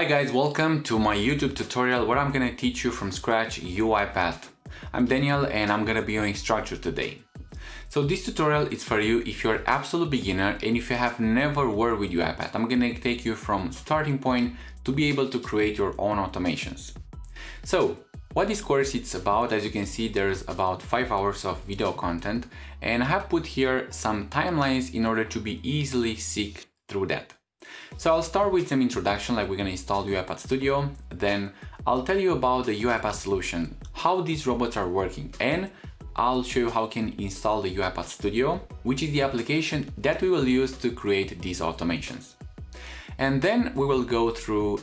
Hi guys, welcome to my YouTube tutorial where I'm gonna teach you from scratch UiPath. I'm Daniel and I'm gonna be your instructor today. So this tutorial is for you if you're an absolute beginner and if you have never worked with UiPath. I'm gonna take you from starting point to be able to create your own automations. So what this course is about, as you can see, there's about 5 hours of video content, and I have put here some timelines in order to be easily seek through that. So I'll start with some introduction, like we're gonna install UiPath Studio, then I'll tell you about the UiPath Solution, how these robots are working, and I'll show you how you can install the UiPath Studio, which is the application that we will use to create these automations. And then we will go to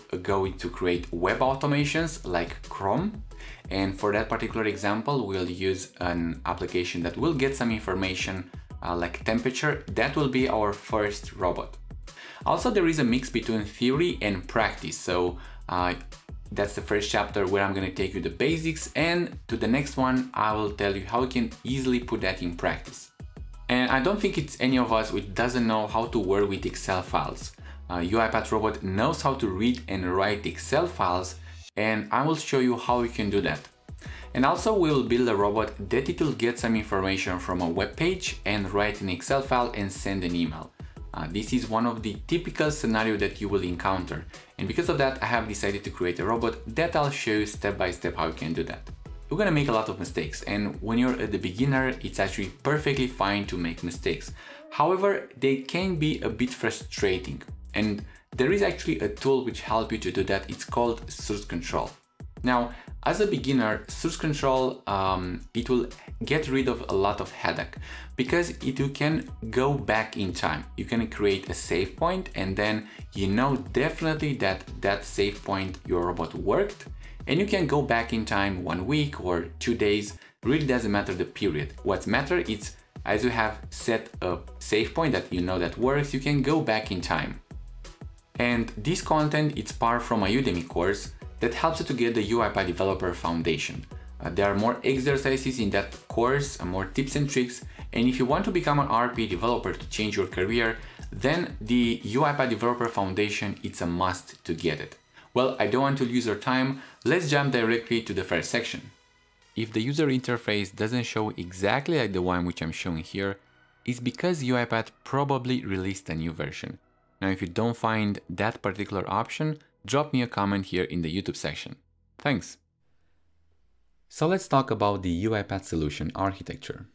create web automations like Chrome. And for that particular example, we'll use an application that will get some information like temperature. That will be our first robot. Also, there is a mix between theory and practice. So that's the first chapter where I'm going to take you the basics, and to the next one, I will tell you how you can easily put that in practice. And I don't think it's any of us who doesn't know how to work with Excel files. UiPath Robot knows how to read and write Excel files, and I will show you how you can do that. And also we will build a robot that it will get some information from a web page and write an Excel file and send an email. This is one of the typical scenarios that you will encounter. And because of that, I have decided to create a robot that I'll show you step by step how you can do that. You're gonna make a lot of mistakes, and when you're at the beginner, it's actually perfectly fine to make mistakes. However, they can be a bit frustrating. And there is actually a tool which helps you to do that. It's called source control. Now, as a beginner, source control, it will get rid of a lot of headache because you can go back in time. You can create a save point, and then you know definitely that that save point, your robot worked, and you can go back in time 1 week or 2 days. Really doesn't matter the period. What's matter is as you have set a save point that you know that works, you can go back in time. And this content, it's part from a Udemy course that helps you to get the UiPath Developer Foundation. There are more exercises in that course, more tips and tricks, and if you want to become an RP developer to change your career, then the UiPath Developer Foundation, it's a must to get it. Well, I don't want to lose your time, let's jump directly to the first section. If the user interface doesn't show exactly like the one which I'm showing here, it's because UiPath probably released a new version. Now, if you don't find that particular option, drop me a comment here in the YouTube section. Thanks. So let's talk about the UiPath Solution architecture.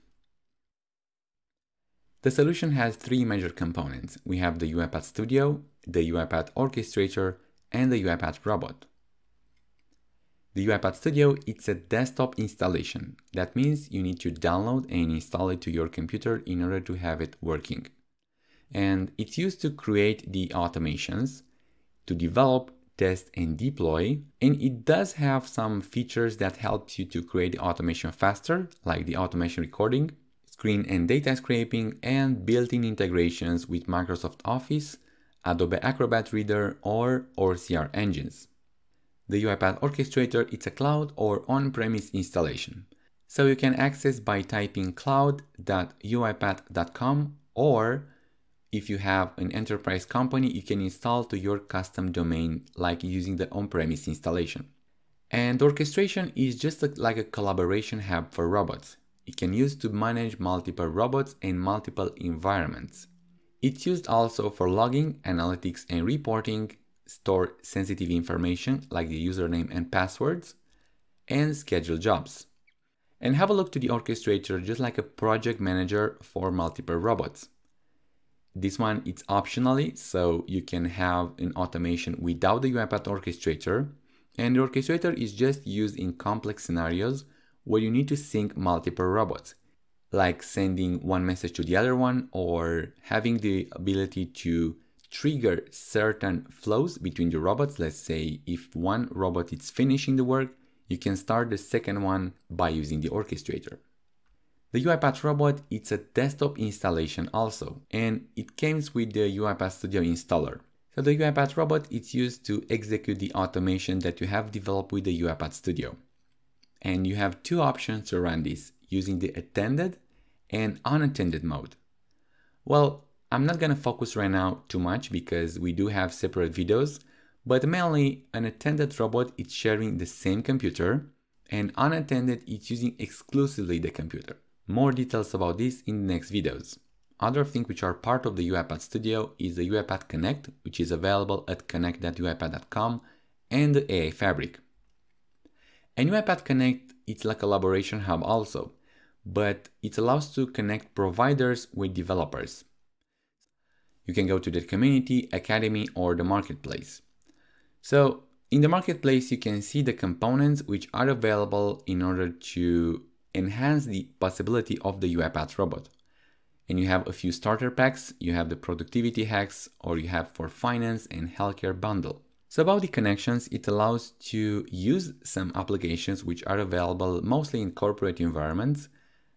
The solution has 3 major components. We have the UiPath Studio, the UiPath Orchestrator, and the UiPath Robot. The UiPath Studio, it's a desktop installation. That means you need to download and install it to your computer in order to have it working. And it's used to create the automations, to develop, test, and deploy. And it does have some features that help you to create the automation faster, like the automation recording, screen and data scraping, and built-in integrations with Microsoft Office, Adobe Acrobat Reader, or OCR engines. The UiPath Orchestrator, it's a cloud or on-premise installation. So you can access by typing cloud.uipath.com, or if you have an enterprise company, you can install to your custom domain, like using the on-premise installation. And orchestration is just like a collaboration hub for robots. It can use to manage multiple robots and multiple environments. It's used also for logging, analytics, and reporting, store sensitive information like the username and passwords, and schedule jobs. And have a look to the orchestrator just like a project manager for multiple robots. This one, it's optionally, so you can have an automation without the UiPath Orchestrator. And the Orchestrator is just used in complex scenarios where you need to sync multiple robots, like sending one message to the other one, or having the ability to trigger certain flows between the robots. Let's say if one robot is finishing the work, you can start the second one by using the Orchestrator. The UiPath Robot, it's a desktop installation also, and it comes with the UiPath Studio installer. So the UiPath Robot, it's used to execute the automation that you have developed with the UiPath Studio. And you have 2 options to run this, using the attended and unattended mode. Well, I'm not gonna focus right now too much because we do have separate videos, But mainly an attended robot is sharing the same computer, and unattended is using exclusively the computer. More details about this in the next videos. Other things which are part of the UiPath Studio is the UiPath Connect, which is available at connect.uipath.com, and the AI Fabric. And UiPath Connect, it's a collaboration hub also, but it allows to connect providers with developers. You can go to the community, academy, or the marketplace. So in the marketplace, you can see the components which are available in order to enhance the possibility of the UiPath robot. And you have a few starter packs, you have the productivity hacks, or you have for finance and healthcare bundle. So about the connections, it allows to use some applications which are available mostly in corporate environments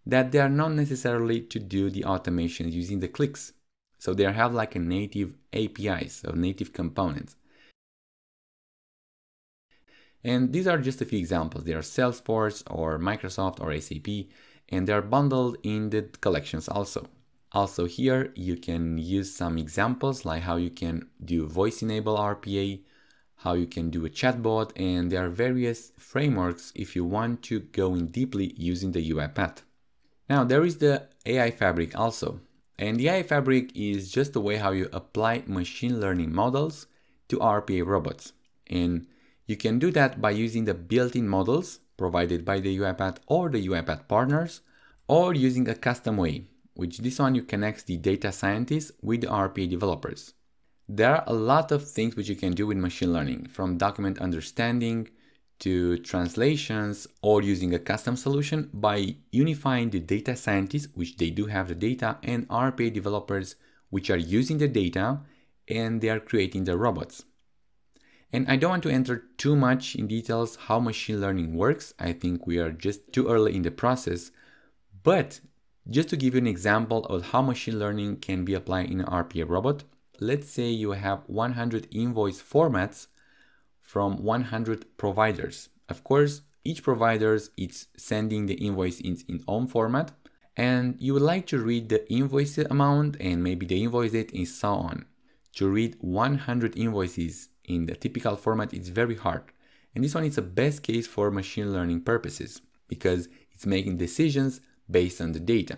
that they are not necessarily to do the automations using the clicks. So they have like a native APIs, so native components. And these are just a few examples. They are Salesforce or Microsoft or SAP, and they are bundled in the collections also. Also here, you can use some examples like how you can do voice enable RPA, how you can do a chatbot, and there are various frameworks if you want to go in deeply using the UiPath. Now there is the AI Fabric also. And the AI Fabric is just the way how you apply machine learning models to RPA robots. And you can do that by using the built-in models provided by the UiPath or the UiPath partners, or using a custom way, which this one you connect the data scientists with the RPA developers. There are a lot of things which you can do with machine learning, from document understanding to translations, or using a custom solution by unifying the data scientists, which they do have the data, and RPA developers, which are using the data and they are creating the robots. And I don't want to enter too much in details how machine learning works. I think we are just too early in the process, but just to give you an example of how machine learning can be applied in an RPA robot, let's say you have 100 invoice formats from 100 providers. Of course, each provider is sending the invoice in its own format, and you would like to read the invoice amount and maybe the invoice date and so on. To read 100 invoices in the typical format is very hard. And this one is a best case for machine learning purposes because it's making decisions based on the data.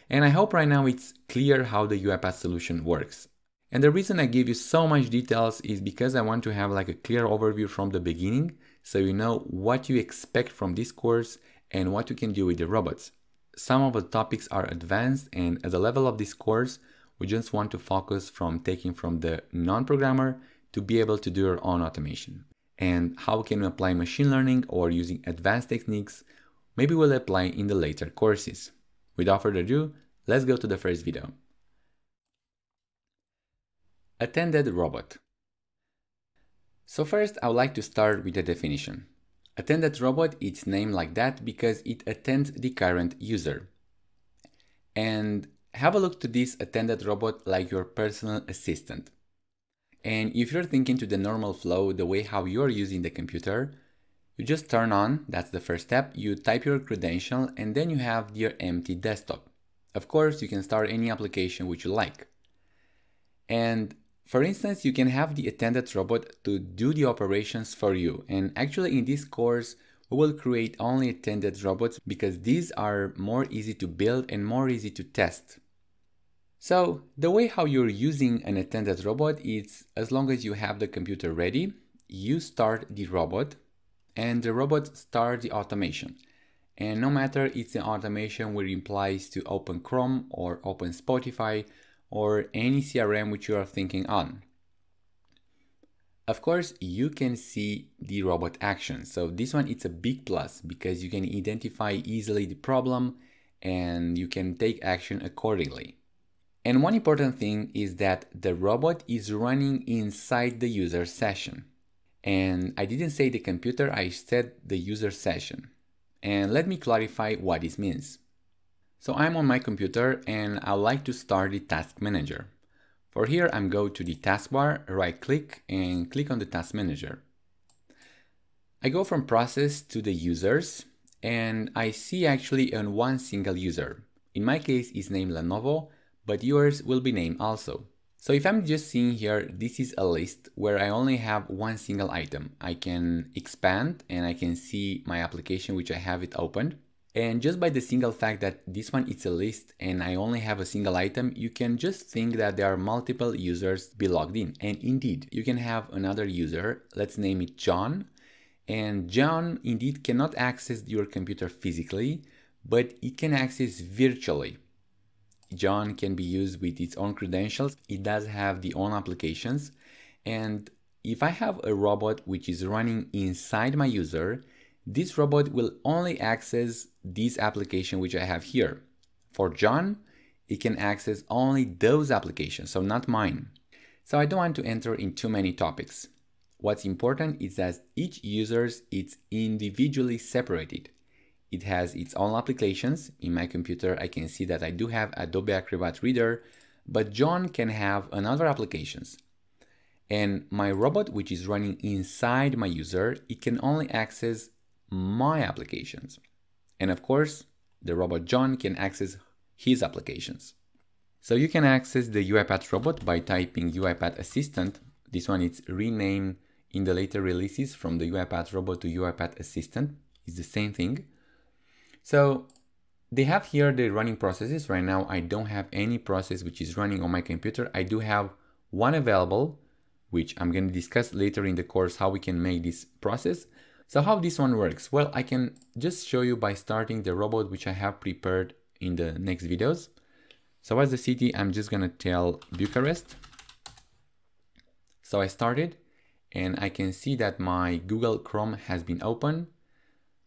And I hope right now it's clear how the UiPath solution works. And the reason I give you so much details is because I want to have like a clear overview from the beginning, so you know what you expect from this course and what you can do with the robots. Some of the topics are advanced, and at the level of this course, we just want to focus from taking from the non-programmer to be able to do your own automation. And how can we apply machine learning or using advanced techniques, maybe we'll apply in the later courses. Without further ado, let's go to the first video. Attended robot. So first, I would like to start with the definition. Attended robot is named like that because it attends the current user. And have a look to this attended robot like your personal assistant. And if you're thinking to the normal flow, the way how you're using the computer, you just turn on, that's the first step, you type your credential, and then you have your empty desktop. Of course, you can start any application which you like. And for instance, you can have the attended robot to do the operations for you. And actually in this course, we will create only attended robots because these are more easy to build and more easy to test. So the way how you're using an attended robot is, as long as you have the computer ready, you start the robot and the robot starts the automation. And no matter it's an automation which implies to open Chrome or open Spotify or any CRM which you are thinking on. Of course, you can see the robot action. So this one, it's a big plus because you can identify easily the problem and you can take action accordingly. And one important thing is that the robot is running inside the user session. And I didn't say the computer, I said the user session. And let me clarify what this means. So I'm on my computer and I like to start the task manager. For here, I'm go to the taskbar, right click and click on the task manager. I go from process to the users and I see actually on one single user. In my case, it's named Lenovo, but yours will be named also. So if I'm just seeing here, this is a list where I only have one single item. I can expand and I can see my application, which I have it opened. And just by the single fact that this one is a list and I only have a single item, you can just think that there are multiple users be logged in. And indeed, you can have another user, let's name it John. And John indeed cannot access your computer physically, but it can access virtually. John can be used with its own credentials. It does have the own applications. And if I have a robot which is running inside my user, this robot will only access this application which I have here. For John, it can access only those applications, so not mine. So I don't want to enter in too many topics. What's important is that each user is individually separated. It has its own applications. In my computer, I can see that I do have Adobe Acrobat Reader, but John can have another applications. And my robot, which is running inside my user, it can only access my applications. And of course, the robot John can access his applications. So you can access the UiPath robot by typing UiPath Assistant. This one is renamed in the later releases from the UiPath robot to UiPath Assistant. It's the same thing. So they have here the running processes. Right now, I don't have any process which is running on my computer. I do have one available, which I'm going to discuss later in the course how we can make this process. So how this one works? Well, I can just show you by starting the robot which I have prepared in the next videos. So as the city, I'm just going to tell Bucharest. So I started and I can see that my Google Chrome has been opened.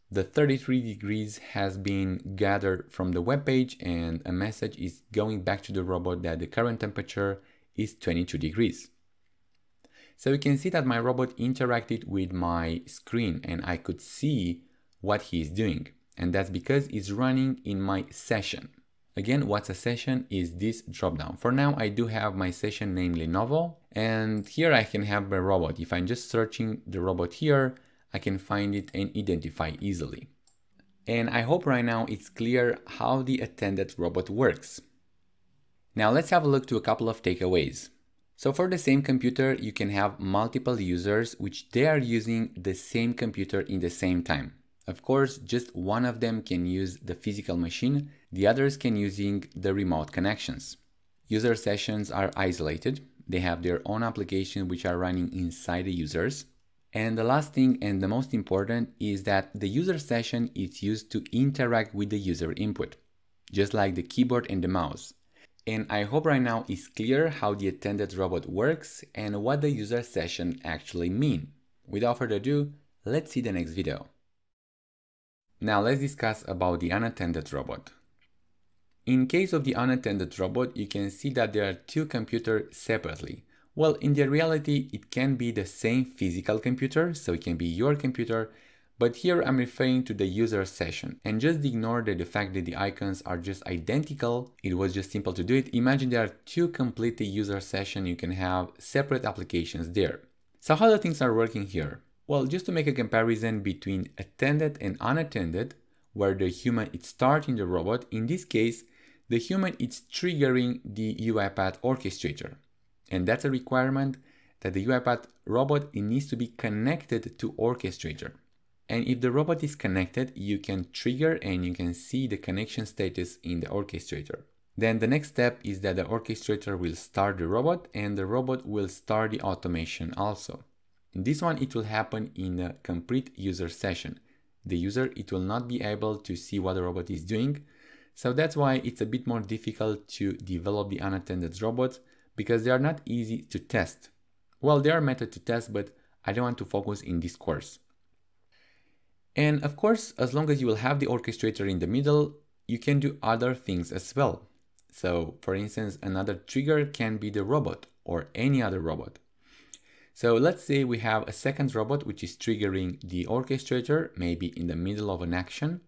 The 33 degrees has been gathered from the web page and a message is going back to the robot that the current temperature is 22 degrees. So you can see that my robot interacted with my screen and I could see what he is doing. And that's because it's running in my session. Again, what's a session is this dropdown. For now, I do have my session named Lenovo. And here I can have my robot. If I'm just searching the robot here, I can find it and identify easily. And I hope right now it's clear how the attended robot works. Now let's have a look to a couple of takeaways. So for the same computer, you can have multiple users which they are using the same computer in the same time. Of course, just one of them can use the physical machine, the others can using the remote connections. User sessions are isolated. They have their own application which are running inside the users. And the last thing and the most important is that the user session is used to interact with the user input, just like the keyboard and the mouse. And I hope right now it's clear how the attended robot works and what the user session actually mean. Without further ado, let's see the next video. Now let's discuss about the unattended robot. In case of the unattended robot, you can see that there are two computers separately. Well, in the reality, it can be the same physical computer, so it can be your computer, but here I'm referring to the user session. And just ignore the fact that the icons are just identical. It was just simple to do it. Imagine there are two completely user sessions. You can have separate applications there. So how the things are working here? Well, just to make a comparison between attended and unattended, where the human is starting the robot, in this case, the human is triggering the UiPath Orchestrator. And that's a requirement that the UiPath robot needs to be connected to Orchestrator. And if the robot is connected, you can trigger and you can see the connection status in the Orchestrator. Then the next step is that the Orchestrator will start the robot and the robot will start the automation also. In this one, it will happen in a complete user session. The user, it will not be able to see what the robot is doing. So that's why it's a bit more difficult to develop the unattended robots, because they are not easy to test. Well, there are methods to test, but I don't want to focus in this course. And of course, as long as you will have the orchestrator in the middle, you can do other things as well. So for instance, another trigger can be the robot or any other robot. So let's say we have a second robot which is triggering the orchestrator, maybe in the middle of an action,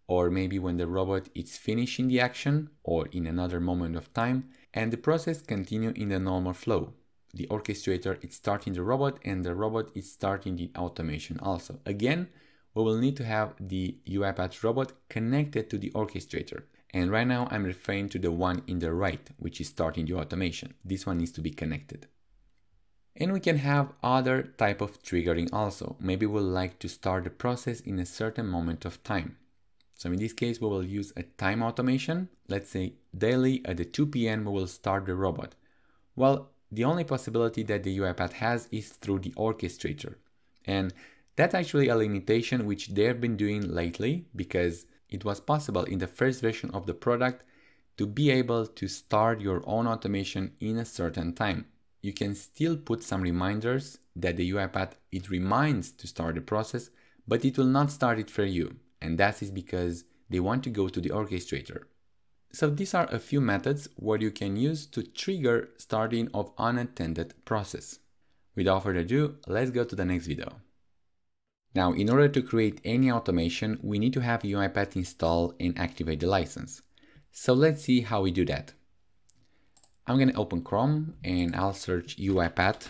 or maybe when the robot is finishing the action or in another moment of time, and the process continues in the normal flow. The orchestrator is starting the robot and the robot is starting the automation also. Again, we will need to have the UiPath robot connected to the orchestrator. And right now I'm referring to the one in the right, which is starting the automation. This one needs to be connected. And we can have other type of triggering also. Maybe we'll like to start the process in a certain moment of time. So in this case, we will use a time automation. Let's say daily at the 2 p.m. we will start the robot. Well, the only possibility that the UiPath has is through the orchestrator. And that's actually a limitation which they've been doing lately, because it was possible in the first version of the product to be able to start your own automation in a certain time. You can still put some reminders that the UiPath, it reminds to start the process, but it will not start it for you. And that is because they want to go to the orchestrator. So these are a few methods where you can use to trigger starting of unattended process. Without further ado, let's go to the next video. Now, in order to create any automation, we need to have UiPath install and activate the license. So let's see how we do that. I'm going to open Chrome and I'll search UiPath,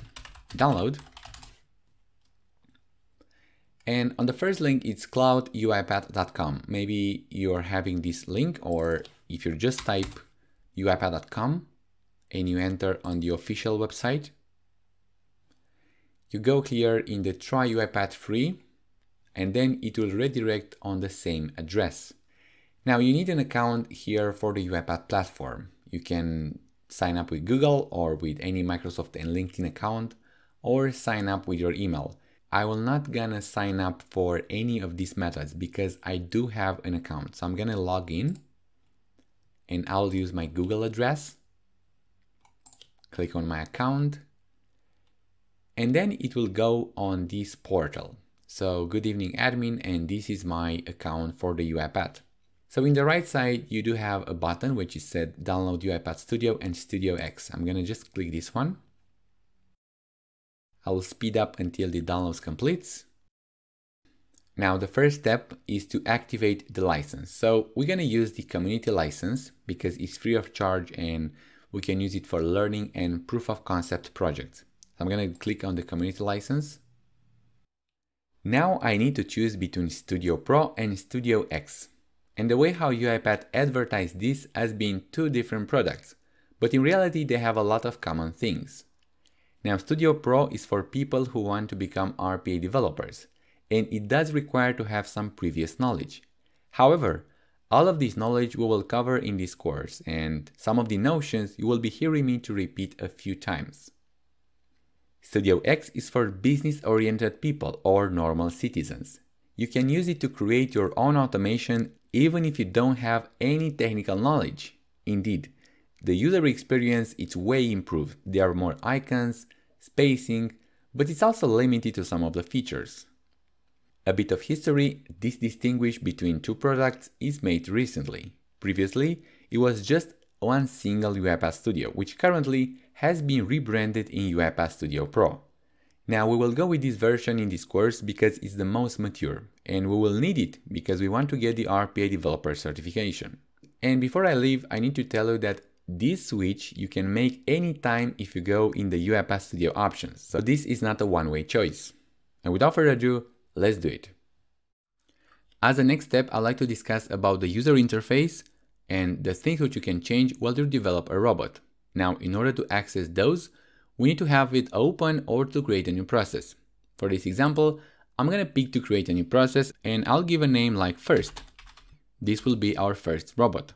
download. And on the first link, it's cloud.uipath.com. Maybe you're having this link, or if you just type uipath.com and you enter on the official website, you go here in the try UiPath free, and then it will redirect on the same address. Now you need an account here for the UiPath platform. You can sign up with Google or with any Microsoft and LinkedIn account, or sign up with your email. I will not gonna sign up for any of these methods because I do have an account. So I'm gonna log in and I'll use my Google address, click on my account, and then it will go on this portal. So good evening admin, and this is my account for the UiPath. So in the right side, you do have a button which is said download UiPath Studio and Studio X. I'm gonna just click this one. I will speed up until the download completes. Now the first step is to activate the license. So we're gonna use the community license because it's free of charge and we can use it for learning and proof of concept projects. So I'm gonna click on the community license. Now I need to choose between Studio Pro and Studio X. And the way how UiPath advertise this as being two different products, but in reality they have a lot of common things. Now Studio Pro is for people who want to become RPA developers, and it does require to have some previous knowledge. However, all of this knowledge we will cover in this course, and some of the notions you will be hearing me to repeat a few times. Studio X is for business-oriented people or normal citizens. You can use it to create your own automation even if you don't have any technical knowledge. Indeed, the user experience is way improved. There are more icons, spacing, but it's also limited to some of the features. A bit of history, this distinguish between two products is made recently. Previously, it was just one single UiPath Studio, which currently has been rebranded in UiPath Studio Pro. Now we will go with this version in this course because it's the most mature, and we will need it because we want to get the RPA developer certification. And before I leave, I need to tell you that this switch you can make anytime if you go in the UiPath Studio options. So this is not a one-way choice. And without further ado, let's do it. As a next step, I'd like to discuss about the user interface and the things which you can change while you develop a robot. Now, in order to access those, we need to have it open or to create a new process. For this example, I'm going to pick to create a new process and I'll give a name like first. This will be our first robot.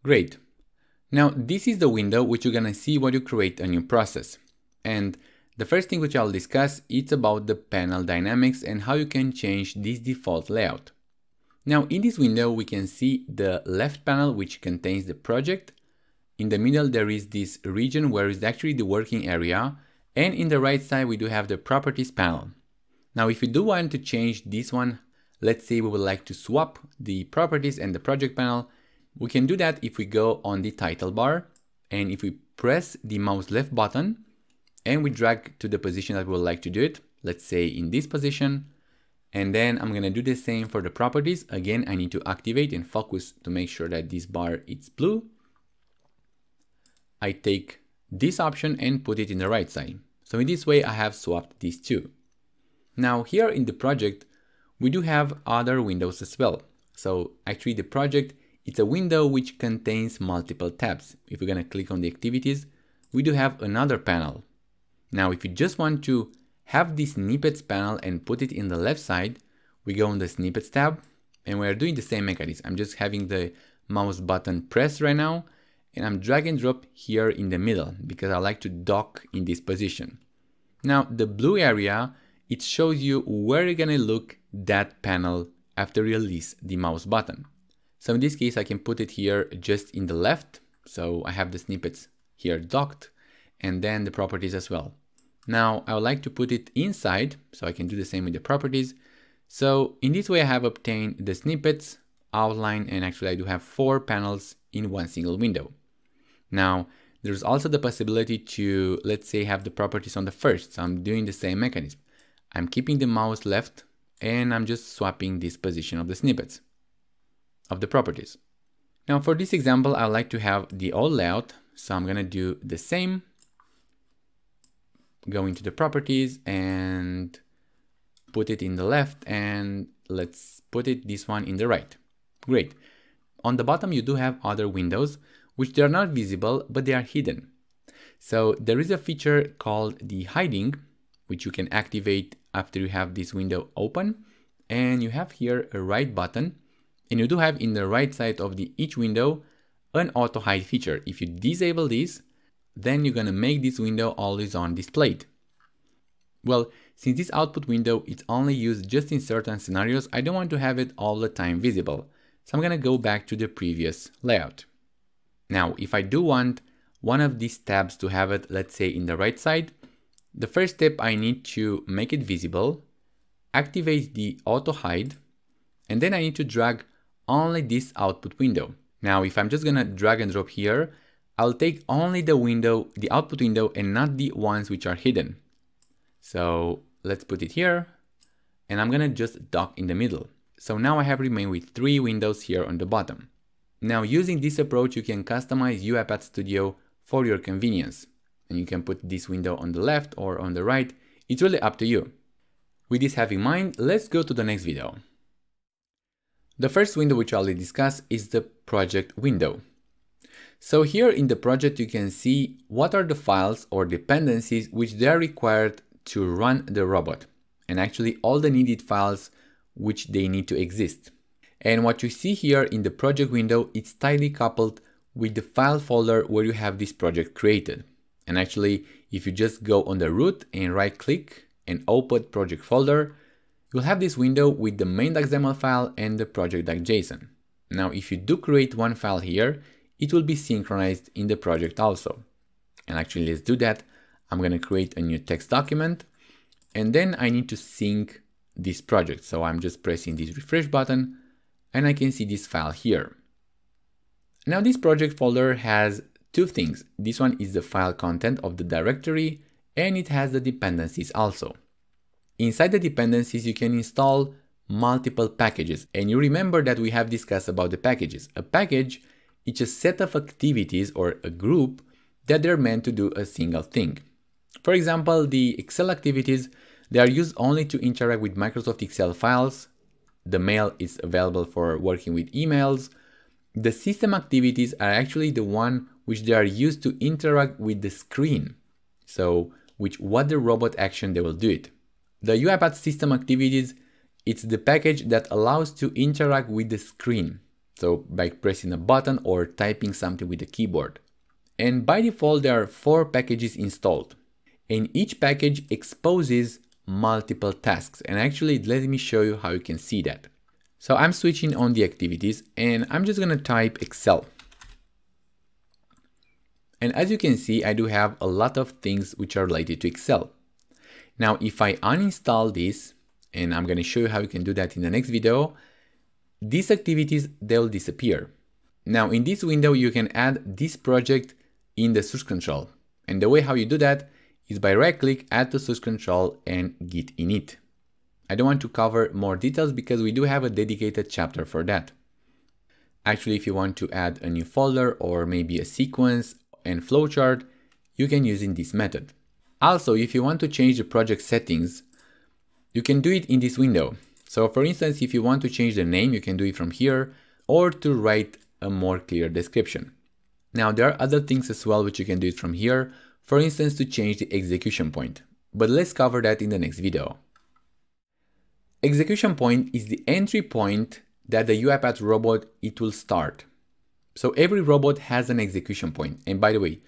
Great. Now, this is the window which you're going to see when you create a new process. And the first thing which I'll discuss is about the panel dynamics and how you can change this default layout. Now, in this window, we can see the left panel which contains the project. In the middle, there is this region where is actually the working area. And in the right side, we do have the properties panel. Now, if we do want to change this one, let's say we would like to swap the properties and the project panel, we can do that if we go on the title bar and if we press the mouse left button and we drag to the position that we would like to do it, let's say in this position, and then I'm gonna do the same for the properties. Again, I need to activate and focus to make sure that this bar is blue. I take this option and put it in the right side. So in this way, I have swapped these two. Now here in the project, we do have other windows as well. So actually the project, it's a window which contains multiple tabs. If we're going to click on the activities, we do have another panel. Now, if you just want to have this snippets panel and put it in the left side, we go on the snippets tab and we're doing the same mechanism. I'm just having the mouse button pressed right now and I'm drag and drop here in the middle because I like to dock in this position. Now, the blue area, it shows you where you're going to look that panel after you release the mouse button. So in this case, I can put it here just in the left. So I have the snippets here docked and then the properties as well. Now I would like to put it inside, so I can do the same with the properties. So in this way I have obtained the snippets, outline, and actually I do have 4 panels in one single window. Now there's also the possibility to, let's say, have the properties on the first. So I'm doing the same mechanism. I'm keeping the mouse left and I'm just swapping this position of the snippets of the properties. Now for this example, I would like to have the old layout. So I'm going to do the same. Go into the properties and put it in the left, and let's put it this one in the right. Great. On the bottom you do have other windows which they are not visible but they are hidden. So there is a feature called the hiding which you can activate after you have this window open, and you have here a right button and you do have in the right side of each window an auto hide feature. If you disable this, then you're going to make this window always on displayed. Well, since this output window is only used just in certain scenarios, I don't want to have it all the time visible. So I'm going to go back to the previous layout. Now, if I do want one of these tabs to have it, let's say in the right side, the first step I need to make it visible, activate the auto hide, and then I need to drag only this output window. Now, if I'm just going to drag and drop here, I'll take only the window, the output window, and not the ones which are hidden. So let's put it here, and I'm gonna just dock in the middle. So now I have remained with 3 windows here on the bottom. Now using this approach, you can customize UiPath Studio for your convenience. And you can put this window on the left or on the right. It's really up to you. With this have in mind, let's go to the next video. The first window which I'll discuss is the project window. So here in the project, you can see what are the files or dependencies which they are required to run the robot, and actually all the needed files which they need to exist. And what you see here in the project window, it's tightly coupled with the file folder where you have this project created. And actually, if you just go on the root and right click and open project folder, you'll have this window with the main.xml file and the project.json. Now, if you do create one file here, it will be synchronized in the project also. And actually, let's do that. I'm going to create a new text document, and then I need to sync this project. So I'm just pressing this refresh button and I can see this file here. Now this project folder has 2 things. This one is the file content of the directory, and it has the dependencies also. Inside the dependencies, you can install multiple packages. And you remember that we have discussed about the packages. A package, it's a set of activities or a group that they're meant to do a single thing. For example, the Excel activities, they are used only to interact with Microsoft Excel files. The mail is available for working with emails. The system activities are actually the one which they are used to interact with the screen. So, what the robot action they will do it. The UiPath system activities, it's the package that allows to interact with the screen. So by pressing a button or typing something with the keyboard. And by default, there are 4 packages installed. And each package exposes multiple tasks. And actually, let me show you how you can see that. So I'm switching on the activities and I'm just going to type Excel. And as you can see, I do have a lot of things which are related to Excel. Now, if I uninstall this, and I'm going to show you how you can do that in the next video, these activities, they'll disappear. Now, in this window, you can add this project in the source control. And the way how you do that is by right click, add to source control and git init. I don't want to cover more details because we do have a dedicated chapter for that. Actually, if you want to add a new folder or maybe a sequence and flowchart, you can use in this method. Also, if you want to change the project settings, you can do it in this window. So for instance, if you want to change the name, you can do it from here, or to write a more clear description. Now there are other things as well which you can do it from here, for instance to change the execution point, but let's cover that in the next video. Execution point is the entry point that the UiPath robot it will start. So every robot has an execution point, and by the way,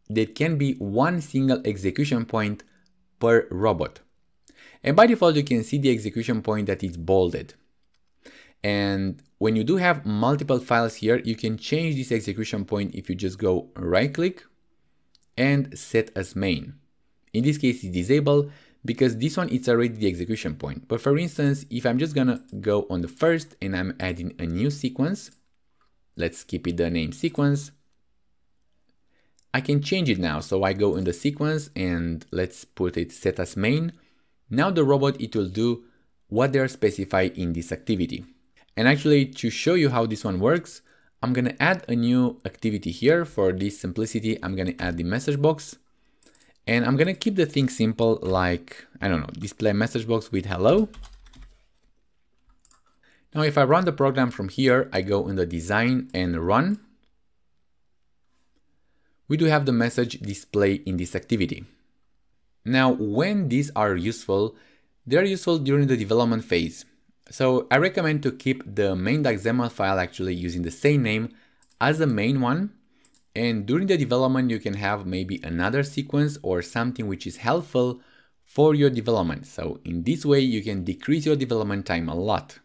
there can be one single execution point per robot. And by default, you can see the execution point that is bolded. And when you do have multiple files here, you can change this execution point if you just go right click and set as main. In this case, it's disabled because this one it's already the execution point. But for instance, if I'm just gonna go on the first and I'm adding a new sequence, let's keep it the name sequence. I can change it now. So I go in the sequence and let's put it set as main. Now the robot, it will do what they're specified in this activity. And actually to show you how this one works, I'm gonna add a new activity here. For this simplicity, I'm gonna add the message box. And I'm gonna keep the thing simple, like, I don't know, display message box with hello. Now if I run the program from here, I go in the design and run. We do have the message display in this activity. Now, when these are useful, they're useful during the development phase. So I recommend to keep the main.xml file actually using the same name as the main one. And during the development, you can have maybe another sequence or something which is helpful for your development. So in this way, you can decrease your development time a lot.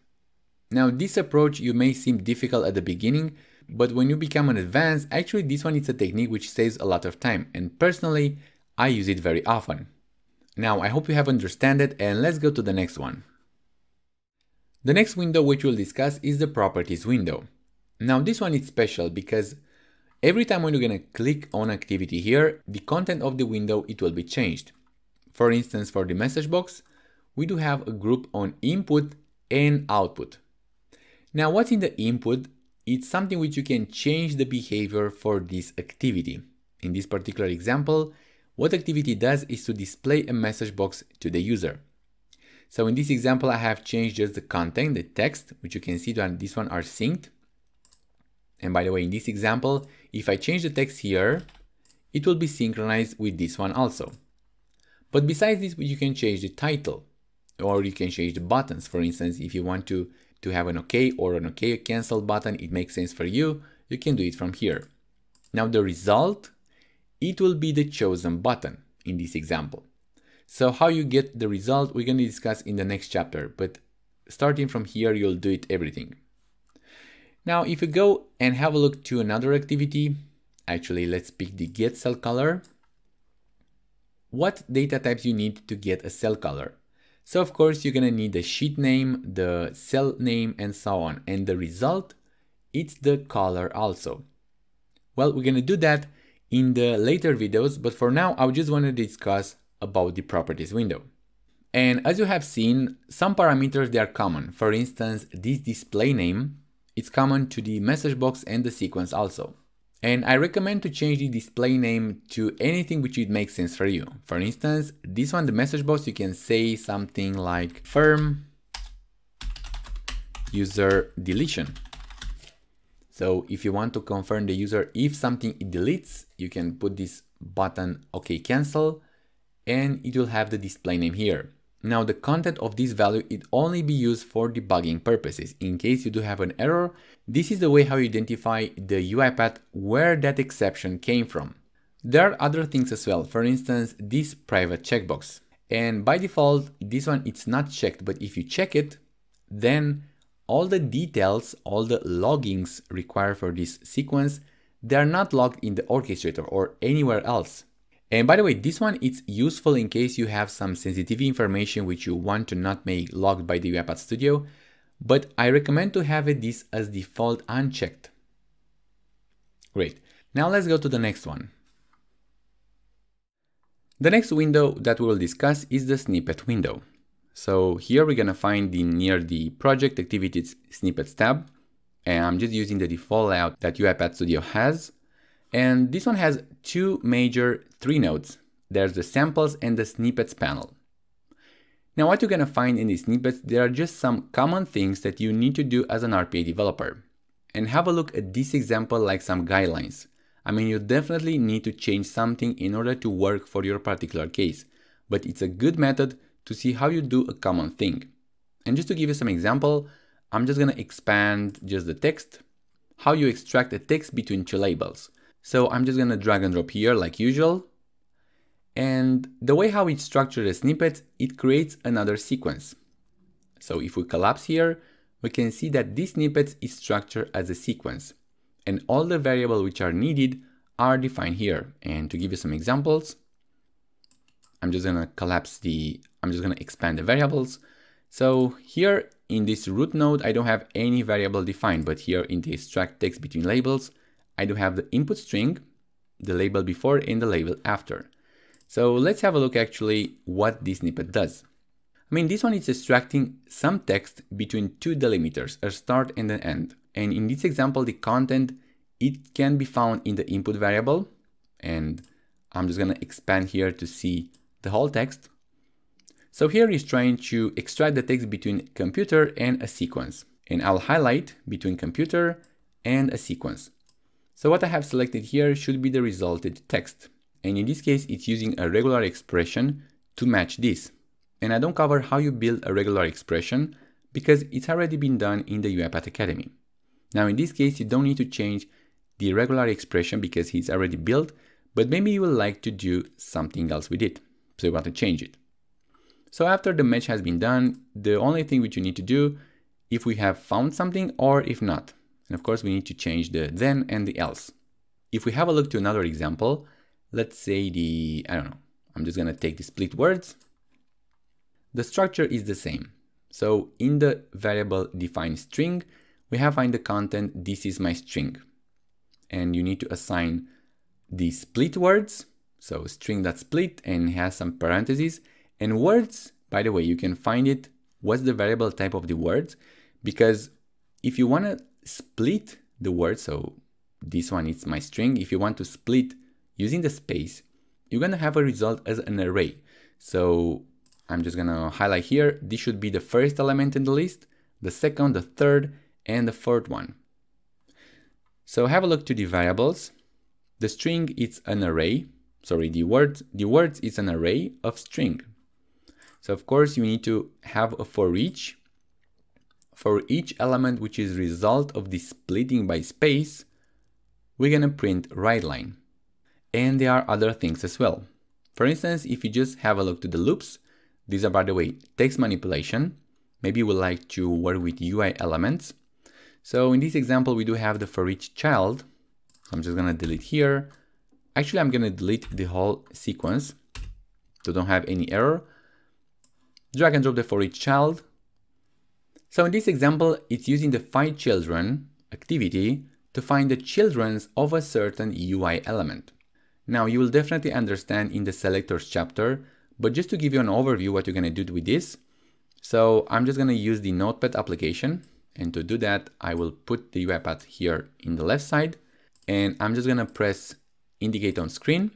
Now, this approach, you may seem difficult at the beginning, but when you become an advanced, actually this one is a technique which saves a lot of time. And personally, I use it very often. Now, I hope you have understood it, and let's go to the next one. The next window which we'll discuss is the properties window. Now, this one is special because every time when you're going to click on activity here, the content of the window, it will be changed. For instance, for the message box, we do have a group on input and output. Now, what's in the input? It's something which you can change the behavior for this activity. In this particular example, what activity does is to display a message box to the user. So in this example, I have changed just the content, the text, which you can see that this one are synced. And by the way, in this example, if I change the text here, it will be synchronized with this one also. But besides this, you can change the title, or you can change the buttons. For instance, if you want to have an OK or an OK cancel button, it makes sense for you, you can do it from here. Now the result, it will be the chosen button in this example. So how you get the result, we're going to discuss in the next chapter, but starting from here, you'll do it everything. Now, if you go and have a look to another activity, actually, let's pick the get cell color. What data types you need to get a cell color? So of course, you're going to need the sheet name, the cell name, and so on. And the result, it's the color also. Well, we're going to do that in the later videos, but for now, I just want to discuss about the properties window. And as you have seen, some parameters, they are common. For instance, this display name, it's common to the message box and the sequence also. And I recommend to change the display name to anything which would make sense for you. For instance, this one, the message box, you can say something like firm user deletion. So if you want to confirm the user if something it deletes, you can put this button OK cancel, and it will have the display name here. Now the content of this value, it only be used for debugging purposes. In case you do have an error, this is the way how you identify the UiPath where that exception came from. There are other things as well. For instance, this private checkbox. And by default, this one, it's not checked, but if you check it, then all the details, all the loggings required for this sequence, they are not logged in the orchestrator or anywhere else. And by the way, this one, it's useful in case you have some sensitive information which you want to not make logged by the UiPath Studio, but I recommend to have this as default unchecked. Great. Now let's go to the next one. The next window that we will discuss is the snippet window. So here we're gonna find near the project activities snippets tab, and I'm just using the default layout that UiPath Studio has. And this one has three nodes. There's the samples and the snippets panel. Now what you're going to find in these snippets, there are just some common things that you need to do as an RPA developer. And have a look at this example like some guidelines. I mean, you definitely need to change something in order to work for your particular case, but it's a good method to see how you do a common thing. And just to give you some example, I'm just going to expand just the text, how you extract the text between two labels. So I'm just going to drag and drop here like usual. And the way how it structures the snippets, it creates another sequence. So if we collapse here, we can see that this snippet is structured as a sequence. And all the variables which are needed are defined here. And to give you some examples, I'm just going to expand the variables. So here in this root node, I don't have any variable defined, but here in the extract text between labels, I do have the input string, the label before and the label after. So let's have a look actually what this snippet does. I mean, this one is extracting some text between two delimiters, a start and an end. And in this example, the content, it can be found in the input variable. And I'm just going to expand here to see the whole text. So here is trying to extract the text between computer and a sequence. And I'll highlight between computer and a sequence. So what I have selected here should be the resulted text. And in this case, it's using a regular expression to match this. And I don't cover how you build a regular expression because it's already been done in the UiPath Academy. Now in this case, you don't need to change the regular expression because it's already built, but maybe you would like to do something else with it. So you want to change it. So after the match has been done, the only thing which you need to do, if we have found something or if not. And of course, we need to change the then and the else. If we have a look to another example, let's say I'm just going to take the split words. The structure is the same. So in the variable define string, we have find the content, this is my string. And you need to assign the split words. So string.split and has some parentheses. And words, by the way, you can find it, what's the variable type of the words? Because if you want to split the word, so this one is my string. If you want to split using the space, you're going to have a result as an array. So I'm just going to highlight here. This should be the first element in the list, the second, the third, and the fourth one. So have a look to the variables. The string is an array. Sorry, the words is an array of string. So of course you need to have a for each element which is result of the splitting by space, we're going to print right line. And there are other things as well. For instance, if you just have a look to the loops, these are, by the way, text manipulation. Maybe you would like to work with UI elements. So in this example, we do have the for each child. So I'm just going to delete here. Actually, I'm going to delete the whole sequence so don't have any error. Drag and drop the for each child. So in this example, it's using the find children activity to find the children of a certain UI element. Now you will definitely understand in the selectors chapter, but just to give you an overview what you're going to do with this. So I'm just going to use the Notepad application. And to do that, I will put the UiPath here in the left side. And I'm just going to press indicate on screen.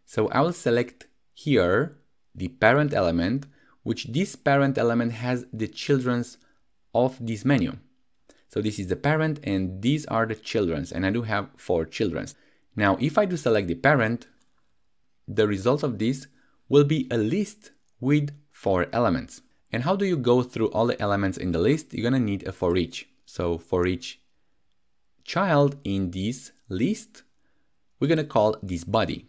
So I will select here the parent element, which this parent element has the children's of this menu. So this is the parent and these are the children's, and I do have 4 children's. Now, if I do select the parent, the result of this will be a list with 4 elements. And how do you go through all the elements in the list? You're gonna need a for each. So for each child in this list, we're gonna call this body.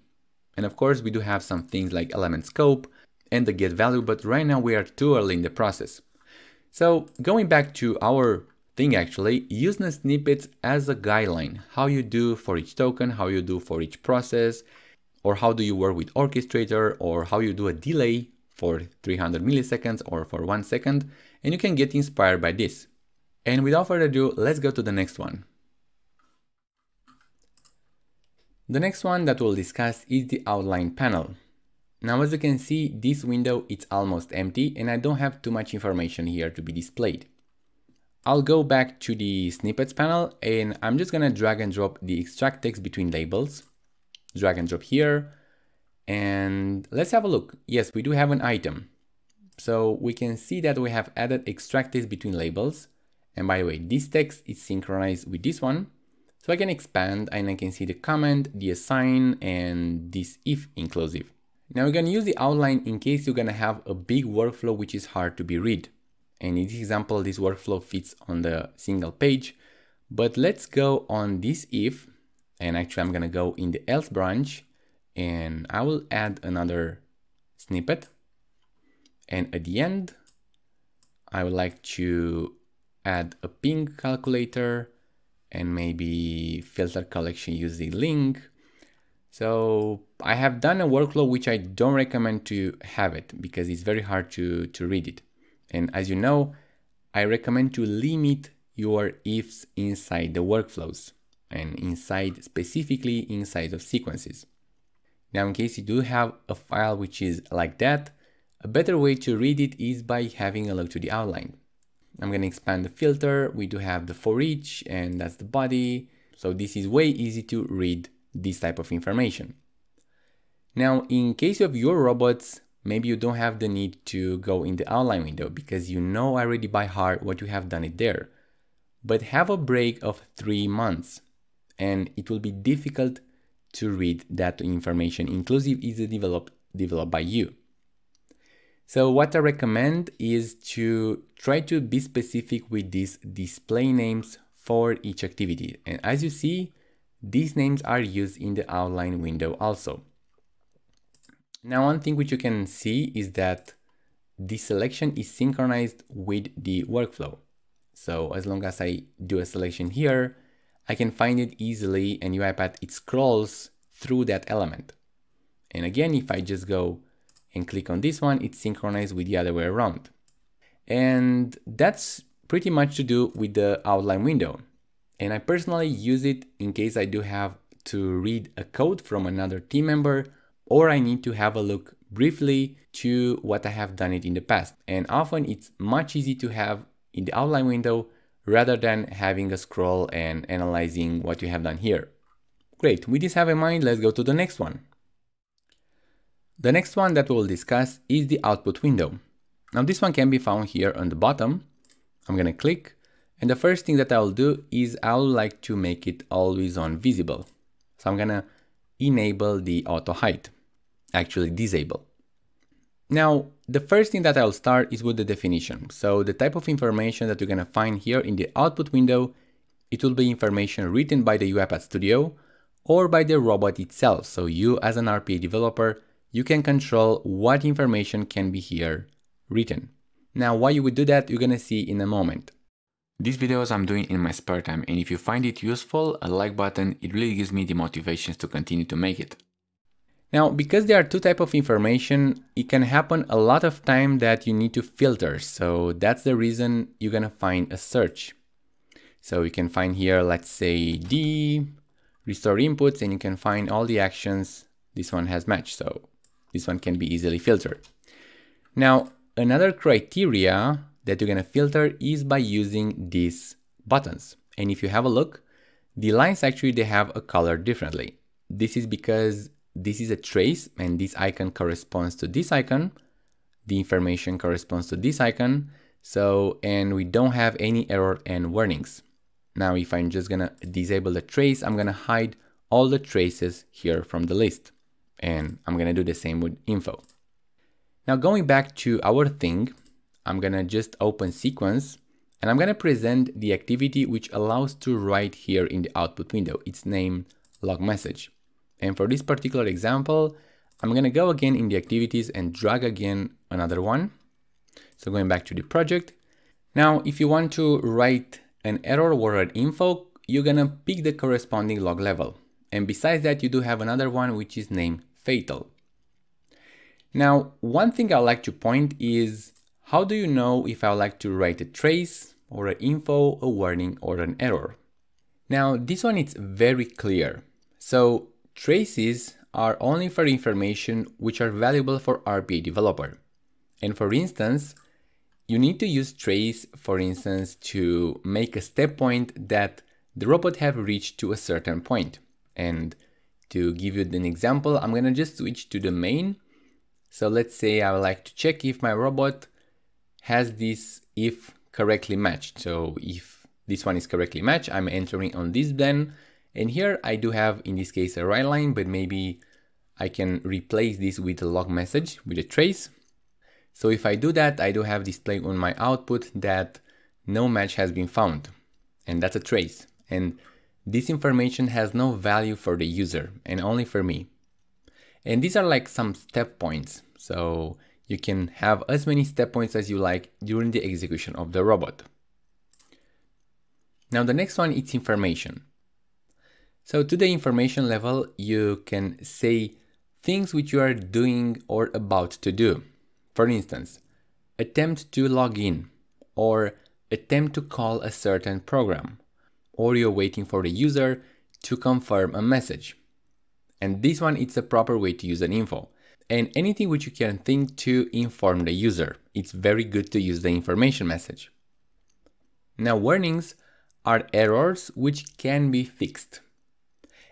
And of course, we do have some things like element scope and the get value, but right now we are too early in the process. So going back to our thing actually, use the snippets as a guideline, how you do for each token, how you do for each process, or how do you work with Orchestrator, or how you do a delay for 300 milliseconds or for 1 second, and you can get inspired by this. And without further ado, let's go to the next one. The next one that we'll discuss is the outline panel. Now, as you can see, this window is almost empty and I don't have too much information here to be displayed. I'll go back to the snippets panel and I'm just gonna drag and drop the extract text between labels. Drag and drop here. And let's have a look. Yes, we do have an item. So we can see that we have added extract text between labels. And by the way, this text is synchronized with this one. So I can expand and I can see the comment, the assign, and this if inclusive. Now we're going to use the outline in case you're going to have a big workflow which is hard to be read. And in this example, this workflow fits on the single page. But let's go on this if, and actually I'm going to go in the else branch, and I will add another snippet. And at the end, I would like to add a ping calculator and maybe filter collection using link. So I have done a workflow which I don't recommend to have it because it's very hard to read it. And as you know, I recommend to limit your ifs inside the workflows and specifically inside of sequences. Now, in case you do have a file which is like that, a better way to read it is by having a look to the outline. I'm going to expand the filter. We do have the for each, and that's the body. So this is way easy to read this type of information. Now, in case of your robots, maybe you don't have the need to go in the outline window because you know already by heart what you have done it there. But have a break of 3 months and it will be difficult to read that information. Inclusive is developed by you. So what I recommend is to try to be specific with these display names for each activity. And as you see, these names are used in the outline window also. Now, one thing which you can see is that this selection is synchronized with the workflow. So as long as I do a selection here, I can find it easily, and UiPath, it scrolls through that element. And again, if I just go and click on this one, it's synchronized with the other way around. And that's pretty much to do with the outline window. And I personally use it in case I do have to read a code from another team member, or I need to have a look briefly to what I have done it in the past. And often it's much easier to have in the outline window rather than having a scroll and analyzing what you have done here. Great, with this have in mind, let's go to the next one. The next one that we'll discuss is the output window. Now this one can be found here on the bottom. I'm gonna click, and the first thing that I'll do is I'll like to make it always on visible. So I'm gonna enable the auto hide, actually disable. Now, the first thing that I'll start is with the definition. So the type of information that you're gonna find here in the output window, it will be information written by the UiPath Studio or by the robot itself. So you as an RPA developer, you can control what information can be here written. Now, why you would do that, you're gonna see in a moment. These videos I'm doing in my spare time, and if you find it useful, a like button, it really gives me the motivations to continue to make it. Now, because there are two types of information, it can happen a lot of time that you need to filter. So that's the reason you're gonna find a search. So you can find here, let's say D, restore inputs, and you can find all the actions this one has matched. So this one can be easily filtered. Now, another criteria that you're gonna filter is by using these buttons. And if you have a look, the lines actually, they have a color differently. This is because this is a trace and this icon corresponds to this icon. The information corresponds to this icon. So, and we don't have any error and warnings. Now, if I'm just gonna disable the trace, I'm gonna hide all the traces here from the list. And I'm gonna do the same with info. Now, going back to our thing, I'm gonna just open sequence and I'm gonna present the activity which allows to write here in the output window. It's named log message. And for this particular example, I'm gonna go again in the activities and drag again another one. So going back to the project. Now, if you want to write an error or an info, you're gonna pick the corresponding log level. And besides that, you do have another one which is named fatal. Now, one thing I like to point is, how do you know if I like to write a trace or an info, a warning, or an error? Now, this one is very clear. So traces are only for information which are valuable for RPA developer. And for instance, you need to use trace, for instance, to make a step point that the robot have reached to a certain point. And to give you an example, I'm gonna just switch to the main. So let's say I would like to check if my robot has this if correctly matched. So if this one is correctly matched, I'm entering on this blend. And here I do have, in this case, a write line, but maybe I can replace this with a log message with a trace. So if I do that, I do have display on my output that no match has been found. And that's a trace. And this information has no value for the user and only for me. And these are like some step points. So you can have as many step points as you like during the execution of the robot. Now the next one is information. So to the information level, you can say things which you are doing or about to do. For instance, attempt to log in, or attempt to call a certain program, or you're waiting for the user to confirm a message. And this one, it's a proper way to use an info. And anything which you can think to inform the user, it's very good to use the information message. Now warnings are errors which can be fixed.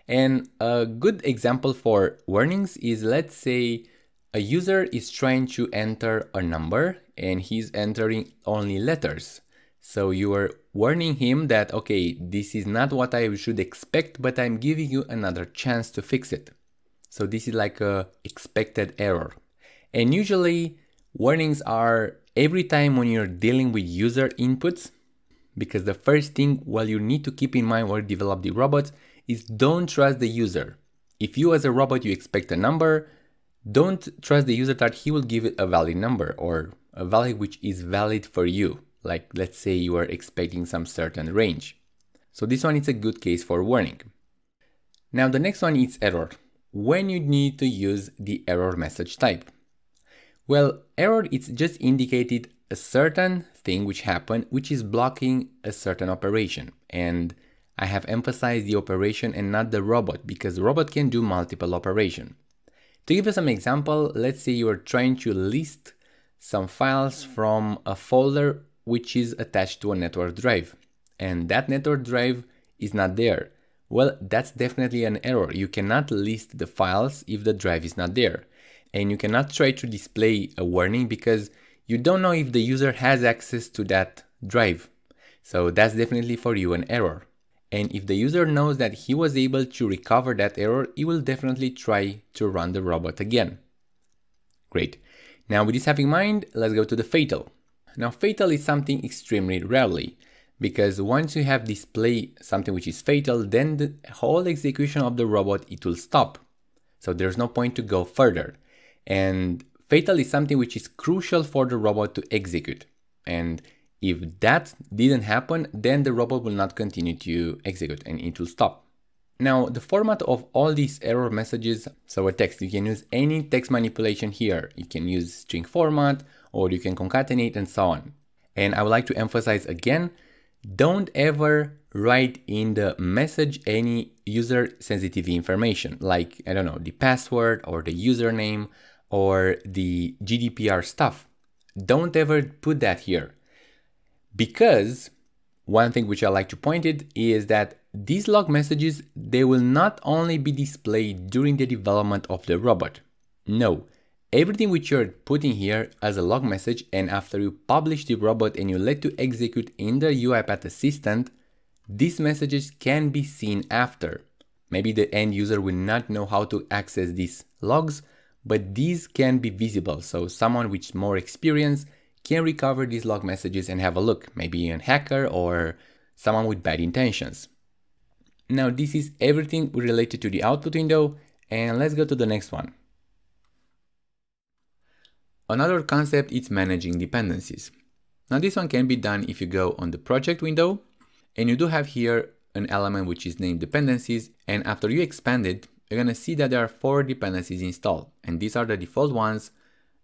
And a good example for warnings is, let's say a user is trying to enter a number and he's entering only letters. So you are warning him that, okay, this is not what I should expect, but I'm giving you another chance to fix it. So this is like a expected error. And usually warnings are every time when you're dealing with user inputs, because the first thing you need to keep in mind while you develop the robots is don't trust the user. If you as a robot, you expect a number, don't trust the user that he will give it a valid number or a value which is valid for you. Like let's say you are expecting some certain range. So this one is a good case for warning. Now the next one is error. When you need to use the error message type. Well, error is just indicated a certain thing which happened, which is blocking a certain operation. And I have emphasized the operation and not the robot, because the robot can do multiple operations. To give you some example, let's say you are trying to list some files from a folder which is attached to a network drive, and that network drive is not there. Well, that's definitely an error. You cannot list the files if the drive is not there. And you cannot try to display a warning because you don't know if the user has access to that drive. So that's definitely for you an error. And if the user knows that he was able to recover that error, he will definitely try to run the robot again. Great. Now with this have in mind, let's go to the fatal. Now fatal is something extremely rarely, because once you have displayed something which is fatal, then the whole execution of the robot, it will stop. So there's no point to go further. And fatal is something which is crucial for the robot to execute. And if that didn't happen, then the robot will not continue to execute and it will stop. Now, the format of all these error messages, so a text, you can use any text manipulation here. You can use string format, or you can concatenate and so on. And I would like to emphasize again, don't ever write in the message any user sensitive information, like, I don't know, the password or the username or the GDPR stuff. Don't ever put that here. Because one thing which I like to point it is that these log messages, they will not only be displayed during the development of the robot. No, everything which you're putting here as a log message, and after you publish the robot and you let to execute in the UiPath Assistant, these messages can be seen after. Maybe the end user will not know how to access these logs, but these can be visible. So someone with more experience can recover these log messages and have a look, maybe a hacker or someone with bad intentions. Now this is everything related to the output window, and let's go to the next one. Another concept is managing dependencies. Now this one can be done if you go on the project window, and you do have here an element which is named dependencies, and after you expand it, you're gonna see that there are 4 dependencies installed, and these are the default ones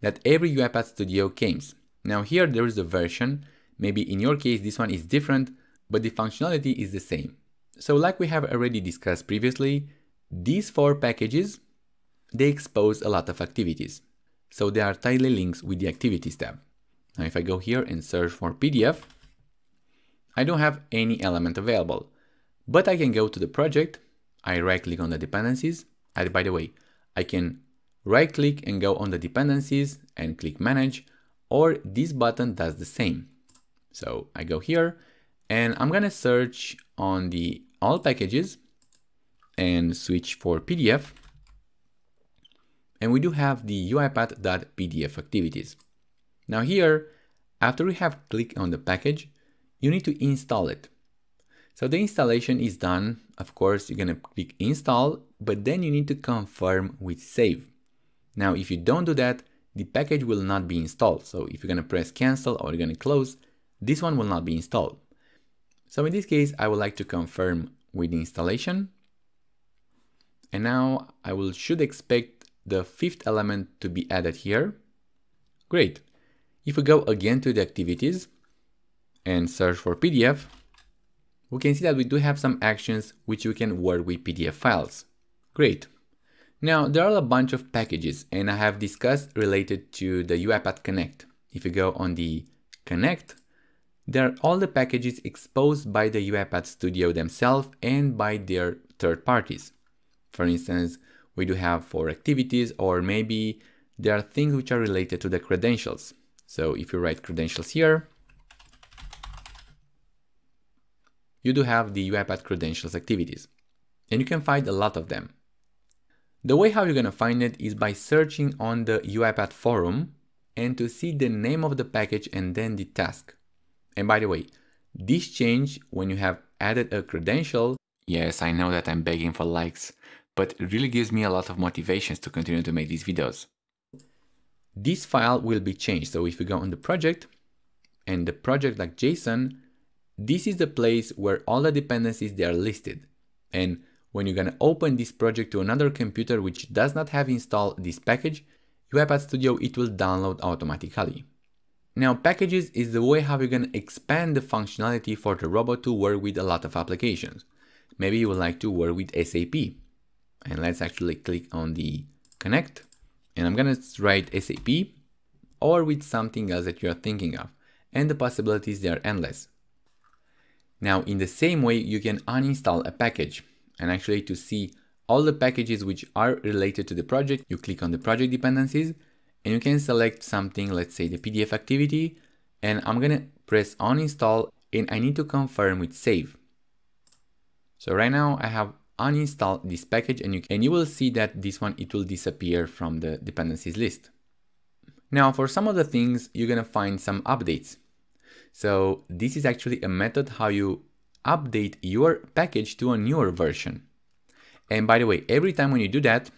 that every UiPath Studio comes. Now here there is a version, maybe in your case this one is different, but the functionality is the same. So like we have already discussed previously, these 4 packages, they expose a lot of activities. So they are tightly linked with the activities tab. Now if I go here and search for PDF, I don't have any element available, but I can go to the project, I right click on the dependencies. By the way, I can right click and go on the dependencies and click manage, or this button does the same. So I go here and I'm gonna search on the all packages and switch for PDF. And we do have the UiPath.pdf activities. Now here, after we have clicked on the package, you need to install it. So the installation is done. Of course, you're gonna click install, but then you need to confirm with save. Now, if you don't do that, the package will not be installed. So if you're gonna press cancel or you're gonna close, this one will not be installed. So in this case, I would like to confirm with the installation. And now I should expect the fifth element to be added here. Great. If we go again to the activities and search for PDF, we can see that we do have some actions which we can work with PDF files. Great. Now there are a bunch of packages and I have discussed related to the UiPath Connect. If you go on the Connect, there are all the packages exposed by the UiPath Studio themselves and by their third parties. For instance, we do have for activities, or maybe there are things which are related to the credentials. So if you write credentials here, you do have the UiPath credentials activities, and you can find a lot of them. The way how you're going to find it is by searching on the UiPath forum and to see the name of the package and then the task. And by the way, this change when you have added a credential, yes, I know that I'm begging for likes, but it really gives me a lot of motivations to continue to make these videos. This file will be changed. So if you go on the project and the project.json, this is the place where all the dependencies they are listed. And when you're going to open this project to another computer which does not have installed this package, UiPath Studio, it will download automatically. Now, packages is the way how you're going to expand the functionality for the robot to work with a lot of applications. Maybe you would like to work with SAP. And let's actually click on the connect. And I'm going to write SAP or with something else that you're thinking of. And the possibilities, they are endless. Now, in the same way, you can uninstall a package. And actually to see all the packages which are related to the project, you click on the project dependencies and you can select something, let's say the PDF activity, and I'm going to press uninstall and I need to confirm with save. So right now I have uninstalled this package and you will see that this one, it will disappear from the dependencies list. Now for some of the things, you're going to find some updates. So this is actually a method how you update your package to a newer version. And by the way, every time when you do that,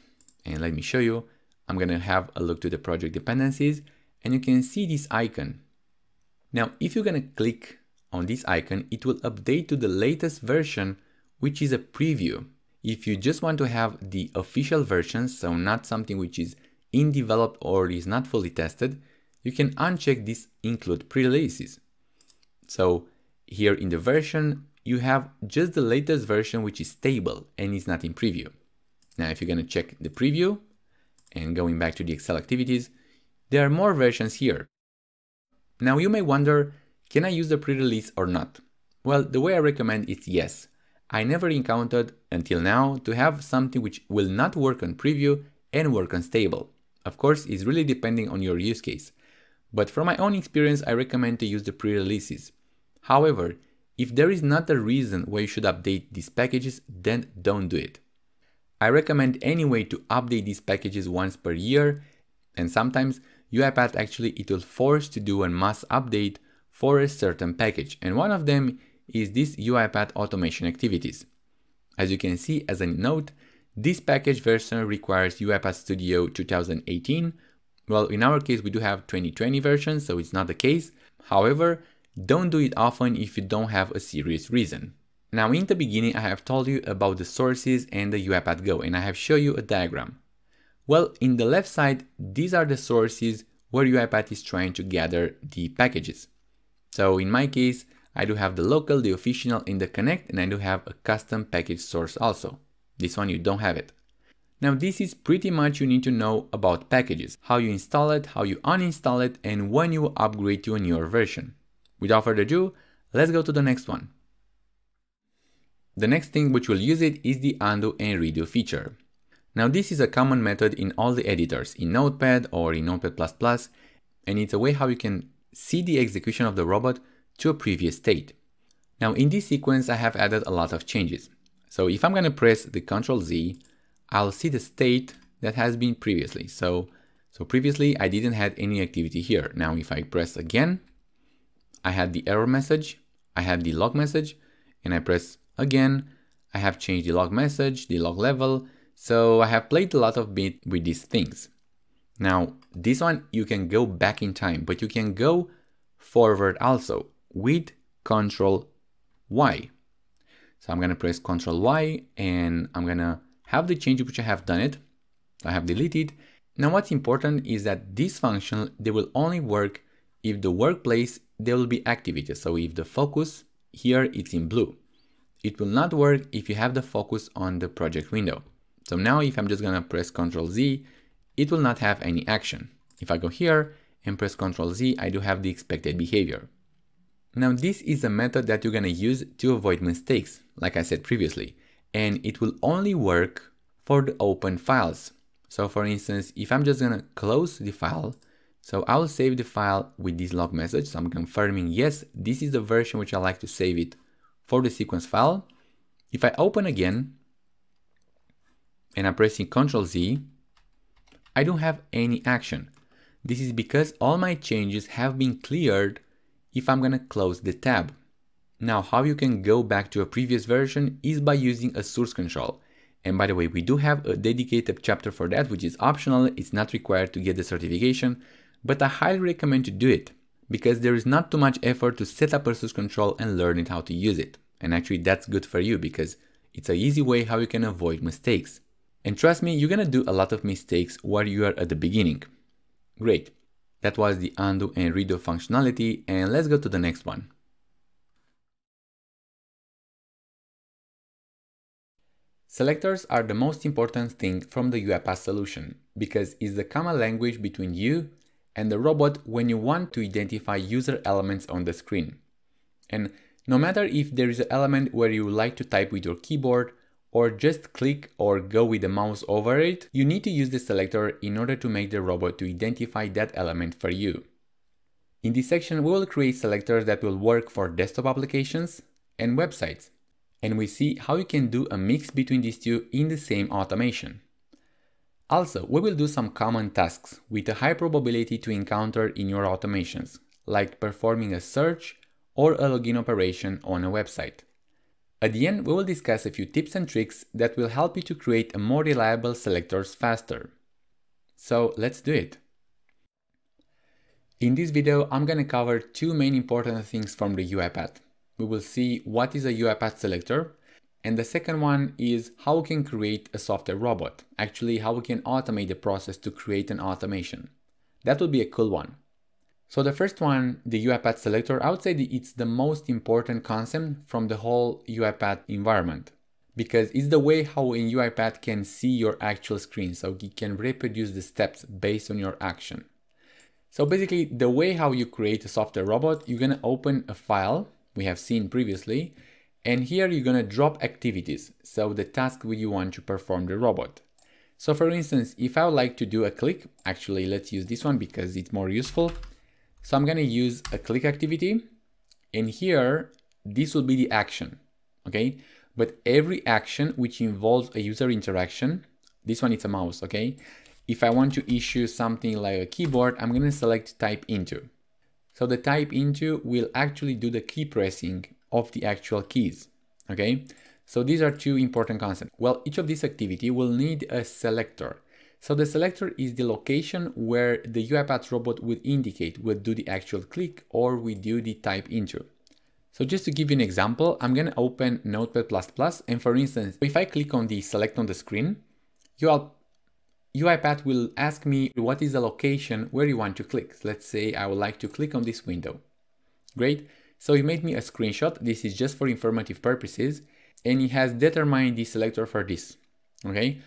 and let me show you, I'm going to have a look to the project dependencies and you can see this icon. Now, if you're going to click on this icon, it will update to the latest version, which is a preview. If you just want to have the official version, so not something which is in developed or is not fully tested, you can uncheck this include pre-releases. So here in the version, you have just the latest version which is stable and is not in preview. Now, if you're going to check the preview and going back to the Excel activities, there are more versions here. Now you may wonder, can I use the pre-release or not? Well, the way I recommend is yes. I never encountered until now to have something which will not work on preview and work on stable. Of course, it's really depending on your use case. But from my own experience, I recommend to use the pre-releases. However, if there is not a reason why you should update these packages, then don't do it. I recommend anyway to update these packages once per year, and sometimes UiPath actually it will force to do a mass update for a certain package, and one of them is this UiPath automation activities. As you can see as a note, this package version requires UiPath Studio 2018. Well, in our case we do have 2020 version, so it's not the case. However, don't do it often if you don't have a serious reason. Now in the beginning I have told you about the sources and the UiPath Go, and I have shown you a diagram. Well, in the left side, these are the sources where UiPath is trying to gather the packages. So in my case, I do have the local, the official, and the connect, and I do have a custom package source also. This one you don't have it. Now this is pretty much you need to know about packages, how you install it, how you uninstall it, and when you upgrade to a newer version. Without further ado, let's go to the next one. The next thing which will use it is the undo and redo feature. Now this is a common method in all the editors, in Notepad or in Notepad++, and it's a way how you can see the execution of the robot to a previous state. Now in this sequence, I have added a lot of changes. So if I'm going to press the Ctrl Z, I'll see the state that has been previously. So previously I didn't have any activity here. Now if I press again, I had the error message, I had the log message, and I press again, I have changed the log message, the log level. So I have played a lot of bit with these things. Now this one, you can go back in time, but you can go forward also with Ctrl Y. So I'm going to press Ctrl Y and I'm going to have the change which I have done it. I have deleted. Now what's important is that this function, they will only work if the workplace, they will be activated. So if the focus here, it's in blue. It will not work if you have the focus on the project window. So now if I'm just going to press Ctrl Z, it will not have any action. If I go here and press Ctrl Z, I do have the expected behavior. Now this is a method that you're going to use to avoid mistakes, like I said previously, and it will only work for the open files. So for instance, if I'm just going to close the file, so I'll save the file with this log message. So I'm confirming, yes, this is the version which I like to save it for the sequence file. If I open again and I'm pressing Ctrl Z, I don't have any action. This is because all my changes have been cleared if I'm going to close the tab. Now, how you can go back to a previous version is by using a source control. And by the way, we do have a dedicated chapter for that, which is optional. It's not required to get the certification, but I highly recommend to do it because there is not too much effort to set up a source control and learn it how to use it. And actually that's good for you because it's an easy way how you can avoid mistakes. And trust me, you're going to do a lot of mistakes while you are at the beginning. Great. That was the undo and redo functionality, and let's go to the next one. Selectors are the most important thing from the UiPath solution because it's the common language between you and the robot when you want to identify user elements on the screen. And no matter if there is an element where you like to type with your keyboard or just click or go with the mouse over it, you need to use the selector in order to make the robot to identify that element for you. In this section, we will create selectors that will work for desktop applications and websites. And we see how you can do a mix between these two in the same automation. Also, we will do some common tasks with a high probability to encounter in your automations, like performing a search or a login operation on a website. At the end, we will discuss a few tips and tricks that will help you to create a more reliable selectors faster. So let's do it. In this video, I'm going to cover two main important things from the UiPath. We will see what is a UiPath selector, and the second one is how we can create a software robot, actually how we can automate the process to create an automation. That will be a cool one. So the first one, the UiPath selector, I would say that it's the most important concept from the whole UiPath environment, because it's the way how in UiPath can see your actual screen, so it can reproduce the steps based on your action. So basically the way how you create a software robot, you're gonna open a file we have seen previously, and here you're gonna drop activities, so the task where you want to perform the robot. So for instance, if I would like to do a click, actually let's use this one because it's more useful. So I'm going to use a click activity, and here this will be the action, okay? But every action which involves a user interaction, this one is a mouse, okay? If I want to issue something like a keyboard, I'm going to select type into. So the type into will actually do the key pressing of the actual keys, okay? So these are two important concepts. Well, each of these activity will need a selector. So the selector is the location where the UiPath robot would indicate, would do the actual click or we do the type into. So just to give you an example, I'm going to open Notepad++, and for instance, if I click on the select on the screen, UiPath will ask me what is the location where you want to click. Let's say I would like to click on this window. Great. So it made me a screenshot. This is just for informative purposes, and it has determined the selector for this, okay?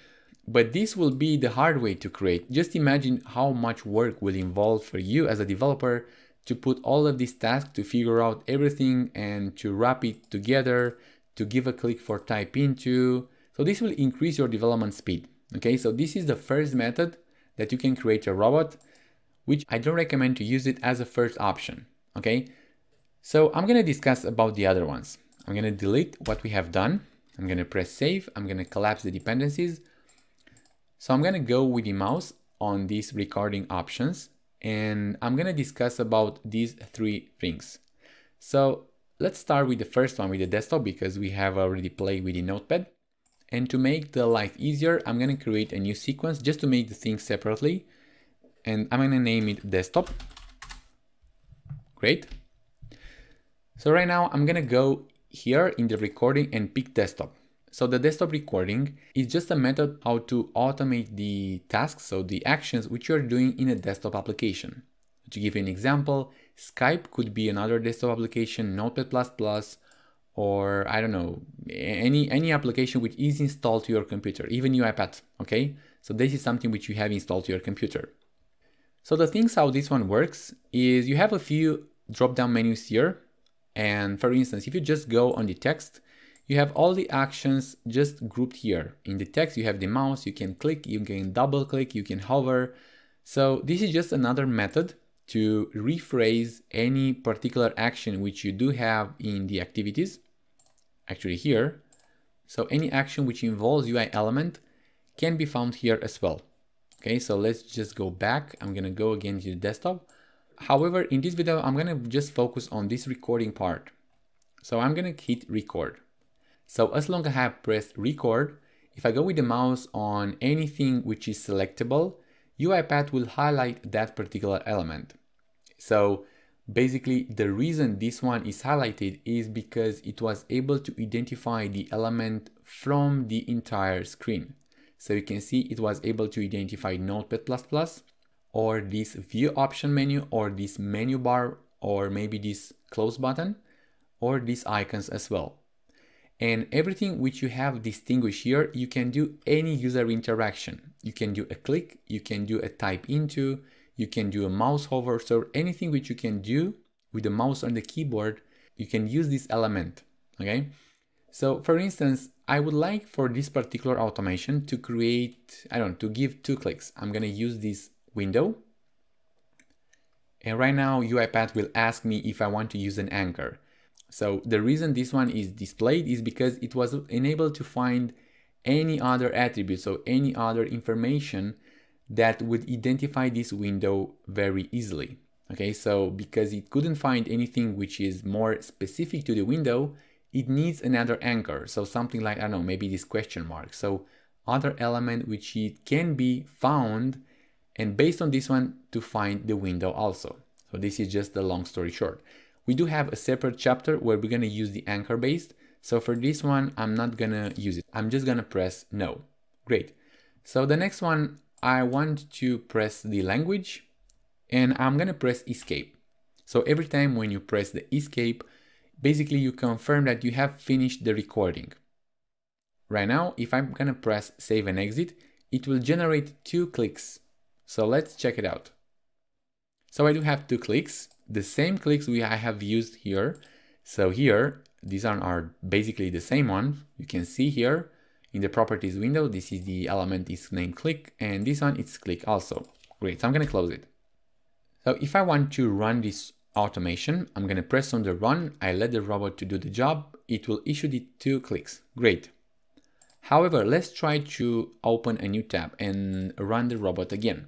But this will be the hard way to create. Just imagine how much work will involve for you as a developer to put all of these tasks to figure out everything and to wrap it together, to give a click for type into. So this will increase your development speed. Okay, so this is the first method that you can create a robot, which I don't recommend to use it as a first option. Okay, so I'm gonna discuss about the other ones. I'm gonna delete what we have done. I'm gonna press save. I'm gonna collapse the dependencies. So I'm gonna go with the mouse on these recording options, and I'm gonna discuss about these three things. So let's start with the first one, with the desktop, because we have already played with the notepad. And to make the life easier, I'm gonna create a new sequence just to make the things separately. And I'm gonna name it desktop. Great. So right now I'm gonna go here in the recording and pick desktop. So the desktop recording is just a method how to automate the tasks, so the actions which you're doing in a desktop application. To give you an example, Skype could be another desktop application, Notepad++, or I don't know, any application which is installed to your computer, even UiPath, okay? So this is something which you have installed to your computer. So the things how this one works is you have a few drop-down menus here. And for instance, if you just go on the text, you have all the actions just grouped here. In the text, you have the mouse, you can click, you can double click, you can hover. So this is just another method to rephrase any particular action which you do have in the activities, actually here. So any action which involves UI element can be found here as well. Okay, so let's just go back. I'm gonna go again to the desktop. However, in this video, I'm gonna just focus on this recording part. So I'm gonna hit record. So as long as I have pressed record, if I go with the mouse on anything which is selectable, UiPath will highlight that particular element. So basically the reason this one is highlighted is because it was able to identify the element from the entire screen. So you can see it was able to identify Notepad++, or this view option menu, or this menu bar, or maybe this close button, or these icons as well. And everything which you have distinguished here, you can do any user interaction. You can do a click, you can do a type into, you can do a mouse hover. So anything which you can do with the mouse on the keyboard, you can use this element, okay? So for instance, I would like for this particular automation to create, I don't know, to give 2 clicks. I'm gonna use this window. And right now UiPath will ask me if I want to use an anchor. So the reason this one is displayed is because it was enabled to find any other attribute, so any other information that would identify this window very easily. Okay, so because it couldn't find anything which is more specific to the window, it needs another anchor. So something like, I don't know, maybe this question mark. So other element which it can be found, and based on this one to find the window also. So this is just the long story short. We do have a separate chapter where we're gonna use the anchor based. So for this one, I'm not gonna use it. I'm just gonna press no. Great. So the next one, I want to press the language, and I'm gonna press escape. So every time when you press the escape, basically you confirm that you have finished the recording. Right now, if I'm gonna press save and exit, it will generate 2 clicks. So let's check it out. So I do have 2 clicks, the same clicks I have used here. So here, these are basically the same one. You can see here in the properties window, this is the element is named click, and this one is click also. Great, so I'm gonna close it. So if I want to run this automation, I'm gonna press on the run, I let the robot to do the job, it will issue the 2 clicks. Great. However, let's try to open a new tab and run the robot again.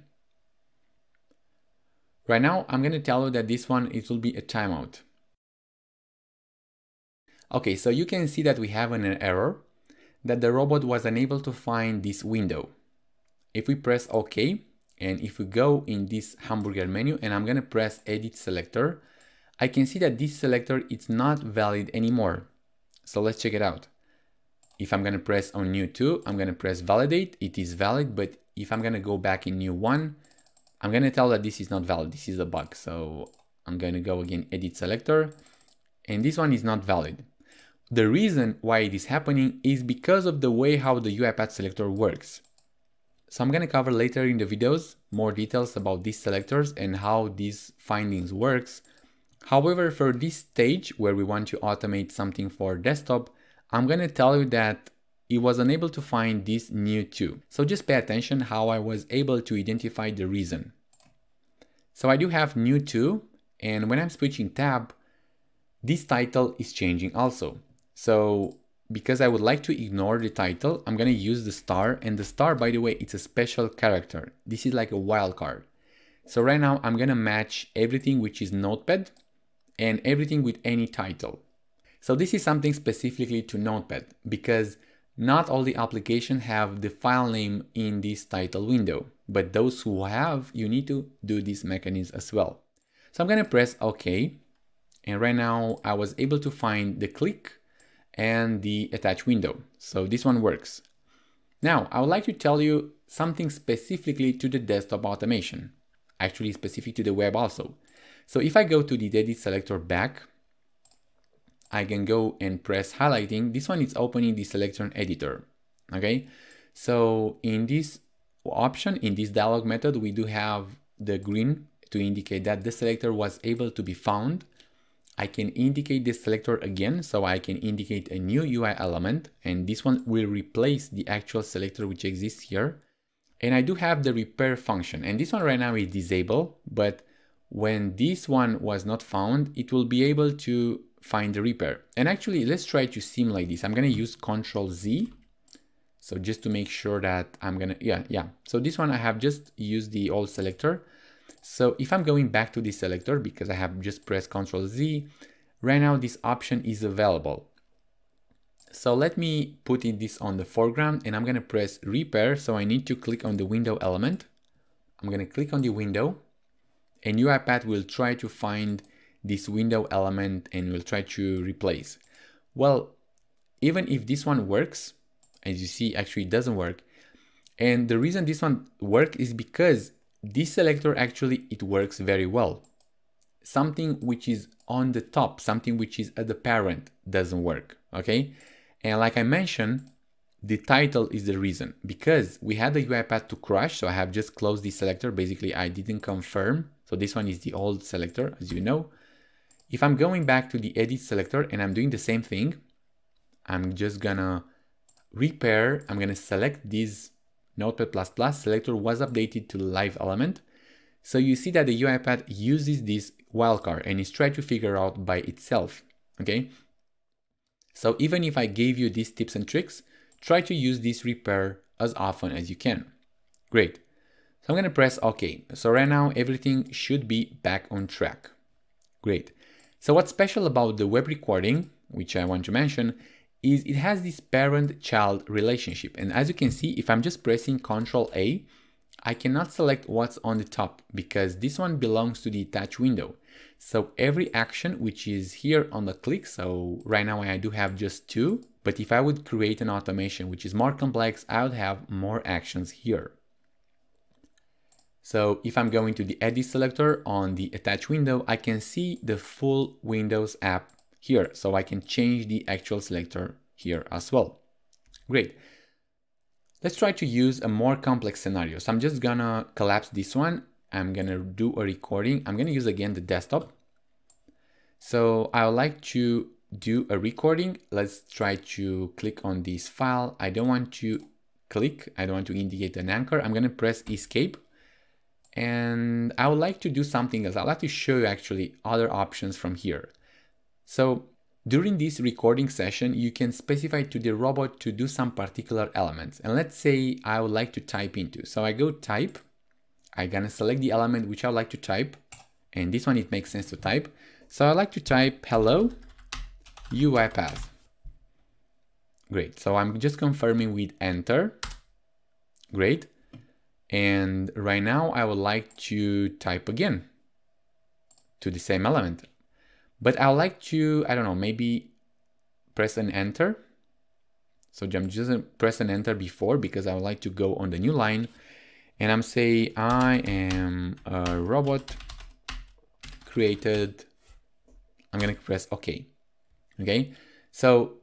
Right now, I'm gonna tell you that this one, it will be a timeout. Okay, so you can see that we have an error that the robot was unable to find this window. If we press OK, and if we go in this hamburger menu and I'm gonna press edit selector, I can see that this selector is not valid anymore. So let's check it out. If I'm gonna press on new 2, I'm gonna press validate, it is valid, but if I'm gonna go back in new 1, I'm gonna tell that this is not valid, this is a bug. So I'm gonna go again, edit selector, and this one is not valid. The reason why it is happening is because of the way how the UiPath selector works. So I'm gonna cover later in the videos more details about these selectors and how these findings works. However, for this stage where we want to automate something for desktop, I'm gonna tell you that it was unable to find this new to. So just pay attention how I was able to identify the reason. So I do have new to, and when I'm switching tab, this title is changing also. So because I would like to ignore the title, I'm gonna use the star, and the star, by the way, it's a special character. This is like a wildcard. So right now I'm gonna match everything which is Notepad and everything with any title. So this is something specifically to Notepad because not all the applications have the file name in this title window, but those who have, you need to do this mechanism as well. So I'm gonna press OK, and right now I was able to find the click and the attach window. So this one works. Now I would like to tell you something specifically to the desktop automation, actually specific to the web also. So if I go to the edit selector back, I can go and press highlighting. This one is opening the selector editor. Okay, so in this option, in this dialog method, we do have the green to indicate that the selector was able to be found. I can indicate this selector again, so I can indicate a new UI element, and this one will replace the actual selector which exists here. And I do have the repair function, and this one right now is disabled, but when this one was not found, it will be able to find the repair. And actually, let's try to simulate this. I'm gonna use Ctrl Z. So just to make sure that I'm gonna, yeah. So this one I have just used the old selector. So if I'm going back to the selector, because I have just pressed Ctrl Z, right now this option is available. So let me put this on the foreground, and I'm gonna press repair. So I need to click on the window element. I'm gonna click on the window, and UiPath will try to find this window element and will try to replace. Well, even if this one works, as you see, actually it doesn't work. And the reason this one works is because this selector actually, it works very well. Something which is on the top, something which is at the parent doesn't work, okay? And like I mentioned, the title is the reason, because we had the UiPath to crash, so I have just closed the selector. Basically, I didn't confirm. So this one is the old selector, as you know. If I'm going back to the edit selector and I'm doing the same thing, I'm just gonna repair. I'm gonna select this Notepad++ selector was updated to live element. So you see that the UiPath uses this wildcard and is trying to figure out by itself, okay? So even if I gave you these tips and tricks, try to use this repair as often as you can. Great. So I'm gonna press OK. So right now everything should be back on track. Great. So what's special about the web recording, which I want to mention, is it has this parent-child relationship. And as you can see, if I'm just pressing Ctrl-A, I cannot select what's on the top because this one belongs to the attach window. So every action which is here on the click, so right now I do have just 2, but if I would create an automation which is more complex, I would have more actions here. So if I'm going to the edit selector on the attach window, I can see the full Windows app here. So I can change the actual selector here as well. Great. Let's try to use a more complex scenario. So I'm just gonna collapse this one. I'm gonna do a recording. I'm gonna use again the desktop. So I would like to do a recording. Let's try to click on this file. I don't want to click. I don't want to indicate an anchor. I'm gonna press escape. And I would like to do something else. I'd like to show you actually other options from here. So during this recording session, you can specify to the robot to do some particular elements. And let's say I would like to type into. So I go type, I'm gonna select the element which I would like to type. And this one, it makes sense to type. So I like to type hello UiPath. Great, so I'm just confirming with enter. Great. And right now I would like to type again to the same element. But I would like to, I don't know, maybe press an enter. So I'm just gonna press an enter before because I would like to go on the new line. And I'm saying I am a robot created. I'm gonna press OK. Okay, so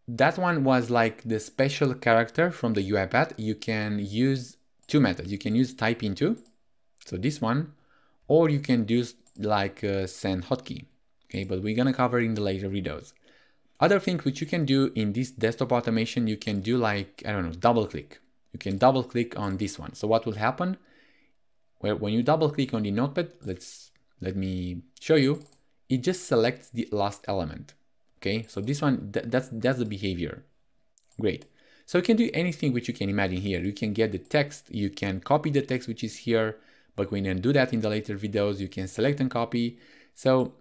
that one was like the special character from the UiPath. You can use 2 methods. You can use type into, so this one, or you can do like a send hotkey. Okay, but we're gonna cover in the later videos. Other things which you can do in this desktop automation, you can do like, I don't know, double click. You can double click on this one. So what will happen? Well, when you double click on the notepad, let me show you, it just selects the last element. Okay, so this one, that's the behavior. Great. So you can do anything which you can imagine here. You can get the text, you can copy the text which is here, but we can do that in the later videos. You can select and copy. So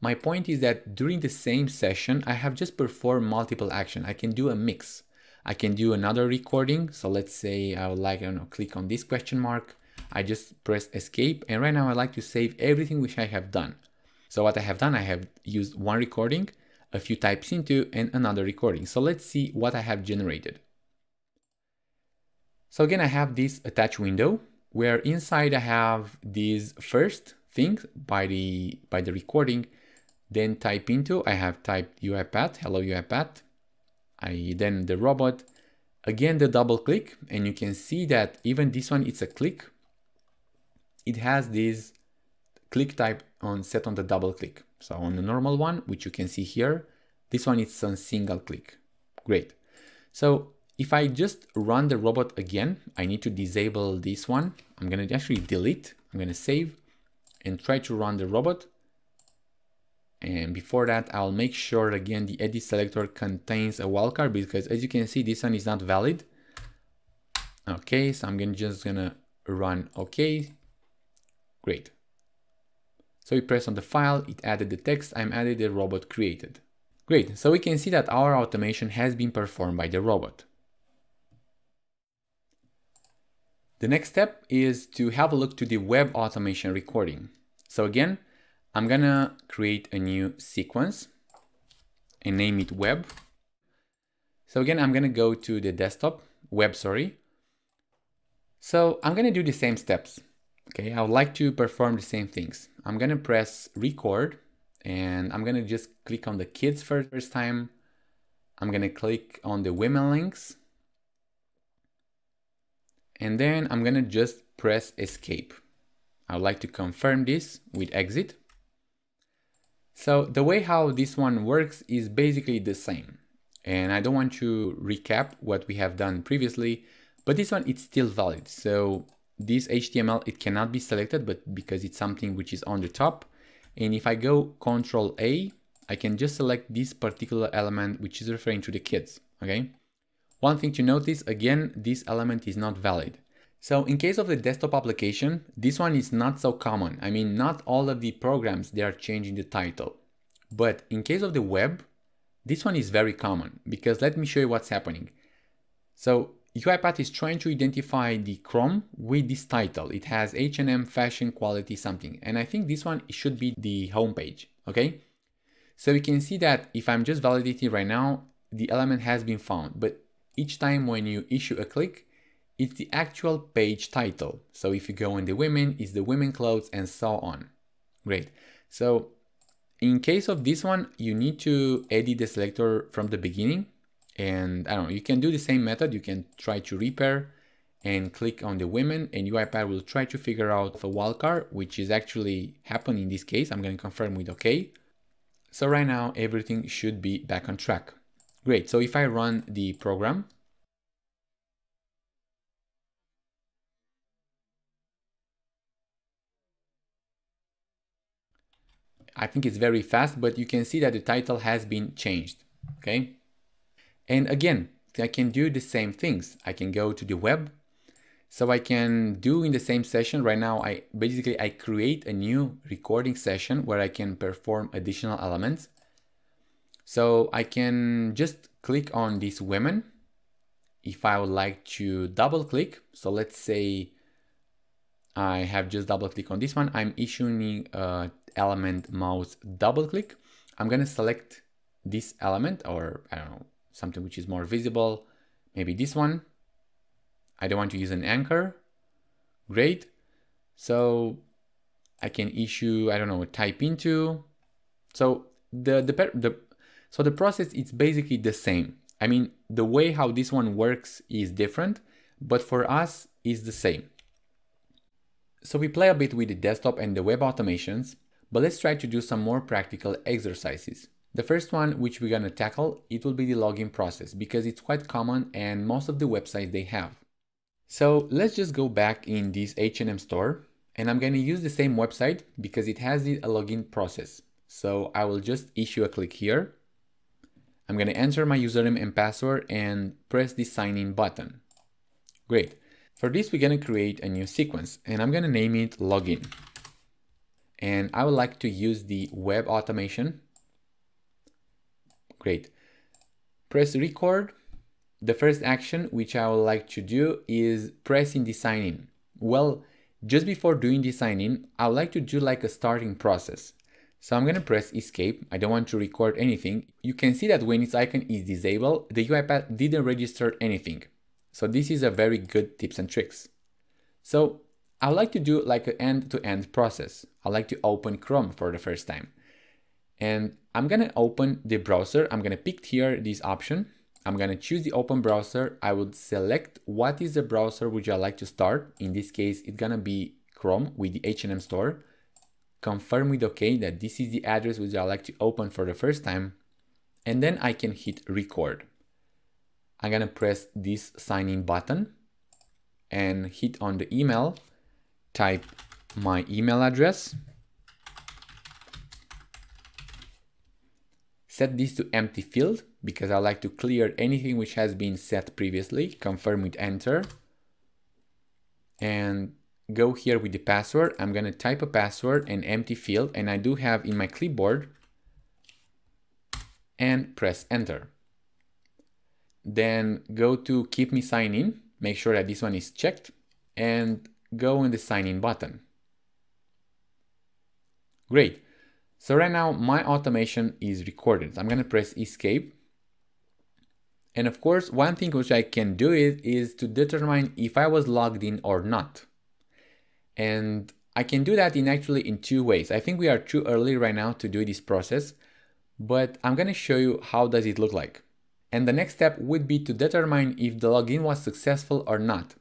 my point is that during the same session, I have just performed multiple actions. I can do a mix. I can do another recording. So let's say I would like, I don't know, click on this question mark. I just press escape. And right now I like to save everything which I have done. So what I have done, I have used one recording, a few types into, and another recording. So let's see what I have generated. So again, I have this attached window where inside I have these first things by the recording, then type into, I have typed UiPath, hello UiPath, then the robot, again the double click, and you can see that even this one, it's a click. It has this click type set on the double click. So on the normal one, which you can see here, this one is on single click. Great. So if I just run the robot again, I need to disable this one. I'm going to actually delete, I'm going to save and try to run the robot. And before that, I'll make sure again the edit selector contains a wildcard, because as you can see, this one is not valid. Okay, so I'm just gonna run OK. Great. So we press on the file, it added the text, I'm added the robot created. Great, so we can see that our automation has been performed by the robot. The next step is to have a look to the web automation recording. So again, I'm gonna create a new sequence and name it web. So again, I'm gonna go to the desktop, web, sorry. So I'm gonna do the same steps. Okay, I would like to perform the same things. I'm gonna press record and I'm gonna just click on the kids first time. I'm gonna click on the women links. And then I'm gonna just press escape. I would like to confirm this with exit. So the way how this one works is basically the same. And I don't want to recap what we have done previously, but this one, it's still valid. So this HTML, it cannot be selected, but because it's something which is on the top. And if I go Control A, I can just select this particular element, which is referring to the kids, okay? One thing to notice, again, this element is not valid. So in case of the desktop application, this one is not so common. I mean, not all of the programs, they are changing the title. But in case of the web, this one is very common, because let me show you what's happening. So UiPath is trying to identify the Chrome with this title. It has H&M, fashion, quality, something. And I think this one should be the home page, okay? So you can see that if I'm just validating right now, the element has been found. But each time when you issue a click, it's the actual page title. So if you go in the women, it's the women clothes and so on. Great. So in case of this one, you need to edit the selector from the beginning. And I don't know, you can do the same method. You can try to repair and click on the women, and UiPath will try to figure out the wildcard, which is actually happened in this case. I'm going to confirm with OK. So right now, everything should be back on track. Great. So if I run the program, I think it's very fast, but you can see that the title has been changed, okay? And again, I can do the same things. I can go to the web. So I can do in the same session. Right now, I create a new recording session where I can perform additional elements. So I can just click on this women. If I would like to double click, so let's say I have just double click on this one. I'm issuing element mouse double click. I'm going to select this element, or I don't know, something which is more visible. Maybe this one. I don't want to use an anchor. Great. So I can issue, I don't know, type into. So the process is basically the same. I mean, the way how this one works is different, but for us is the same. So we play a bit with the desktop and the web automations, but let's try to do some more practical exercises. The first one, which we're gonna tackle, it will be the login process because it's quite common and most of the websites they have. So let's just go back in this H&M store and I'm gonna use the same website because it has a login process. So I will just issue a click here. I'm gonna enter my username and password and press the sign in button. Great. For this, we're gonna create a new sequence and I'm gonna name it login. And I would like to use the web automation. Great. Press record. The first action which I would like to do is pressing the sign in. Well, just before doing the sign in, I would like to do like a starting process. So I'm gonna press escape. I don't want to record anything. You can see that when its icon is disabled, the UiPath didn't register anything. So this is a very good tips and tricks. So I would like to do like an end-to-end process. I like to open Chrome for the first time. And I'm gonna open the browser. I'm gonna pick here this option. I'm gonna choose the open browser. I would select what is the browser which I like to start. In this case, it's gonna be Chrome with the H&M store. Confirm with OK that this is the address which I like to open for the first time. And then I can hit record. I'm gonna press this sign in button and hit on the email. Type my email address. Set this to empty field because I like to clear anything which has been set previously. Confirm with enter. And go here with the password. I'm going to type a password and empty field, and I do have in my clipboard, and press enter. Then go to keep me sign in. Make sure that this one is checked and go on the sign in button. Great. So right now my automation is recorded. I'm going to press escape. And of course, one thing which I can do is to determine if I was logged in or not. And I can do that in two ways. I think we are too early right now to do this process, but I'm going to show you how does it look like. And the next step would be to determine if the login was successful or not.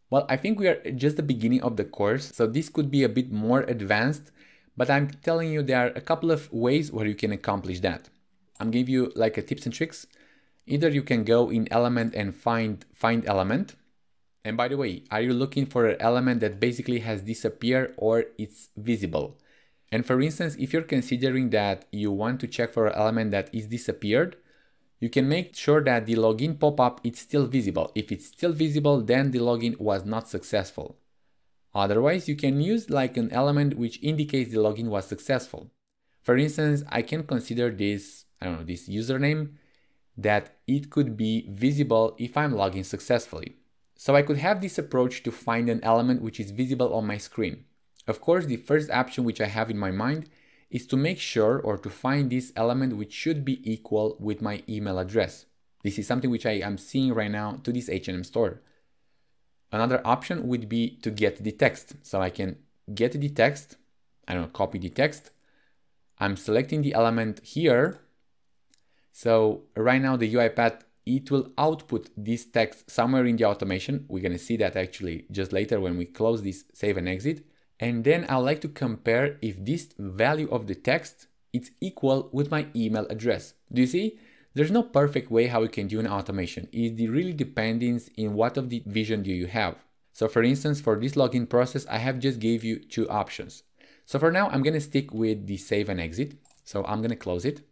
Well, I think we are just the beginning of the course, so this could be a bit more advanced, but I'm telling you there are a couple of ways where you can accomplish that. I'm giving you like a tips and tricks. Either you can go in element and find element. And by the way, are you looking for an element that basically has disappeared or it's visible? And for instance, if you're considering that you want to check for an element that is disappeared, you can make sure that the login pop-up is still visible. If it's still visible, then the login was not successful. Otherwise, you can use like an element which indicates the login was successful. For instance, I can consider this, this username, that it could be visible if I'm logging successfully. So I could have this approach to find an element which is visible on my screen. Of course, the first option which I have in my mind is to make sure or to find this element which should be equal with my email address. This is something which I am seeing right now to this H&M store. Another option would be to get the text. So I can get the text, copy the text. I'm selecting the element here. So right now the UiPath, it will output this text somewhere in the automation. We're gonna see that actually just later when we close this save and exit. And then I like to compare if this value of the text is equal with my email address. Do you see? There's no perfect way how you can do an automation. It really depends in what of the vision do you have. So for instance, for this login process, I have just gave you two options. So for now, I'm gonna stick with the save and exit. So I'm gonna close it.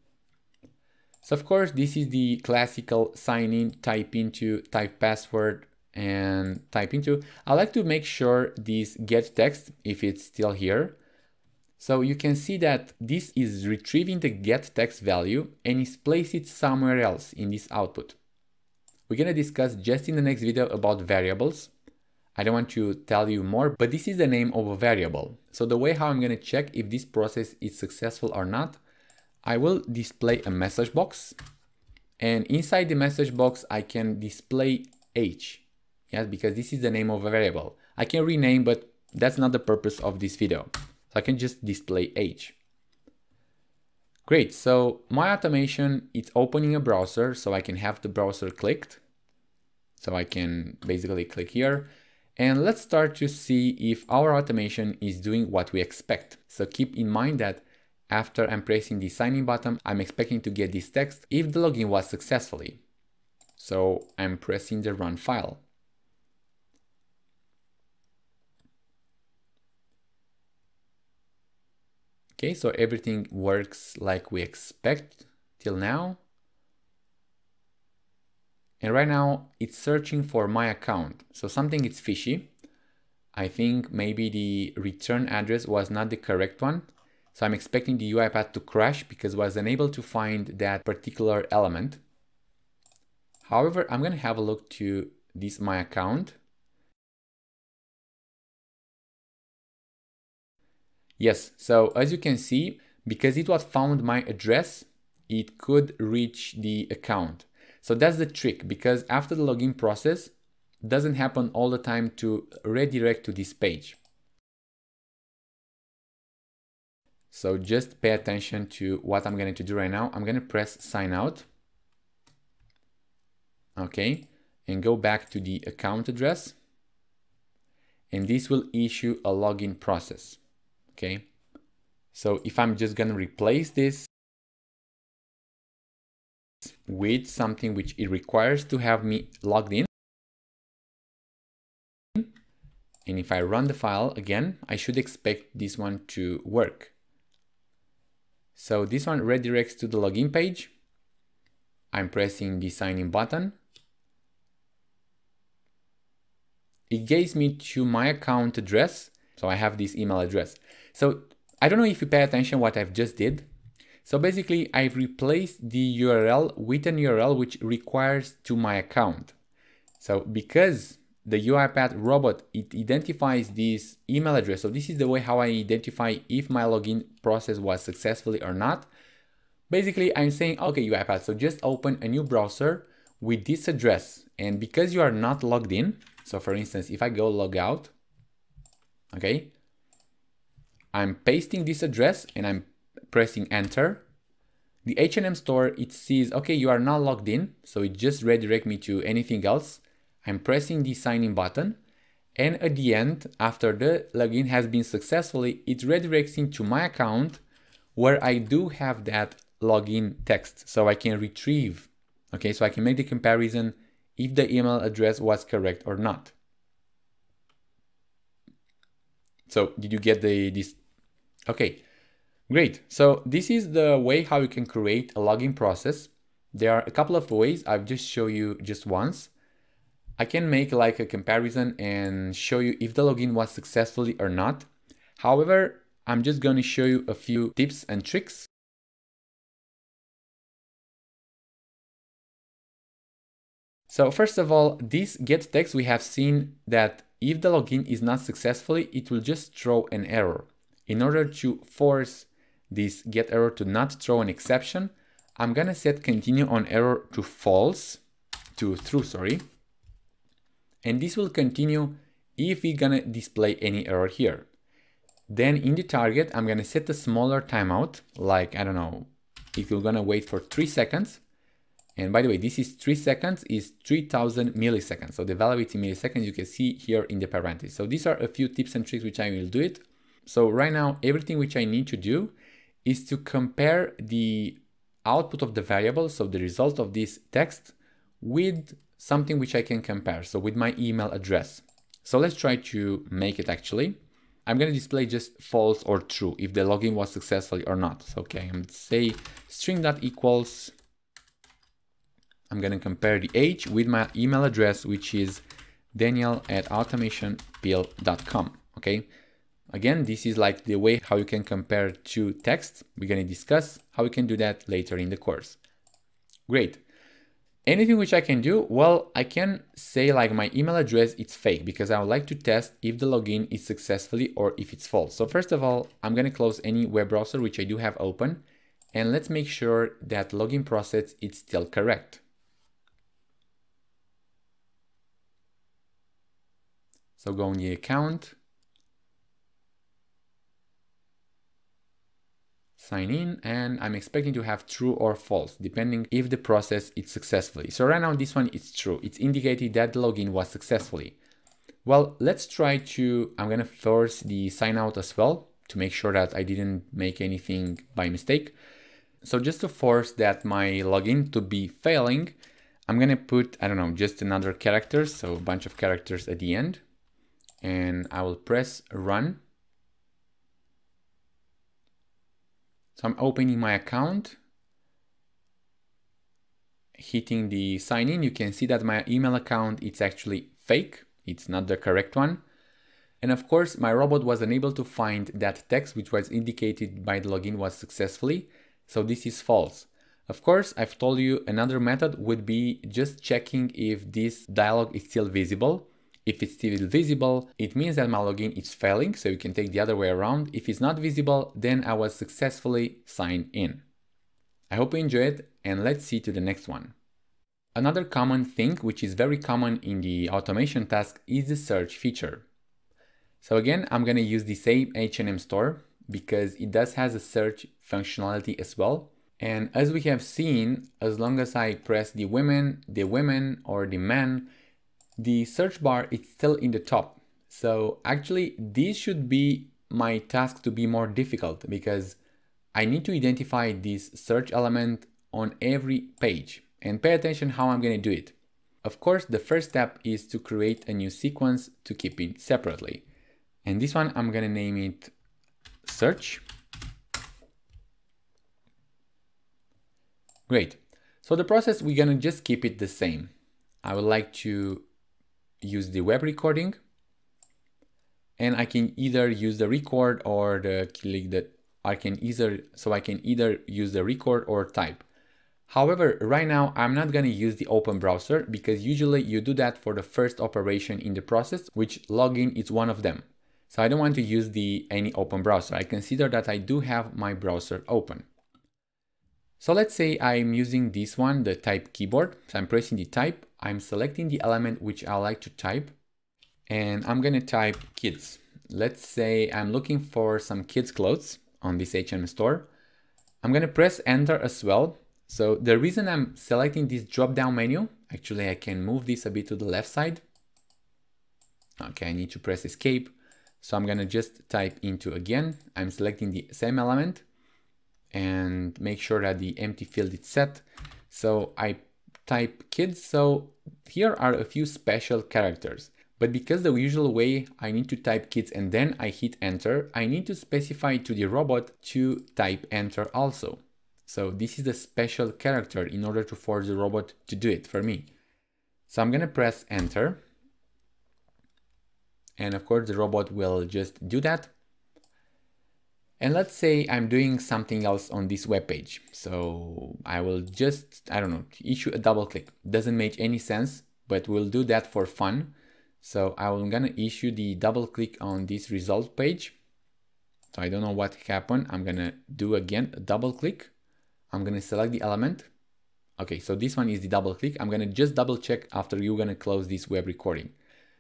So of course, this is the classical sign in, type into, type password, and type into. I like to make sure this get text, if it's still here. So you can see that this is retrieving the get text value and is placed it somewhere else in this output. We're gonna discuss just in the next video about variables. I don't want to tell you more, but this is the name of a variable. So the way how I'm gonna check if this process is successful or not, I will display a message box, and inside the message box, I can display H. Yes, because this is the name of a variable. I can rename, but that's not the purpose of this video. So I can just display H. Great, so my automation, it's opening a browser, so I can have the browser clicked. So I can basically click here. And let's start to see if our automation is doing what we expect. So keep in mind that After I'm pressing the sign in button, I'm expecting to get this text if the login was successfully. So I'm pressing the run file. Okay, so everything works like we expect till now. And right now it's searching for my account. So something is fishy. I think maybe the return address was not the correct one. So I'm expecting the UiPath to crash because it was unable to find that particular element. However, I'm going to have a look to this my account. Yes, so as you can see, because it was found my address, it could reach the account. So that's the trick, because after the login process, it doesn't happen all the time to redirect to this page. So just pay attention to what I'm going to do right now. I'm going to press sign out. Okay, and go back to the account address. And this will issue a login process. Okay, so if I'm just going to replace this with something which it requires to have me logged in, and if I run the file again, I should expect this one to work. So this one redirects to the login page. I'm pressing the sign in button. It gives me to my account address. So I have this email address. So I don't know if you pay attention what I've just did. So basically I've replaced the URL with an URL which requires to my account. So because the UiPath robot, it identifies this email address. So this is the way how I identify if my login process was successfully or not. Basically I'm saying, okay, UiPath, so just open a new browser with this address. And because you are not logged in, so for instance, if I go log out, okay, I'm pasting this address and I'm pressing enter. The H&M store, it sees, okay, you are not logged in. So it just redirects me to anything else. I'm pressing the sign in button. And at the end, after the login has been successfully, it redirects into my account where I do have that login text. So I can retrieve, okay, so I can make the comparison if the email address was correct or not. So did you get this? Okay, great. So this is the way how you can create a login process. There are a couple of ways. I've just show you just once. I can make like a comparison and show you if the login was successfully or not. However, I'm just going to show you a few tips and tricks. So first of all, this get text, we have seen that if the login is not successfully, it will just throw an error. In order to force this get error to not throw an exception, I'm gonna set continue on error to false, to true, sorry. And this will continue if we're gonna display any error here. Then in the target, I'm gonna set a smaller timeout, like, I don't know, if you're gonna wait for 3 seconds. And by the way, this is 3 seconds is 3000 milliseconds. So the value is in milliseconds, you can see here in the parentheses. So these are a few tips and tricks which I will do it. So right now, everything which I need to do is to compare the output of the variable, so the result of this text, with something which I can compare, so with my email address. So let's try to make it actually. I'm going to display just false or true if the login was successfully or not. So okay, I'm going to say string.equals. I'm going to compare the age with my email address, which is daniel@automationpil.com. Okay. Again, this is like the way how you can compare two texts. We're going to discuss how we can do that later in the course. Great. Anything which I can do? Well, I can say like my email address, it's fake because I would like to test if the login is successfully or if it's false. So first of all, I'm going to close any web browser, which I do have open. And let's make sure that login process is still correct. So go on the account. Sign in, and I'm expecting to have true or false, depending if the process is successfully. So right now this one is true. It's indicating that the login was successfully. Well, let's try to, I'm gonna force the sign out as well to make sure that I didn't make anything by mistake. So just to force that my login to be failing, I'm gonna put, I don't know, just another character, so a bunch of characters at the end, and I will press run. So I'm opening my account, hitting the sign in. You can see that my email account, it's actually fake. It's not the correct one. And of course, my robot was unable to find that text which was indicated by the login was successfully. So this is false. Of course, I've told you another method would be just checking if this dialog is still visible. If it's still visible, it means that my login is failing, so you can take the other way around. If it's not visible, then I was successfully signed in. I hope you enjoyed it, and let's see to the next one. Another common thing, which is very common in the automation task, is the search feature. So again, I'm going to use the same H&M store because it does has a search functionality as well. And as we have seen, as long as I press the women, or the man, the search bar is still in the top. So actually, this should be my task to be more difficult because I need to identify this search element on every page and pay attention how I'm going to do it. Of course, the first step is to create a new sequence to keep it separately. And this one, I'm going to name it search. Great. So the process, we're going to just keep it the same. I would like to use the web recording, and I can either use the record or the click that I can either use the record or type. However, right now I'm not going to use the open browser because usually you do that for the first operation in the process, which login is one of them. So I don't want to use any open browser. I consider that I do have my browser open. So let's say I'm using this one, the type keyboard. So I'm pressing the type, I'm selecting the element which I like to type, and I'm going to type kids. Let's say I'm looking for some kids clothes on this H&M store. I'm going to press enter as well. So the reason I'm selecting this drop down menu, actually I can move this a bit to the left side. Okay, I need to press escape. So I'm going to just type into again. I'm selecting the same element and make sure that the empty field is set. So I type kids. So here are a few special characters. But because the usual way I need to type kids and then I hit enter, I need to specify to the robot to type enter also. So this is a special character in order to force the robot to do it for me. So I'm going to press enter. And of course the robot will just do that. And let's say I'm doing something else on this web page. So I will just, I don't know, issue a double click. Doesn't make any sense, but we'll do that for fun. So I'm gonna issue the double click on this result page. So I don't know what happened. I'm gonna do again a double click. I'm gonna select the element. Okay, so this one is the double click. I'm gonna just double check after you're gonna close this web recording.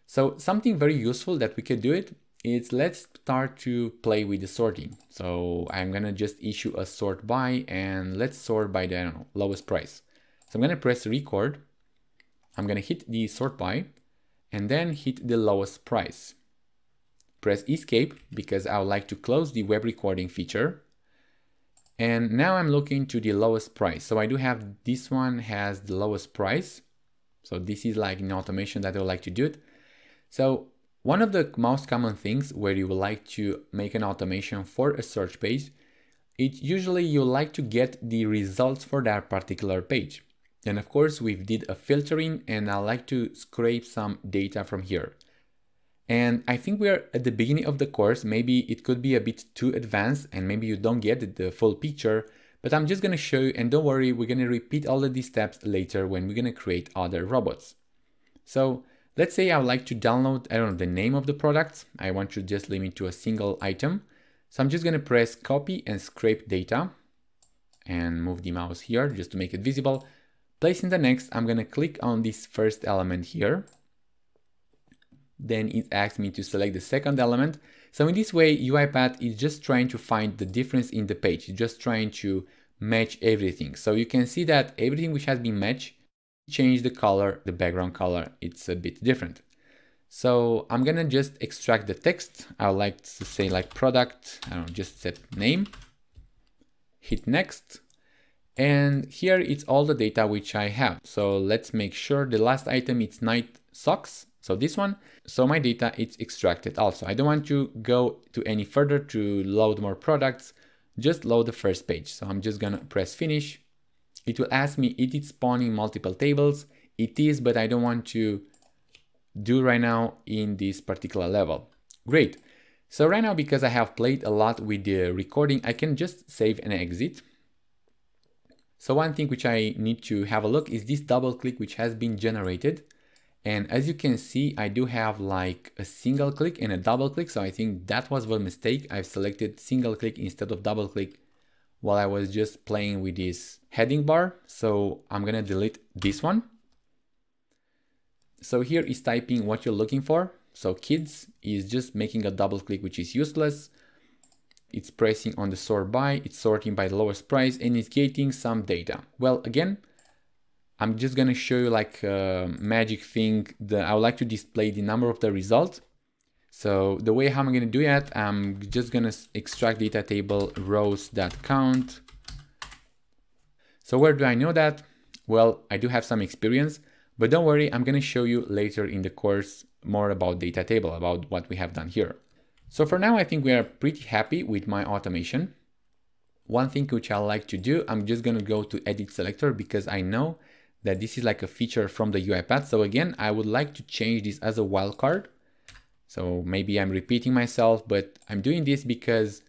So something very useful that we could do it is let's start to play with the sorting. So I'm gonna just issue a sort by, and let's sort by the, I don't know, lowest price. So I'm gonna press record. I'm gonna hit the sort by and then hit the lowest price. Press escape because I would like to close the web recording feature. And now I'm looking to the lowest price. So I do have this one has the lowest price. So this is like an automation that I would like to do it. So one of the most common things where you would like to make an automation for a search page, it's usually you like to get the results for that particular page. And of course we did a filtering and I like to scrape some data from here. And I think we're at the beginning of the course. Maybe it could be a bit too advanced and maybe you don't get the full picture, but I'm just going to show you, and don't worry, we're going to repeat all of these steps later when we're going to create other robots. So let's say I would like to download, I don't know, the name of the product. I want to just limit to a single item. So I'm just going to press copy and scrape data and move the mouse here just to make it visible. Placing the next, I'm going to click on this first element here. Then it asks me to select the second element. So in this way, UiPath is just trying to find the difference in the page. It's just trying to match everything. So you can see that everything which has been matched, change the color, the background color, it's a bit different. So I'm gonna just extract the text. I would like to say like product, I don't know, just set name, hit next. And here it's all the data which I have. So let's make sure the last item is night socks. So this one, so my data it's extracted also. I don't want to go to any further to load more products, just load the first page. So I'm just gonna press finish. It will ask me, is it spawning multiple tables? It is, but I don't want to do right now in this particular level. Great. So right now, because I have played a lot with the recording, I can just save and exit. So one thing which I need to have a look is this double click which has been generated. And as you can see, I do have like a single click and a double click. So I think that was a mistake. I've selected single click instead of double click while I was just playing with this heading bar. So I'm gonna delete this one. So here is typing what you're looking for. So kids is just making a double click, which is useless. It's pressing on the sort by, it's sorting by the lowest price, and it's getting some data. Well, again, I'm just gonna show you like a magic thing that I would like to display the number of the result. So the way how I'm gonna do that, I'm just gonna extract data table rows.count. So where do I know that? Well, I do have some experience, but don't worry, I'm gonna show you later in the course more about data table, about what we have done here. So for now, I think we are pretty happy with my automation. One thing which I like to do, I'm just gonna go to edit selector because I know that this is like a feature from the UiPath. So again, I would like to change this as a wildcard. So maybe I'm repeating myself, but I'm doing this because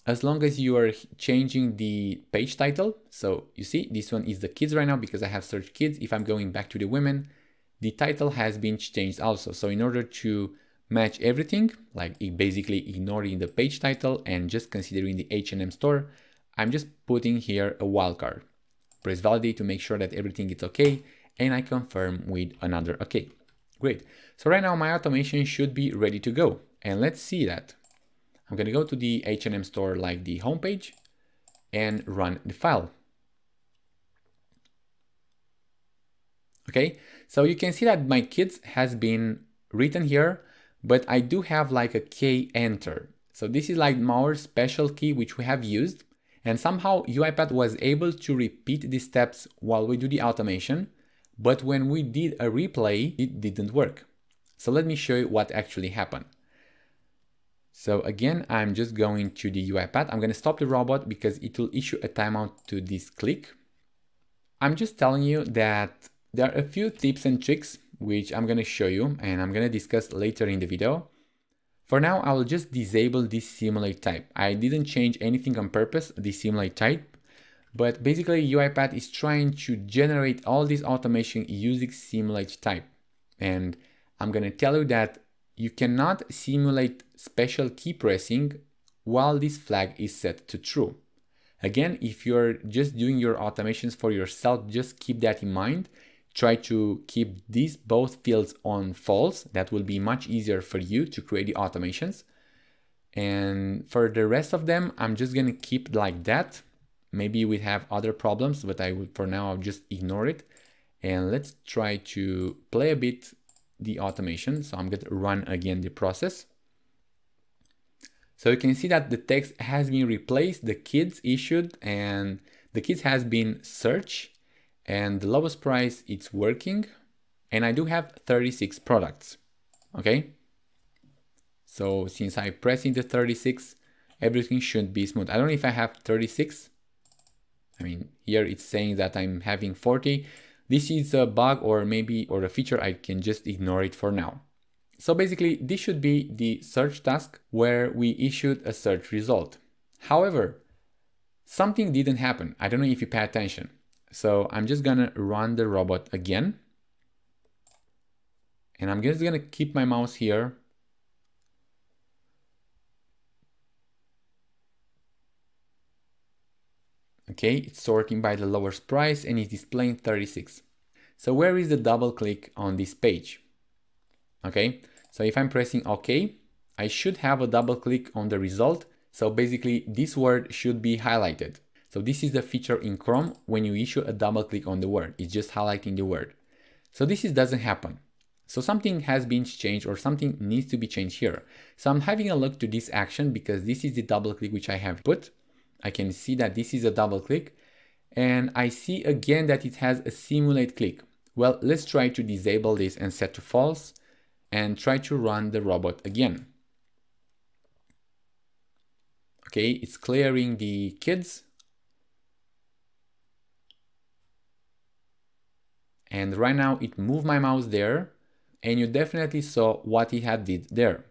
as long as you are changing the page title, so you see this one is the kids right now because I have searched kids. If I'm going back to the women, the title has been changed also. So in order to match everything, like basically ignoring the page title and just considering the H&M store, I'm just putting here a wildcard. Press validate to make sure that everything is okay, and I confirm with another okay. Great. So right now my automation should be ready to go, and let's see that. I'm gonna go to the H&M store like the homepage and run the file. Okay, so you can see that my kids has been written here, but I do have like a K enter. So this is like our special key which we have used, and somehow UiPath was able to repeat these steps while we do the automation, but when we did a replay, it didn't work. So let me show you what actually happened. So again, I'm just going to the UiPath. I'm going to stop the robot because it will issue a timeout to this click. I'm just telling you that there are a few tips and tricks which I'm going to show you and I'm going to discuss later in the video. For now, I will just disable this simulate type. I didn't change anything on purpose, the simulate type, but basically UiPath is trying to generate all this automation using simulate type. And I'm going to tell you that you cannot simulate special key pressing while this flag is set to true. Again, if you're just doing your automations for yourself, just keep that in mind. Try to keep these both fields on false. That will be much easier for you to create the automations. And for the rest of them, I'm just gonna keep like that. Maybe we have other problems, but for now, I'll just ignore it. And let's try to play a bit the automation. So I'm gonna run again the process. So you can see that the text has been replaced, the kids issued, and the kids has been searched. And the lowest price, it's working. And I do have 36 products, okay? So since I press into 36, everything should be smooth. I don't know if I have 36. I mean, here it's saying that I'm having 40. This is a bug or a feature. I can just ignore it for now. So basically, this should be the search task where we issued a search result. However, something didn't happen. I don't know if you pay attention. So I'm just gonna run the robot again. And I'm just gonna keep my mouse here. Okay, it's sorting by the lowest price and it's displaying 36. So where is the double click on this page? Okay, so if I'm pressing OK, I should have a double click on the result. So basically this word should be highlighted. So this is the feature in Chrome when you issue a double click on the word, it's just highlighting the word. So this doesn't happen. So something has been changed or something needs to be changed here. So I'm having a look to this action because this is the double click which I have put. I can see that this is a double click and I see again that it has a simulate click. Well, let's try to disable this and set to false and try to run the robot again. Okay, it's clearing the kids. And right now it moved my mouse there and you definitely saw what it had did there.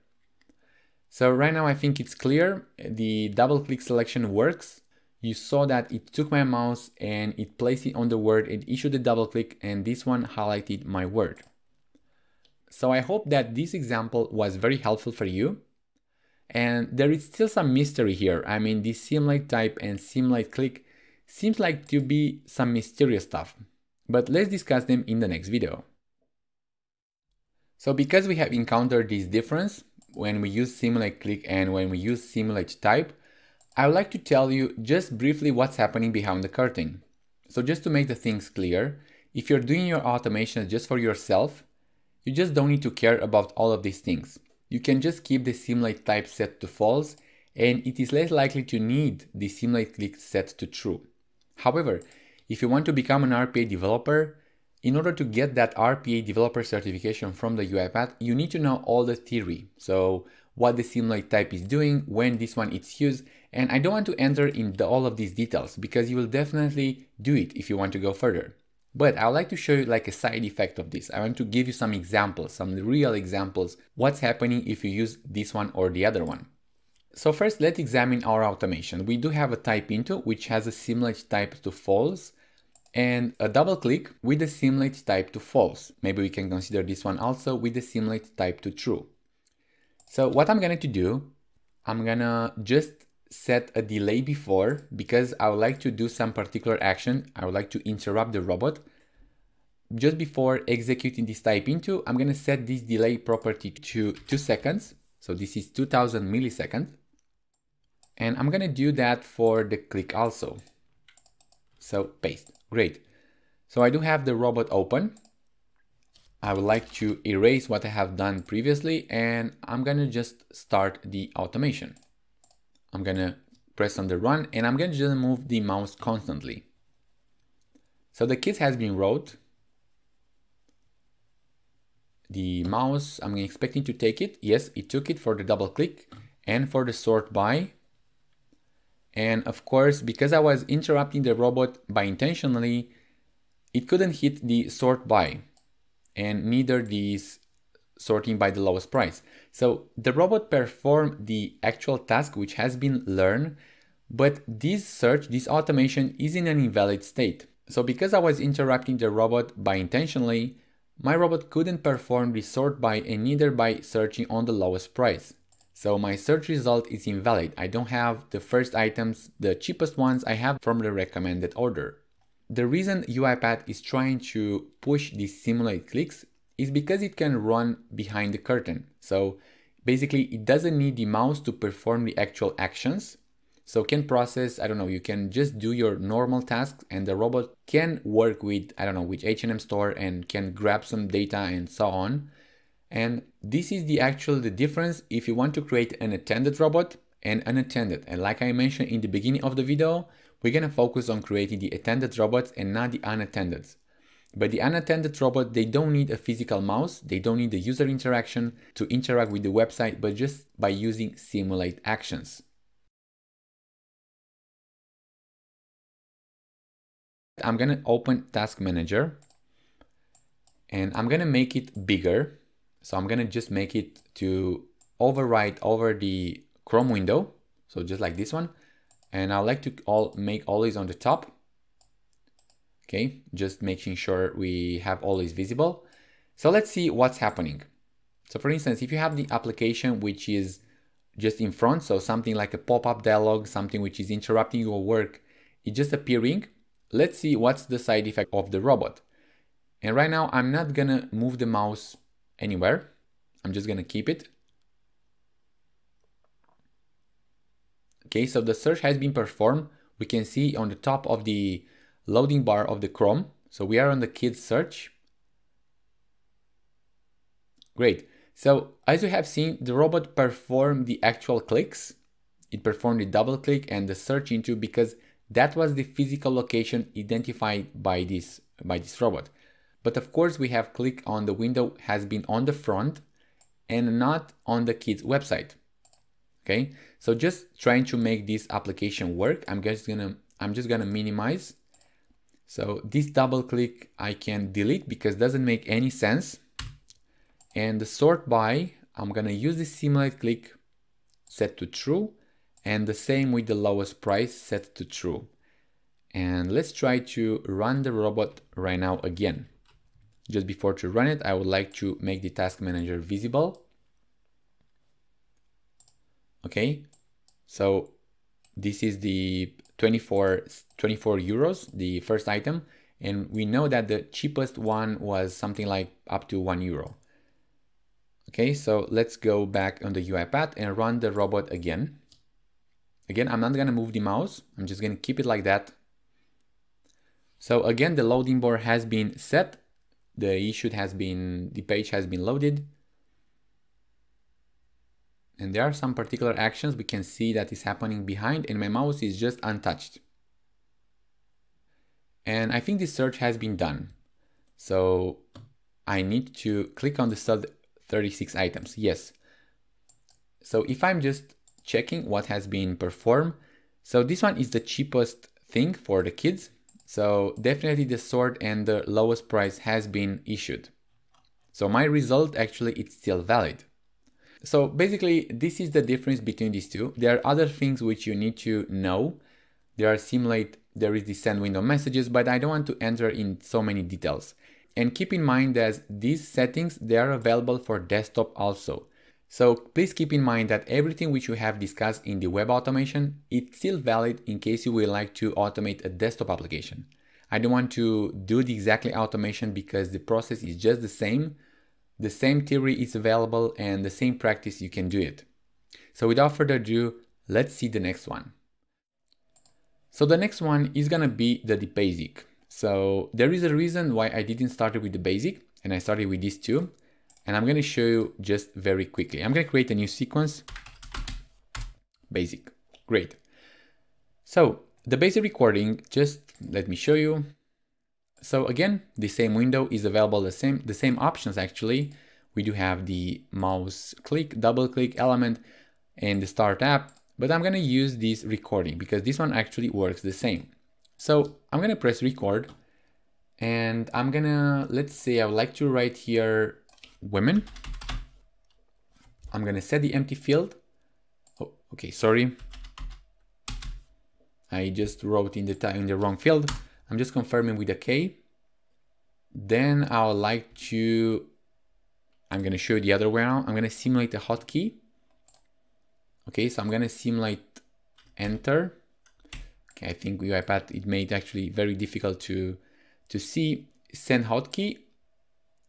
So right now I think it's clear. The double click selection works. You saw that it took my mouse and it placed it on the word, it issued a double click and this one highlighted my word. So I hope that this example was very helpful for you. And there is still some mystery here. I mean, this simulate type and simulate click seems like to be some mysterious stuff, but let's discuss them in the next video. So because we have encountered this difference when we use simulate click and when we use simulate type, I would like to tell you just briefly what's happening behind the curtain. So just to make the things clear, if you're doing your automations just for yourself, you just don't need to care about all of these things. You can just keep the simulate type set to false and it is less likely to need the simulate click set to true. However, if you want to become an RPA developer, in order to get that RPA developer certification from the UiPath, you need to know all the theory. So what the simulate type is doing, when this one is used, and I don't want to enter in all of these details because you will definitely do it if you want to go further. But I would like to show you like a side effect of this. I want to give you some examples, some real examples, what's happening if you use this one or the other one. So first, let's examine our automation. We do have a type into, which has a simulate type to false, and a double click with the simulate type to false. Maybe we can consider this one also with the simulate type to true. So what I'm going to do, I'm going to just set a delay before because I would like to do some particular action. I would like to interrupt the robot. Just before executing this type into, I'm going to set this delay property to 2 seconds. So this is 2000 milliseconds. And I'm going to do that for the click also. So paste. Great. So I do have the robot open. I would like to erase what I have done previously and I'm going to just start the automation. I'm going to press on the run and I'm going to just move the mouse constantly. So the kit has been wrote. The mouse, I'm expecting to take it. Yes, it took it for the double click and for the sort by. And of course, because I was interrupting the robot by intentionally, it couldn't hit the sort by and neither the sorting by the lowest price. So the robot performed the actual task which has been learned, but this search, this automation is in an invalid state. So because I was interrupting the robot by intentionally, my robot couldn't perform the sort by and neither by searching on the lowest price. So my search result is invalid. I don't have the first items, the cheapest ones I have from the recommended order. The reason UiPath is trying to push these simulate clicks is because it can run behind the curtain. So basically it doesn't need the mouse to perform the actual actions. So can process, I don't know, you can just do your normal tasks and the robot can work with, I don't know, with H&M store and can grab some data and so on. And this is the difference if you want to create an attended robot and unattended. And like I mentioned in the beginning of the video, we're going to focus on creating the attended robots and not the unattended. But the unattended robot, they don't need a physical mouse, they don't need the user interaction to interact with the website, but just by using simulate actions. I'm going to open Task Manager and I'm going to make it bigger. So I'm going to just make it to overwrite over the Chrome window. So just like this one. And I like to make always on the top. Okay, just making sure we have always visible. So let's see what's happening. So for instance, if you have the application which is just in front, so something like a pop-up dialog, something which is interrupting your work, it's just appearing. Let's see what's the side effect of the robot. And right now I'm not gonna move the mouse anywhere. I'm just gonna keep it. Okay, so the search has been performed. We can see on the top of the loading bar of the Chrome. So we are on the kids search. Great. So as you have seen, the robot performed the actual clicks. It performed the double click and the search into, because that was the physical location identified by this robot. But of course we have click on the window has been on the front and not on the kid's website. Okay, so just trying to make this application work, I'm just gonna minimize. So this double click I can delete because it doesn't make any sense. And the sort by, I'm gonna use the simulate click set to true, and the same with the lowest price set to true. And let's try to run the robot right now again. Just before to run it, I would like to make the task manager visible. Okay, so this is the 24 euros, the first item. And we know that the cheapest one was something like up to €1. Okay, so let's go back on the UiPath and run the robot again. Again, I'm not gonna move the mouse. I'm just gonna keep it like that. So again, the loading bar has been set. The page has been loaded. And there are some particular actions we can see that is happening behind, and my mouse is just untouched. And I think the search has been done. So I need to click on the 36 items, yes. So if I'm just checking what has been performed, so this one is the cheapest thing for the kids. So definitely the sort and the lowest price has been issued. So my result actually it's still valid. So basically this is the difference between these two. There are other things which you need to know. There is the send window messages, but I don't want to enter in so many details. And keep in mind that these settings, they are available for desktop also. So please keep in mind that everything which we have discussed in the web automation, it's still valid in case you would like to automate a desktop application. I don't want to do the exactly automation because the process is just the same. The same theory is available and the same practice you can do it. So without further ado, let's see the next one. So the next one is gonna be the basic. So there is a reason why I didn't start with the basic and I started with these two. And I'm gonna show you just very quickly. I'm gonna create a new sequence. Basic, great. So the basic recording, just let me show you. So again, the same window is available, the same options actually. We do have the mouse click, double click element and the start app, but I'm gonna use this recording because this one actually works the same. So I'm gonna press record and I'm gonna, let's say I would like to write here women. I'm gonna set the empty field. Oh, okay, sorry. I just wrote in the wrong field. I'm just confirming with a K. Then I would like to, I'm gonna show you the other way around. I'm gonna simulate a hotkey. Okay, so I'm gonna simulate enter. Okay, I think UiPath, it made actually very difficult to see. Send hotkey.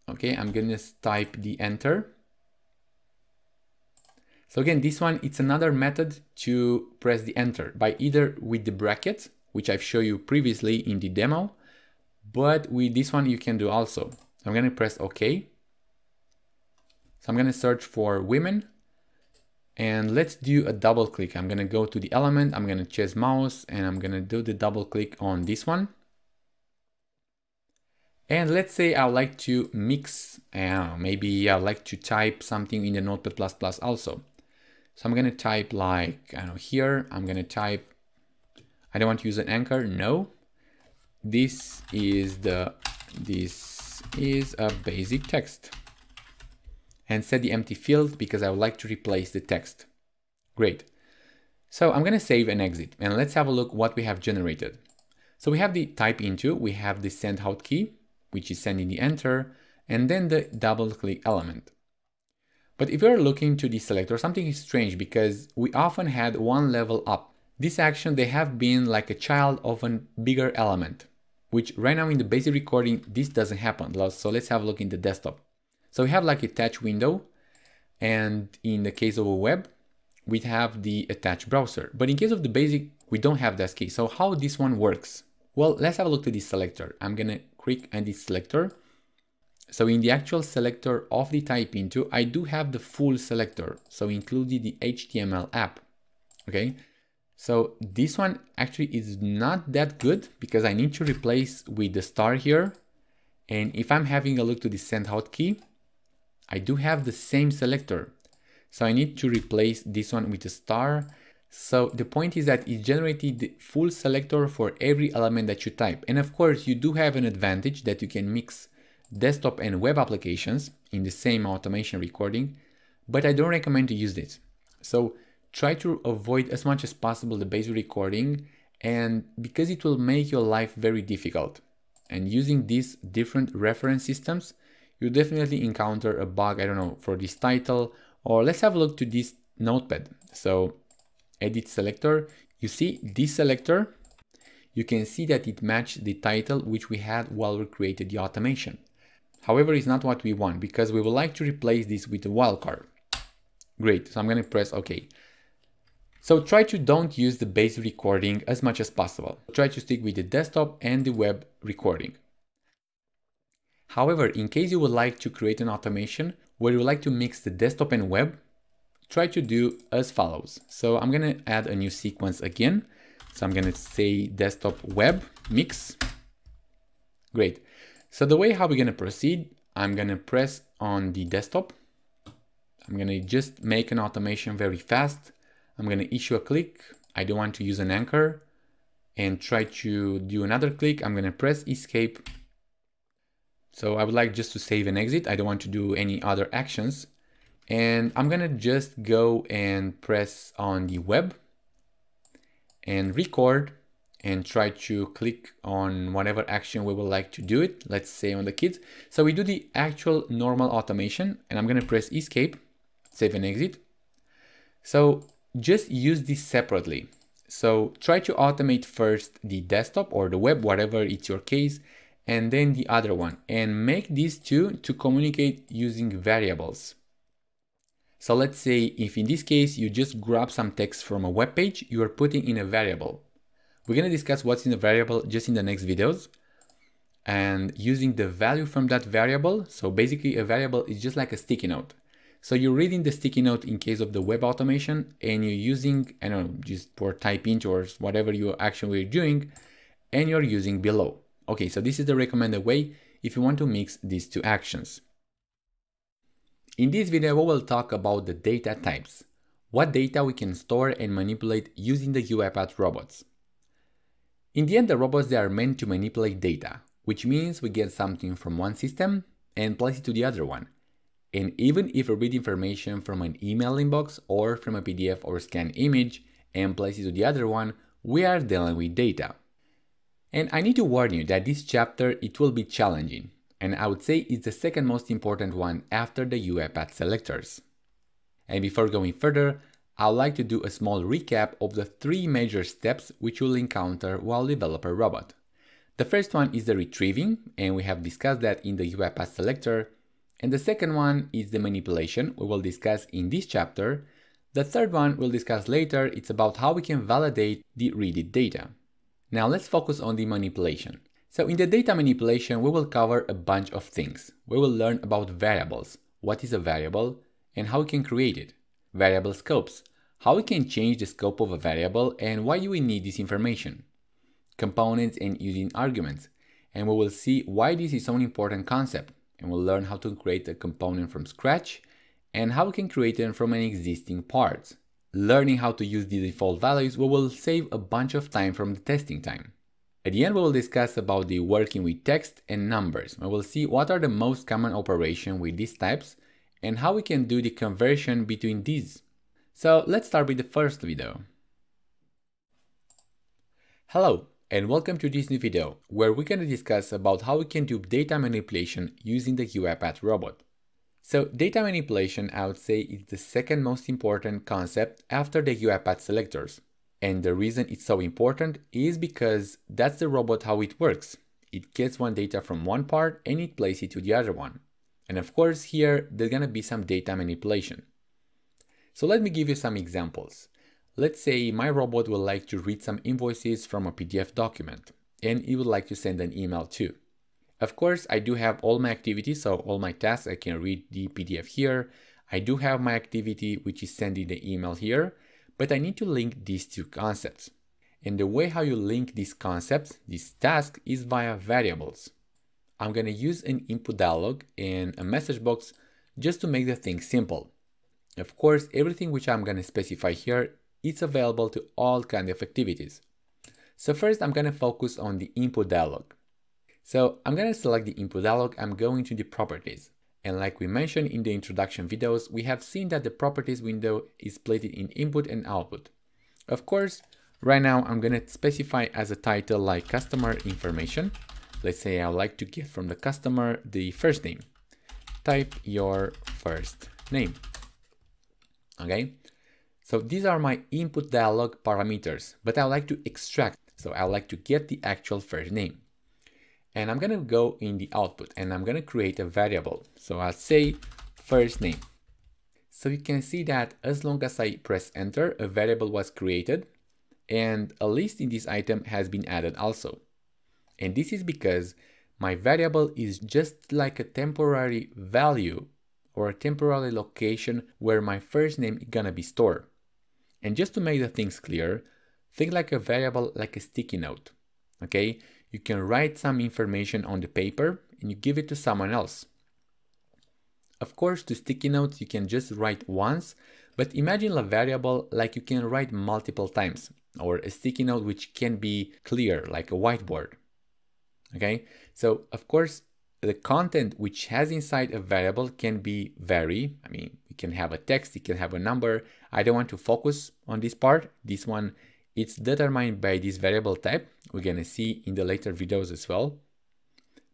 Okay, I'm gonna type the enter. So again, this one, it's another method to press the enter by either with the bracket, which I've shown you previously in the demo, but with this one you can do also. I'm gonna press OK. So I'm gonna search for women and let's do a double click. I'm gonna go to the element, I'm gonna choose mouse and I'm gonna do the double click on this one. And let's say I would like to mix, maybe I would like to type something in the Notepad++ also. So I'm gonna type like, I don't know, here, I'm gonna type, I don't want to use an anchor, no. This is a basic text. And set the empty field because I would like to replace the text. Great. So I'm gonna save and exit and let's have a look what we have generated. So we have the type into, we have the send hotkey, which is sending the enter, and then the double click element. But if you're looking to the selector, something is strange because we often had one level up. This action, they have been like a child of a bigger element, which right now in the basic recording, this doesn't happen. So let's have a look in the desktop. So we have like a attached window, and in the case of a web, we have the attached browser. But in case of the basic, we don't have that case. So how this one works? Well, let's have a look to the selector. I'm gonna click on the selector. So in the actual selector of the type into, I do have the full selector, so including the HTML app, okay? So this one actually is not that good because I need to replace with the star here. And if I'm having a look to the send hotkey, I do have the same selector. So I need to replace this one with a star. So the point is that it generated the full selector for every element that you type. And of course, you do have an advantage that you can mix desktop and web applications in the same automation recording, but I don't recommend to use this. So try to avoid as much as possible the basic recording, and because it will make your life very difficult. And using these different reference systems, you definitely encounter a bug, I don't know, for this title, or let's have a look to this notepad. So edit selector, you see this selector, you can see that it matched the title which we had while we created the automation. However, it's not what we want because we would like to replace this with a wildcard. Great, so I'm going to press OK. So try to don't use the base recording as much as possible. Try to stick with the desktop and the web recording. However, in case you would like to create an automation where you would like to mix the desktop and web, try to do as follows. So I'm going to add a new sequence again. So I'm going to say desktop web mix. Great. So the way how we're going to proceed, I'm going to press on the desktop. I'm going to just make an automation very fast. I'm going to issue a click. I don't want to use an anchor and try to do another click. I'm going to press escape. So I would like just to save and exit. I don't want to do any other actions. And I'm going to just go and press on the web and record and try to click on whatever action we would like to do it. Let's say on the kids. So we do the actual normal automation and I'm going to press escape, save and exit. So just use this separately. So try to automate first the desktop or the web, whatever it's your case, and then the other one, and make these two to communicate using variables. So let's say if in this case you just grab some text from a web page, you are putting in a variable. We're going to discuss what's in the variable just in the next videos and using the value from that variable. So basically a variable is just like a sticky note. So you're reading the sticky note in case of the web automation and you're using, I don't know, just for type int or whatever you actually are doing, and you're using below. Okay, so this is the recommended way if you want to mix these two actions. In this video, we will talk about the data types, what data we can store and manipulate using the UiPath robots. In the end, the robots, they are meant to manipulate data, which means we get something from one system and place it to the other one. And even if we read information from an email inbox or from a PDF or scan image and place it to the other one, we are dealing with data. And I need to warn you that this chapter, it will be challenging. And I would say it's the second most important one after the UiPath selectors. And before going further, I would like to do a small recap of the three major steps which you'll encounter while develop a robot. The first one is the retrieving, and we have discussed that in the UiPath selector. And the second one is the manipulation, we will discuss in this chapter. The third one we'll discuss later, it's about how we can validate the read-it data. Now let's focus on the manipulation. So in the data manipulation, we will cover a bunch of things. We will learn about variables, what is a variable, and how we can create it. Variable scopes, how we can change the scope of a variable and why do we need this information. Components and using arguments, and we will see why this is an important concept, and we'll learn how to create a component from scratch and how we can create them from an existing parts. Learning how to use the default values, we will save a bunch of time from the testing time. At the end, we will discuss about the working with text and numbers. We will see what are the most common operations with these types and how we can do the conversion between these. So let's start with the first video. Hello and welcome to this new video where we're going to discuss about how we can do data manipulation using the UiPath robot. So data manipulation, I would say, is the second most important concept after the UiPath selectors. And the reason it's so important is because that's the robot how it works. It gets one data from one part and it places it to the other one. And of course here there's gonna be some data manipulation. So let me give you some examples. Let's say my robot would like to read some invoices from a PDF document and it would like to send an email too. Of course, I do have all my activities, so all my tasks, I can read the PDF here. I do have my activity, which is sending the email here, but I need to link these two concepts. And the way how you link these concepts, this task, is via variables. I'm going to use an input dialog and a message box just to make the thing simple. Of course, everything which I'm going to specify here is available to all kinds of activities. So first, I'm going to focus on the input dialog. So I'm going to select the input dialog. I'm going to the properties. And like we mentioned in the introduction videos, we have seen that the properties window is split in input and output. Of course, right now I'm going to specify as a title like customer information. Let's say I would like to get from the customer the first name. Type your first name. Okay. So these are my input dialog parameters, but I would like to extract. So I would like to get the actual first name. And I'm going to go in the output and I'm going to create a variable. So I'll say first name. So you can see that as long as I press enter, a variable was created and a list in this item has been added also. And this is because my variable is just like a temporary value or a temporary location where my first name is gonna be stored. And just to make the things clear, think like a variable like a sticky note, okay? You can write some information on the paper and you give it to someone else. Of course, to sticky notes, you can just write once, but imagine a variable like you can write multiple times, or a sticky note which can be clear like a whiteboard. Okay, so of course, the content which has inside a variable can be vary. I mean, you can have a text, you can have a number. I don't want to focus on this part. This one, it's determined by this variable type. We're gonna see in the later videos as well.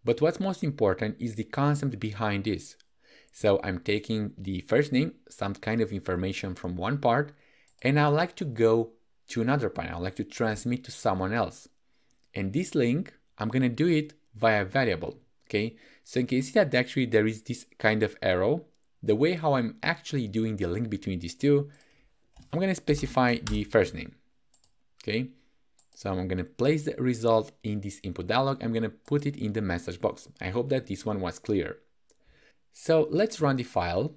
But what's most important is the concept behind this. So I'm taking the first name, some kind of information from one part, and I like to go to another part. I like to transmit to someone else. And this link, I'm going to do it via variable, okay? So you can see that actually there is this kind of arrow. The way how I'm actually doing the link between these two, I'm going to specify the first name, okay? So I'm going to place the result in this input dialog. I'm going to put it in the message box. I hope that this one was clear. So let's run the file.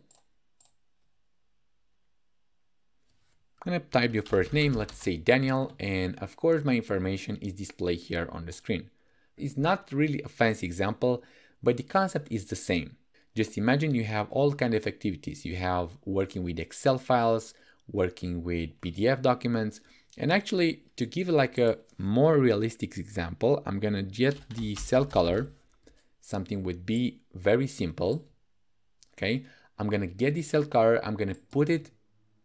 I'm going to type your first name, let's say Daniel, and of course my information is displayed here on the screen. It's not really a fancy example, but the concept is the same. Just imagine you have all kinds of activities. You have working with Excel files, working with PDF documents, and actually to give like a more realistic example, I'm gonna get the cell color. Something would be very simple. Okay, I'm gonna get the cell color, I'm gonna put it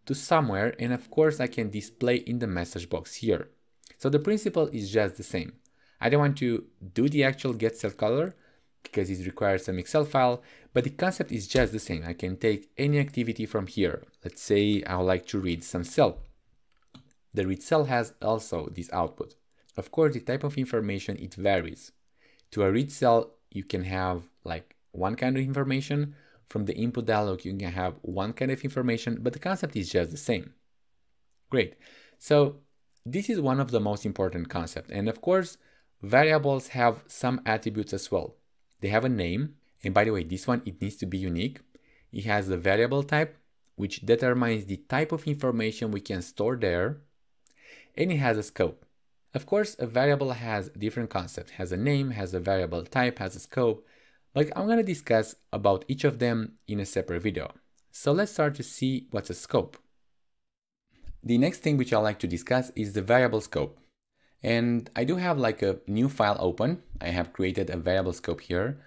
to somewhere, and of course I can display in the message box here. So the principle is just the same. I don't want to do the actual get cell color because it requires some Excel file, but the concept is just the same. I can take any activity from here. Let's say I would like to read some cell. The read cell has also this output. Of course, the type of information, it varies. To a read cell, you can have like one kind of information. From the input dialog, you can have one kind of information, but the concept is just the same. Great. So this is one of the most important concepts. And of course, variables have some attributes as well. They have a name. And by the way, this one, it needs to be unique. It has the variable type, which determines the type of information we can store there. And it has a scope. Of course, a variable has different concepts, has a name, has a variable type, has a scope. But I'm going to discuss about each of them in a separate video. So let's start to see what's a scope. The next thing which I like to discuss is the variable scope. And I do have like a new file open. I have created a variable scope here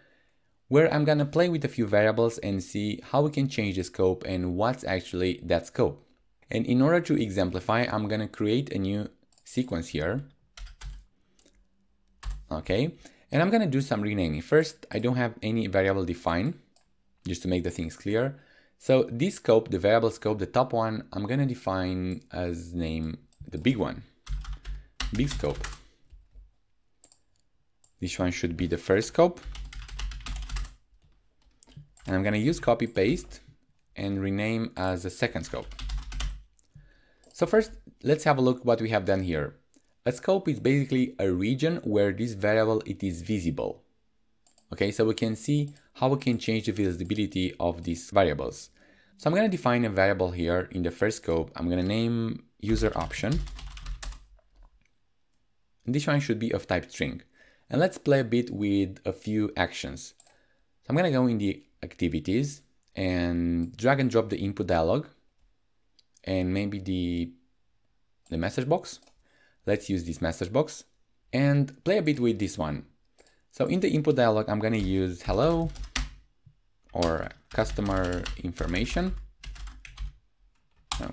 where I'm going to play with a few variables and see how we can change the scope and what's actually that scope. And in order to exemplify, I'm going to create a new sequence here. Okay. And I'm going to do some renaming. First, I don't have any variable defined, just to make the things clear. So this scope, the variable scope, the top one, I'm going to define as name the big one, big scope. This one should be the first scope. And I'm going to use copy paste and rename as a second scope. So first, let's have a look what we have done here. A scope is basically a region where this variable it is visible. Okay, so we can see how we can change the visibility of these variables. So I'm going to define a variable here in the first scope. I'm going to name user option. And this one should be of type string. And let's play a bit with a few actions. So I'm going to go in the activities and drag and drop the input dialog and maybe the message box. Let's use this message box and play a bit with this one. So in the input dialog, I'm going to use hello or customer information,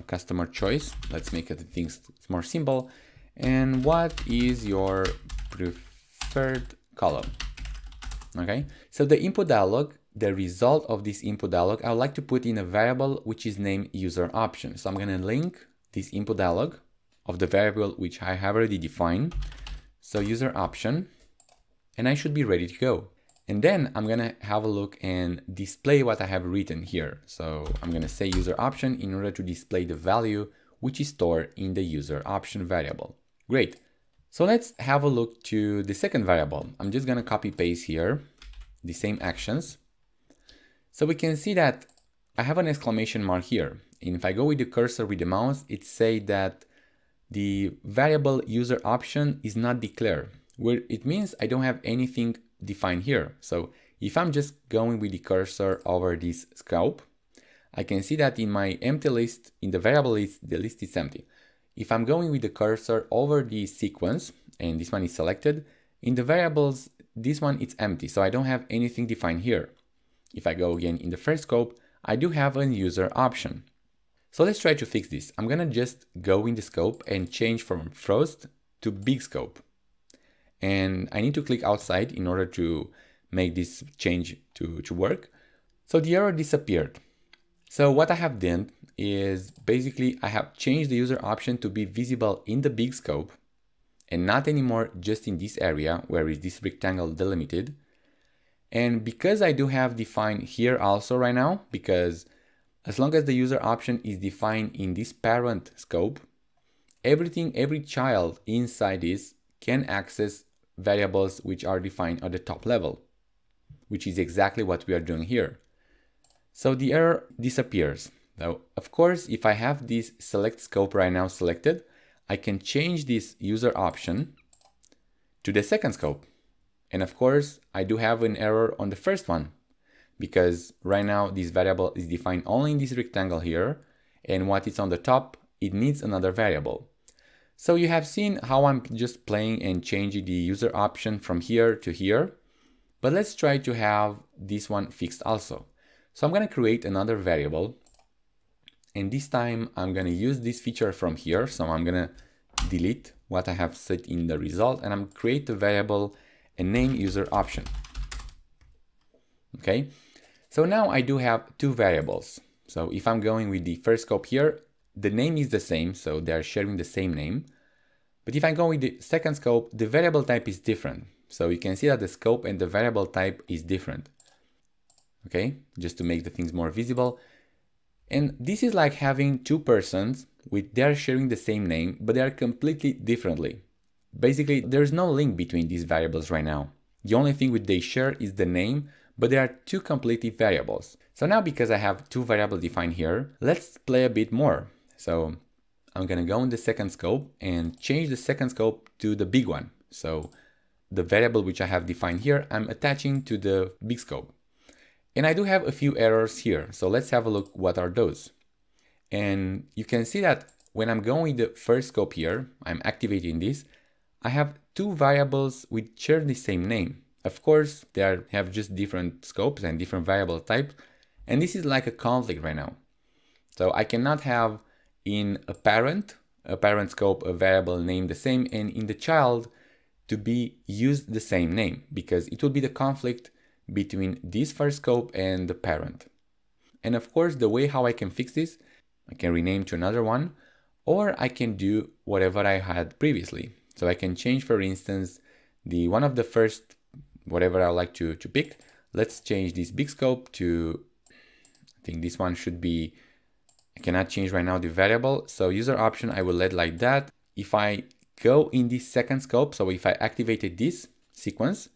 customer choice. Let's make things more simple. And what is your preferred column? Okay, so the input dialog, the result of this input dialog, I would like to put in a variable which is named user option. So I'm going to link this input dialog of the variable which I have already defined. So user option, and I should be ready to go. And then I'm going to have a look and display what I have written here. So I'm going to say user option in order to display the value which is stored in the user option variable. Great. So let's have a look to the second variable. I'm just going to copy paste here the same actions. So we can see that I have an exclamation mark here. And if I go with the cursor with the mouse, it says that the variable user option is not declared, where it means I don't have anything defined here. So if I'm just going with the cursor over this scope, I can see that in my empty list, in the variable list, the list is empty. If I'm going with the cursor over the sequence, and this one is selected, in the variables, this one is empty, so I don't have anything defined here. If I go again in the first scope, I do have a user option. So let's try to fix this. I'm gonna just go in the scope and change from frost to big scope. And I need to click outside in order to make this change to work. So the error disappeared. So what I have done is basically I have changed the user option to be visible in the big scope and not anymore just in this area where is this rectangle delimited. And because I do have defined here also right now, because as long as the user option is defined in this parent scope, every child inside this can access variables which are defined at the top level, which is exactly what we are doing here. So the error disappears. Now, of course, if I have this select scope right now selected, I can change this user option to the second scope. And of course, I do have an error on the first one because right now this variable is defined only in this rectangle here, and what is on the top, it needs another variable. So you have seen how I'm just playing and changing the user option from here to here, but let's try to have this one fixed also. So I'm going to create another variable, and this time I'm going to use this feature from here. So I'm going to delete what I have set in the result, and I'm create a variable and name user option. Okay, so now I do have two variables. So if I'm going with the first scope here, the name is the same, so they are sharing the same name. But if I go with the second scope, the variable type is different. So you can see that the scope and the variable type is different. Okay, just to make the things more visible. And this is like having two persons with they're sharing the same name, but they are completely differently. Basically, there's no link between these variables right now. The only thing which they share is the name, but there are two completely variables. So now because I have two variables defined here, let's play a bit more. So I'm gonna go in the second scope and change the second scope to the big one. So the variable which I have defined here, I'm attaching to the big scope. And I do have a few errors here. So let's have a look what are those. And you can see that when I'm going the first scope here, I'm activating this, I have two variables which share the same name. Of course, they have just different scopes and different variable types. And this is like a conflict right now. So I cannot have in a parent scope, a variable named the same, and in the child to be used the same name, because it will be the conflict between this first scope and the parent. And of course, the way how I can fix this, I can rename to another one, or I can do whatever I had previously. So I can change, for instance, the one of the first, whatever I like to pick. Let's change this big scope to, I think this one should be, I cannot change right now the variable. So user option, I will let like that. If I go in this second scope, so if I activated this sequence,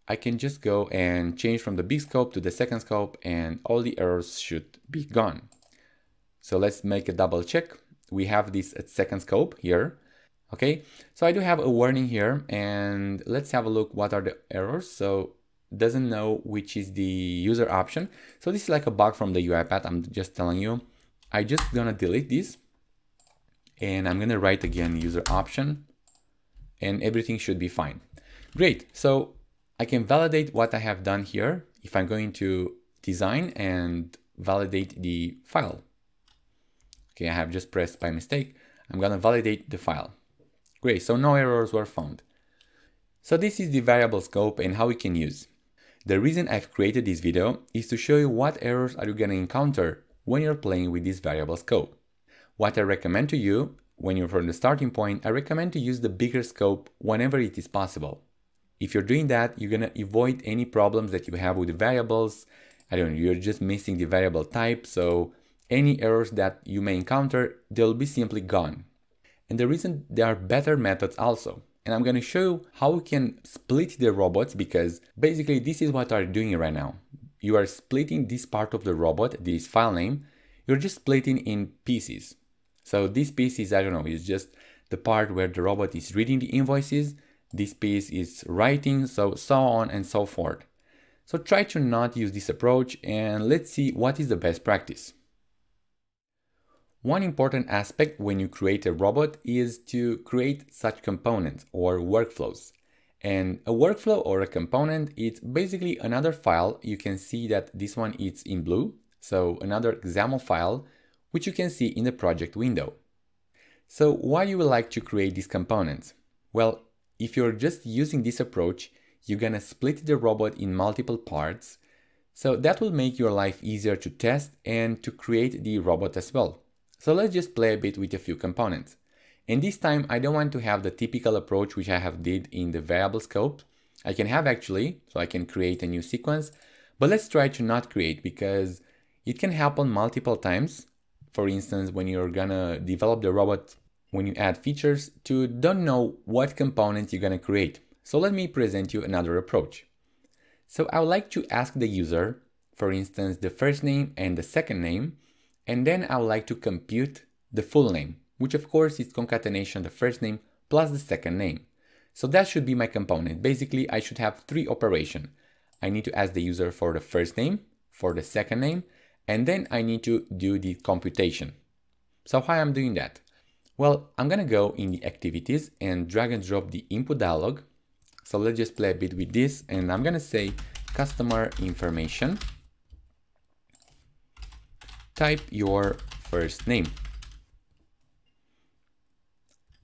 I can just go and change from the big scope to the second scope and all the errors should be gone. So let's make a double check. We have this at second scope here. Okay, so I do have a warning here and let's have a look what are the errors. So doesn't know which is the user option. So this is like a bug from the UiPath. I'm just telling you. I just gonna delete this and I'm gonna write again user option and everything should be fine. Great, so I can validate what I have done here if I'm going to design and validate the file. Okay, I have just pressed by mistake. I'm gonna validate the file. Great, so no errors were found. So this is the variable scope and how we can use. The reason I've created this video is to show you what errors are you gonna encounter when you're playing with this variable scope. What I recommend to you, when you're from the starting point, I recommend to use the bigger scope whenever it is possible. If you're doing that, you're gonna avoid any problems that you have with the variables. I don't know, you're just missing the variable type, so any errors that you may encounter, they'll be simply gone. And the reason there are better methods also. And I'm gonna show you how we can split the robots, because basically this is what I'm doing right now. You are splitting this part of the robot, this file name, you're just splitting in pieces. So this piece is, I don't know, is just the part where the robot is reading the invoices. This piece is writing, so on and so forth. So try to not use this approach and let's see what is the best practice. One important aspect when you create a robot is to create such components or workflows. And a workflow or a component, it's basically another file. You can see that this one is in blue. So another example file, which you can see in the project window. So why you would like to create these components? Well, if you're just using this approach, you're gonna split the robot in multiple parts. So that will make your life easier to test and to create the robot as well. So let's just play a bit with a few components. And this time I don't want to have the typical approach which I have did in the variable scope. I can have actually, so I can create a new sequence, but let's try to not create because it can happen multiple times. For instance, when you're gonna develop the robot, when you add features, to don't know what component you're gonna create. So let me present you another approach. So I would like to ask the user, for instance, the first name and the second name, and then I would like to compute the full name, which of course is concatenation the first name plus the second name. So that should be my component. Basically, I should have three operations. I need to ask the user for the first name, for the second name, and then I need to do the computation. So how I'm doing that? Well, I'm gonna go in the activities and drag and drop the input dialog. So let's just play a bit with this and I'm gonna say customer information. Type your first name.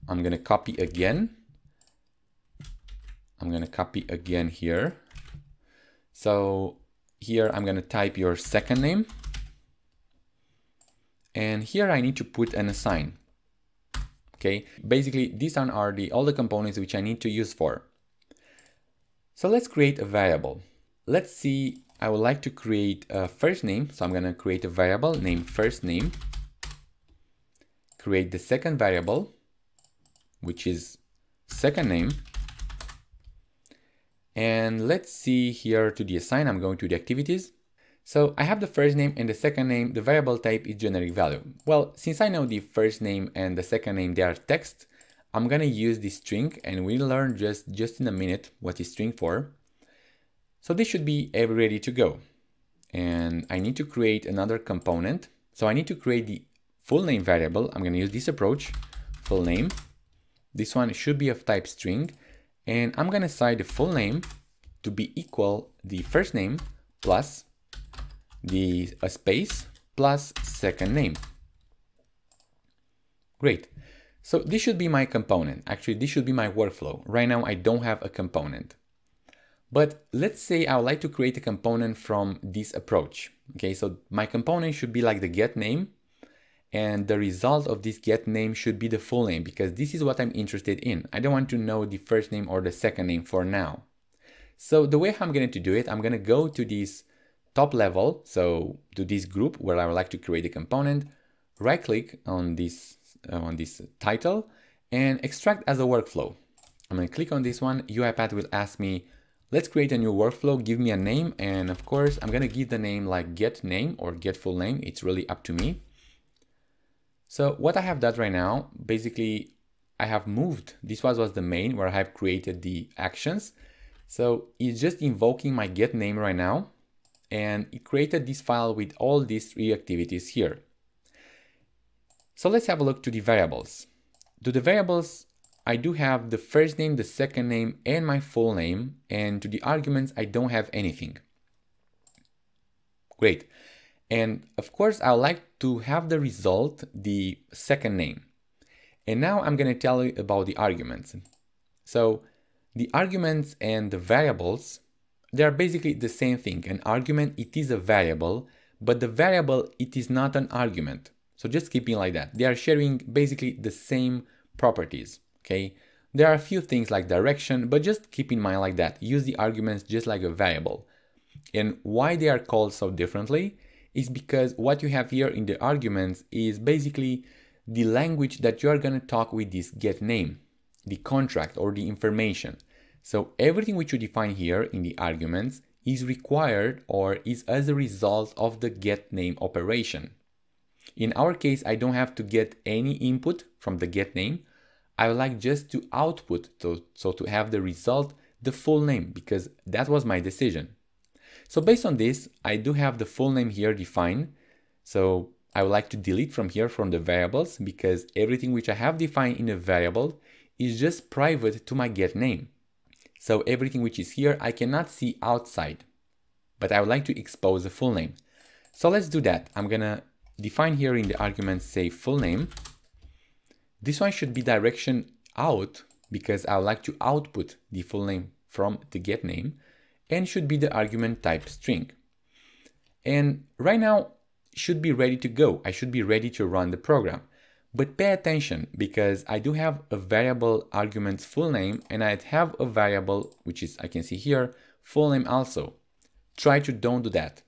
I'm gonna copy again. I'm gonna copy again here. So here I'm gonna type your second name. And here I need to put an assign. Okay, basically these are all the components which I need to use for. So let's create a variable. Let's see, I would like to create a first name. So I'm gonna create a variable named first name. Create the second variable, which is second name. And let's see here to the assign, I'm going to the activities. So I have the first name and the second name, the variable type is generic value. Well, since I know the first name and the second name, they are text, I'm gonna use the string and we'll learn just in a minute what is string for. So this should be ready to go. And I need to create another component. So I need to create the full name variable. I'm gonna use this approach, full name. This one should be of type string. And I'm gonna assign the full name to be equal the first name plus a space plus second name. Great. So this should be my component. Actually, this should be my workflow. Right now, I don't have a component. But let's say I would like to create a component from this approach. Okay, so my component should be like the get name. And the result of this get name should be the full name because this is what I'm interested in. I don't want to know the first name or the second name for now. So the way I'm going to do it, I'm going to go to this top level, so to this group where I would like to create a component, right click on this title and extract as a workflow. I'm going to click on this one. UiPath will ask me, let's create a new workflow, give me a name, and of course, I'm gonna give the name like get name or get full name. It's really up to me. So what I have done right now, basically, I have moved, this was the main where I have created the actions. So it's just invoking my get name right now, and it created this file with all these 3 activities here. So let's have a look to the variables. To the variables, I do have the first name, the second name, and my full name, and to the arguments, I don't have anything. Great. And of course, I would like to have the result, the second name. And now I'm going to tell you about the arguments. So the arguments and the variables, they are basically the same thing. An argument, it is a variable, but the variable, it is not an argument. So just keep it like that. They are sharing basically the same properties, okay? There are a few things like direction, but just keep in mind like that. Use the arguments just like a variable. And why they are called so differently is because what you have here in the arguments is basically the language that you are going to talk with this get name, the contract or the information. So everything which you define here in the arguments is required or is as a result of the get name operation. In our case, I don't have to get any input from the get name. I would like just to output, so to have the result, the full name, because that was my decision. So based on this, I do have the full name here defined. So I would like to delete from here from the variables because everything which I have defined in a variable is just private to my get name. So everything which is here, I cannot see outside, but I would like to expose the full name. So let's do that. I'm gonna define here in the argument, say full name. This one should be direction out because I would like to output the full name from the get name, and should be the argument type string. And right now should be ready to go. I should be ready to run the program. But pay attention because I do have a variable argument full name and I have a variable which is, I can see here, full name also. Try to don't do that.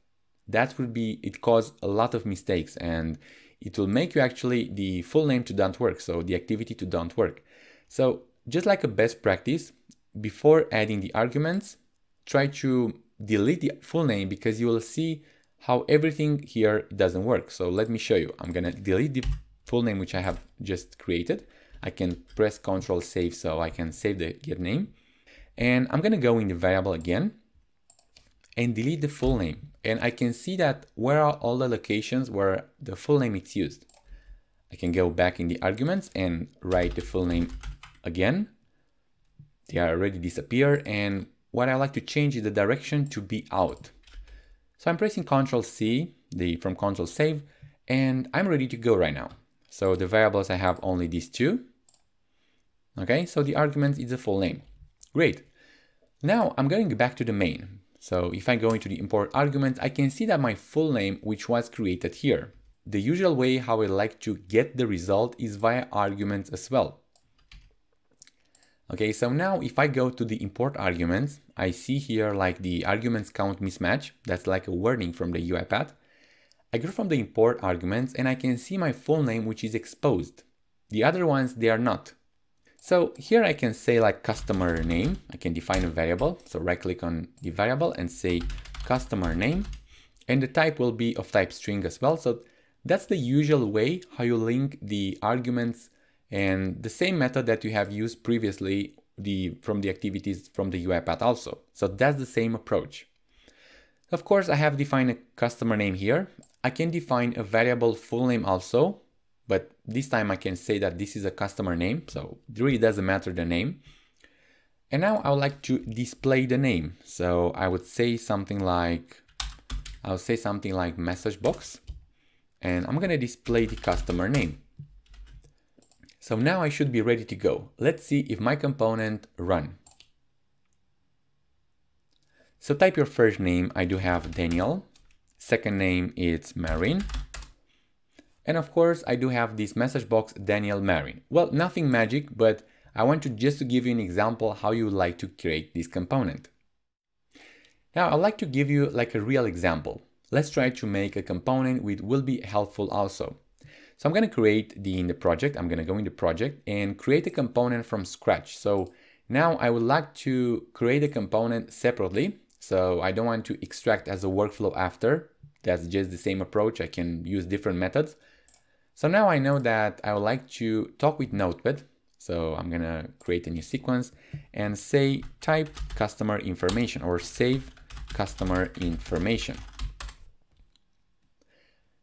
That will be, it cause a lot of mistakes and it will make you actually the full name to don't work. So the activity to don't work. So just like a best practice, before adding the arguments, try to delete the full name because you will see how everything here doesn't work. So let me show you. I'm gonna delete the full name which I have just created. I can press Ctrl save so I can save the get name. And I'm gonna go in the variable again and delete the full name. And I can see that where are all the locations where the full name is used. I can go back in the arguments and write the full name again. They are already disappear. And what I like to change is the direction to be out. So I'm pressing Ctrl C from Ctrl save and I'm ready to go right now. So the variables, I have only these 2. Okay, so the argument is the full name. Great. Now I'm going back to the main. So if I go into the import arguments, I can see that my full name, which was created here. The usual way how I like to get the result is via arguments as well. Okay, so now if I go to the import arguments, I see here like the arguments count mismatch. That's like a warning from the UiPath. I go from the import arguments and I can see my full name, which is exposed. The other ones, they are not. So here I can say like customer name. I can define a variable. So right click on the variable and say customer name. And the type will be of type string as well. So that's the usual way how you link the arguments and the same method that you have used previously from the activities from the UiPath also. So that's the same approach. Of course, I have defined a customer name here. I can define a variable full name also, but this time I can say that this is a customer name. So it really doesn't matter the name. And now I would like to display the name. So I would say something like, message box, and I'm going to display the customer name. So now I should be ready to go. Let's see if my component run. So type your first name. I do have Daniel. Second name is Marin. And of course, I do have this message box, Daniel Marin. Well, nothing magic, but I want to just to give you an example how you would like to create this component. Now, I'd like to give you like a real example. Let's try to make a component which will be helpful also. So I'm going to create in the project. I'm going to go in the project and create a component from scratch. So Now I would like to create a component separately. So I don't want to extract as a workflow after. That's just the same approach. I can use different methods. So now I know that I would like to talk with Notepad. So I'm gonna create a new sequence and say type customer information or save customer information.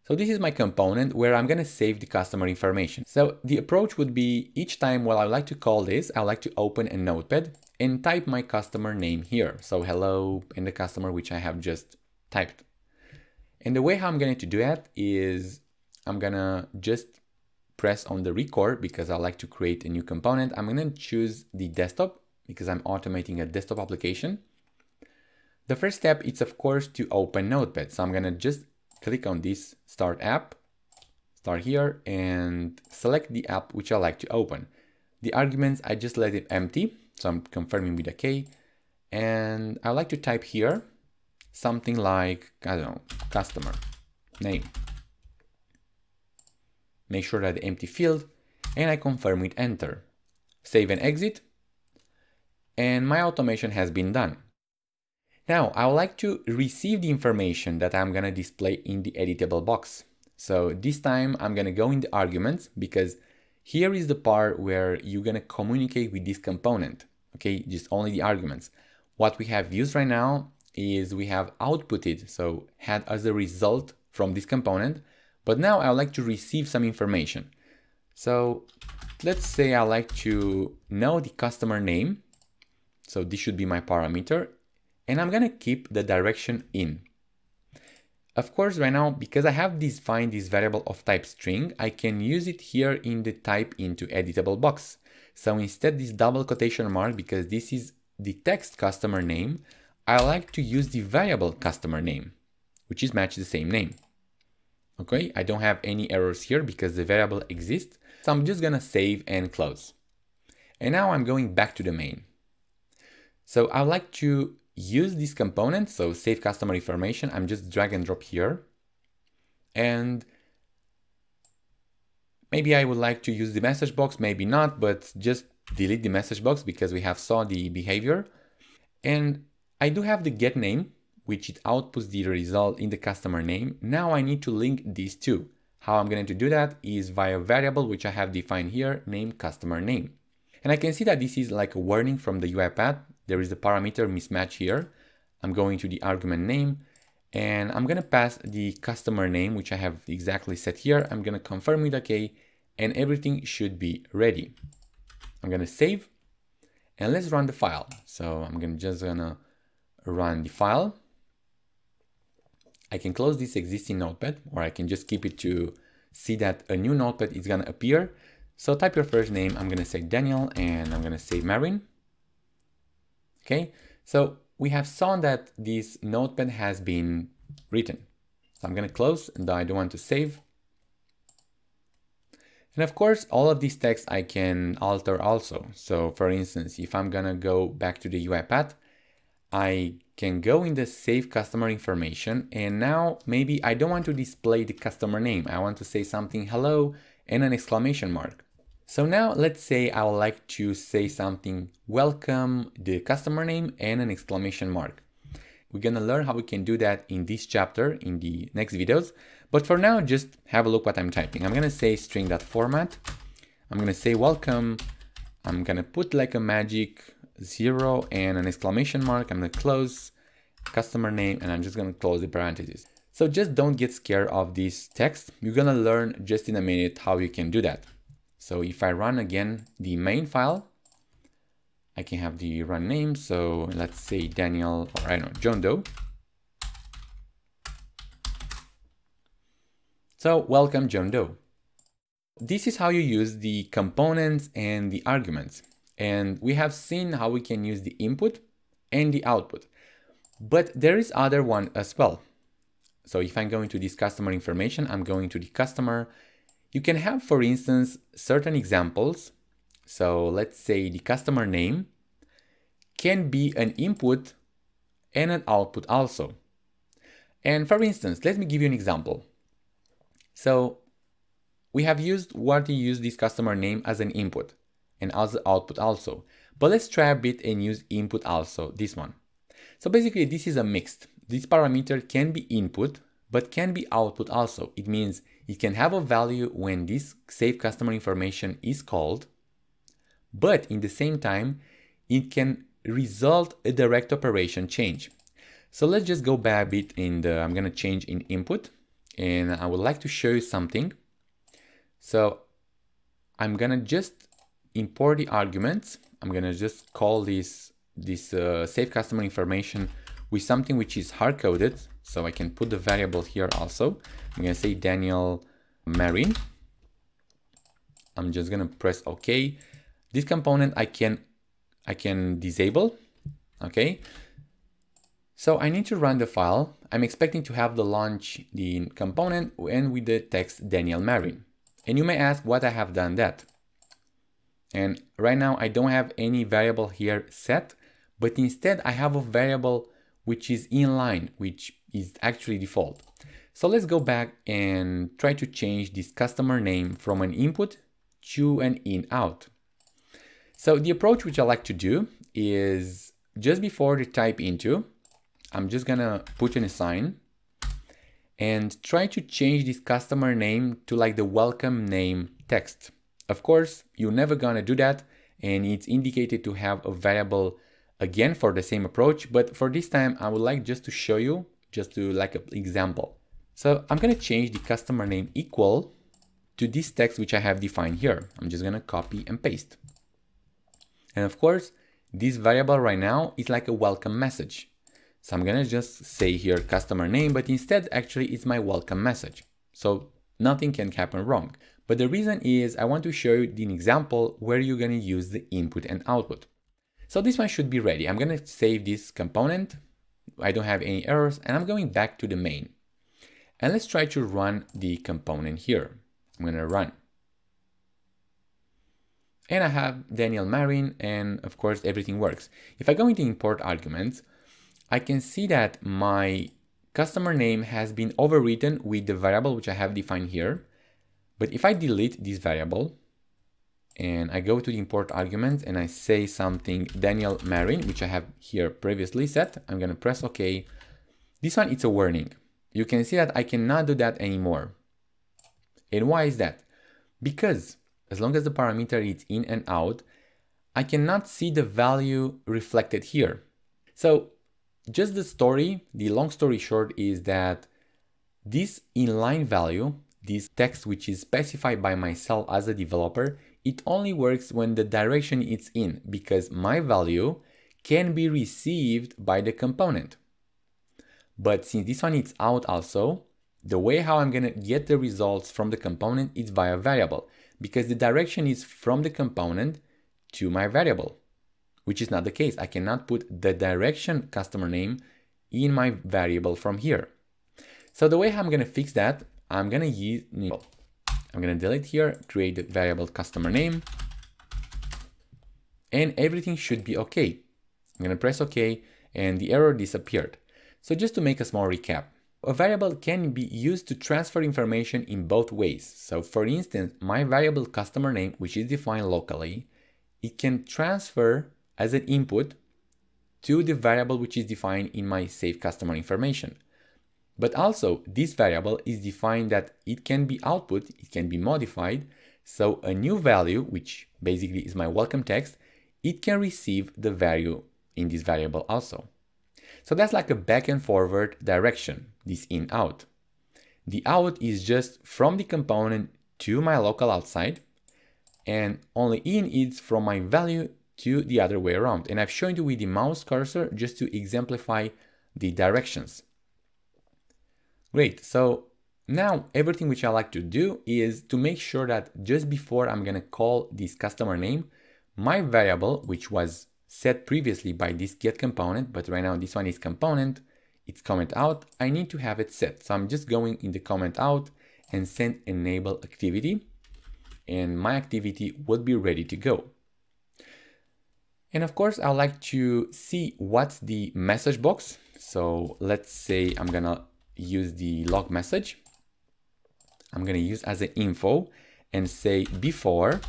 So this is my component where I'm gonna save the customer information. So the approach would be each time while I like to call this, I like to open a Notepad and type my customer name here. So hello and the customer which I have just typed. And the way how I'm going to do that is I'm gonna just press on the record because I like to create a new component. I'm gonna choose the desktop because I'm automating a desktop application. The first step is of course to open Notepad. So I'm gonna just click on this start app, start here and select the app which I like to open. The arguments, I just let it empty. So I'm confirming with a K and I like to type here something like, I don't know, customer name. Make sure that the empty field and I confirm with enter. Save and exit. And my automation has been done. Now I would like to receive the information that I'm gonna display in the editable box. So this time I'm gonna go in the arguments because here is the part where you're gonna communicate with this component. Okay, just only the arguments. What we have used right now is we have outputted, so had as a result from this component, but now I would like to receive some information. So let's say I like to know the customer name. So this should be my parameter and I'm gonna keep the direction in. Of course, right now, because I have defined this variable of type string, I can use it here in the type into editable box. So instead this double quotation mark, because this is the text customer name, I like to use the variable customer name, which is match the same name. Okay, I don't have any errors here because the variable exists. So I'm just gonna save and close. And now I'm going back to the main. So I like to use this component, so save customer information. I'm just drag and drop here. And maybe I would like to use the message box, maybe not, but just delete the message box because we have saw the behavior. And I do have the get name, which it outputs the result in the customer name. Now I need to link these two. How I'm going to do that is via variable, which I have defined here, name customer name. And I can see that this is like a warning from the UiPath. There is a parameter mismatch here. I'm going to the argument name and I'm going to pass the customer name, which I have exactly set here. I'm going to confirm with OK and everything should be ready. I'm going to save and let's run the file. So I'm just gonna run the file. I can close this existing notepad or I can just keep it to see that a new notepad is gonna appear. So type your first name, I'm gonna say Daniel and I'm gonna say Marin. Okay, so we have saw that this notepad has been written. So I'm gonna close and I don't want to save. And of course, all of these text I can alter also. So for instance, if I'm gonna go back to the UiPath, I can go in the save customer information and now maybe I don't want to display the customer name. I want to say something hello and an exclamation mark. So now let's say I would like to say something welcome, the customer name and an exclamation mark. We're gonna learn how we can do that in this chapter in the next videos. But for now, just have a look what I'm typing. I'm gonna say string.format. I'm gonna say welcome. I'm gonna put like a magic 0 and an exclamation mark. I'm gonna close customer name and I'm just gonna close the parentheses. So just don't get scared of this text. You're gonna learn just in a minute how you can do that. So if I run again the main file, I can have the run name. So let's say Daniel, or I don't know, John Doe. So welcome John Doe. This is how you use the components and the arguments. And we have seen how we can use the input and the output. But there is other one as well. So if I'm going to this customer information, I'm going to the customer. You can have, for instance, certain examples. So let's say the customer name can be an input and an output also. And for instance, let me give you an example. So we have used what you use this customer name as an input and as the output also. But let's try a bit and use input also, this one. So basically this is a mixed. This parameter can be input, but can be output also. It means it can have a value when this save customer information is called, but in the same time, it can result a direct operation change. So let's just go back a bit in the, I'm gonna change in input, and I would like to show you something. So I'm gonna just import the arguments. I'm gonna just call this save customer information with something which is hard-coded. So I can put the variable here also. I'm gonna say Daniel Marin. I'm just gonna press OK. This component I can disable. Okay. So I need to run the file. I'm expecting to have the launch the component and with the text Daniel Marin. And you may ask what I have done that. And right now I don't have any variable here set, but instead I have a variable which is inline, which is actually default. So let's go back and try to change this customer name from an input to an in-out. So the approach which I like to do is just before the type into, I'm just gonna put an assign and try to change this customer name to like the welcome name text. Of course, you're never gonna do that, and it's indicated to have a variable again for the same approach, but for this time I would like just to show you, just to like an example. So I'm gonna change the customer name equal to this text which I have defined here. I'm just gonna copy and paste. And of course, this variable right now is like a welcome message. So I'm gonna just say here customer name, but instead actually it's my welcome message. So nothing can happen wrong. But the reason is I want to show you an example where you're gonna use the input and output. So this one should be ready. I'm gonna save this component. I don't have any errors, and I'm going back to the main. And let's try to run the component here. I'm gonna run. And I have Daniel Marin, and of course everything works. If I go into import arguments, I can see that my customer name has been overwritten with the variable which I have defined here. But if I delete this variable and I go to the import arguments and I say something Daniel Marin, which I have here previously set, I'm gonna press OK. This one, it's a warning. You can see that I cannot do that anymore. And why is that? Because as long as the parameter is in and out, I cannot see the value reflected here. So just the long story short is that this inline value, this text which is specified by myself as a developer, it only works when the direction it's in, because my value can be received by the component. But since this one is out also, the way how I'm gonna get the results from the component is via variable, because the direction is from the component to my variable, which is not the case. I cannot put the direction customer name in my variable from here. So the way how I'm gonna fix that, I'm gonna delete here, create the variable customer name, and everything should be okay. I'm gonna press OK, and the error disappeared. So just to make a small recap, a variable can be used to transfer information in both ways. So for instance, my variable customer name, which is defined locally, it can transfer as an input to the variable which is defined in my save customer information. But also this variable is defined that it can be output, it can be modified. So a new value, which basically is my welcome text, it can receive the value in this variable also. So that's like a back and forward direction, this in out. The out is just from the component to my local outside, and only in is from my value to the other way around. And I've shown you with the mouse cursor just to exemplify the directions. Great, so now everything which I like to do is to make sure that just before I'm gonna call this customer name, my variable, which was set previously by this get component, but right now this one is component, it's comment out, I need to have it set. So I'm just going in the comment out and send enable activity, and my activity would be ready to go. And of course, I like to see what's the message box. So let's say I'm gonna use the log message. I'm gonna use as an info and say before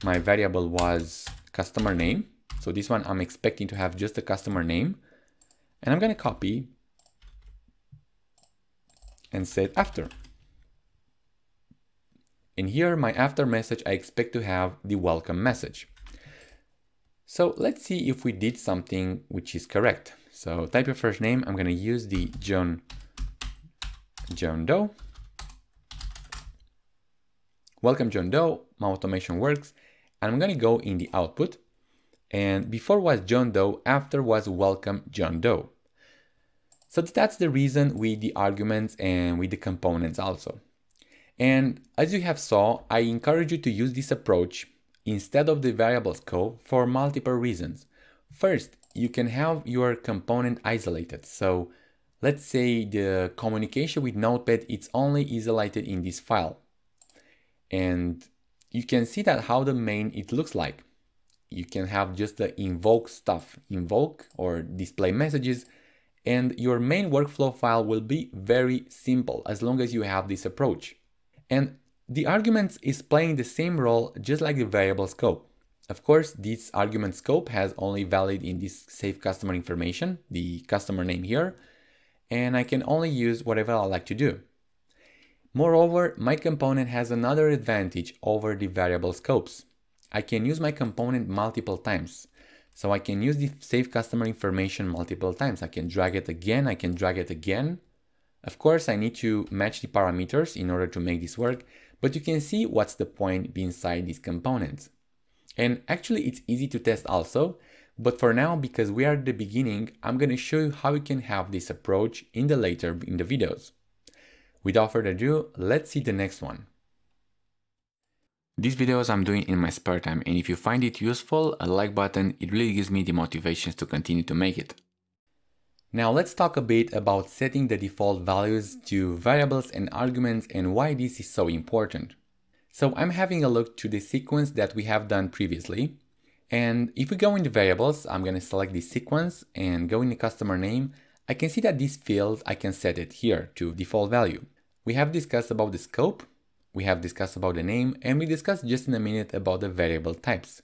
my variable was customer name. So this one I'm expecting to have just a customer name, and I'm going to copy and set after. And here my after message, I expect to have the welcome message. So let's see if we did something which is correct. So type your first name. I'm going to use the John Doe. Welcome John Doe. My automation works. And I'm going to go in the output. And before was John Doe, after was welcome John Doe. So that's the reason with the arguments and with the components also. And as you have saw, I encourage you to use this approach instead of the variable scope for multiple reasons. First, you can have your component isolated. So let's say the communication with Notepad, it's only isolated in this file. And you can see that how the main it looks like. You can have just the invoke stuff, invoke or display messages, and your main workflow file will be very simple as long as you have this approach. And the arguments is playing the same role just like the variable scope. Of course, this argument scope has only valid in this save customer information, the customer name here, and I can only use whatever I like to do. Moreover, my component has another advantage over the variable scopes. I can use my component multiple times. So I can use the save customer information multiple times. I can drag it again, I can drag it again. Of course, I need to match the parameters in order to make this work, but you can see what's the point inside these components. And actually it's easy to test also, but for now, because we are at the beginning, I'm going to show you how you can have this approach in the videos. Without further ado, let's see the next one. These videos I'm doing in my spare time, and if you find it useful, a like button, it really gives me the motivations to continue to make it. Now let's talk a bit about setting the default values to variables and arguments and why this is so important. So I'm having a look to the sequence that we have done previously. And if we go into variables, I'm going to select the sequence and go in the customer name. I can see that this field, I can set it here to default value. We have discussed about the scope. We have discussed about the name, and we discussed just in a minute about the variable types.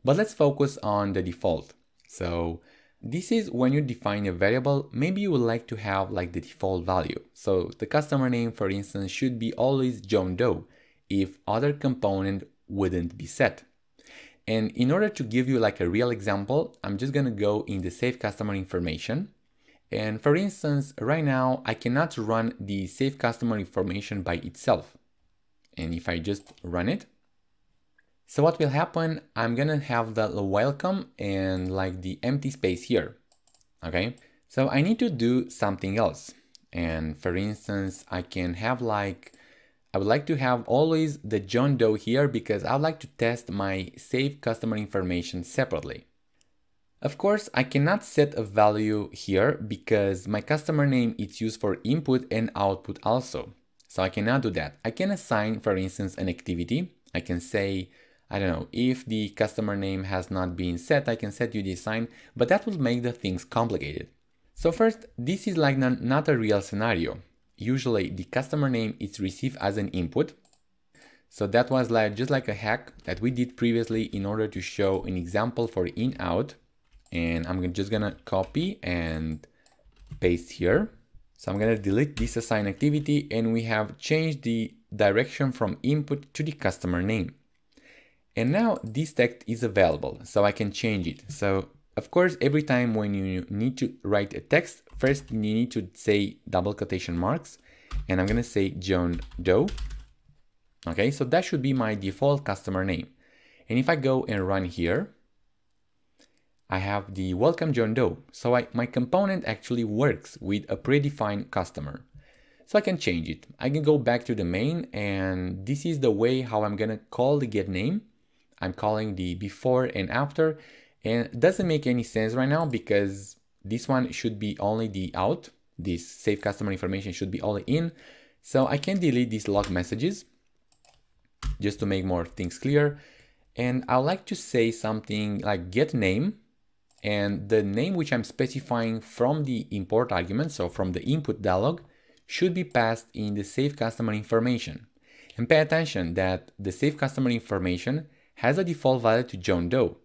But let's focus on the default. So this is when you define a variable, maybe you would like to have like the default value. So the customer name, for instance, should be always John Doe if other component wouldn't be set. And in order to give you like a real example, I'm just going to go in the save customer information. And for instance, right now, I cannot run the save customer information by itself. And if I just run it, so what will happen, I'm gonna have the welcome and like the empty space here, okay? So I need to do something else. And for instance, I can have like, I would like to have always the John Doe here because I would like to test my save customer information separately. Of course, I cannot set a value here because my customer name is used for input and output also. So I cannot do that. I can assign, for instance, an activity. I can say, I don't know, if the customer name has not been set, I can set you the assign, but that will make the things complicated. So first, this is like not a real scenario. Usually the customer name is received as an input. So that was like just like a hack that we did previously in order to show an example for in-out. And I'm just gonna copy and paste here. So I'm going to delete this assign activity, and we have changed the direction from input to the customer name. And now this text is available, so I can change it. So of course, every time when you need to write a text, first you need to say double quotation marks, and I'm going to say John Doe. Okay, so that should be my default customer name. And if I go and run here, I have the welcome John Doe. So my component actually works with a predefined customer. So I can change it. I can go back to the main, and this is the way how I'm gonna call the get name. I'm calling the before and after, and it doesn't make any sense right now because this one should be only the out. This save customer information should be only in. So I can delete these log messages just to make more things clear. And I like to say something like get name, and the name which I'm specifying from the import argument, so from the input dialog, should be passed in the save customer information. And pay attention that the save customer information has a default value to John Doe.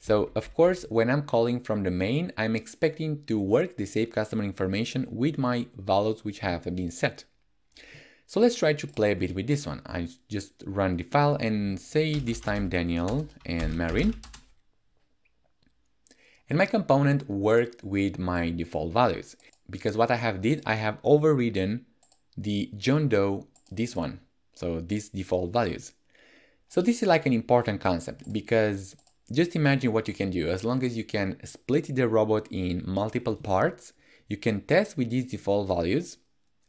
So of course, when I'm calling from the main, I'm expecting to work the save customer information with my values which have been set. So let's try to play a bit with this one. I just run the file and say this time Daniel and Marin. And my component worked with my default values, because what I have overridden the John Doe, this one. So these default values. So this is like an important concept, because just imagine what you can do. As long as you can split the robot in multiple parts, you can test with these default values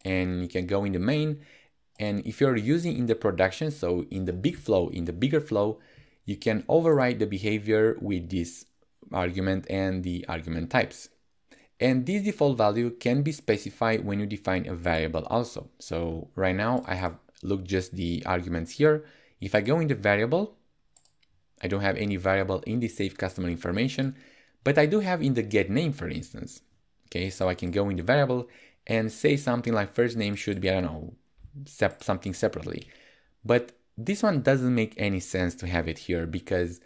and you can go in the main. And if you're using in the production, so in the bigger flow, you can override the behavior with this argument and the argument types. And this default value can be specified when you define a variable also. So right now I have looked just the arguments here. If I go in the variable, I don't have any variable in the save customer information, but I do have in the get name, for instance. Okay, so I can go in the variable and say something like first name should be, I don't know, something separately. But this one doesn't make any sense to have it here, because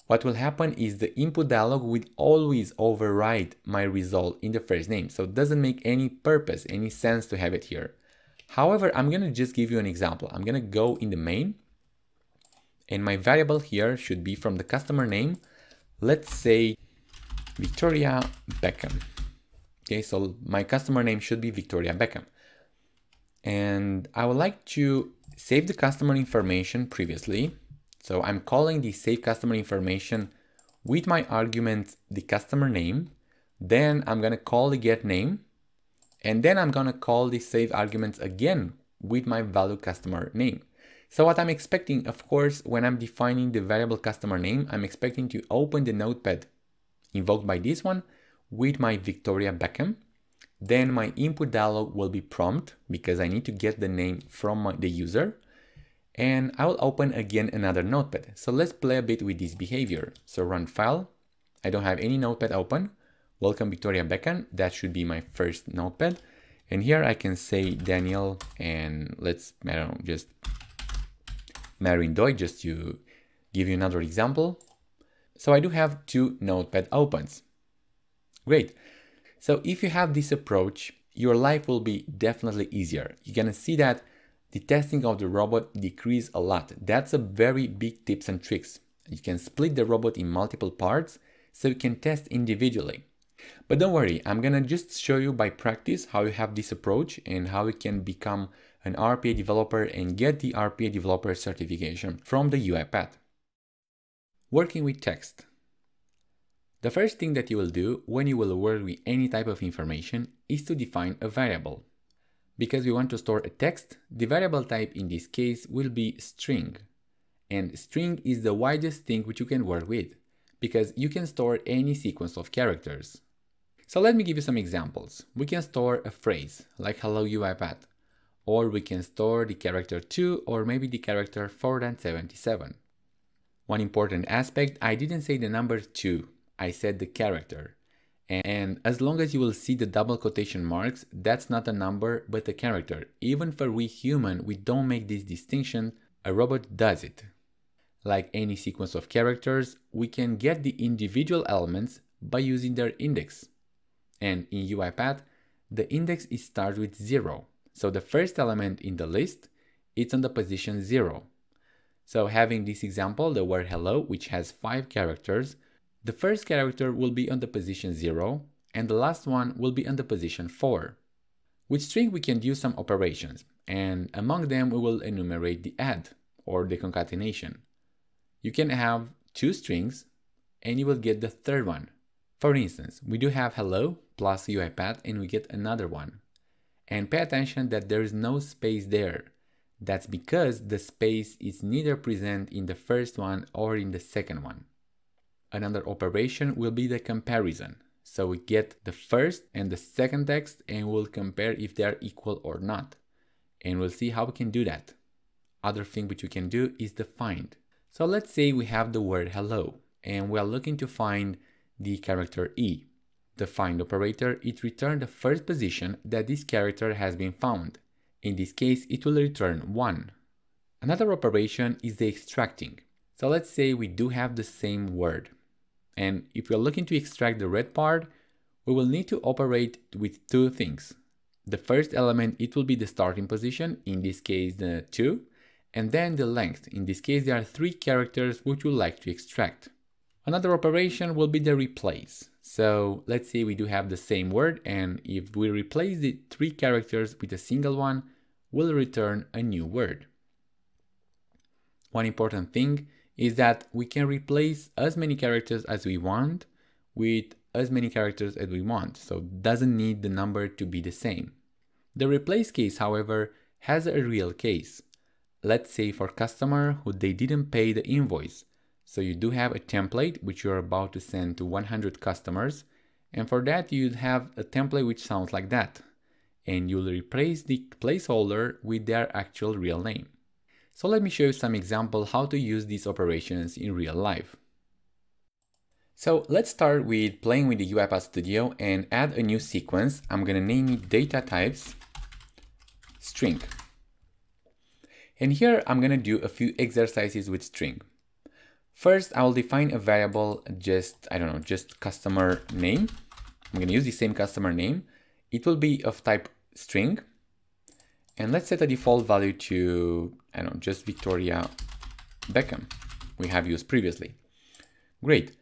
what will happen is the input dialog will always override my result in the first name. So it doesn't make any purpose, any sense to have it here. However, I'm going to just give you an example. I'm going to go in the main, and my variable here should be from the customer name. Let's say Victoria Beckham. Okay, so my customer name should be Victoria Beckham. And I would like to save the customer information previously. So I'm calling the save customer information with my argument, the customer name. Then I'm going to call the get name. And then I'm going to call the save arguments again with my value customer name. So what I'm expecting, of course, when I'm defining the variable customer name, I'm expecting to open the notepad invoked by this one with my Victoria Beckham. Then my input dialog will be prompt, because I need to get the name from the user. And I will open again another notepad. So let's play a bit with this behavior. So run file. I don't have any notepad open. Welcome Victoria Beckham. That should be my first notepad. And here I can say Daniel and let's, I don't know, just Marin Doi, just to give you another example. So I do have two notepad opens. Great. So if you have this approach, your life will be definitely easier. You're gonna see that the testing of the robot decrease a lot. That's a very big tips and tricks. You can split the robot in multiple parts so you can test individually. But don't worry, I'm gonna just show you by practice how you have this approach and how you can become an RPA developer and get the RPA developer certification from the UiPath. Working with text. The first thing that you will do when you will work with any type of information is to define a variable. Because we want to store a text, the variable type in this case will be string. And string is the widest thing which you can work with, because you can store any sequence of characters. So let me give you some examples. We can store a phrase like hello UiPath, or we can store the character 2 or maybe the character 477. One important aspect, I didn't say the number 2, I said the character. And as long as you will see the double quotation marks, that's not a number but a character. Even for we human, we don't make this distinction, a robot does it. Like any sequence of characters, we can get the individual elements by using their index. And in UiPath, the index starts with 0. So the first element in the list, it's on the position 0. So having this example, the word hello, which has 5 characters, the first character will be on the position 0, and the last one will be on the position 4. With string, we can do some operations, and among them, we will enumerate the add, or the concatenation. You can have 2 strings, and you will get the third one. For instance, we do have hello plus UiPath, and we get another one. And pay attention that there is no space there. That's because the space is neither present in the first one or in the second one. Another operation will be the comparison. So we get the first and the second text and we'll compare if they are equal or not. And we'll see how we can do that. Other thing which we can do is the find. So let's say we have the word hello and we are looking to find the character E. The find operator, it returns the first position that this character has been found. In this case, it will return 1. Another operation is the extracting. So let's say we do have the same word. And if we're looking to extract the red part, we will need to operate with two things. The first element, it will be the starting position, in this case the 2, and then the length. In this case there are 3 characters which we like to extract. Another operation will be the replace. So let's say we do have the same word, and if we replace the 3 characters with a single one, we'll return a new word. One important thing is that we can replace as many characters as we want with as many characters as we want, so it doesn't need the number to be the same. The replace case, however, has a real case. Let's say for customer who they didn't pay the invoice. So you do have a template which you're about to send to 100 customers, and for that you'd have a template which sounds like that, and you'll replace the placeholder with their actual real name. So let me show you some example how to use these operations in real life. So let's start with playing with the UiPath Studio and add a new sequence. I'm gonna name it data types string. And here I'm gonna do a few exercises with string. First, I will define a variable, just customer name. I'm gonna use the same customer name. It will be of type string. And let's set a default value to, just Victoria Beckham we have used previously. Great.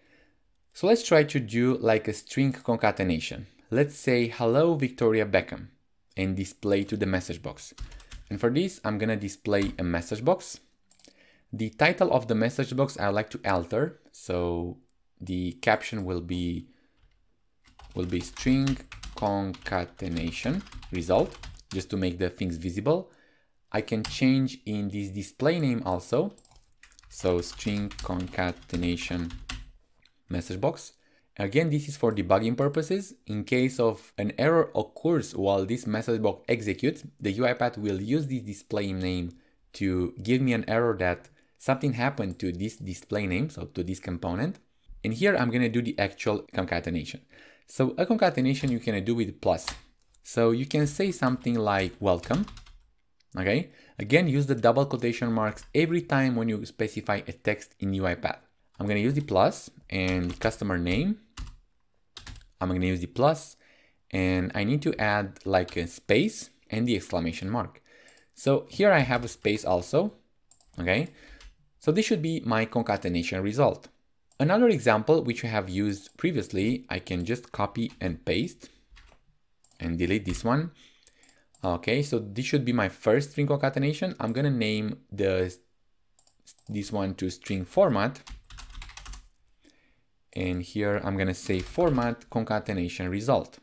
So let's try to do like a string concatenation. Let's say hello Victoria Beckham and display to the message box. And for this, I'm gonna display a message box. The title of the message box I like to alter. So the caption will be string concatenation result, just to make the things visible. I can change in this display name also. So string concatenation message box. Again, this is for debugging purposes. In case of an error occurs while this message box executes, the UiPath will use this display name to give me an error that something happened to this display name, so to this component. And here I'm gonna do the actual concatenation. So a concatenation you can do with plus. So you can say something like welcome, okay? Again, use the double quotation marks every time when you specify a text in UiPath. I'm gonna use the plus and customer name. I'm gonna use the plus and I need to add like a space and the exclamation mark. So here I have a space also, okay? So this should be my concatenation result. Another example which I have used previously, I can just copy and paste and delete this one. Okay, so this should be my first string concatenation. I'm gonna name this one to string format. And here I'm gonna say format concatenation result.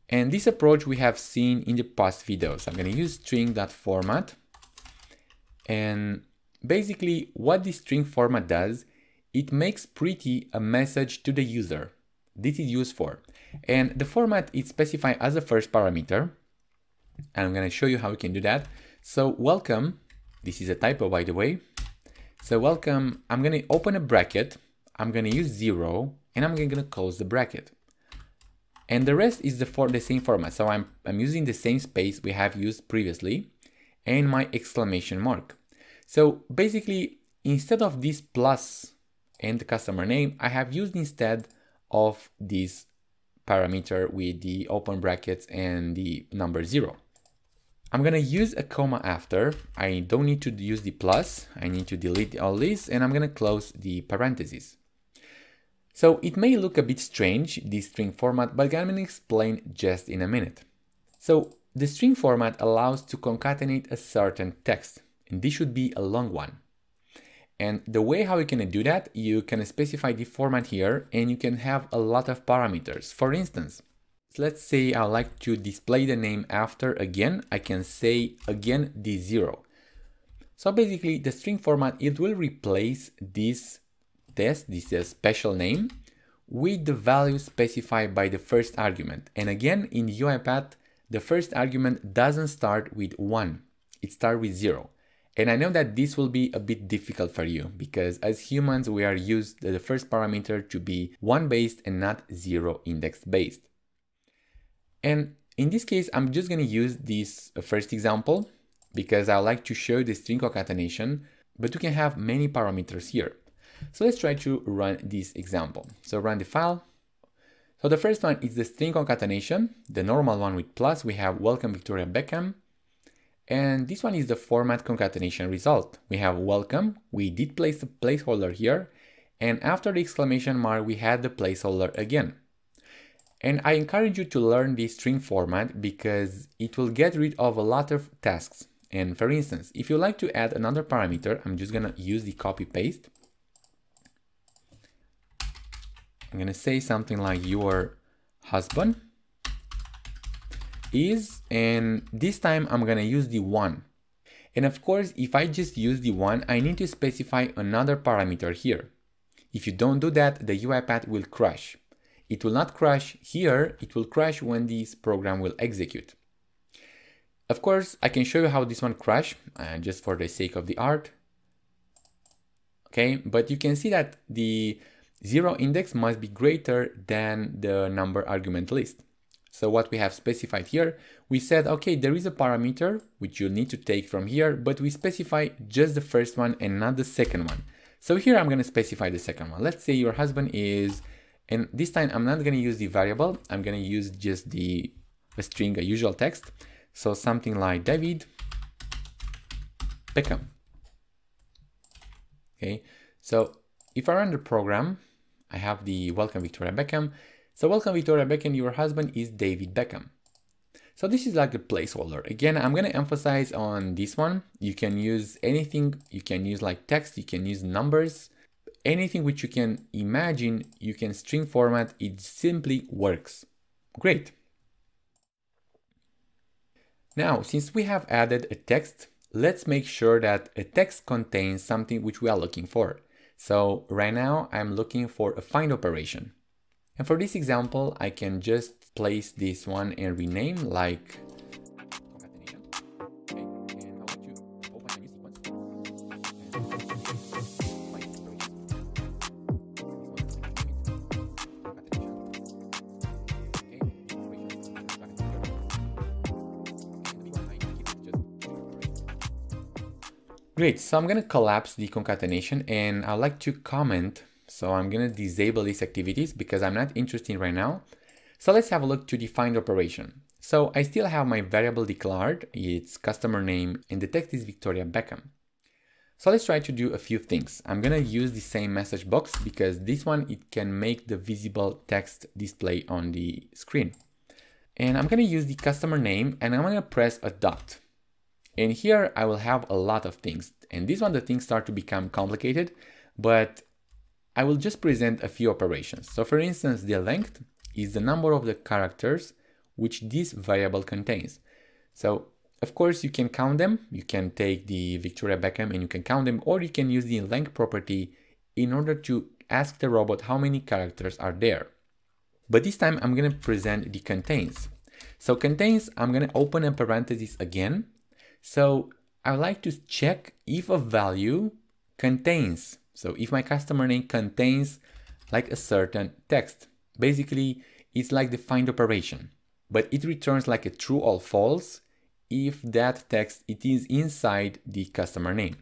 And this approach we have seen in the past videos. I'm gonna use string.format. And basically what this string format does, it makes pretty a message to the user. This is used for. And the format is specified as a first parameter. And I'm gonna show you how we can do that. So welcome, this is a typo by the way. So welcome, I'm gonna open a bracket. I'm gonna use 0 and I'm gonna close the bracket. And the rest is the same format. So I'm using the same space we have used previously and my exclamation mark. So basically, instead of this plus and the customer name, I have used instead of this parameter with the open brackets and the number 0. I'm gonna use a comma after. I don't need to use the plus. I need to delete all this and I'm gonna close the parentheses. So it may look a bit strange, this string format, but I'm gonna explain just in a minute. So the string format allows to concatenate a certain text, and this should be a long one. And the way how you can do that, you can specify the format here and you can have a lot of parameters. For instance, let's say I like to display the name after again, I can say again the 0. So basically the string format, it will replace this special name with the value specified by the first argument. And again, in UiPath, the first argument doesn't start with 1, it starts with 0. And I know that this will be a bit difficult for you because as humans, we are used to the first parameter to be 1 based and not 0 index based. And in this case, I'm just going to use this first example because I like to show the string concatenation, but you can have many parameters here. So let's try to run this example. So run the file. So the first one is the string concatenation, the normal one with plus. We have welcome Victoria Beckham. And this one is the format concatenation result. We have welcome. We did place a placeholder here. And after the exclamation mark, we had the placeholder again. And I encourage you to learn this string format because it will get rid of a lot of tasks. And for instance, if you like to add another parameter, I'm just gonna use the copy paste. I'm gonna say something like your husband is, and this time I'm gonna use the 1. And of course, if I just use the 1, I need to specify another parameter here. If you don't do that, the UiPath will crash. It will not crash here, it will crash when this program will execute. Of course, I can show you how this one crashed, just for the sake of the art. Okay, but you can see that the 0 index must be greater than the number argument list. So what we have specified here, we said, okay, there is a parameter which you need to take from here, but we specify just the first one and not the second one. So here I'm going to specify the second one. Let's say your husband is, and this time I'm not going to use the variable. I'm going to use just a string, a usual text. So something like David Beckham. Okay, so if I run the program, I have the welcome Victoria Beckham. So welcome Victoria Beckham, your husband is David Beckham. So this is like a placeholder. Again, I'm going to emphasize on this one. You can use anything. You can use like text, you can use numbers, anything which you can imagine, you can string format, it simply works. Great. Now, since we have added a text, let's make sure that a text contains something which we are looking for. So right now I'm looking for a find operation. And for this example, I can just place this one and rename like Great, so I'm going to collapse the concatenation and I'd like to comment. So I'm going to disable these activities because I'm not interested right now. So let's have a look to the find operation. So I still have my variable declared, it's customer name, and the text is Victoria Beckham. So let's try to do a few things. I'm going to use the same message box because this one, it can make the visible text display on the screen. And I'm going to use the customer name and I'm going to press a dot. And here I will have a lot of things. And this one, the things start to become complicated, but I will just present a few operations. So for instance, the length is the number of the characters which this variable contains. So of course you can count them. You can take the Victoria Beckham and you can count them, or you can use the length property in order to ask the robot how many characters are there. But this time I'm going to present the contains. So contains, I'm going to open a parenthesis again. So I would like to check if a value contains. So if my customer name contains like a certain text, basically it's like the find operation, but it returns like a true or false if that text, it is inside the customer name.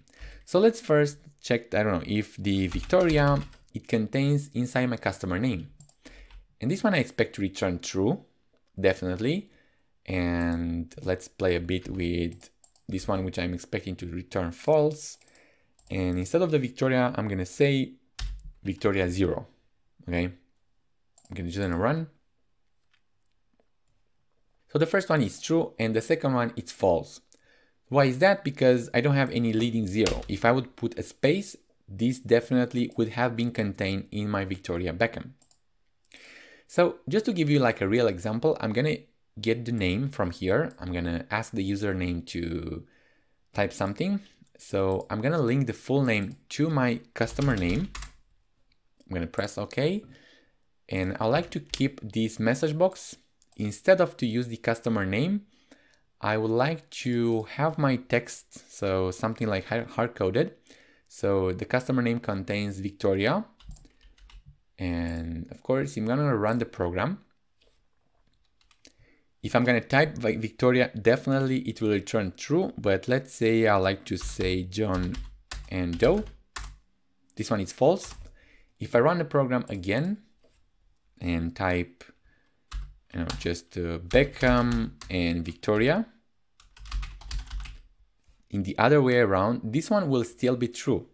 So let's first check, I don't know, if the Victoria, it contains inside my customer name. And this one I expect to return true, definitely. And let's play a bit with this one, which I'm expecting to return false. And instead of the Victoria, I'm going to say Victoria 0. Okay. I'm going to just run. So the first one is true and the second one is false. Why is that? Because I don't have any leading 0. If I would put a space, this definitely would have been contained in my Victoria Beckham. So just to give you like a real example, I'm going to get the name from here. I'm going to ask the username to type something. So I'm going to link the full name to my customer name. I'm going to press OK. And I like to keep this message box. Instead of to use the customer name, I would like to have my text. So something like hard-coded. So the customer name contains Victoria. And of course, I'm going to run the program. If I'm going to type Victoria, definitely it will return true. But let's say I like to say John and Doe. This one is false. If I run the program again and type, just Beckham and Victoria, in the other way around, this one will still be true,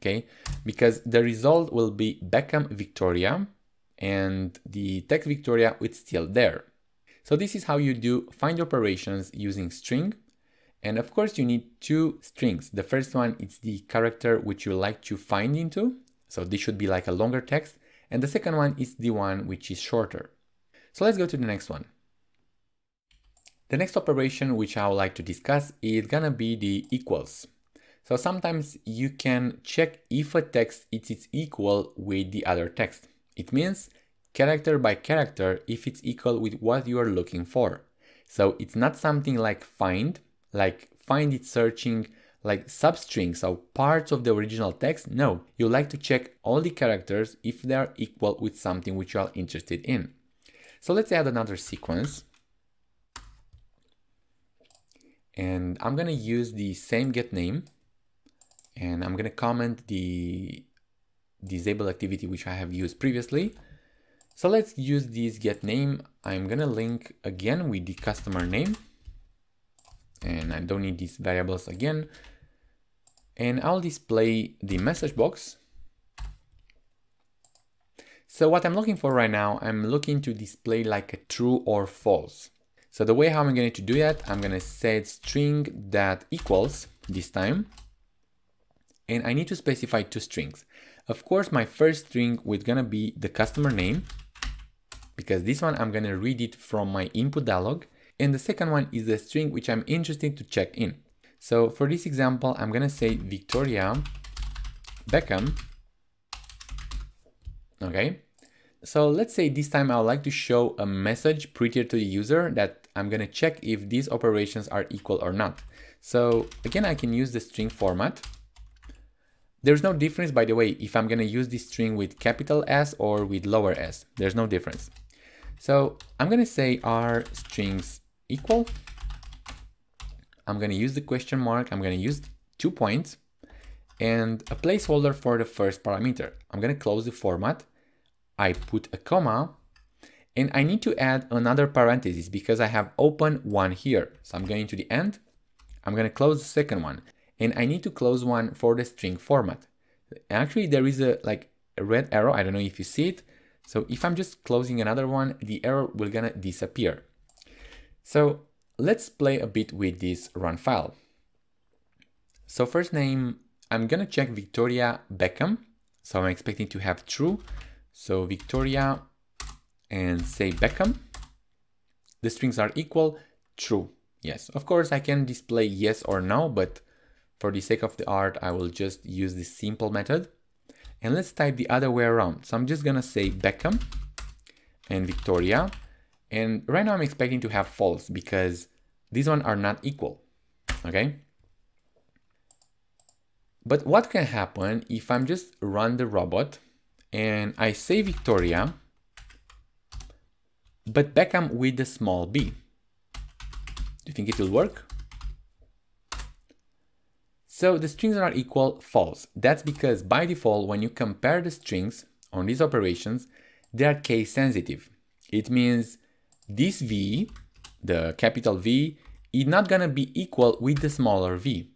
okay? Because the result will be Beckham Victoria and the text Victoria is still there. So this is how you do find operations using string. And of course you need two strings. The first one is the character which you like to find into. So this should be like a longer text. And the second one is the one which is shorter. So let's go to the next one. The next operation which I would like to discuss is gonna be the equals. So sometimes you can check if a text is equal with the other text. It means character by character if it's equal with what you are looking for. So it's not something like find it searching like substrings, so parts of the original text. No, you like to check all the characters if they are equal with something which you are interested in. So let's add another sequence. And I'm gonna use the same getName, and I'm gonna comment the disable activity which I have used previously. So let's use this getName. I'm gonna link again with the customer name, and I don't need these variables again. And I'll display the message box. So what I'm looking for right now, I'm looking to display like a true or false. So the way how I'm going to do that, I'm going to set string that equals this time. And I need to specify two strings. Of course, my first string is going to be the customer name, because this one I'm going to read it from my input dialog. And the second one is the string which I'm interested to check in. So for this example, I'm going to say Victoria Beckham. Okay. So let's say this time I would like to show a message prettier to the user that I'm going to check if these operations are equal or not. So again, I can use the string format. There's no difference, by the way, if I'm going to use this string with capital S or with lower s. There's no difference. So I'm going to say are strings equal. I'm going to use the question mark. I'm going to use 2 points and a placeholder for the first parameter. I'm going to close the format. I put a comma, and I need to add another parenthesis because I have open one here. So I'm going to the end. I'm going to close the second one, and I need to close one for the string format. Actually, there is a red arrow. I don't know if you see it. So if I'm just closing another one, the arrow will gonna disappear. So let's play a bit with this run file. So first name, I'm gonna check Victoria Beckham. So I'm expecting to have true. So Victoria and say Beckham. The strings are equal, true. Yes, of course I can display yes or no, but for the sake of the art, I will just use this simple method. And let's type the other way around. So I'm just gonna say Beckham and Victoria. And right now I'm expecting to have false because these ones are not equal, okay? But what can happen if I'm just run the robot and I say Victoria, but Beckham with the small b? Do you think it will work? So the strings are equal, false. That's because by default, when you compare the strings on these operations, they are case sensitive. It means this v, the capital V, is not gonna be equal with the smaller v.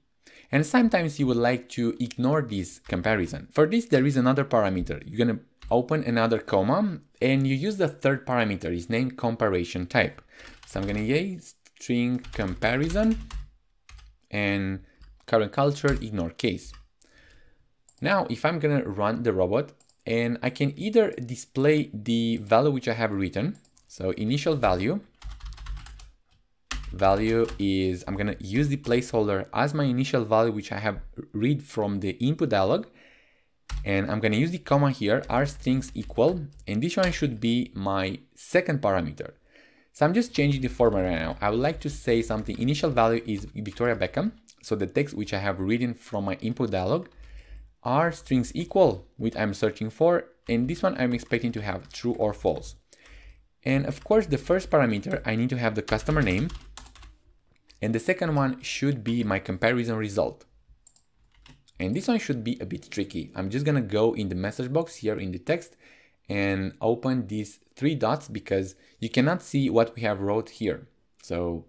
And sometimes you would like to ignore this comparison. For this, there is another parameter. You're gonna open another comma and you use the third parameter. It's named comparison type. So I'm gonna use string comparison and current culture, ignore case. Now, if I'm gonna run the robot and I can either display the value which I have written. So initial value is, I'm gonna use the placeholder as my initial value, which I have read from the input dialog. And I'm gonna use the comma here, are strings equal, and this one should be my second parameter. So I'm just changing the format right now. I would like to say something, initial value is Victoria Beckham. So the text which I have written from my input dialog are strings equal, which I'm searching for. And this one I'm expecting to have true or false. And of course, the first parameter, I need to have the customer name. And the second one should be my comparison result. And this one should be a bit tricky. I'm just gonna go in the message box here in the text and open these 3 dots because you cannot see what we have wrote here. So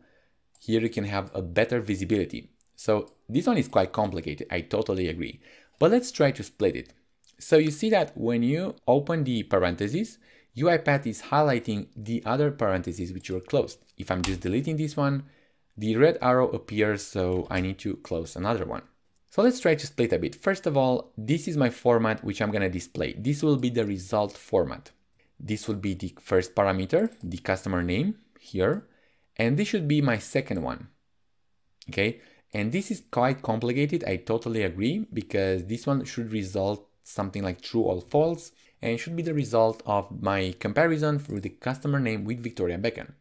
here you can have a better visibility. So this one is quite complicated, I totally agree. But let's try to split it. So you see that when you open the parentheses, UiPath is highlighting the other parentheses which were closed. If I'm just deleting this one, the red arrow appears, so I need to close another one. So let's try to split a bit. First of all, this is my format which I'm gonna display. This will be the result format. This will be the first parameter, the customer name here, and this should be my second one, okay? And this is quite complicated, I totally agree, because this one should result something like true or false, and it should be the result of my comparison for the customer name with Victoria Beckham.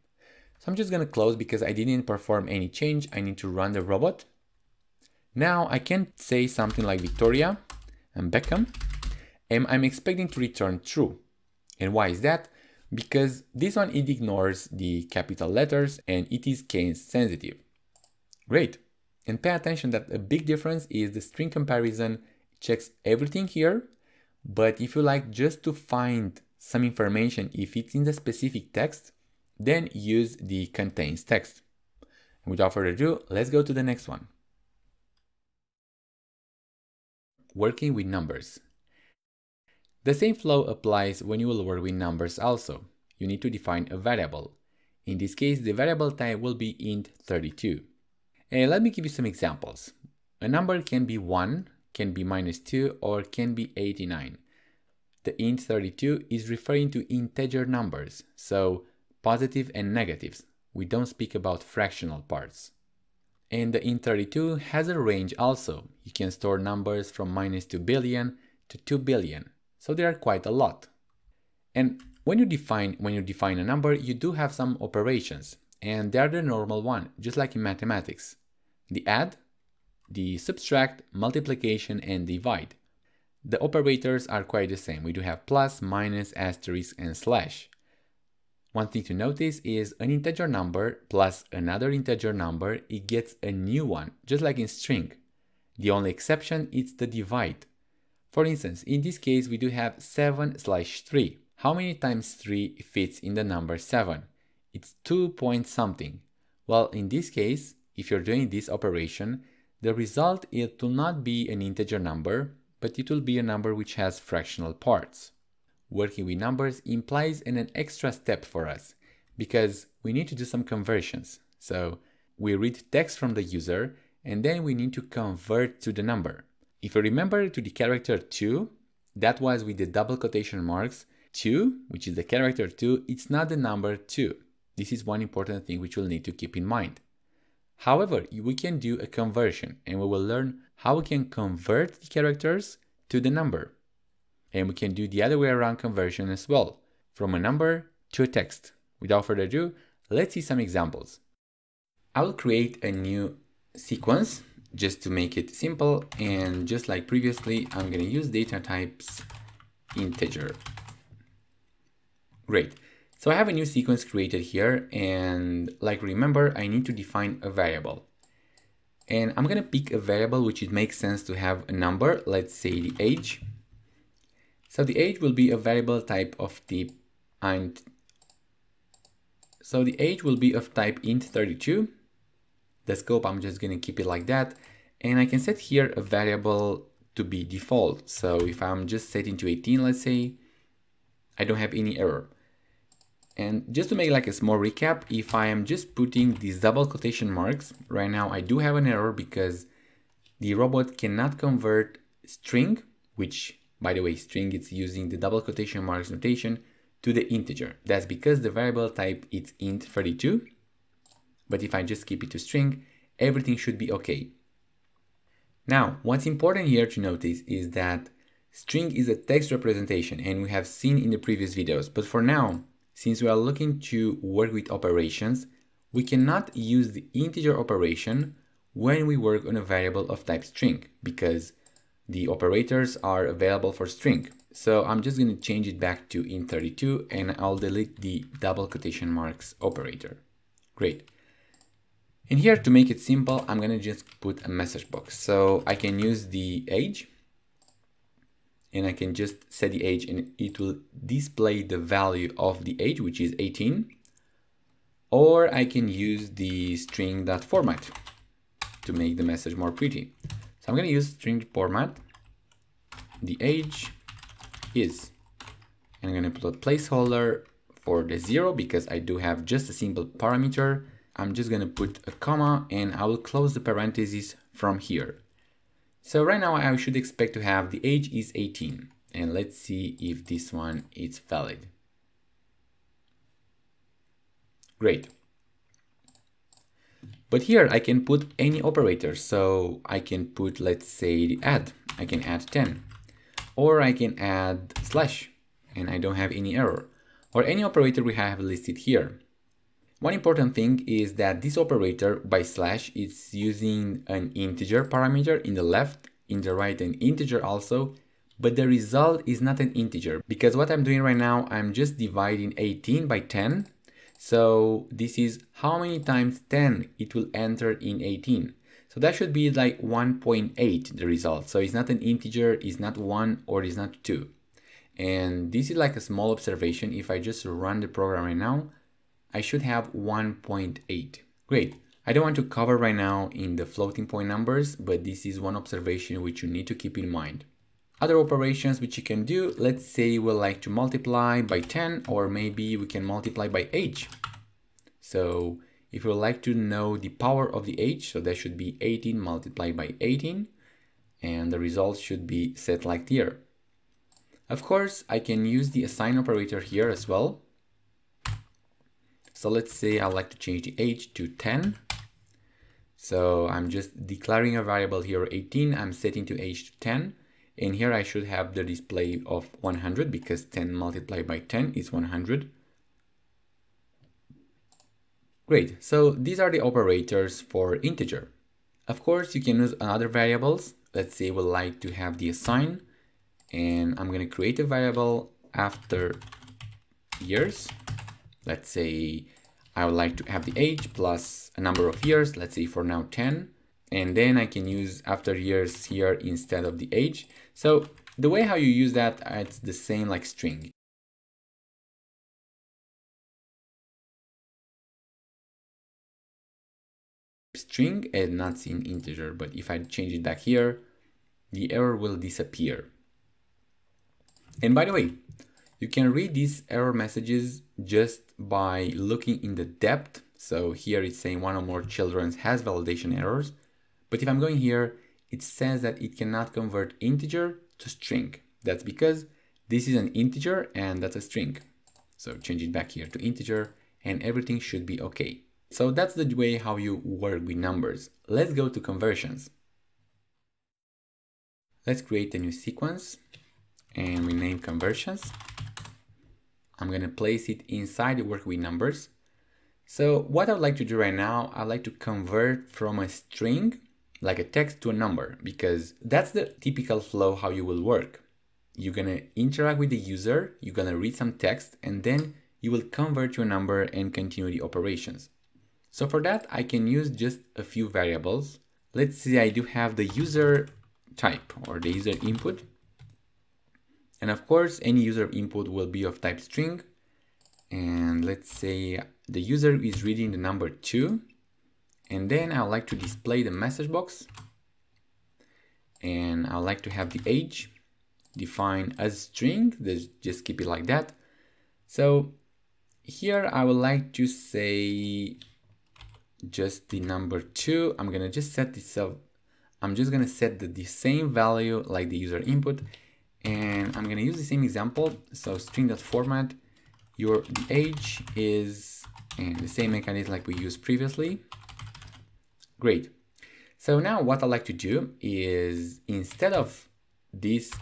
So I'm just gonna close because I didn't perform any change. I need to run the robot. Now I can say something like Victoria and Beckham, and I'm expecting to return true. And why is that? Because this one, it ignores the capital letters and it is case sensitive. Great. And pay attention that a big difference is the string comparison checks everything here, but if you like just to find some information, if it's in the specific text, then use the contains text. And without further ado, let's go to the next one. Working with numbers. The same flow applies when you will work with numbers also. You need to define a variable. In this case, the variable type will be int32. And let me give you some examples. A number can be 1, can be -2, or can be 89. The int32 is referring to integer numbers, so positive and negatives. We don't speak about fractional parts. And the int32 has a range also. You can store numbers from -2 billion to 2 billion. So there are quite a lot. And when you define a number, you do have some operations, and they are the normal one, just like in mathematics. The add, the subtract, multiplication, and divide. The operators are quite the same. We do have plus, minus, asterisk, and slash. One thing to notice is an integer number plus another integer number, it gets a new one, just like in string. The only exception is the divide. For instance, in this case, we do have 7/3. How many times 3 fits in the number 7? It's 2 point something. Well, in this case, if you're doing this operation, the result, it will not be an integer number, but it will be a number which has fractional parts. Working with numbers implies an extra step for us because we need to do some conversions. So we read text from the user and then we need to convert to the number. If you remember to the character 2, that was with the double quotation marks. 2, which is the character 2, it's not the number 2. This is one important thing which we'll need to keep in mind. However, we can do a conversion and we will learn how we can convert the characters to the number. And we can do the other way around conversion as well, from a number to a text. Without further ado, let's see some examples. I will create a new sequence just to make it simple, and just like previously, I'm going to use data types integer. Great. So I have a new sequence created here, and like remember, I need to define a variable. And I'm going to pick a variable which it makes sense to have a number, let's say the age. So the age will be a variable type of type int. So the age will be of type int32. The scope, I'm just going to keep it like that. And I can set here a variable to be default. So if I'm just setting to 18, let's say, I don't have any error. And just to make like a small recap, if I am just putting these double quotation marks, right now I do have an error because the robot cannot convert string, which by the way, string it's using the double quotation marks notation, to the integer. That's because the variable type is int32. But if I just keep it to string, everything should be okay. Now, what's important here to notice is that string is a text representation, and we have seen in the previous videos. But for now, since we are looking to work with operations, we cannot use the integer operation when we work on a variable of type string, because the operators are available for string. So I'm just going to change it back to int32, and I'll delete the double quotation marks operator. Great. And here, to make it simple, I'm gonna just put a message box. So I can use the age, and I can just set the age and it will display the value of the age, which is 18. Or I can use the string.format to make the message more pretty. So I'm gonna use string format, the age is, and I'm gonna put a placeholder for the 0 because I do have just a simple parameter. I'm just gonna put a comma and I will close the parentheses from here. So right now I should expect to have the age is 18, and let's see if this one is valid. Great. But here I can put any operator. So I can put, let's say, the add. I can add 10, or I can add slash, and I don't have any error, or any operator we have listed here. One important thing is that this operator by slash is using an integer parameter in the left, in the right an integer also, but the result is not an integer because what I'm doing right now, I'm just dividing 18 by 10. So this is how many times 10 it will enter in 18. So that should be like 1.8 the result. So it's not an integer, it's not 1 or it's not 2. And this is like a small observation. If I just run the program right now, I should have 1.8. Great. I don't want to cover right now in the floating point numbers, but this is one observation which you need to keep in mind. Other operations which you can do, let's say we'd like to multiply by 10, or maybe we can multiply by age. So if you would like to know the power of the age, so that should be 18 multiplied by 18, and the result should be set like here. Of course, I can use the assign operator here as well. So let's say I'd like to change the age to 10. So I'm just declaring a variable here 18, I'm setting to age to 10. And here I should have the display of 100 because 10 multiplied by 10 is 100. Great, so these are the operators for integer. Of course, you can use other variables. Let's say we'd like to have the assign, and I'm going to create a variable after years. Let's say I would like to have the age plus a number of years, let's say for now 10. And then I can use after years here instead of the age. So the way how you use that, it's the same like string. String and not in integer, but if I change it back here, the error will disappear. And by the way, you can read these error messages just by looking in the depth. So here it's saying one or more children has validation errors. But if I'm going here, it says that it cannot convert integer to string. That's because this is an integer and that's a string. So change it back here to integer and everything should be okay. So that's the way how you work with numbers. Let's go to conversions. Let's create a new sequence and rename conversions. I'm going to place it inside the work with numbers. So what I would like to do right now, I'd like to convert from a string, like a text, to a number, because that's the typical flow how you will work. You're going to interact with the user, you're going to read some text, and then you will convert to a number and continue the operations. So for that, I can use just a few variables. Let's say I do have the user type or the user input. And of course, any user input will be of type string. And let's say the user is reading the number 2. And then I would like to display the message box. And I would like to have the age defined as string. Just keep it like that. So here I would like to say just the number 2. I'm gonna just set this up. I'm just gonna set the same value like the user input. And I'm gonna use the same example. So string.format, the age is, and the same mechanism like we used previously. Great. So now what I like to do is, instead of this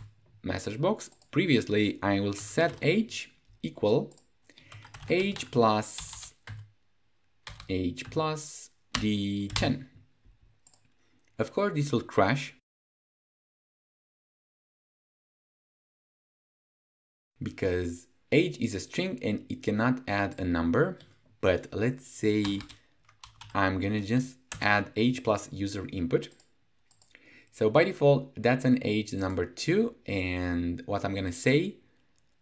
message box, previously I will set age equal age plus the 10. Of course, this will crash because age is a string and it cannot add a number. But let's say I'm gonna just add age plus user input. So by default, that's an age number 2. And what I'm going to say,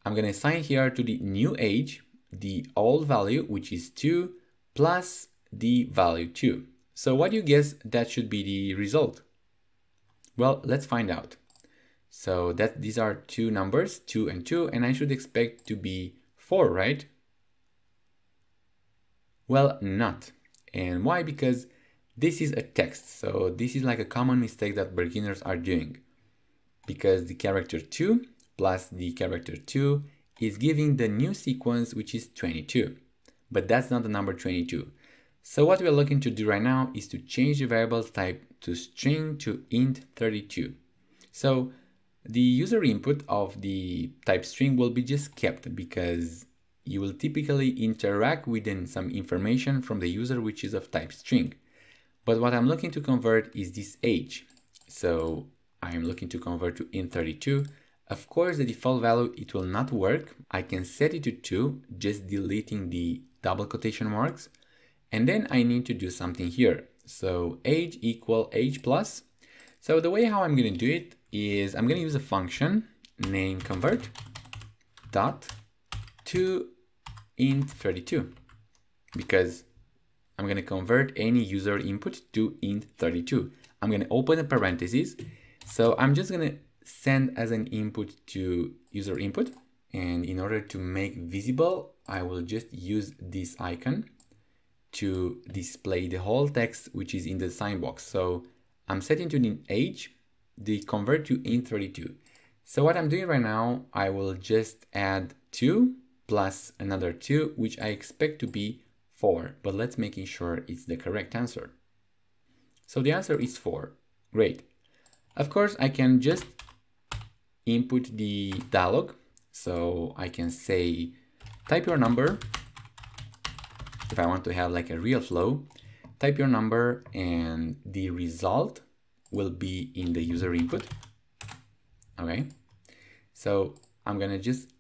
I'm going to assign here to the new age, the old value, which is 2 plus the value 2. So what do you guess that should be the result? Well, let's find out. So these are two numbers, 2 and 2, and I should expect to be 4, right? Well, not. And why? Because this is a text. So this is like a common mistake that beginners are doing. Because the character 2 plus the character 2 is giving the new sequence, which is 22. But that's not the number 22. So what we're looking to do right now is to change the variable type to string to int 32. So the user input of the type string will be just kept because you will typically interact within some information from the user which is of type string. But what I'm looking to convert is this age. So I'm looking to convert to int 32. Of course, the default value, it will not work. I can set it to 2, just deleting the double quotation marks. And then I need to do something here. So age equal age plus. So the way how I'm going to do it is I'm going to use a function named convert dot to int 32 because I'm going to convert any user input to int 32. I'm going to open a parenthesis. So I'm just going to send as an input to user input. And in order to make visible, I will just use this icon to display the whole text which is in the sign box. So I'm setting to the age, the convert to int 32. So what I'm doing right now, I will just add 2 plus another 2, which I expect to be 4, but let's make sure it's the correct answer. So the answer is 4. Great. Of course, I can just input the dialog. So I can say, type your number. If I want to have like a real flow, type your number and the result will be in the user input. Okay. So I'm going to just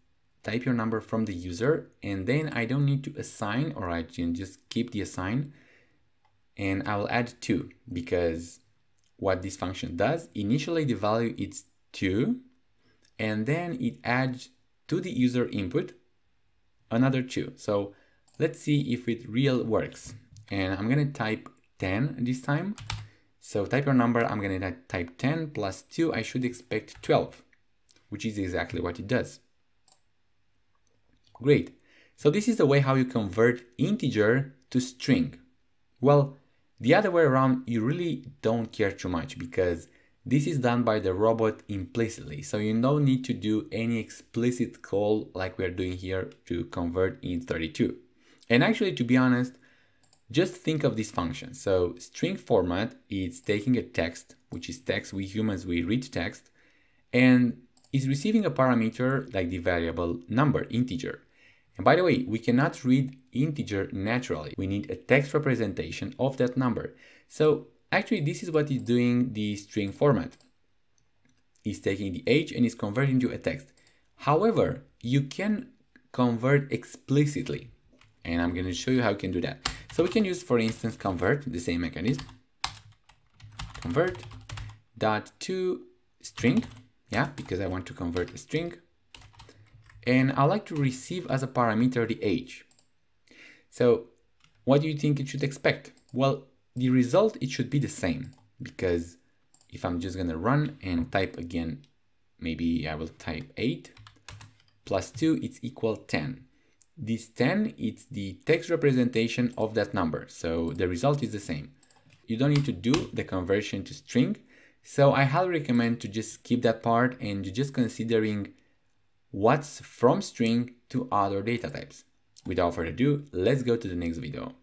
type your number from the user and then I don't need to assign, or I can just keep the assign and I will add 2 because what this function does, initially the value is 2 and then it adds to the user input another 2. So let's see if it real works. And I'm going to type 10 this time. So type your number, I'm going to type 10 plus 2, I should expect 12, which is exactly what it does. Great. So this is the way how you convert integer to string. Well, the other way around, you really don't care too much because this is done by the robot implicitly. So you don't need to do any explicit call like we're doing here to convert int 32. And actually, to be honest, just think of this function. So string format is taking a text, which is text. We humans, we read text, and is receiving a parameter like the variable number, integer. And by the way, we cannot read integer naturally. We need a text representation of that number. So actually, this is what is doing the string format. It's taking the age and is converting to a text. However, you can convert explicitly. And I'm going to show you how you can do that. So we can use, for instance, convert, the same mechanism. Convert dot to string, yeah, because I want to convert a string. And I like to receive as a parameter the age. So what do you think it should expect? Well, the result, it should be the same, because if I'm just going to run and type again, maybe I will type 8 plus 2, it's equal 10. This 10, it's the text representation of that number. So the result is the same. You don't need to do the conversion to string. So I highly recommend to just skip that part and you're just considering what's from string to other data types. Without further ado, let's go to the next video.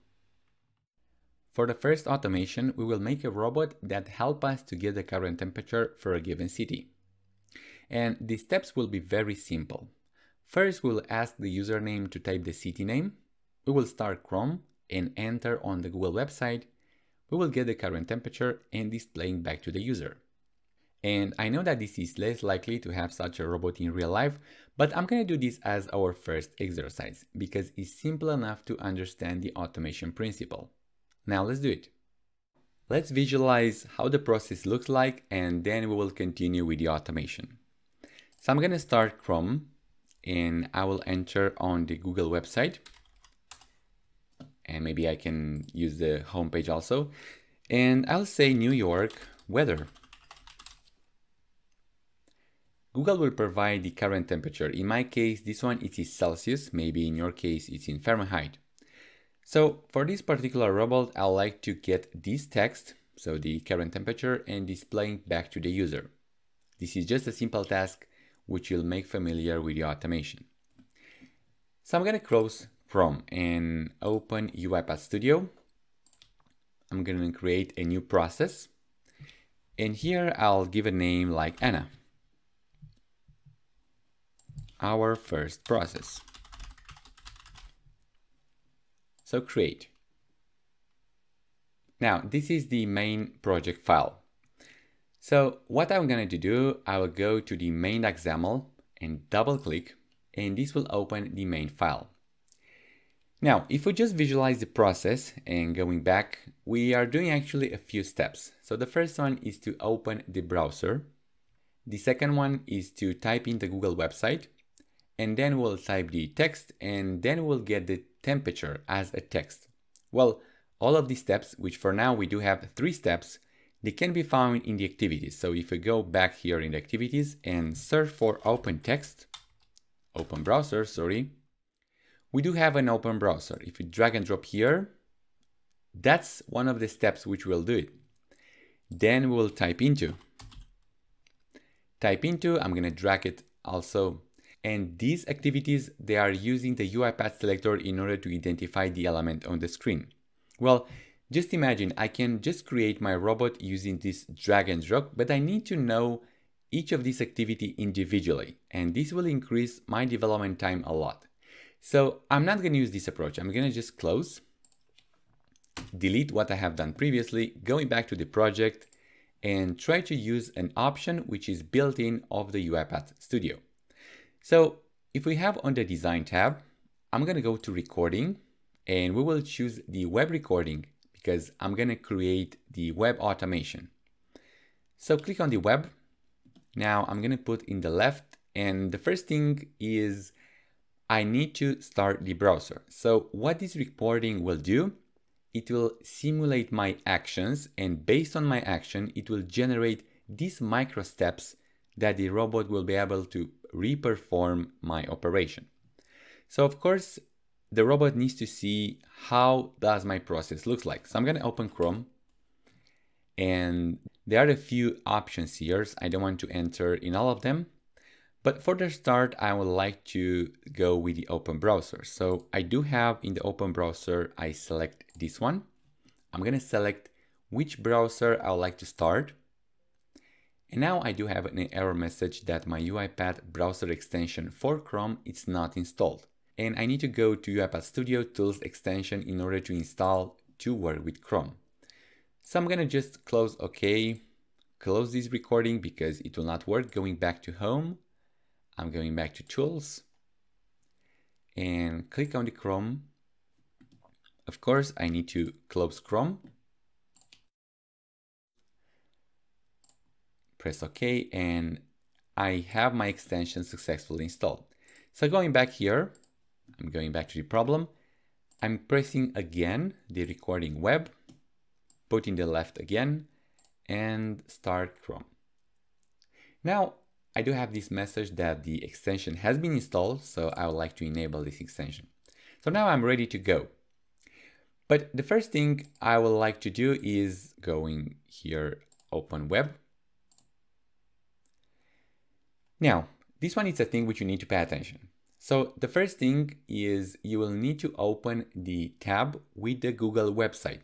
For the first automation, we will make a robot that helps us to get the current temperature for a given city. And the steps will be very simple. First, we'll ask the username to type the city name. We will start Chrome and enter on the Google website. We will get the current temperature and displaying back to the user. And I know that this is less likely to have such a robot in real life, but I'm going to do this as our first exercise because it's simple enough to understand the automation principle. Now let's do it. Let's visualize how the process looks like, and then we will continue with the automation. So I'm going to start Chrome, and I will enter on the Google website. And maybe I can use the homepage also. And I'll say New York weather. Google will provide the current temperature. In my case, this one it is Celsius. Maybe in your case, it's in Fahrenheit. So for this particular robot, I like to get this text, so the current temperature, and displaying back to the user. This is just a simple task which will make familiar with the automation. So I'm going to close Chrome and open UiPath Studio. I'm going to create a new process. And here I'll give a name like Anna. Our first process. So create. Now this is the main project file. So what I'm going to do, I will go to the main.xaml and double click, and this will open the main file. Now, if we just visualize the process and going back, we are doing actually a few steps. So the first one is to open the browser. The second one is to type in the Google website, and then we'll type the text, and then we'll get the temperature as a text. Well, all of these steps, which for now we do have 3 steps, they can be found in the activities. So if we go back here in the activities and search for open text, open browser, sorry, we do have an open browser. If we drag and drop here, that's one of the steps which we'll do it. Then we'll type into, I'm gonna drag it also. And these activities, they are using the UiPath selector in order to identify the element on the screen. Well, just imagine I can just create my robot using this drag and drop, but I need to know each of these activity individually, and this will increase my development time a lot. So I'm not going to use this approach. I'm going to just close, delete what I have done previously, going back to the project, and try to use an option which is built in of the UiPath Studio. So if we have on the design tab, I'm going to go to recording, and we will choose the web recording because I'm going to create the web automation. So click on the web. Now I'm going to put in the left, and the first thing is I need to start the browser. So what this recording will do, it will simulate my actions, and based on my action, it will generate these micro steps that the robot will be able to re-perform my operation. So of course, the robot needs to see how does my process looks like. So I'm going to open Chrome, and there are a few options here. I don't want to enter in all of them, but for the start, I would like to go with the open browser. So I do have in the open browser, I select this one. I'm going to select which browser I would like to start. And now I do have an error message that my UiPath browser extension for Chrome is not installed. And I need to go to UiPath Studio Tools extension in order to install to work with Chrome. So I'm gonna just close OK, close this recording because it will not work. Going back to Home, I'm going back to Tools and click on the Chrome. Of course, I need to close Chrome. Press OK, and I have my extension successfully installed. So going back here, I'm going back to the problem. I'm pressing again the recording web, put in the left again, and start Chrome. Now I do have this message that the extension has been installed, so I would like to enable this extension. So now I'm ready to go. But the first thing I would like to do is going here, open web. Now, this one is a thing which you need to pay attention. So the first thing is you will need to open the tab with the Google website.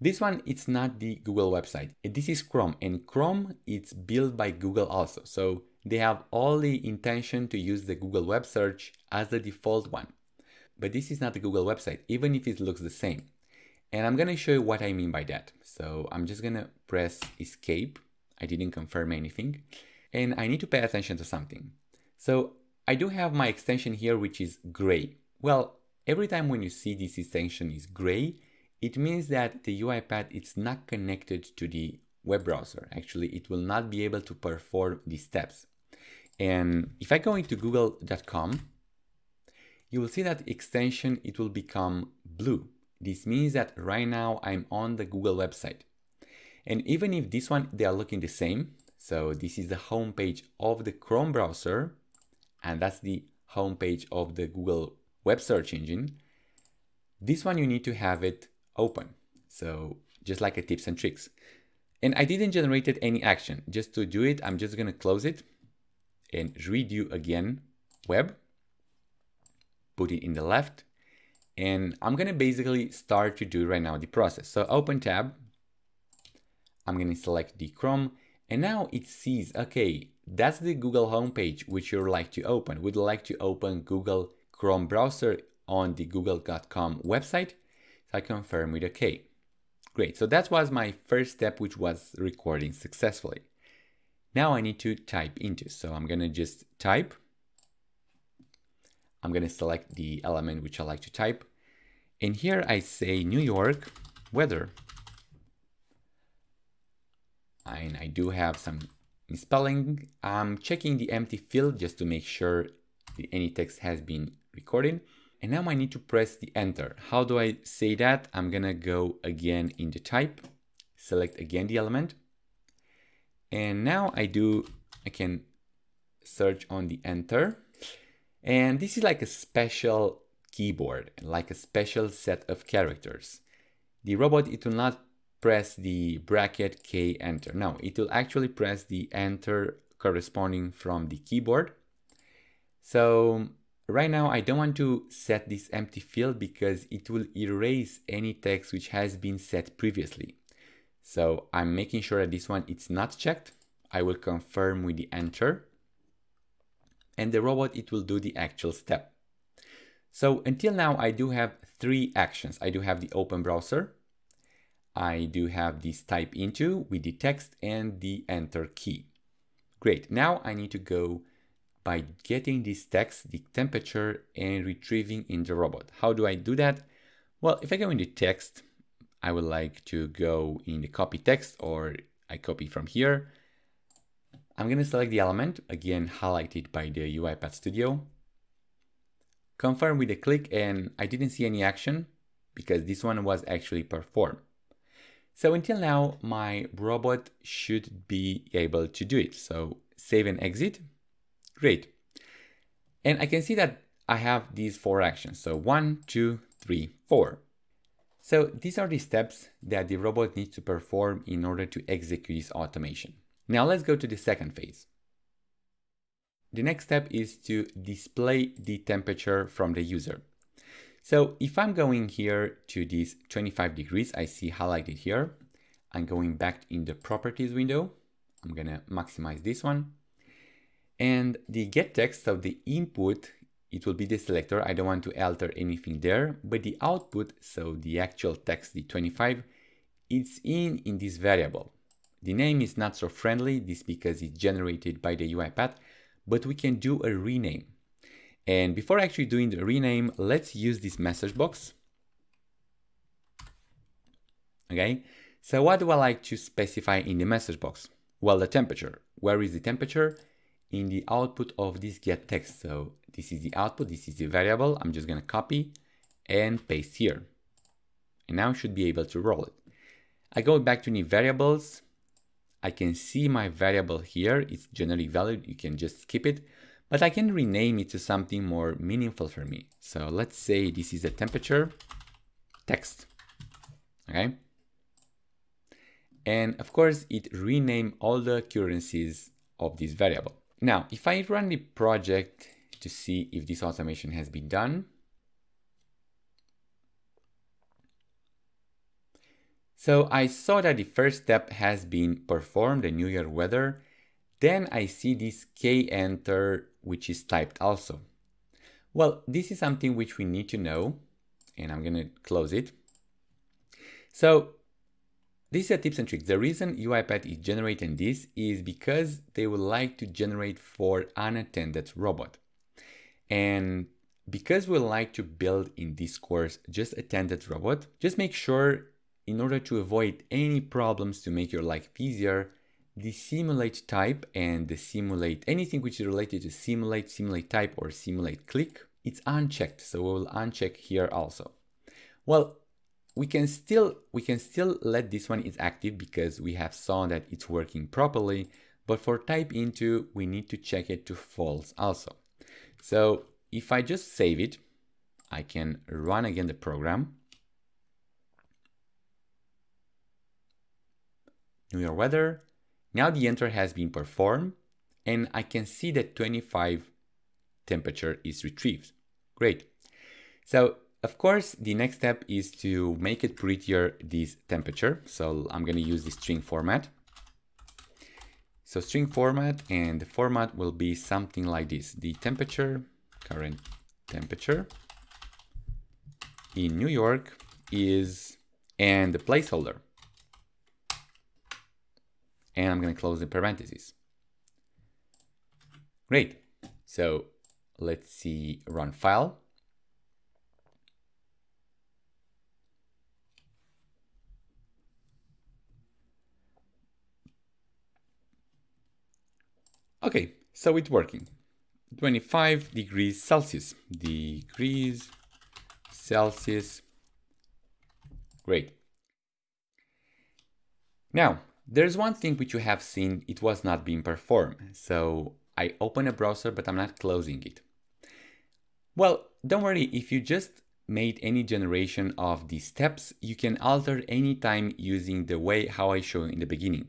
This one, it's not the Google website. This is Chrome, and Chrome it's built by Google also. So they have all the intention to use the Google web search as the default one. But this is not the Google website, even if it looks the same. And I'm gonna show you what I mean by that. So I'm just gonna press escape. I didn't confirm anything. And I need to pay attention to something. So I do have my extension here, which is gray. Well, every time when you see this extension is gray, it means that the UiPath is not connected to the web browser. Actually, it will not be able to perform these steps. And if I go into google.com, you will see that extension, it will become blue. This means that right now I'm on the Google website. And even if this one, they are looking the same. So this is the home page of the Chrome browser, and that's the home page of the Google web search engine. This one, you need to have it open. So just like a tips and tricks. And I didn't generate any action. Just to do it, I'm just gonna close it and redo again web, put it in the left, and I'm gonna basically start to do right now the process. So open tab, I'm gonna select the Chrome, and now it sees, okay, that's the Google homepage which you'd like to open. Would you like to open Google Chrome browser on the google.com website? So I confirm with okay. Great, so that was my first step, which was recording successfully. Now I need to type into, so I'm gonna just type. I'm gonna select the element which I like to type. And here I say New York weather. And I do have some misspelling. I'm checking the empty field just to make sure any text has been recorded. And now I need to press the enter. How do I say that? I'm gonna go again in the type, select again the element. And now I can search on the enter. And this is like a special keyboard, like a special set of characters. The robot, it will not press the bracket K enter. No, it will actually press the enter corresponding from the keyboard. So right now I don't want to set this empty field because it will erase any text which has been set previously. So I'm making sure that this one it's not checked. I will confirm with the enter. And the robot, it will do the actual step. So until now, I do have 3 actions. I do have the open browser. I do have this type into with the text and the enter key. Great. Now I need to go by getting this text, the temperature, and retrieving in the robot. How do I do that? Well, if I go into text, I would like to go in the copy text, or I copy from here. I'm going to select the element, again highlighted by the UiPath Studio. Confirm with a click, and I didn't see any action because this one was actually performed. So until now, my robot should be able to do it. So save and exit. Great. And I can see that I have these 4 actions. So 1, 2, 3, 4. So these are the steps that the robot needs to perform in order to execute this automation. Now let's go to the second phase. The next step is to display the temperature from the user. So if I'm going here to this 25 degrees, I see highlighted here. I'm going back in the properties window. I'm gonna maximize this one. And the get text, so the input, it will be the selector. I don't want to alter anything there, but the output, so the actual text, the 25, it's in this variable. The name is not so friendly, this because it's generated by the UiPath, but we can do a rename. And before actually doing the rename, let's use this message box. Okay, so what do I like to specify in the message box? Well, the temperature. Where is the temperature? In the output of this get text. So this is the output, this is the variable. I'm just gonna copy and paste here. And now I should be able to roll it. I go back to the variables. I can see my variable here. It's generic value. You can just skip it, but I can rename it to something more meaningful for me. So let's say this is a temperature text. Okay. And of course, it renamed all the currencies of this variable. Now, if I run the project to see if this automation has been done, so I saw that the first step has been performed, the New Year weather. Then I see this K enter, which is typed also. Well, this is something which we need to know, and I'm gonna close it. So this is a tips and tricks. The reason UiPath is generating this is because they would like to generate for unattended robot. And because we like to build in this course just attended robot, just make sure in order to avoid any problems to make your life easier, the simulate type and the simulate anything which is related to simulate type or simulate click, it's unchecked. So we will uncheck here also. Well, we can still let this one is active because we have saw that it's working properly, but for type into, we need to check it to false also. So if I just save it, I can run again the program. New York weather. Now the enter has been performed and I can see that 25 temperature is retrieved. Great. So of course, the next step is to make it prettier, this temperature. So I'm going to use the string format. So string format, and the format will be something like this. The temperature, current temperature in New York is, and the placeholder. And I'm going to close the parentheses. Great. So let's see, run file. Okay, so it's working. 25 degrees Celsius. Degrees Celsius. Great. Now, there's one thing which you have seen, it was not being performed. So I open a browser, but I'm not closing it. Well, don't worry, if you just made any generation of these steps, you can alter anytime using the way how I showed in the beginning.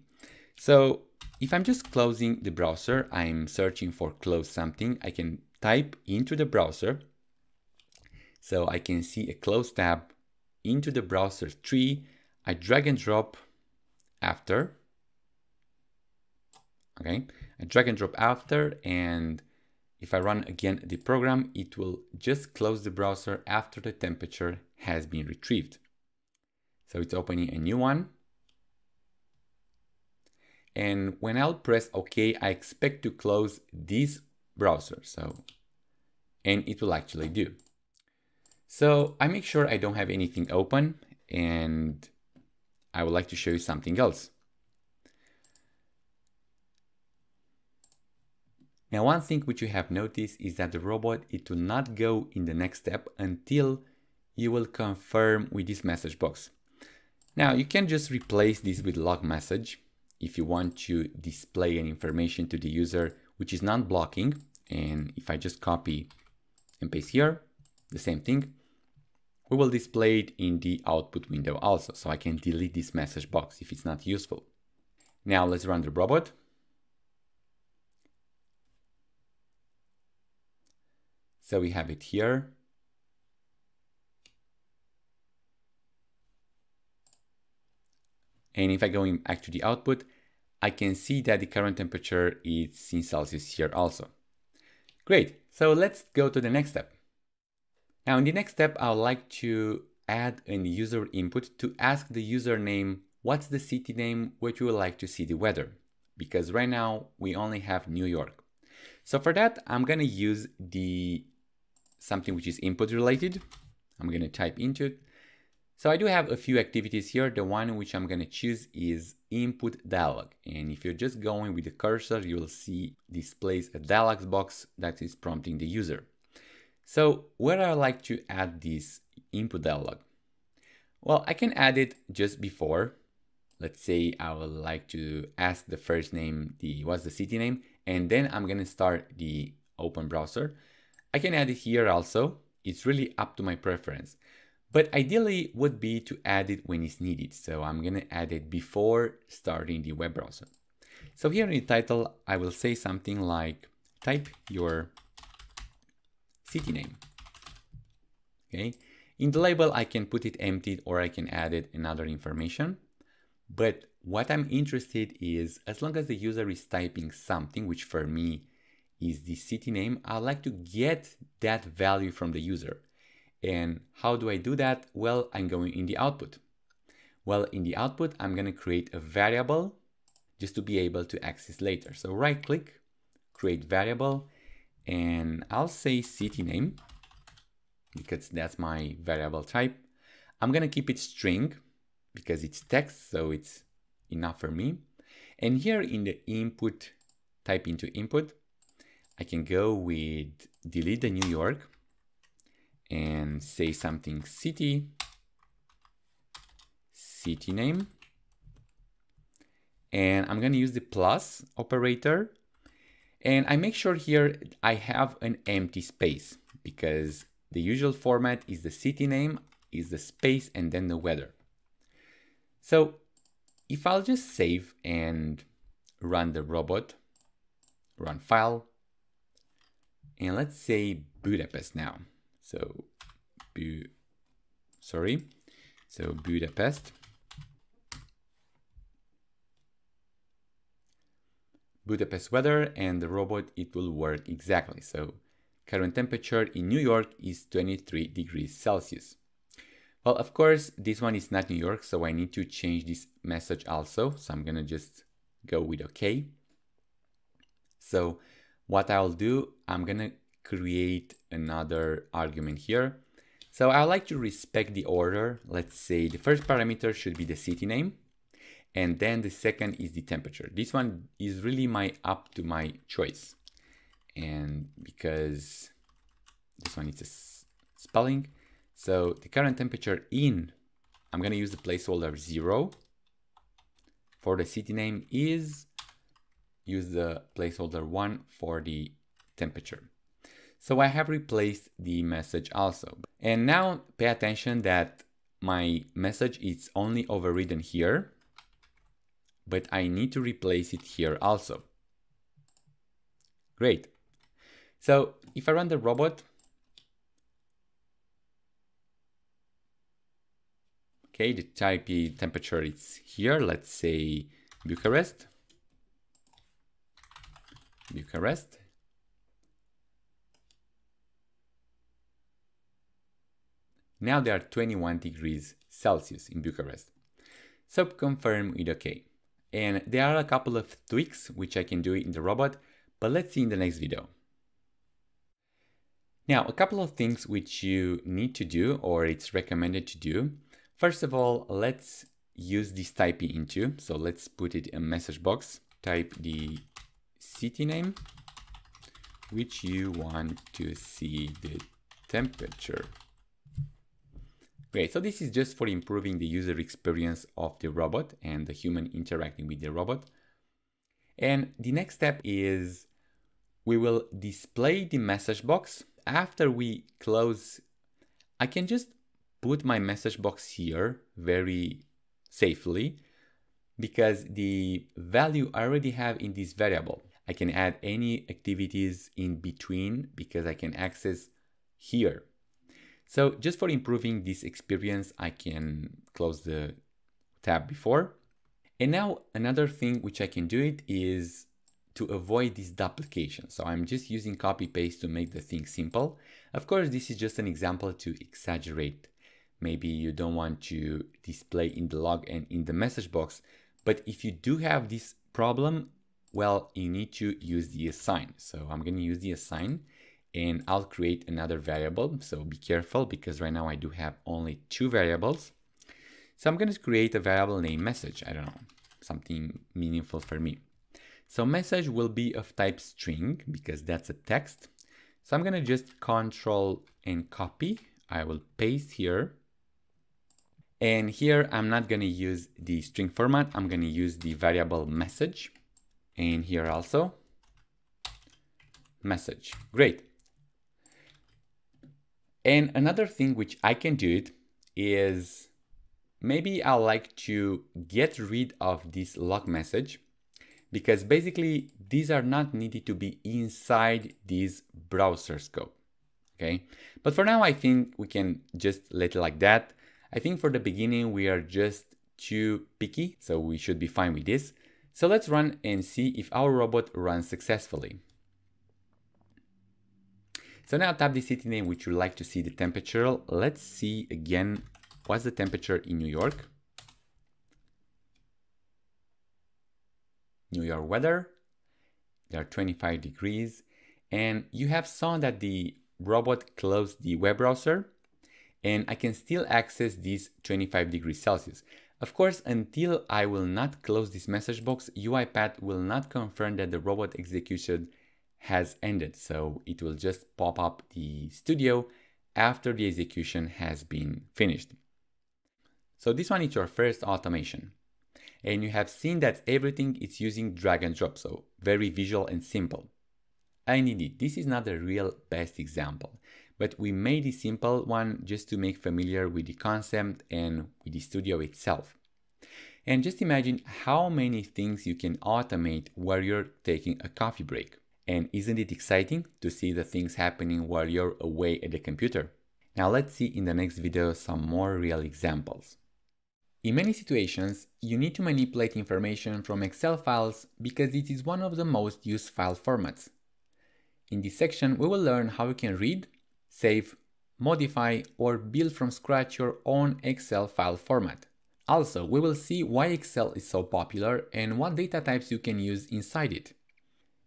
So if I'm just closing the browser, I'm searching for close something, I can type into the browser. So I can see a close tab into the browser tree. I drag and drop after. Okay, I drag and drop after, and if I run again the program, it will just close the browser after the temperature has been retrieved. So it's opening a new one. And when I'll press OK, I expect to close this browser. So, and it will actually do. So I make sure I don't have anything open, and I would like to show you something else. Now, one thing which you have noticed is that the robot, it will not go in the next step until you will confirm with this message box. Now, you can just replace this with log message if you want to display an information to the user which is non-blocking. And if I just copy and paste here, the same thing, we will display it in the output window also. So I can delete this message box if it's not useful. Now let's run the robot. So we have it here. And if I go back to the output, I can see that the current temperature is in Celsius here also. Great, so let's go to the next step. Now in the next step, I would like to add a user input to ask the username, what's the city name which you would like to see the weather? Because right now we only have New York. So for that, I'm gonna use something which is input related. I'm gonna type into it. So I do have a few activities here. The one which I'm going to choose is input dialog. And if you're just going with the cursor, you will see displays a dialog box that is prompting the user. So where I like to add this input dialog? Well, I can add it just before. Let's say I would like to ask the first name, what's the city name, and then I'm going to start the open browser. I can add it here also. It's really up to my preference. But ideally would be to add it when it's needed. So I'm going to add it before starting the web browser. So here in the title, I will say something like type your city name. Okay. In the label, I can put it empty or I can add it another information. But what I'm interested is, as long as the user is typing something, which for me is the city name, I like to get that value from the user. And how do I do that? Well, I'm going in the output. Well, in the output, I'm going to create a variable just to be able to access later. So right click, create variable, and I'll say city name. because that's my variable type. I'm gonna keep it string because it's text, so it's enough for me. And here in the input, type into input, I can go with delete the New York and say something city name. And I'm gonna use the plus operator. And I make sure here I have an empty space because the usual format is the city name, is the space, and then the weather. So if I'll just save and run the robot, run file, and let's say Budapest now. So Budapest. Budapest weather, and the robot, it will work exactly. So current temperature in New York is 23 degrees Celsius. Well, of course, this one is not New York, so I need to change this message also. So I'm gonna just go with OK. So what I'll do, I'm gonna create another argument here. So I like to respect the order. Let's say the first parameter should be the city name, and then the second is the temperature. This one is really up to my choice. And because this one is a spelling, so the current temperature I'm gonna use the placeholder 0. For the city name use the placeholder 1 for the temperature. So I have replaced the message also. And now pay attention that my message is only overridden here, but I need to replace it here also. Great. So if I run the robot, okay, the type temperature is here. Let's say Bucharest. Now there are 21 degrees Celsius in Bucharest. So confirm with OK. And there are a couple of tweaks which I can do in the robot, but let's see in the next video. Now, a couple of things which you need to do, or it's recommended to do. First of all, let's use this type into. So let's put it in a message box. Type the city name, which you want to see the temperature. Great, so this is just for improving the user experience of the robot and the human interacting with the robot. And the next step is we will display the message box. After we close, I can just put my message box here very safely because the value I already have in this variable. I can add any activities in between because I can access here. So just for improving this experience, I can close the tab before. And now another thing which I can do it is to avoid this duplication. So I'm just using copy paste to make the thing simple. Of course, this is just an example to exaggerate. Maybe you don't want to display in the log and in the message box, but if you do have this problem, well, you need to use the assign. So I'm going to use the assign. And I'll create another variable. So be careful because right now I do have only 2 variables. So I'm going to create a variable named message. I don't know, something meaningful for me. So message will be of type string because that's a text. So I'm going to just control and copy. I will paste here. And here I'm not going to use the string format. I'm going to use the variable message. And here also message. Great. And another thing which I can do it is maybe I like to get rid of this log message because basically these are not needed to be inside this browser scope. Okay, but for now I think we can just let it like that. I think for the beginning we are just too picky, so we should be fine with this. So let's run and see if our robot runs successfully. So now tap the city name which you like to see the temperature. Let's see again what's the temperature in New York. New York weather. There are 25 degrees. And you have saw that the robot close the web browser, and I can still access this 25 degrees Celsius. Of course, until I will not close this message box, UiPath will not confirm that the robot execution has ended. So it will just pop up the studio after the execution has been finished. So this one is your first automation. And you have seen that everything is using drag and drop, so very visual and simple. And indeed, this is not the real best example, but we made a simple one just to make familiar with the concept and with the studio itself. And just imagine how many things you can automate while you're taking a coffee break. And isn't it exciting to see the things happening while you're away at the computer? Now let's see in the next video some more real examples. In many situations, you need to manipulate information from Excel files because it is one of the most used file formats. In this section, we will learn how you can read, save, modify, or build from scratch your own Excel file format. Also, we will see why Excel is so popular and what data types you can use inside it.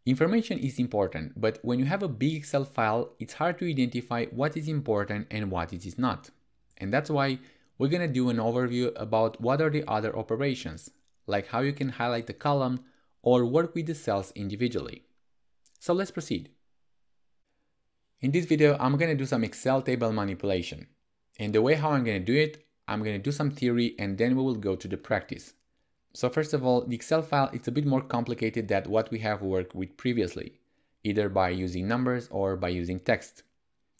Information is important, but when you have a big Excel file, it's hard to identify what is important and what it is not. And that's why we're going to do an overview about what are the other operations, like how you can highlight the column or work with the cells individually. So let's proceed. In this video, I'm going to do some Excel table manipulation. And the way how I'm going to do it, I'm going to do some theory and then we will go to the practice. So first of all, the Excel file, it's a bit more complicated than what we have worked with previously, either by using numbers or by using text.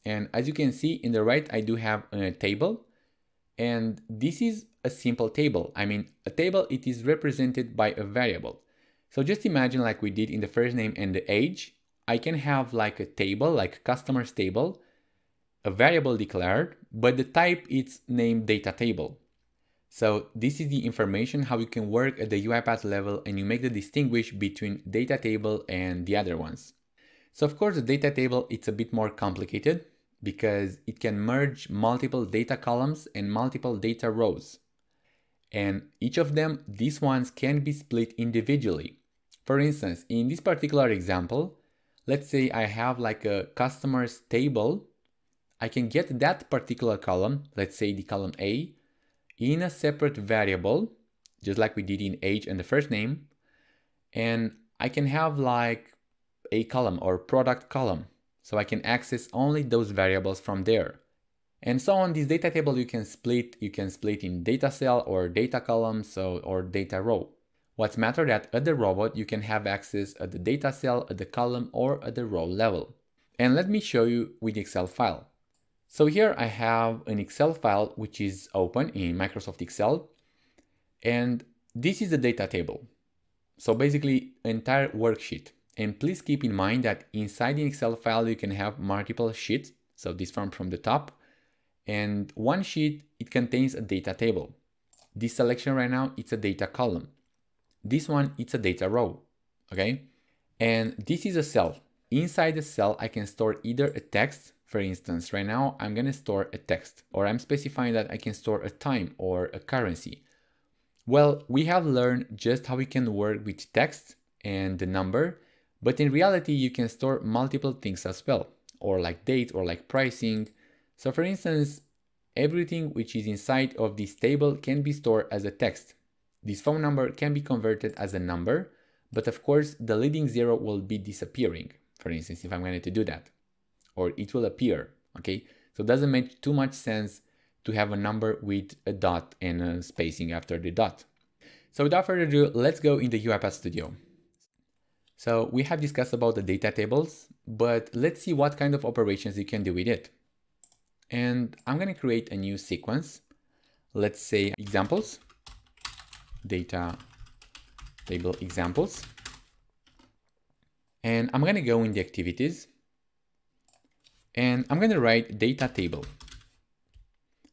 And as you can see in the right, I do have a table. And this is a simple table. I mean, a table, it is represented by a variable. So just imagine like we did in the first name and the age, I can have like a table, like customer's table, a variable declared, but the type is named DataTable. So this is the information how you can work at the UiPath level and you make the distinguish between DataTable and the other ones. So of course the DataTable, it's a bit more complicated because it can merge multiple data columns and multiple data rows. And each of them, these ones can be split individually. For instance, in this particular example, let's say I have like a customer's table. I can get that particular column, let's say the column A, in a separate variable, just like we did in age and the first name. And I can have like a column or product column. So I can access only those variables from there. And so on this data table you can split in data cell or data column, or data row. What's matter that at the robot you can have access at the data cell, at the column, or at the row level. And let me show you with the Excel file. So here I have an Excel file which is open in Microsoft Excel. And this is the data table. So basically entire worksheet. And please keep in mind that inside the Excel file you can have multiple sheets. So this one from the top. And one sheet, it contains a data table. This selection right now, it's a data column. This one, it's a data row, okay? And this is a cell. Inside the cell, I can store either a text. For instance, right now, I'm gonna store a text, or I'm specifying that I can store a time or a currency. Well, we have learned just how we can work with text and the number, but in reality, you can store multiple things as well, or like date or like pricing. So for instance, everything which is inside of this table can be stored as a text. This phone number can be converted as a number, but of course the leading zero will be disappearing. For instance, if I'm going to do that, or it will appear, okay? So it doesn't make too much sense to have a number with a dot and a spacing after the dot. So without further ado, let's go into UiPath Studio. So we have discussed about the data tables, but let's see what kind of operations you can do with it. And I'm going to create a new sequence. Let's say examples, data table examples. And I'm going to go in the activities and I'm going to write data table.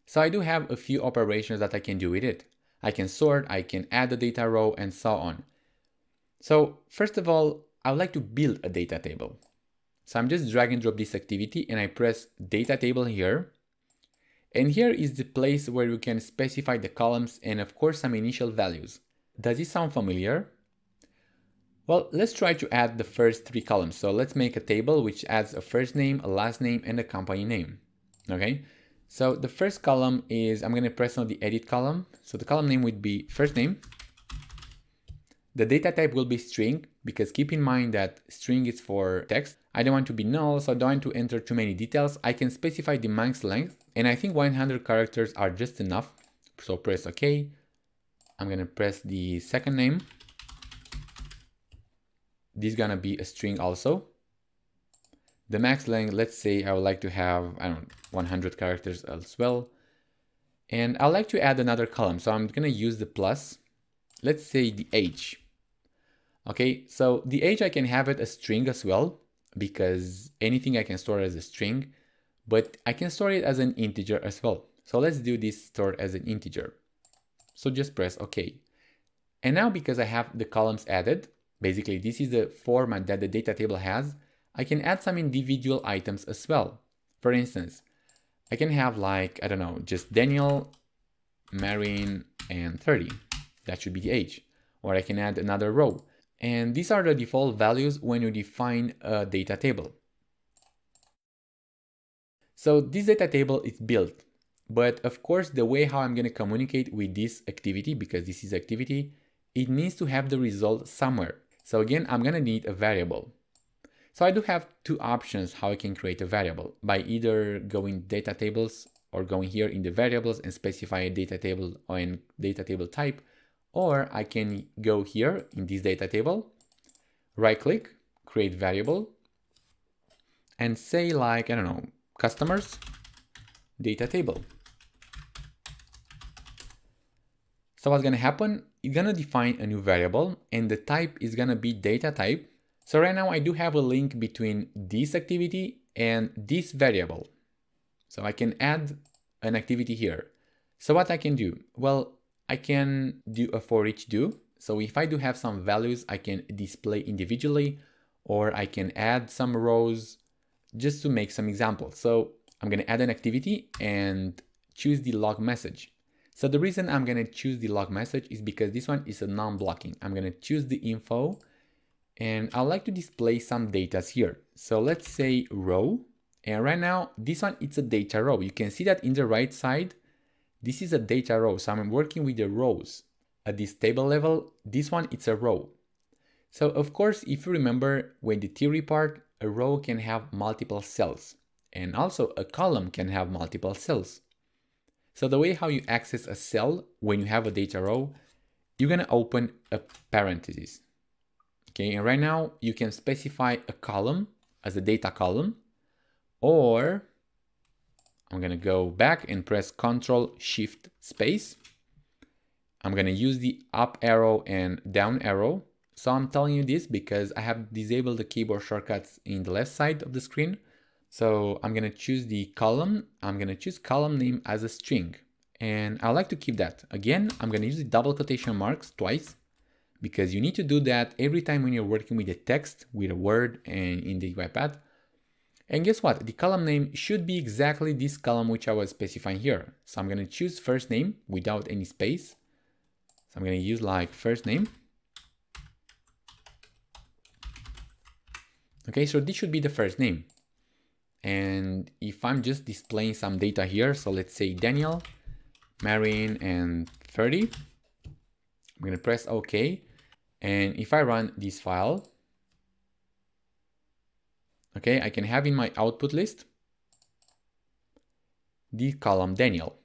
So I do have a few operations that I can do with it. I can sort, I can add a data row and so on. So first of all, I would like to build a data table. So I'm just drag and drop this activity and I press data table here. And here is the place where you can specify the columns and of course some initial values. Does this sound familiar? Well, let's try to add the first three columns. So let's make a table which adds a first name, a last name, and a company name. Okay, so the first column is, I'm going to press on the edit column. So the column name would be first name. The data type will be string, because keep in mind that string is for text. I don't want to be null, so I don't want to enter too many details. I can specify the max length, and I think 100 characters are just enough. So press OK. I'm going to press the second name. This is going to be a string also. The max length, let's say I would like to have, I don't know, 100 characters as well. And I'd like to add another column. So I'm going to use the plus. Let's say the age. Okay, so the age I can have it a string as well, because anything I can store as a string, but I can store it as an integer as well. So let's do this store as an integer. So just press OK. And now because I have the columns added, basically this is the format that the data table has, I can add some individual items as well. For instance, I can have like, I don't know, just Daniel, Marin, and 30. That should be the age. Or I can add another row. And these are the default values when you define a data table. So this data table is built, but of course the way how I'm going to communicate with this activity, because this is activity, it needs to have the result somewhere. So again, I'm going to need a variable. So I do have two options how I can create a variable, by either going data tables or going here in the variables and specify a data table or a data table type. Or I can go here in this data table, right click, create variable, and say like, I don't know, customers, data table. So what's gonna happen, it's gonna define a new variable and the type is gonna be data type. So right now I do have a link between this activity and this variable. So I can add an activity here. So what I can do? Well, I can do a for each do. So if I do have some values, I can display individually, or I can add some rows just to make some examples. So I'm going to add an activity and choose the log message. So the reason I'm going to choose the log message is because this one is a non-blocking. I'm going to choose the info and I'd like to display some data here. So let's say row. And right now, this one, it's a data row. You can see that in the right side, this is a data row, so I'm working with the rows. At this table level, this one, it's a row. So of course, if you remember when the theory part, a row can have multiple cells, and also a column can have multiple cells. So the way how you access a cell when you have a data row, you're gonna open a parenthesis. Okay, and right now you can specify a column as a data column, or I'm going to go back and press Ctrl Shift Space. I'm going to use the up arrow and down arrow. So I'm telling you this because I have disabled the keyboard shortcuts in the left side of the screen. So I'm going to choose the column. I'm going to choose column name as a string. And I like to keep that. Again, I'm going to use the double quotation marks twice, because you need to do that every time when you're working with the text, with a word and in the UiPath. And guess what? The column name should be exactly this column which I was specifying here. So I'm going to choose first name without any space. So I'm going to use like first name. Okay, so this should be the first name. And if I'm just displaying some data here, so let's say Daniel, Marin, and 30, I'm going to press OK. And if I run this file, okay, I can have in my output list the column Daniel.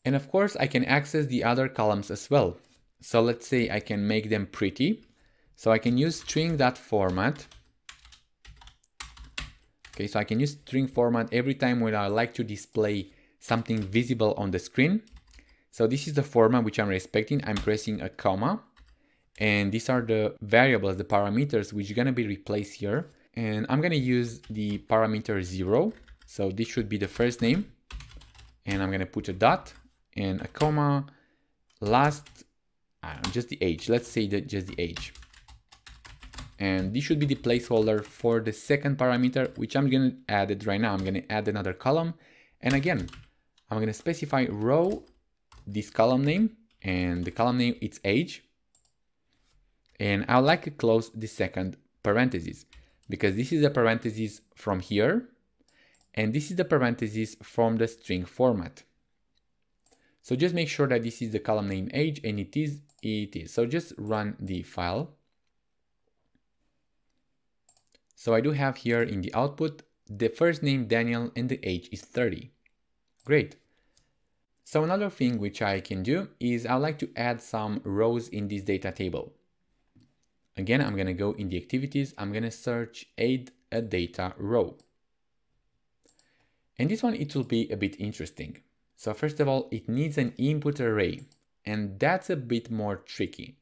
And of course, I can access the other columns as well. So let's say I can make them pretty. So I can use string.format. Okay, so I can use string format every time when I like to display something visible on the screen. So this is the format which I'm respecting. I'm pressing a comma. And these are the variables, the parameters, which are going to be replaced here. And I'm going to use the parameter 0. So this should be the first name. And I'm going to put a dot and a comma. Last, just the age. Let's say that just the age. And this should be the placeholder for the second parameter, which I'm going to add it right now. I'm going to add another column. And again, I'm going to specify row, this column name, and the column name, it's age. And I would like to close the second parenthesis because this is a parenthesis from here. And this is the parenthesis from the string format. So just make sure that this is the column name age, and it is. So just run the file. So I do have here in the output, the first name Daniel and the age is 30. Great. So another thing which I can do is I'd like to add some rows in this data table. Again, I'm going to go in the activities. I'm going to search add a data row. And this one, it will be a bit interesting. So first of all, it needs an input array, and that's a bit more tricky.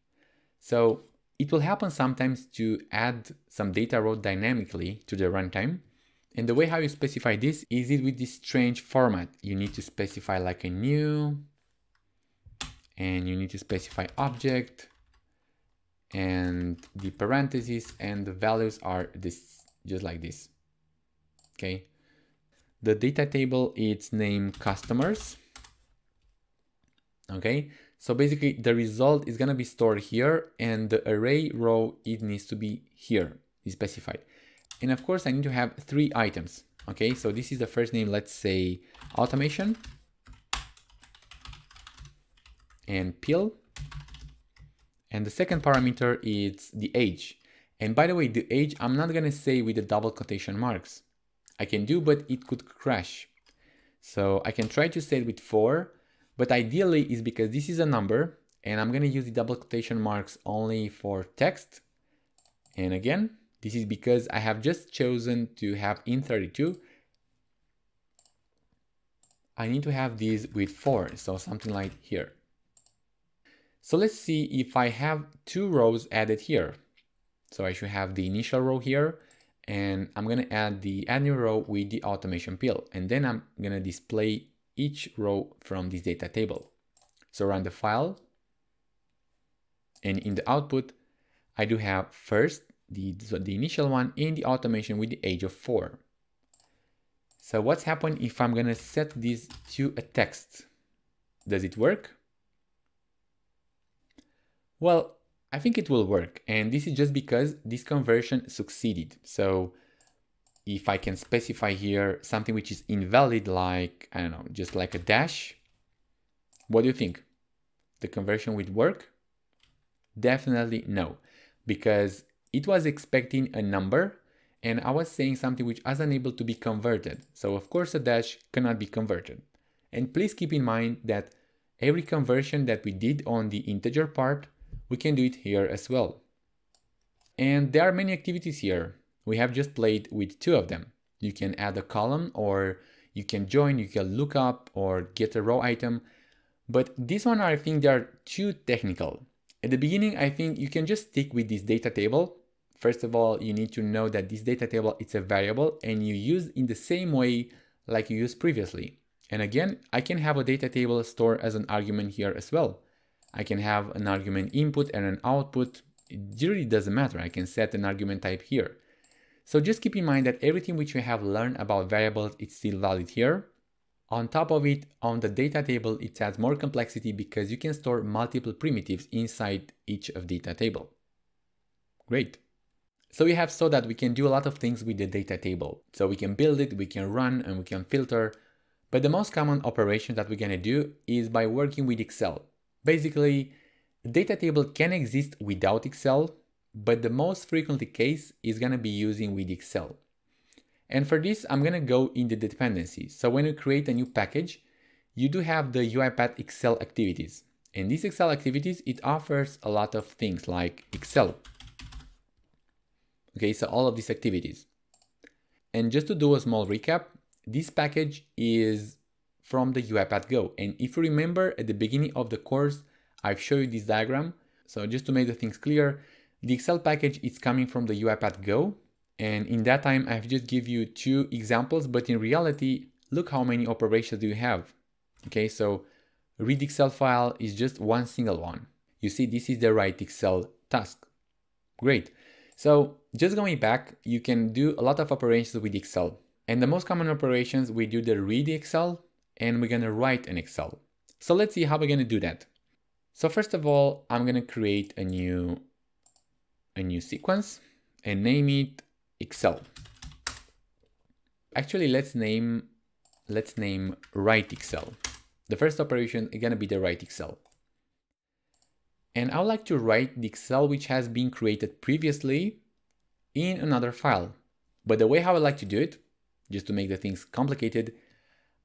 So it will happen sometimes to add some data row dynamically to the runtime. And the way how you specify this is it with this strange format. You need to specify like a new, and you need to specify object, and the parentheses and the values are this, just like this. Okay. The data table, it's named customers. Okay. So basically the result is going to be stored here, and the array row, it needs to be here, is specified. And of course I need to have 3 items. Okay. So this is the first name, let's say automation and pill. And the second parameter is the age. And by the way, the age, I'm not going to say with the double quotation marks. I can do, but it could crash. So I can try to say it with 4, but ideally is because this is a number and I'm going to use the double quotation marks only for text. And again, this is because I have just chosen to have int32. I need to have these with 4, so something like here. So let's see if I have 2 rows added here. So I should have the initial row here, and I'm going to add the add new row with the automation pill. And then I'm going to display each row from this data table. So run the file. And in the output, I do have first the initial one in the automation with the age of 4. So what's happened if I'm going to set this to a text? Does it work? Well, I think it will work, and this is just because this conversion succeeded. So if I can specify here something which is invalid, like, I don't know, just like a dash, what do you think? The conversion would work? Definitely no, because it was expecting a number and I was saying something which was unable to be converted. So of course a dash cannot be converted. And please keep in mind that every conversion that we did on the integer part, we can do it here as well. And there are many activities here. We have just played with 2 of them. You can add a column, or you can join, you can look up or get a row item. But this one, I think they are too technical. At the beginning, I think you can just stick with this data table. First of all, you need to know that this data table, it's a variable and you use in the same way like you used previously. And again, I can have a data table stored as an argument here as well. I can have an argument input and an output. It really doesn't matter. I can set an argument type here. So just keep in mind that everything which we have learned about variables, it's still valid here. On top of it, on the data table, it adds more complexity because you can store multiple primitives inside each of data table. Great. So we have saw that we can do a lot of things with the data table. So we can build it, we can run, and we can filter. But the most common operation that we're going to do is by working with Excel. Basically, the data table can exist without Excel, but the most frequently case is going to be using with Excel. And for this, I'm going to go in the dependencies. So when you create a new package, you do have the UiPath Excel activities. And these Excel activities, it offers a lot of things like Excel. Okay, so all of these activities. And just to do a small recap, this package is from the UiPath Go. And if you remember at the beginning of the course, I've shown you this diagram. So just to make the things clear, the Excel package is coming from the UiPath Go. And in that time, I've just give you 2 examples, but in reality, look how many operations do you have. Okay, so read Excel file is just one single one. You see, this is the write Excel task. Great. So just going back, you can do a lot of operations with Excel. And the most common operations, we do the read Excel and we're going to write an Excel. So let's see how we're going to do that. So first of all, I'm going to create a new a new sequence and name it Excel. Actually, let's name write Excel. The first operation is gonna be the write Excel. And I would like to write the Excel which has been created previously in another file. But the way how I like to do it, just to make the things complicated,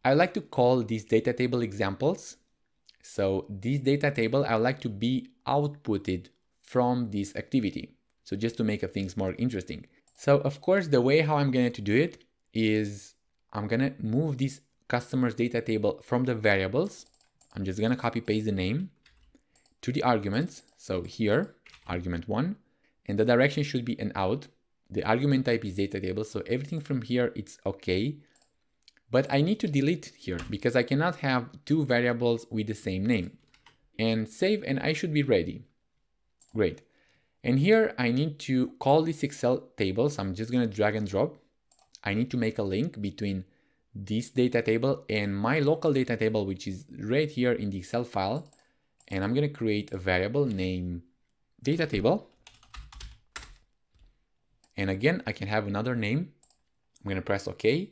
I like to call these data table examples. So this data table, I would like to be outputted from this activity. So just to make things more interesting. So of course, the way how I'm going to do it is I'm going to move this customer's data table from the variables. I'm just going to copy paste the name to the arguments. So here, argument 1, and the direction should be an out. The argument type is data table. So everything from here, it's okay. But I need to delete here because I cannot have two variables with the same name. And save, and I should be ready. Great. And here I need to call this Excel table. So I'm just going to drag and drop. I need to make a link between this data table and my local data table, which is right here in the Excel file. And I'm going to create a variable named data table. And again, I can have another name. I'm going to press OK.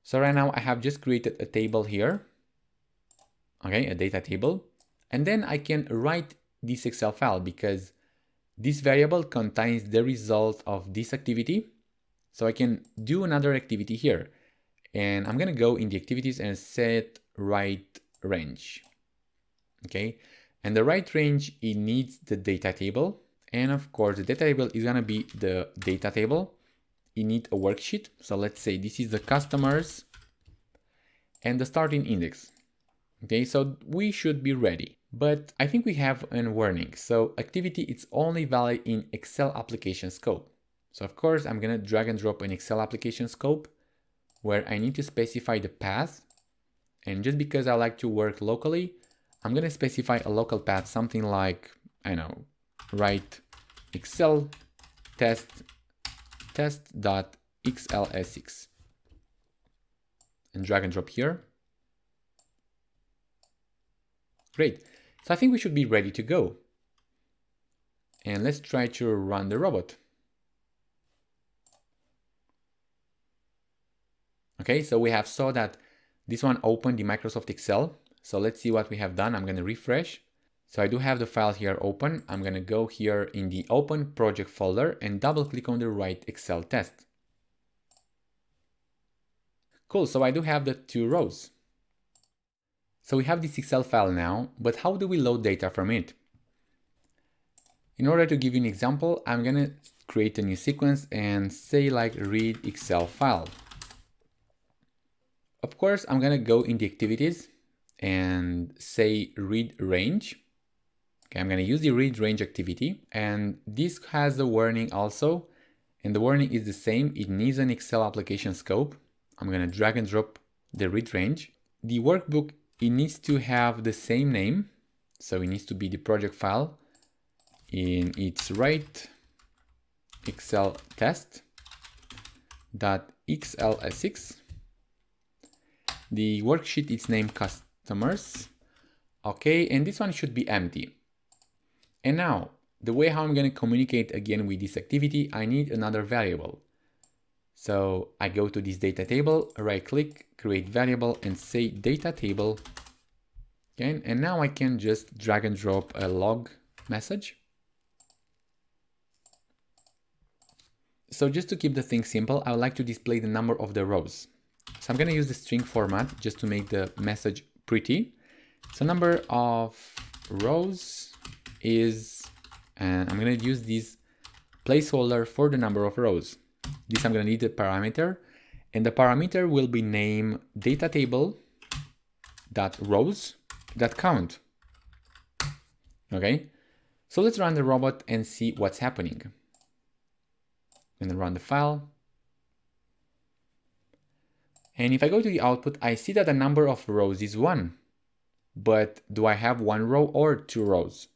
So right now I have just created a table here. Okay, a data table. And then I can write this Excel file because this variable contains the result of this activity. So I can do another activity here. And I'm going to go in the activities and set write range. Okay. And the write range, it needs the data table. And of course, the data table is going to be the data table. You need a worksheet. So let's say this is the customers and the starting index. Okay, so we should be ready. But I think we have a warning. So activity, it's only valid in Excel application scope. So of course, I'm going to drag and drop an Excel application scope where I need to specify the path. And just because I like to work locally, I'm going to specify a local path, something like, I know, write Excel test.xlsx and drag and drop here. Great. So I think we should be ready to go. And let's try to run the robot. Okay, so we have saw that this one opened the Microsoft Excel. So let's see what we have done. I'm going to refresh. So I do have the file here open. I'm going to go here in the open project folder and double click on the write Excel test. Cool. So I do have the two rows. So we have this Excel file now, but how do we load data from it? In order to give you an example, I'm going to create a new sequence and say like read Excel file. Of course, I'm going to go in the activities and say read range. Okay, I'm going to use the read range activity, and this has a warning also, and the warning is the same. It needs an Excel application scope. I'm going to drag and drop the read range. The workbook, it needs to have the same name, so it needs to be the project file in its write Excel test.xlsx. The worksheet is named customers. Okay, and this one should be empty. And now, the way how I'm going to communicate again with this activity, I need another variable. So I go to this data table, right click, create variable, and say data table. Okay, and now I can just drag and drop a log message. So just to keep the thing simple, I would like to display the number of the rows. So I'm going to use the string format just to make the message pretty. So number of rows is, and I'm going to use this placeholder for the number of rows. This I'm going to need a parameter, and the parameter will be named datatable.rows.count. Okay, so let's run the robot and see what's happening. I'm going to run the file. And if I go to the output, I see that the number of rows is 1. But do I have 1 row or 2 rows?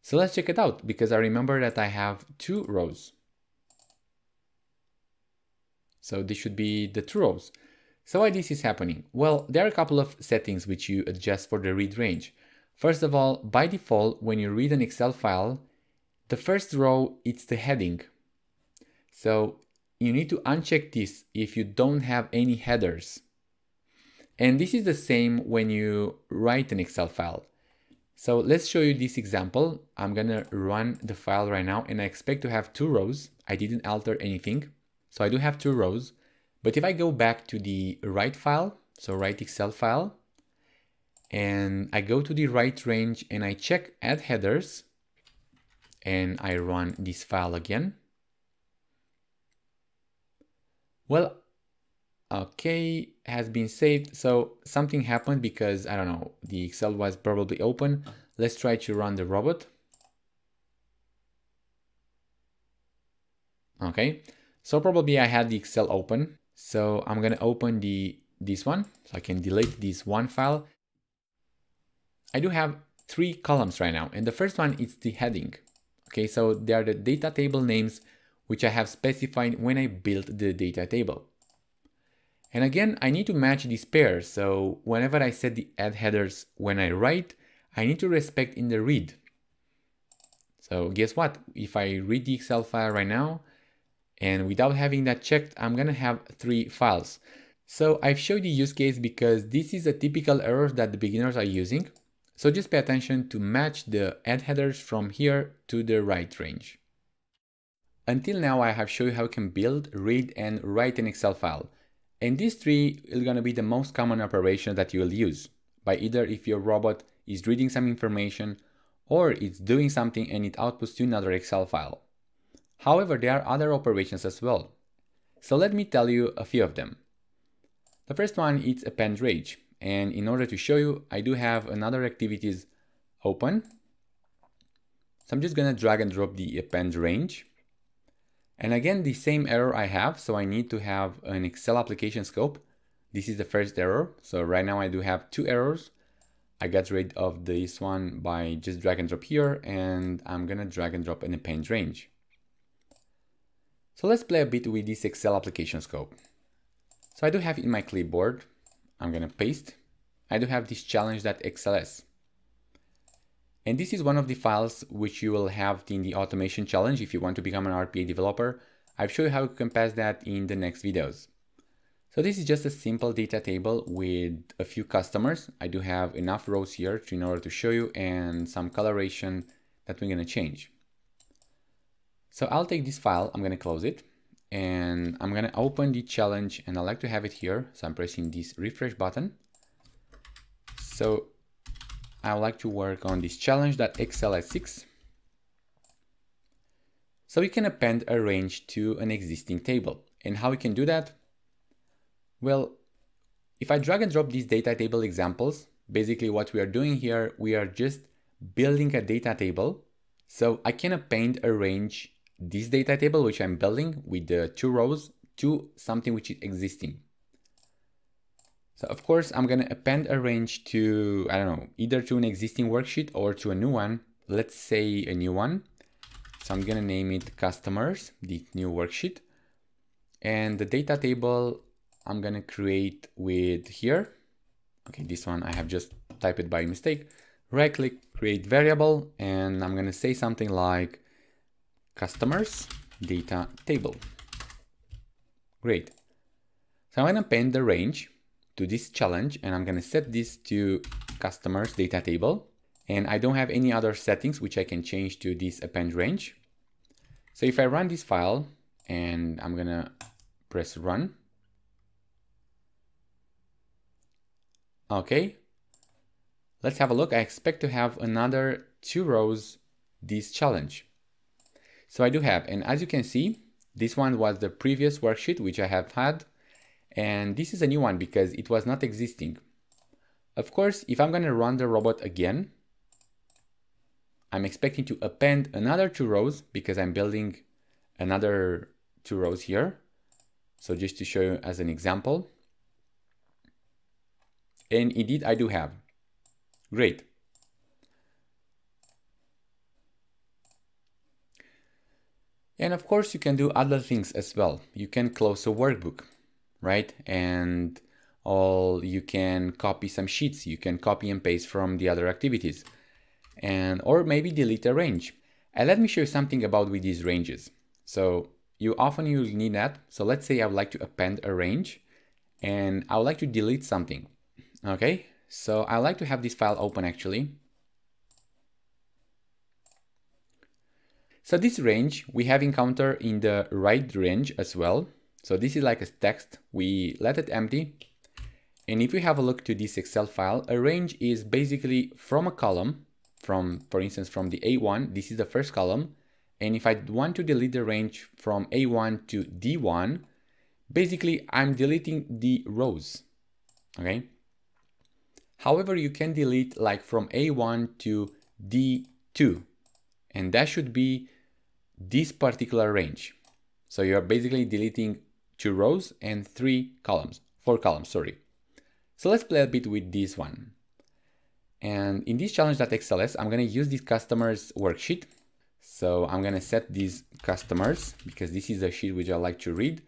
So let's check it out, because I remember that I have 2 rows. So this should be the 2 rows. So why this is happening? Well, there are a couple of settings which you adjust for the read range. First of all, by default, when you read an Excel file, The first row, it's the heading. So you need to uncheck this if you don't have any headers. And this is the same when you write an Excel file. So let's show you this example. I'm gonna run the file right now and I expect to have 2 rows. I didn't alter anything. So I do have 2 rows. But if I go back to the write file, so write Excel file, and I go to the write range and I check add headers, and I run this file again. Well, okay, has been saved. So something happened because, I don't know, the Excel was probably open. Let's try to run the robot. Okay, so probably I had the Excel open. So I'm gonna open this one, so I can delete this one file. I do have 3 columns right now, and the first one is the heading. Okay, so they are the data table names which I have specified when I built the data table. And again, I need to match these pairs. So whenever I set the add headers when I write, I need to respect in the read. So guess what? If I read the Excel file right now, and without having that checked, I'm gonna have 3 files. So I've showed you use case because this is a typical error that the beginners are using. So just pay attention to match the add headers from here to the write range. Until now, I have shown you how you can build, read, and write an Excel file. And these 3 are gonna be the most common operations that you will use by either if your robot is reading some information or it's doing something and it outputs to another Excel file. However, there are other operations as well. So let me tell you a few of them. The first one is append range. And in order to show you, I do have another activities open. So I'm just gonna drag and drop the append range. And again, the same error I have. So I need to have an Excel application scope. This is the first error. So right now I do have 2 errors. I got rid of this one by just drag and drop here, and I'm gonna drag and drop an append range. So let's play a bit with this Excel application scope. So I do have in my clipboard, I'm gonna paste. I do have this challenge.xls. And this is one of the files which you will have in the automation challenge if you want to become an RPA developer. I've shown you how you can pass that in the next videos. So this is just a simple data table with a few customers. I do have enough rows here in order to show you and some coloration that we're gonna change. So I'll take this file, I'm gonna close it, and I'm gonna open the challenge, and I like to have it here. So I'm pressing this refresh button. So I would like to work on this challenge.xls6. So we can append a range to an existing table. And how we can do that? Well, if I drag and drop these data table examples, basically what we are doing here, we are just building a data table. So I can append a range, this data table, which I'm building with the 2 rows, to something which is existing. So of course, I'm gonna append a range to, I don't know, either to an existing worksheet or to a new one. Let's say a new one. So I'm gonna name it customers, the new worksheet. And the data table I'm gonna create with here. Okay, this one I have just typed it by mistake. Right click, create variable, and I'm gonna say something like customers data table. Great. So I'm gonna append the range to this challenge, and I'm gonna set this to customers data table. And I don't have any other settings which I can change to this append range. So if I run this file and I'm gonna press run. Okay, let's have a look. I expect to have another 2 rows this challenge. So I do have, and as you can see, this one was the previous worksheet which I have had, and this is a new one because it was not existing. Of course, if I'm gonna run the robot again, I'm expecting to append another 2 rows because I'm building another 2 rows here. So just to show you as an example. And indeed, I do have. Great. And of course, you can do other things as well. You can close a workbook, right? And you can copy some sheets. You can copy and paste from the other activities. Or maybe delete a range. And let me show you something about with these ranges. So you'll need that. So let's say I would like to append a range and I would like to delete something. Okay, so I like to have this file open actually. So this range we have encountered in the right range as well. So this is like a text, we let it empty. And if you have a look to this Excel file, a range is basically from a column, for instance, from the A1, this is the first column. And if I want to delete the range from A1 to D1, basically I'm deleting the rows, okay? However, you can delete like from A1 to D2, and that should be this particular range. So you're basically deleting 2 rows and 4 columns, sorry. So let's play a bit with this one. And in this challenge.xls, I'm going to use this customers worksheet. So I'm going to set these customers because this is a sheet which I like to read.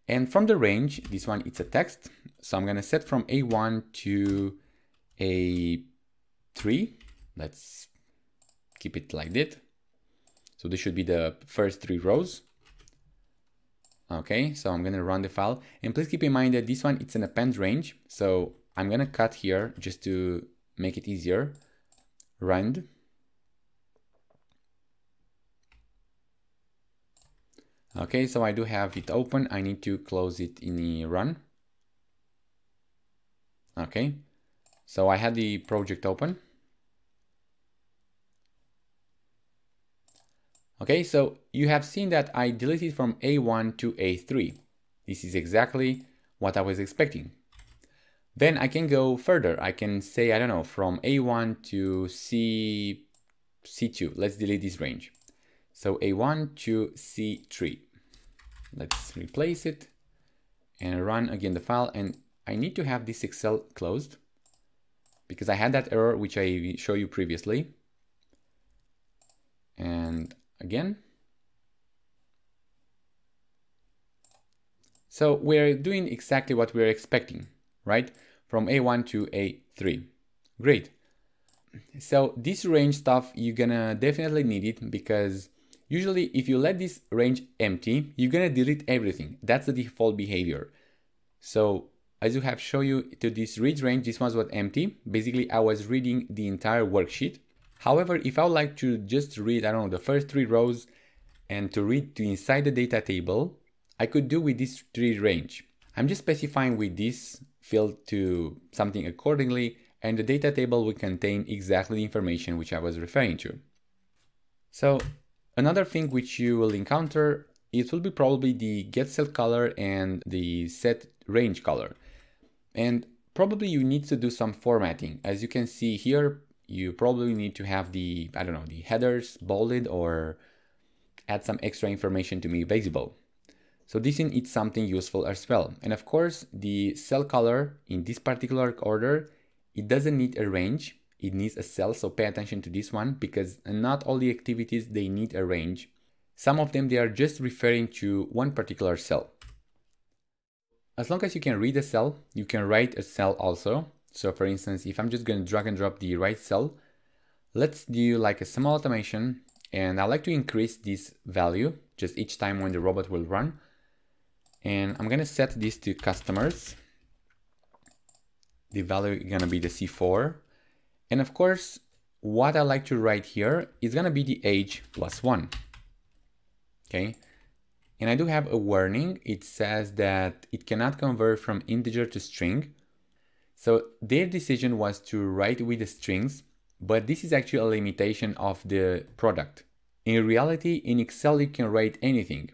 And from the range, this one, it's a text. So I'm going to set from A1 to A3. Let's keep it like that. So this should be the first 3 rows. Okay, so I'm going to run the file. And please keep in mind that this one, it's an append range. So I'm going to cut here just to make it easier. Run. Okay, so I do have it open. I need to close it in the run. Okay, so I had the project open. Okay, so you have seen that I deleted from A1 to A3. This is exactly what I was expecting. Then I can go further. I can say, I don't know, from A1 to C2. Let's delete this range. So A1 to C3. Let's replace it and run again the file. And I need to have this Excel closed because I had that error which I showed you previously. And again. So we're doing exactly what we're expecting, right? From A1 to A3. Great. So this range stuff, you're gonna definitely need it because usually if you let this range empty, you're gonna delete everything. That's the default behavior. So as you have shown you to this read range, this one was empty. Basically, I was reading the entire worksheet. However, if I would like to just read, I don't know, the first 3 rows and to read to inside the data table, I could do with this 3 range. I'm just specifying with this field to something accordingly, and the data table will contain exactly the information which I was referring to. So another thing which you will encounter, it will be probably the get cell color and the set range color. And probably you need to do some formatting. As you can see here, you probably need to have the, I don't know, the headers bolded or add some extra information to make visible. So this is something useful as well. And of course, the cell color in this particular order, it doesn't need a range, it needs a cell. So pay attention to this one because not all the activities, they need a range. Some of them, they are just referring to one particular cell. As long as you can read a cell, you can write a cell also. So for instance, if I'm just going to drag and drop the right cell, let's do like a small automation. And I like to increase this value just each time when the robot will run. And I'm going to set this to customers. The value is going to be the C4. And of course, what I like to write here is going to be the age +1. Okay. And I do have a warning. It says that it cannot convert from integer to string. So their decision was to write with the strings, but this is actually a limitation of the product. In reality, in Excel, you can write anything.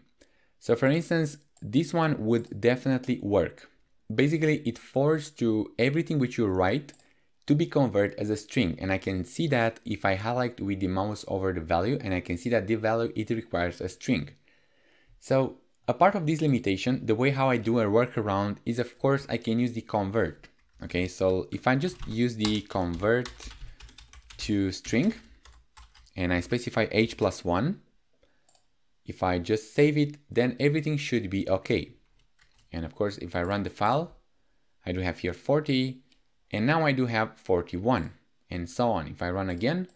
So for instance, this one would definitely work. Basically, it forces to everything which you write to be converted as a string. And I can see that if I highlight with the mouse over the value, and I can see that the value, it requires a string. So a part of this limitation, the way how I do a workaround is, of course, I can use the convert. Okay, so if I just use the convert to string and I specify age +1, if I just save it, then everything should be okay. And of course, if I run the file, I do have here 40, and now I do have 41, and so on. If I run again,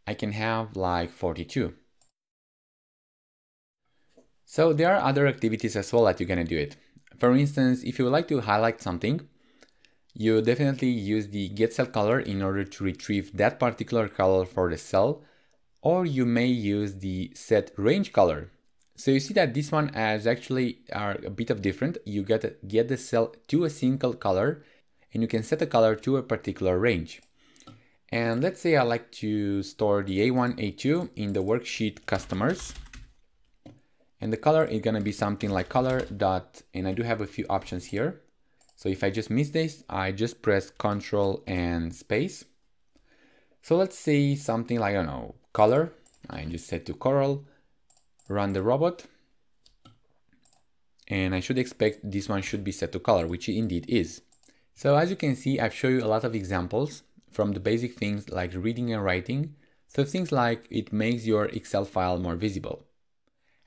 I can have like 42. So there are other activities as well that you're gonna do it. For instance, if you would like to highlight something, you definitely use the getCellColor in order to retrieve that particular color for the cell, or you may use the setRangeColor. So you see that this one are a bit of different. You get the cell to a single color, and you can set a color to a particular range. And let's say I like to store the A1, A2 in the worksheet customers. And the color is gonna be something like color dot, and I do have a few options here. So if I just miss this, I just press Ctrl and space. So let's say something like, I don't know, color. I just set to coral, run the robot. And I should expect this one should be set to color, which it indeed is. So as you can see, I've shown you a lot of examples from the basic things like reading and writing. So things like it makes your Excel file more visible.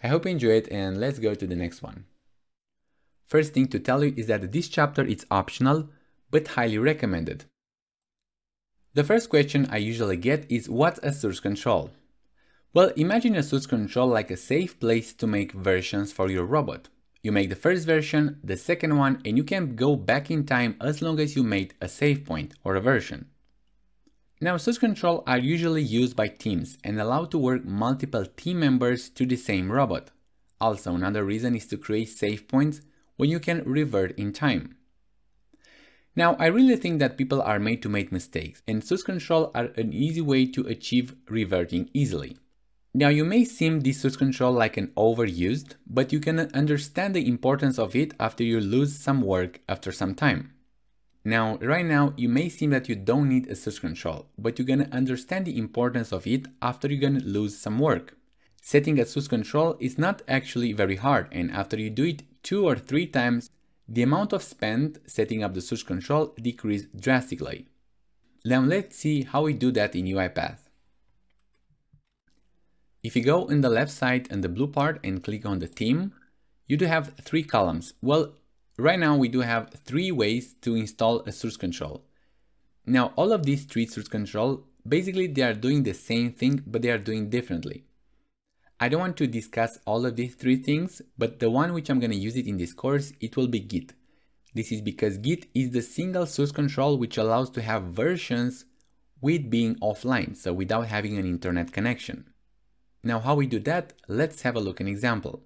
I hope you enjoy it, and let's go to the next one. First thing to tell you is that this chapter is optional, but highly recommended. The first question I usually get is, what's a source control? Well, imagine a source control like a safe place to make versions for your robot. You make the first version, the second one, and you can go back in time as long as you made a save point or a version. Now, source control are usually used by teams and allow to work multiple team members to the same robot. Also, another reason is to create save points when you can revert in time. Now, I really think that people are made to make mistakes, and source control are an easy way to achieve reverting easily. Now, you may seem this source control like an overused, but you can understand the importance of it after you lose some work after some time. Now, right now, you may seem that you don't need a source control, but you're gonna understand the importance of it after you're gonna lose some work. Setting a source control is not actually very hard, and after you do it 2 or 3 times, the amount of spend setting up the source control decreases drastically. Now let's see how we do that in UiPath. If you go on the left side and the blue part and click on the theme, you do have 3 columns. Well, right now we do have 3 ways to install a source control. Now all of these 3 source control, basically they are doing the same thing, but they are doing differently. I don't want to discuss all of these 3 things, but the one which I'm going to use it in this course, it will be Git. This is because Git is the single source control which allows to have versions with being offline, so without having an internet connection. Now how we do that, let's have a look at an example.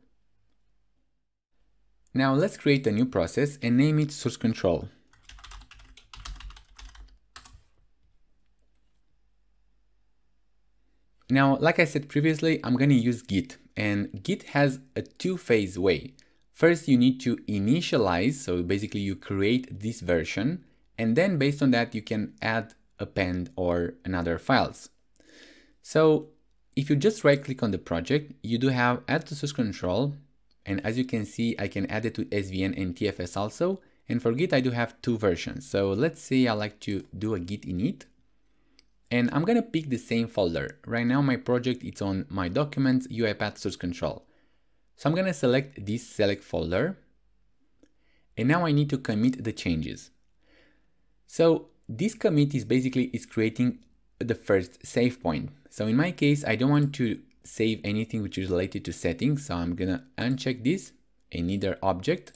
Now let's create a new process and name it source control. Now, like I said previously, I'm going to use Git, and Git has a 2-phase way. First, you need to initialize, so basically you create this version, and then based on that, you can add, append, or another files. So if you just right click on the project, you do have add to source control. And as you can see, I can add it to SVN and TFS also. And for Git, I do have 2 versions. So let's say I like to do a Git init. And I'm gonna pick the same folder. Right now, my project is on my documents, UiPath source control. So I'm gonna select this select folder. And now I need to commit the changes. So this commit is basically creating the first save point. So in my case, I don't want to save anything which is related to settings. So I'm gonna uncheck this, a neither object.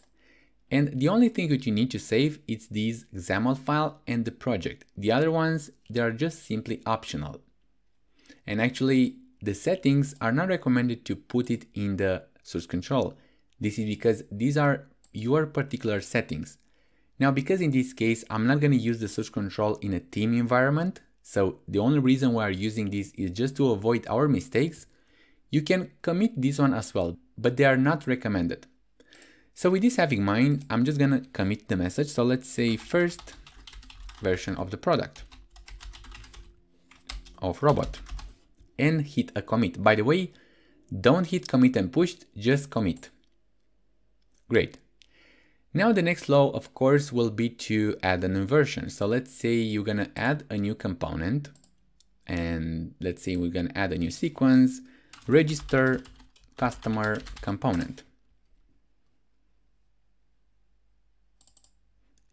And the only thing that you need to save is this XAML file and the project. The other ones, they are just simply optional. And actually, the settings are not recommended to put it in the source control. This is because these are your particular settings. Now, because in this case, I'm not going to use the source control in a team environment. So the only reason we are using this is just to avoid our mistakes. You can commit this one as well, but they are not recommended. So with this having in mind, I'm just gonna commit the message. So let's say first version of the product of robot and hit a commit. By the way, don't hit commit and push, just commit. Great. Now the next flow, of course, will be to add a new version. So let's say you're gonna add a new component, and let's say we're gonna add a new sequence, register customer component.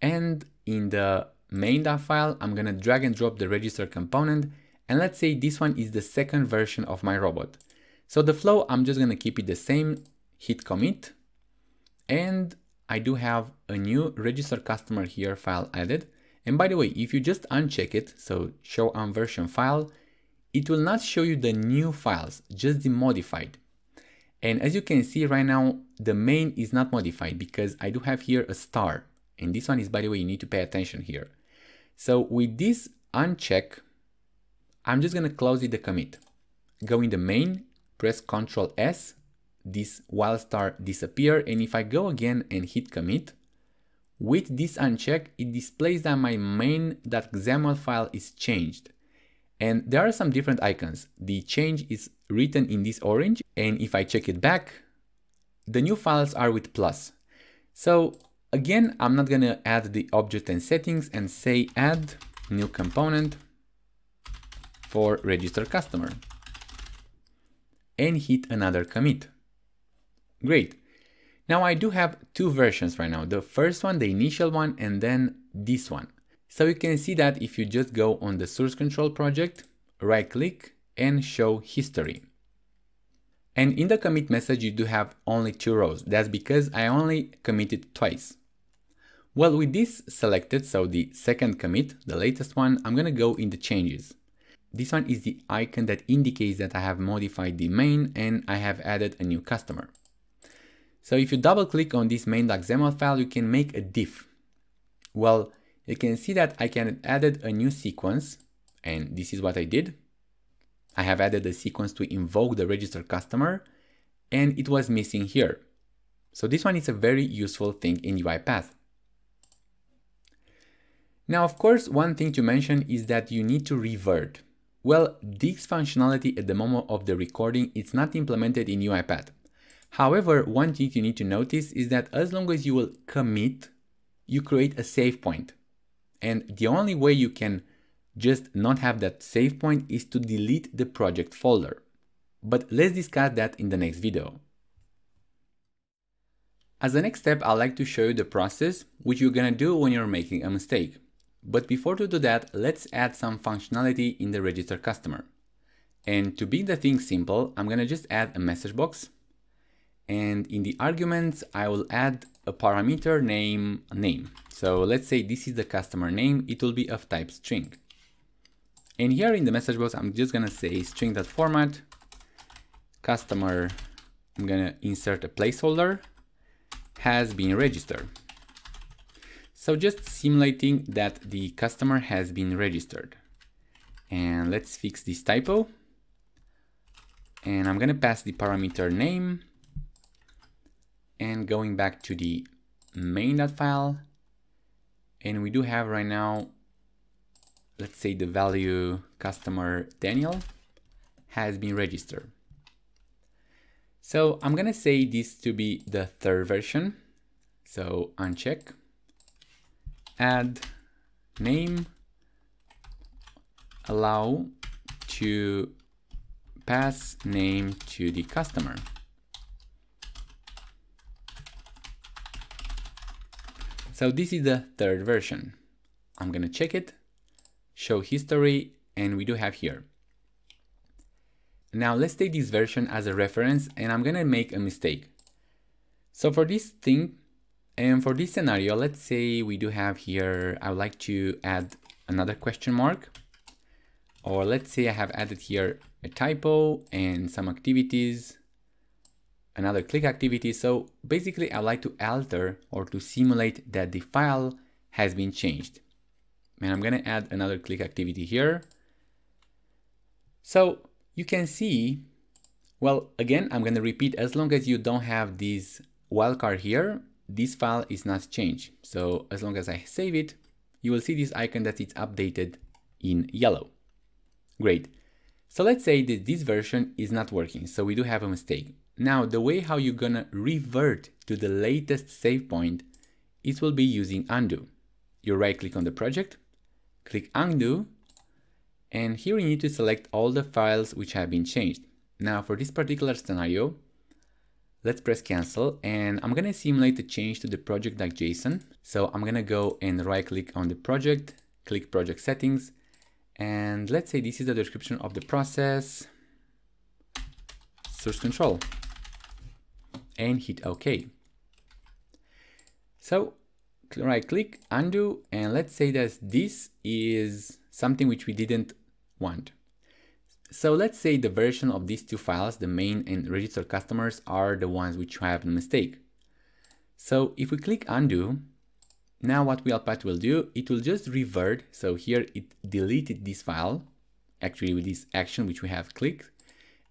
And in the main.file, file, I'm gonna drag and drop the register component. And let's say this one is the second version of my robot. So the flow, I'm just gonna keep it the same, hit commit, and I do have a new register customer here file added. And by the way, if you just uncheck it, so show on version file, it will not show you the new files, just the modified. And as you can see right now, the main is not modified because I do have here a star. And this one is, by the way, you need to pay attention here. So with this uncheck, I'm just gonna close it the commit. Go in the main, press Ctrl S, this while star disappear. And if I go again and hit commit, with this uncheck, it displays that my main.xaml file is changed. And there are some different icons. The change is written in this orange. And if I check it back, the new files are with plus. So again, I'm not gonna add the object and settings and say add new component for register customer and hit another commit. Great. Now I do have two versions right now. The first one, the initial one, and then this one. So you can see that if you just go on the source control project, right click and show history. And in the commit message, you do have only 2 rows. That's because I only committed twice. Well, with this selected, so the second commit, the latest one, I'm gonna go in the changes. This one is the icon that indicates that I have modified the main and I have added a new customer. So if you double click on this main.xaml file, you can make a diff. Well, you can see that I can added a new sequence, and this is what I did. I have added a sequence to invoke the register customer, and it was missing here. So this one is a very useful thing in UiPath. Now, of course, one thing to mention is that you need to revert. Well, this functionality at the moment of the recording, it's not implemented in UiPath. However, one thing you need to notice is that as long as you will commit, you create a save point. And the only way you can just not have that save point is to delete the project folder. But let's discuss that in the next video. As the next step, I'd like to show you the process which you're gonna do when you're making a mistake. But before to do that, let's add some functionality in the register customer. And to make the thing simple, I'm gonna just add a message box. And in the arguments, I will add a parameter name. So let's say this is the customer name. It will be of type string. And here in the message box, I'm just gonna say string.format customer. I'm gonna insert a placeholder has been registered. So just simulating that the customer has been registered. And let's fix this typo. And I'm gonna pass the parameter name. And going back to the main.file, and we do have right now, let's say the value customer Daniel has been registered. So I'm gonna say this to be the third version. So uncheck, add name, allow to pass name to the customer. So this is the third version. I'm gonna check it, show history, and we do have here. Now let's take this version as a reference, and I'm gonna make a mistake. So for this thing, and for this scenario, let's say we do have here, I would like to add another question mark, or let's say I have added here a typo and some activities, another click activity. So basically I like to alter or to simulate that the file has been changed. And I'm gonna add another click activity here. So you can see, well, again, I'm gonna repeat, as long as you don't have this wildcard here, this file is not changed. So as long as I save it, you will see this icon that it's updated in yellow. Great. So let's say that this version is not working. So we do have a mistake. Now, the way how you're gonna revert to the latest save point, it will be using undo. You right click on the project, click undo, and here you need to select all the files which have been changed. Now for this particular scenario, let's press cancel, and I'm gonna simulate the change to the project.json. So I'm gonna go and right click on the project, click project settings, and let's say this is the description of the process, source control. and hit OK. So right click, undo, and let's say that this is something which we didn't want. So let's say the version of these two files, the main and registered customers, are the ones which have the mistake. So if we click undo, now what UiPath will do, it will just revert. So here it deleted this file, actually with this action which we have clicked,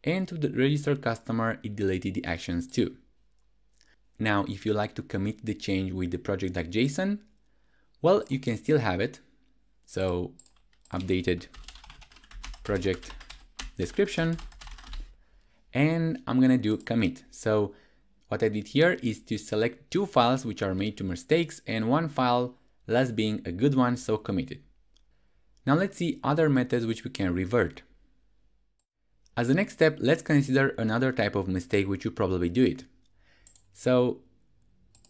and to the registered customer, it deleted the actions too. Now, if you like to commit the change with the project.json, well, you can still have it. So updated project description, and I'm gonna do commit. So what I did here is to select two files which are made to mistakes and one file, last being a good one, so committed. Now let's see other methods which we can revert. As the next step, let's consider another type of mistake which you probably do it. So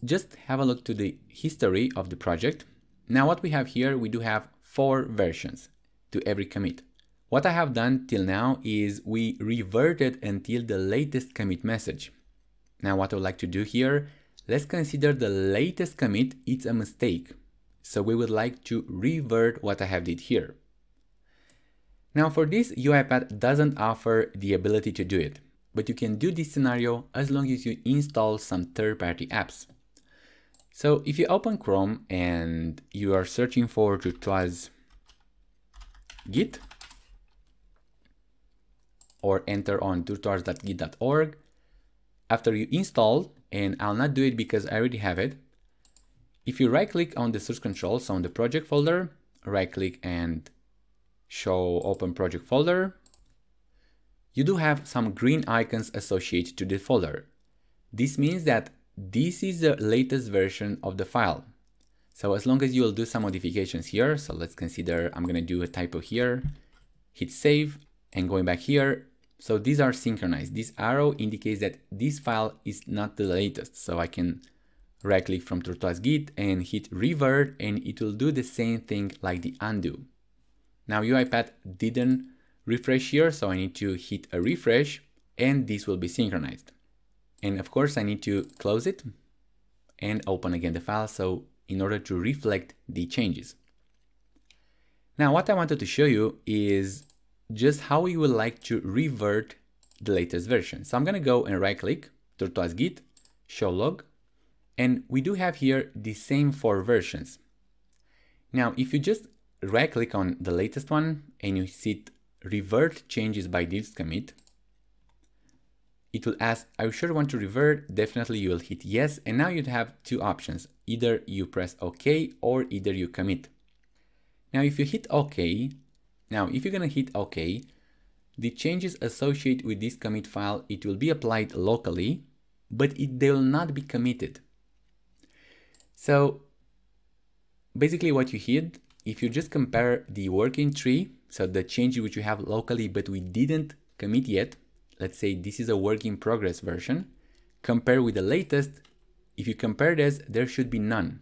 just have a look to the history of the project. Now what we have here, we do have 4 versions to every commit. What I have done till now is we reverted until the latest commit message. Now what I would like to do here, let's consider the latest commit, it's a mistake. So we would like to revert what I have did here. Now for this, UiPath doesn't offer the ability to do it, but you can do this scenario as long as you install some third-party apps. So if you open Chrome and you are searching for Turtoise Git, or enter on turtoise.git.org, after you install, and I'll not do it because I already have it, if you right click on the source control, so on the project folder, right click and show open project folder, you do have some green icons associated to the folder. This means that this is the latest version of the file. So as long as you will do some modifications here, so let's consider I'm gonna do a typo here, hit save, and going back here, so these are synchronized. This arrow indicates that this file is not the latest. So I can right click from Turtoise Git and hit revert, and it will do the same thing like the undo. Now UiPath didn't refresh here, so I need to hit a refresh and this will be synchronized. And of course I need to close it and open again the file, so in order to reflect the changes. Now what I wanted to show you is just how we would like to revert the latest version. So I'm gonna go and right click, Turtoise Git, show log, and we do have here the same 4 versions. Now if you just right click on the latest one and you hit revert changes by this commit, it will ask, are you sure you want to revert? Definitely you will hit yes, and now you'd have 2 options. Either you press OK or either you commit. Now if you hit OK, now if you're gonna hit OK, the changes associated with this commit file, it will be applied locally, but they will not be committed. So basically what you hit, if you just compare the working tree, so the change which you have locally but we didn't commit yet, let's say this is a work in progress version, compare with the latest, if you compare this, there should be none.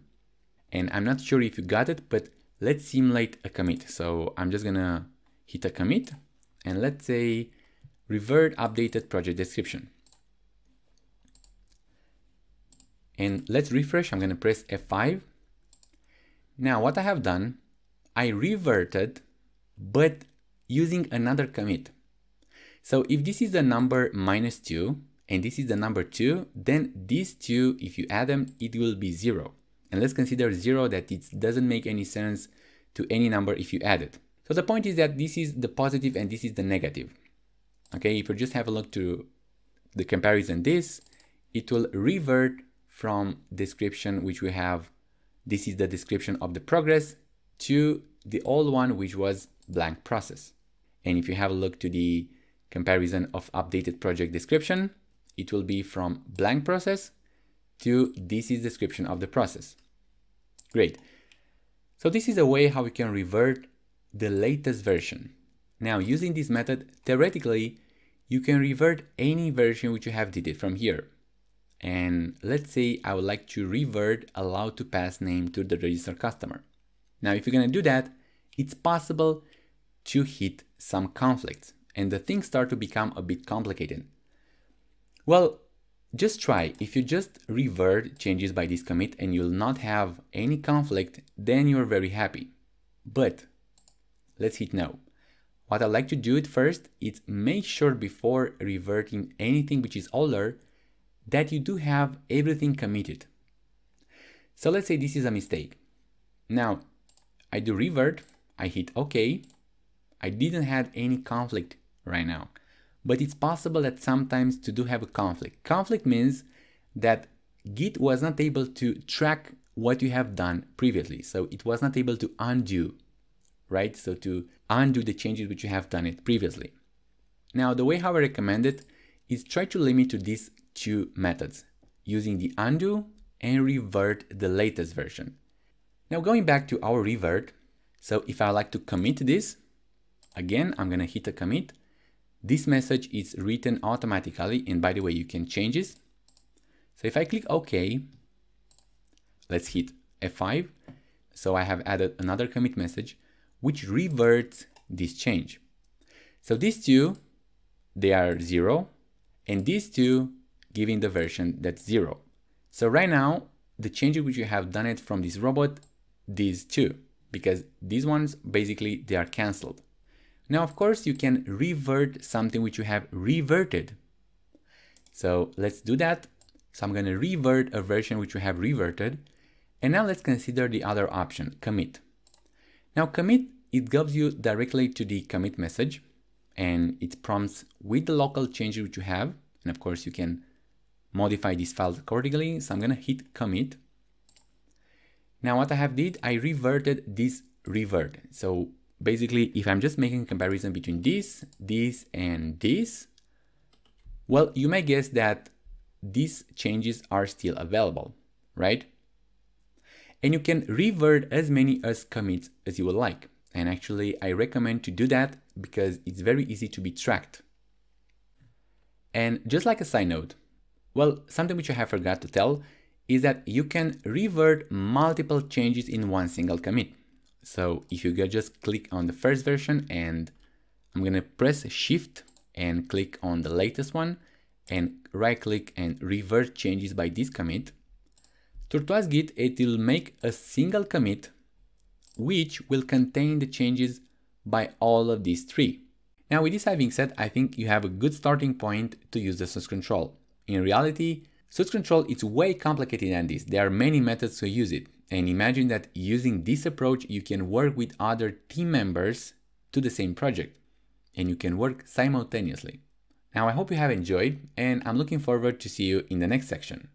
And I'm not sure if you got it, but let's simulate a commit. So I'm just gonna hit a commit and let's say revert updated project description. And let's refresh, I'm gonna press F5. Now what I have done, I reverted, but using another commit. So if this is the number -2 and this is the number 2, then these two, if you add them, it will be 0. And let's consider 0 that it doesn't make any sense to any number if you add it. So the point is that this is the positive and this is the negative. Okay, if you just have a look to the comparison this, it will revert from description which we have, this is the description of the progress, to the old one which was blank process. And if you have a look to the comparison of updated project description, it will be from blank process to this is description of the process. Great. So this is a way how we can revert the latest version. Now using this method, theoretically, you can revert any version which you have did it from here. And let's say I would like to revert allow to pass name to the registered customer. Now if you're gonna do that, it's possible to hit some conflicts and the things start to become a bit complicated. Well, just try. If you just revert changes by this commit and you'll not have any conflict, then you're very happy. But let's hit no. What I like to do at first is make sure before reverting anything which is older that you do have everything committed. So let's say this is a mistake. Now I do revert, I hit OK. I didn't have any conflict right now, but it's possible that sometimes to do have a conflict. Conflict means that Git was not able to track what you have done previously. So it was not able to undo, right? So to undo the changes which you have done it previously. Now, the way how I recommend it is try to limit to these two methods, using the undo and revert the latest version. Now going back to our revert, so if I like to commit this, again, I'm gonna hit a commit. This message is written automatically, and by the way, you can change this. So if I click OK, let's hit F5. So I have added another commit message, which reverts this change. So these two, they are 0, and these two giving the version that's 0. So right now, the changes which you have done it from this robot, these two, because these ones, basically, they are canceled. Now, of course, you can revert something which you have reverted. So let's do that. So I'm going to revert a version which we have reverted. And now let's consider the other option, commit. Now commit, it gives you directly to the commit message, and it prompts with the local changes which you have. And of course, you can modify these files accordingly. So I'm going to hit commit. Now what I have did, I reverted this revert. So basically, if I'm just making a comparison between this, and this, well, you may guess that these changes are still available, right? And you can revert as many as commits as you would like. And actually, I recommend to do that because it's very easy to be tracked. And just like a side note, well, something which I have forgot to tell is that you can revert multiple changes in one single commit. So if you just click on the first version, and I'm gonna press Shift and click on the latest one and right click and revert changes by this commit, Turtoise Git, it will make a single commit which will contain the changes by all of these three. Now with this having said, I think you have a good starting point to use the source control. In reality, source control is way complicated than this. There are many methods to use it. And imagine that using this approach, you can work with other team members to the same project, and you can work simultaneously. Now, I hope you have enjoyed, and I'm looking forward to see you in the next section.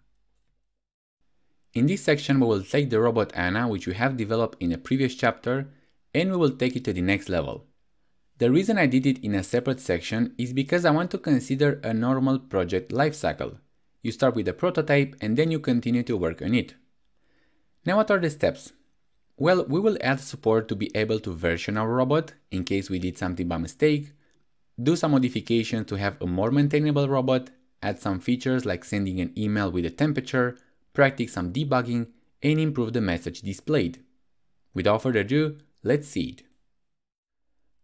In this section, we will take the robot Anna, which we have developed in a previous chapter, and we will take it to the next level. The reason I did it in a separate section is because I want to consider a normal project lifecycle. You start with a prototype, and then you continue to work on it. Now what are the steps? Well, we will add support to be able to version our robot in case we did something by mistake, do some modifications to have a more maintainable robot, add some features like sending an email with a temperature, practice some debugging, and improve the message displayed. Without further ado, let's see it.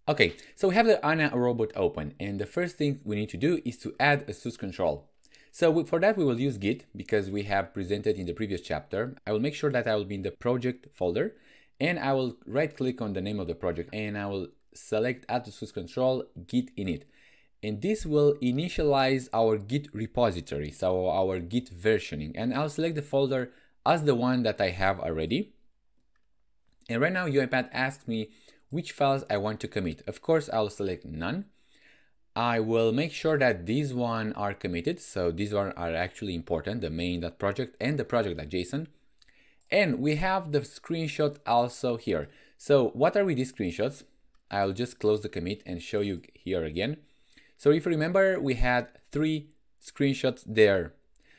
Okay, so we have the Anna robot open, and the first thing we need to do is to add a source control. So for that, we will use Git because we have presented in the previous chapter. I will make sure that I will be in the project folder, and I will right click on the name of the project, and I will select add to source control Git init. And this will initialize our Git repository, so our Git versioning. And I'll select the folder as the one that I have already. And right now UiPath asks me which files I want to commit. Of course, I'll select none. I will make sure that these one are committed. So these one are actually important, the main.project and the project.json. And we have the screenshot also here. So what are these screenshots? I'll just close the commit and show you here again. So if you remember, we had 3 screenshots there.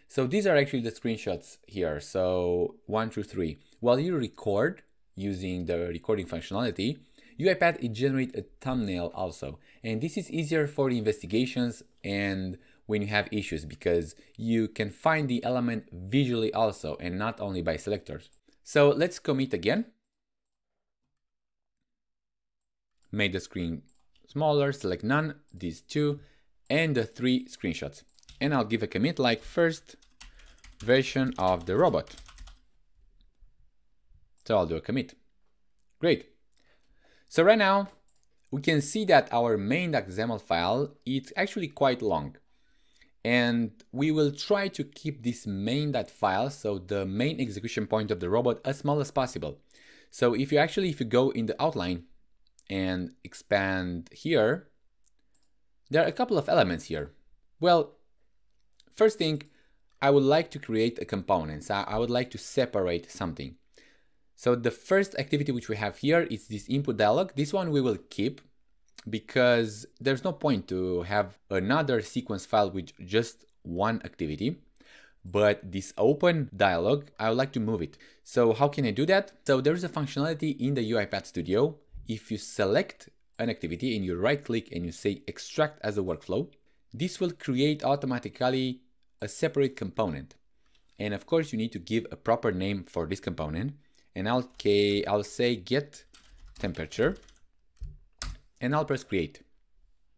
So these are actually the screenshots here. So 1 through 3. While you record using the recording functionality, UiPath, it generates a thumbnail also. And this is easier for investigations and when you have issues because you can find the element visually also and not only by selectors. So let's commit again. Make the screen smaller, select none, these 2, and the 3 screenshots. and I'll give a commit like first version of the robot. So I'll do a commit. Great. So right now we can see that our main.xml file is actually quite long. And we will try to keep this main.file, so the main execution point of the robot, as small as possible. So if you go in the outline and expand here, there are a couple of elements here. Well, first thing, I would like to create a component. So I would like to separate something. So the first activity which we have here is this input dialog. This one we will keep, because there's no point to have another sequence file with just one activity. But this open dialog, I would like to move it. So how can I do that? So there is a functionality in the UiPath Studio. If you select an activity and you right click and you say extract as a workflow, this will create automatically a separate component. And of course you need to give a proper name for this component. And I'll say get temperature. And I'll press create.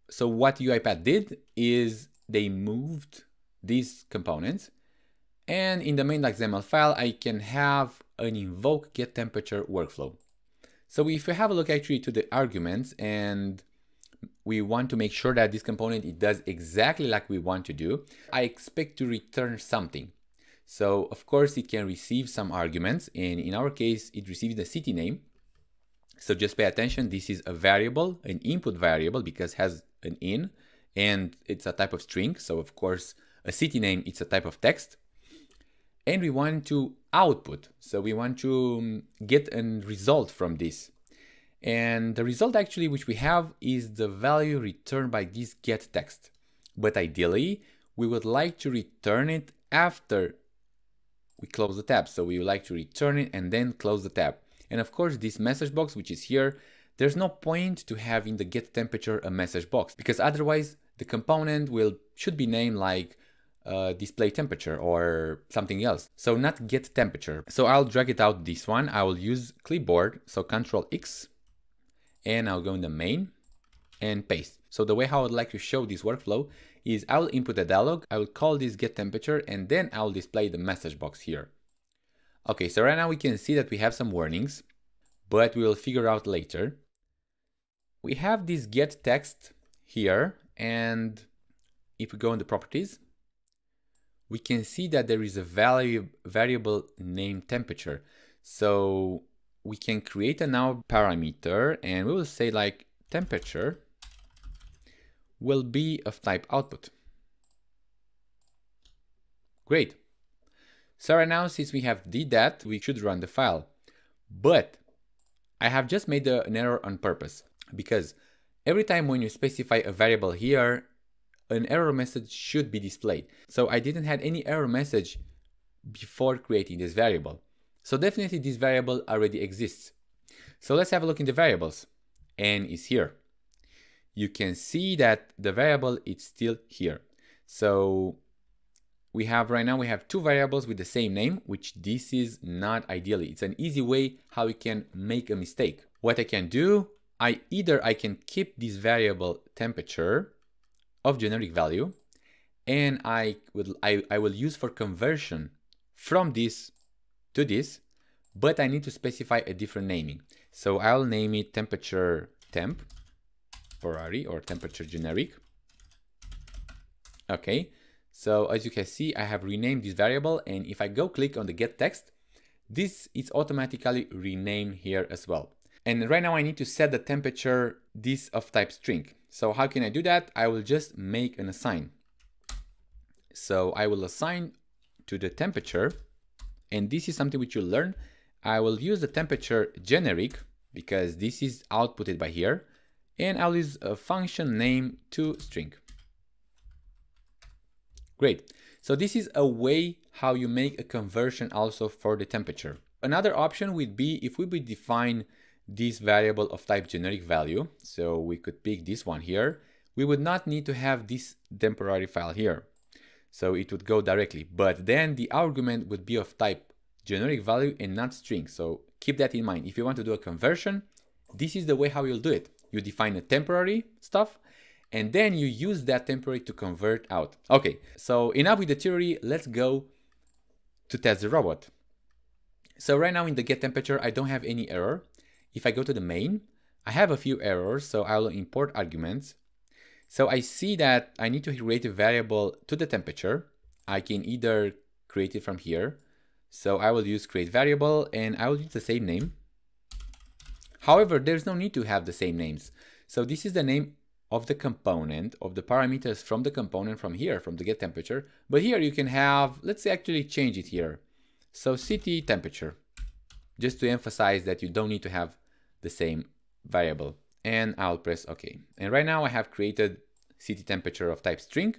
So what UiPath did is they moved these components, and in the main.xml file I can have an invoke get temperature workflow. So if we have a look actually to the arguments and we want to make sure that this component, it does exactly like we want to do, I expect to return something. So of course it can receive some arguments, and in our case it receives the city name. So just pay attention, this is a variable, an input variable, because it has an in, and it's a type of string. So of course, a city name, it's a type of text. And we want to output. So we want to get a result from this. And the result actually which we have is the value returned by this get text. But ideally, we would like to return it after we close the tab. So we would like to return it and then close the tab. And of course, this message box, which is here, there's no point to have in the get temperature a message box, because otherwise the component should be named like display temperature or something else. So not get temperature. So I'll drag it out this one. I will use clipboard. So Control X, and I'll go in the main and paste. So the way how I'd like to show this workflow is I will input a dialog. I will call this get temperature, and then I'll display the message box here. Okay, so right now we can see that we have some warnings, but we will figure out later. We have this get text here, and if we go in the properties, we can see that there is a variable named temperature. So we can create a now parameter, and we will say like temperature will be of type output. Great. So right now, since we have did that, we should run the file. But I have just made an error on purpose, because every time when you specify a variable here, an error message should be displayed. So I didn't have any error message before creating this variable. So definitely this variable already exists. So let's have a look in the variables, and it's here. You can see that the variable is still here. So we have right now, we have two variables with the same name, which this is not ideally. It's an easy way how we can make a mistake. What I can do, either I can keep this variable temperature of generic value, and I will use for conversion from this to this, but I need to specify a different naming. So I'll name it temperature temp temporary or temperature generic. Okay. So as you can see, I have renamed this variable, and if I go click on the get text, this is automatically renamed here as well. And right now I need to set the temperature this of type string. So how can I do that? I will just make an assign. So I will assign to the temperature, and this is something which you'll learn. I will use the temperature generic because this is outputted by here, and I'll use a function name to string. Great. So this is a way how you make a conversion also for the temperature. Another option would be if we would define this variable of type generic value. So we could pick this one here. We would not need to have this temporary file here. So it would go directly, but then the argument would be of type generic value and not string. So keep that in mind. If you want to do a conversion, this is the way how you'll do it. You define a temporary stuff, and then you use that temporary to convert out. Okay, so enough with the theory, let's go to test the robot. So right now in the get temperature, I don't have any error. If I go to the main, I have a few errors, so I will import arguments. So I see that I need to create a variable to the temperature. I can either create it from here. So I will use create variable and I will use the same name. However, there's no need to have the same names. So this is the name of the component, of the parameters from the component from here, from the get temperature. But here you can have, let's say actually change it here. So city temperature, just to emphasize that you don't need to have the same variable. And I'll press OK. And right now I have created city temperature of type string.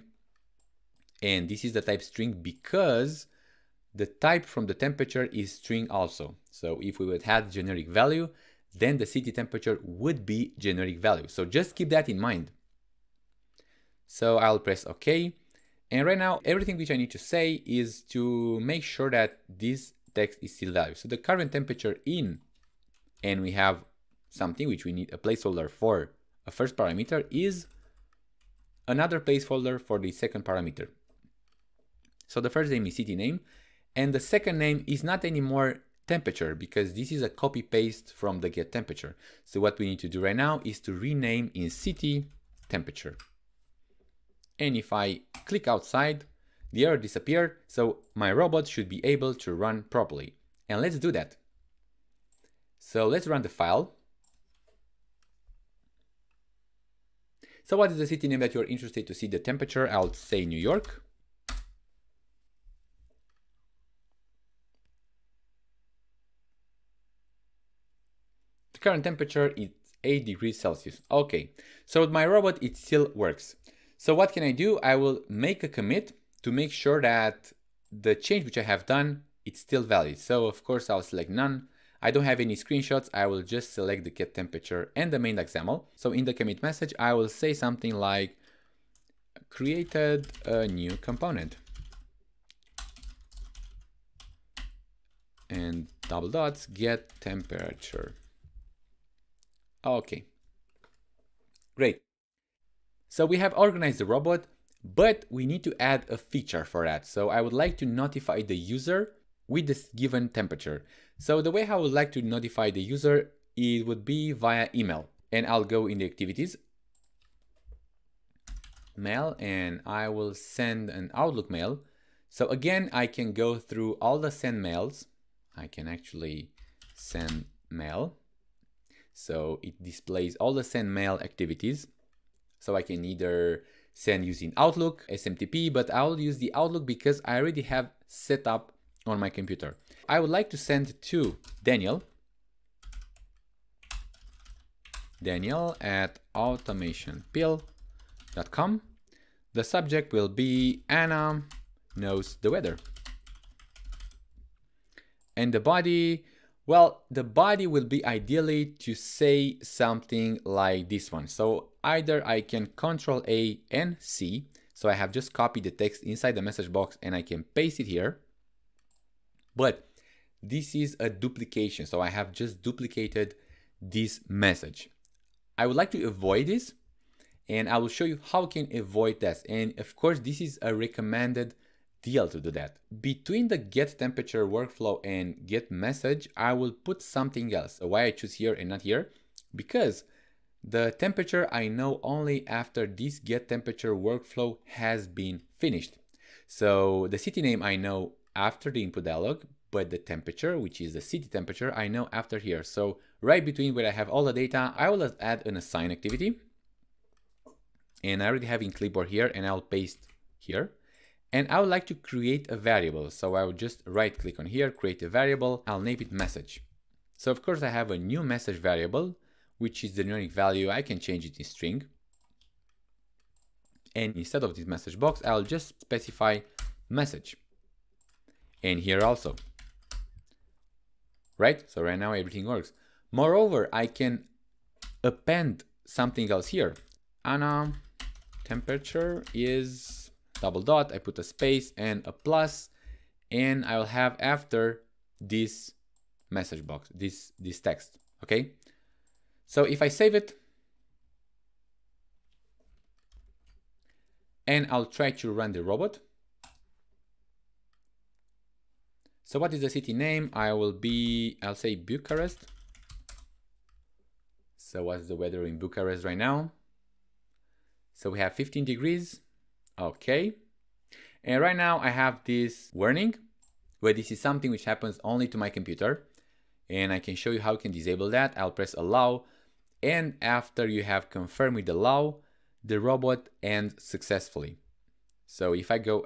And this is the type string because the type from the temperature is string also. So if we would have generic value, then the city temperature would be generic value. So just keep that in mind. So I'll press OK. And right now, everything which I need to say is to make sure that this text is still valid. So the current temperature in, and we have something which we need a placeholder for a first parameter, is another placeholder for the second parameter. So the first name is city name, and the second name is not anymore temperature because this is a copy paste from the get temperature. So what we need to do right now is to rename in city temperature. And if I click outside, the error disappeared, so my robot should be able to run properly. And let's do that. So let's run the file. So what is the city name that you're interested to see the temperature? I'll say New York. The current temperature is 8 degrees Celsius. Okay, so with my robot, it still works. So what can I do? I will make a commit to make sure that the change which I have done, it's still valid. So of course I'll select none. I don't have any screenshots. I will just select the get temperature and the main.xaml. So in the commit message, I will say something like created a new component and double dots get temperature. Okay, great. So we have organized the robot, but we need to add a feature for that. So I would like to notify the user with this given temperature. So the way how I would like to notify the user, it would be via email. And I'll go in the activities, mail, and I will send an Outlook mail. So again, I can go through all the send mails. I can actually send mail. So it displays all the send mail activities. So I can either send using Outlook, SMTP, but I'll use the Outlook because I already have set up on my computer. I would like to send to Daniel at automationpill.com. The subject will be Anna knows the weather. And the body, well, the body will be ideally to say something like this one. So either I can Control A and C. So I have just copied the text inside the message box and I can paste it here. But this is a duplication. So I have just duplicated this message. I would like to avoid this and I will show you how I can avoid that. And of course, this is a recommended deal to do that. Between the get temperature workflow and get message, I will put something else. So why I choose here and not here? Because the temperature I know only after this get temperature workflow has been finished. So the city name I know after the input dialog, but the temperature, which is the city temperature, I know after here. So right between where I have all the data, I will add an assign activity. And I already have in clipboard here and I'll paste here. And I would like to create a variable. So I would just right click on here, create a variable. I'll name it message. So of course I have a new message variable, which is the generic value. I can change it in string. And instead of this message box, I'll just specify message. And here also. Right? So right now everything works. Moreover, I can append something else here. Anna temperature is double dot, I put a space and a plus, and I will have after this message box, this text, okay? So if I save it, and I'll try to run the robot. So what is the city name? I'll say Bucharest. So what's the weather in Bucharest right now? So we have 15 degrees. Okay. And right now I have this warning where this is something which happens only to my computer. And I can show you how you can disable that. I'll press allow. And after you have confirmed with allow, the robot ends successfully. So if I go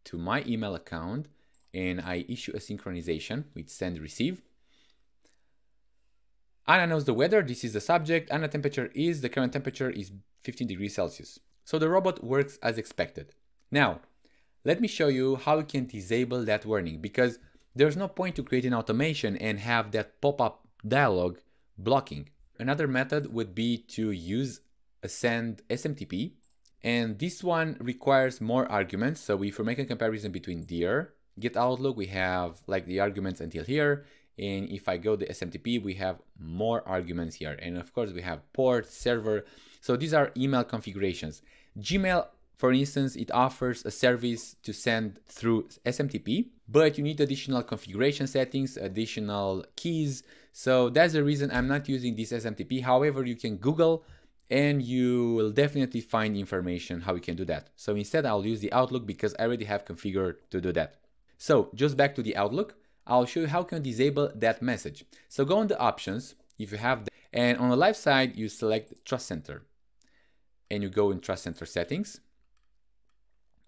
to my email account and I issue a synchronization with send receive, Anna knows the weather, this is the subject, Anna temperature is, the current temperature is 15 degrees Celsius. So the robot works as expected. Now, let me show you how you can disable that warning, because there's no point to create an automation and have that pop-up dialog blocking. Another method would be to use a send SMTP, and this one requires more arguments. So if we make a comparison between dir, get Outlook, we have like the arguments until here. And if I go to SMTP, we have more arguments here. And of course we have port, server. So these are email configurations. Gmail, for instance, it offers a service to send through SMTP, but you need additional configuration settings, additional keys. So that's the reason I'm not using this SMTP. However, you can Google and you will definitely find information how you can do that. So instead I'll use the Outlook because I already have configured to do that. So just back to the Outlook, I'll show you how you can disable that message. So go on the options, if you have that, and on the left side, you select Trust Center and you go in Trust Center settings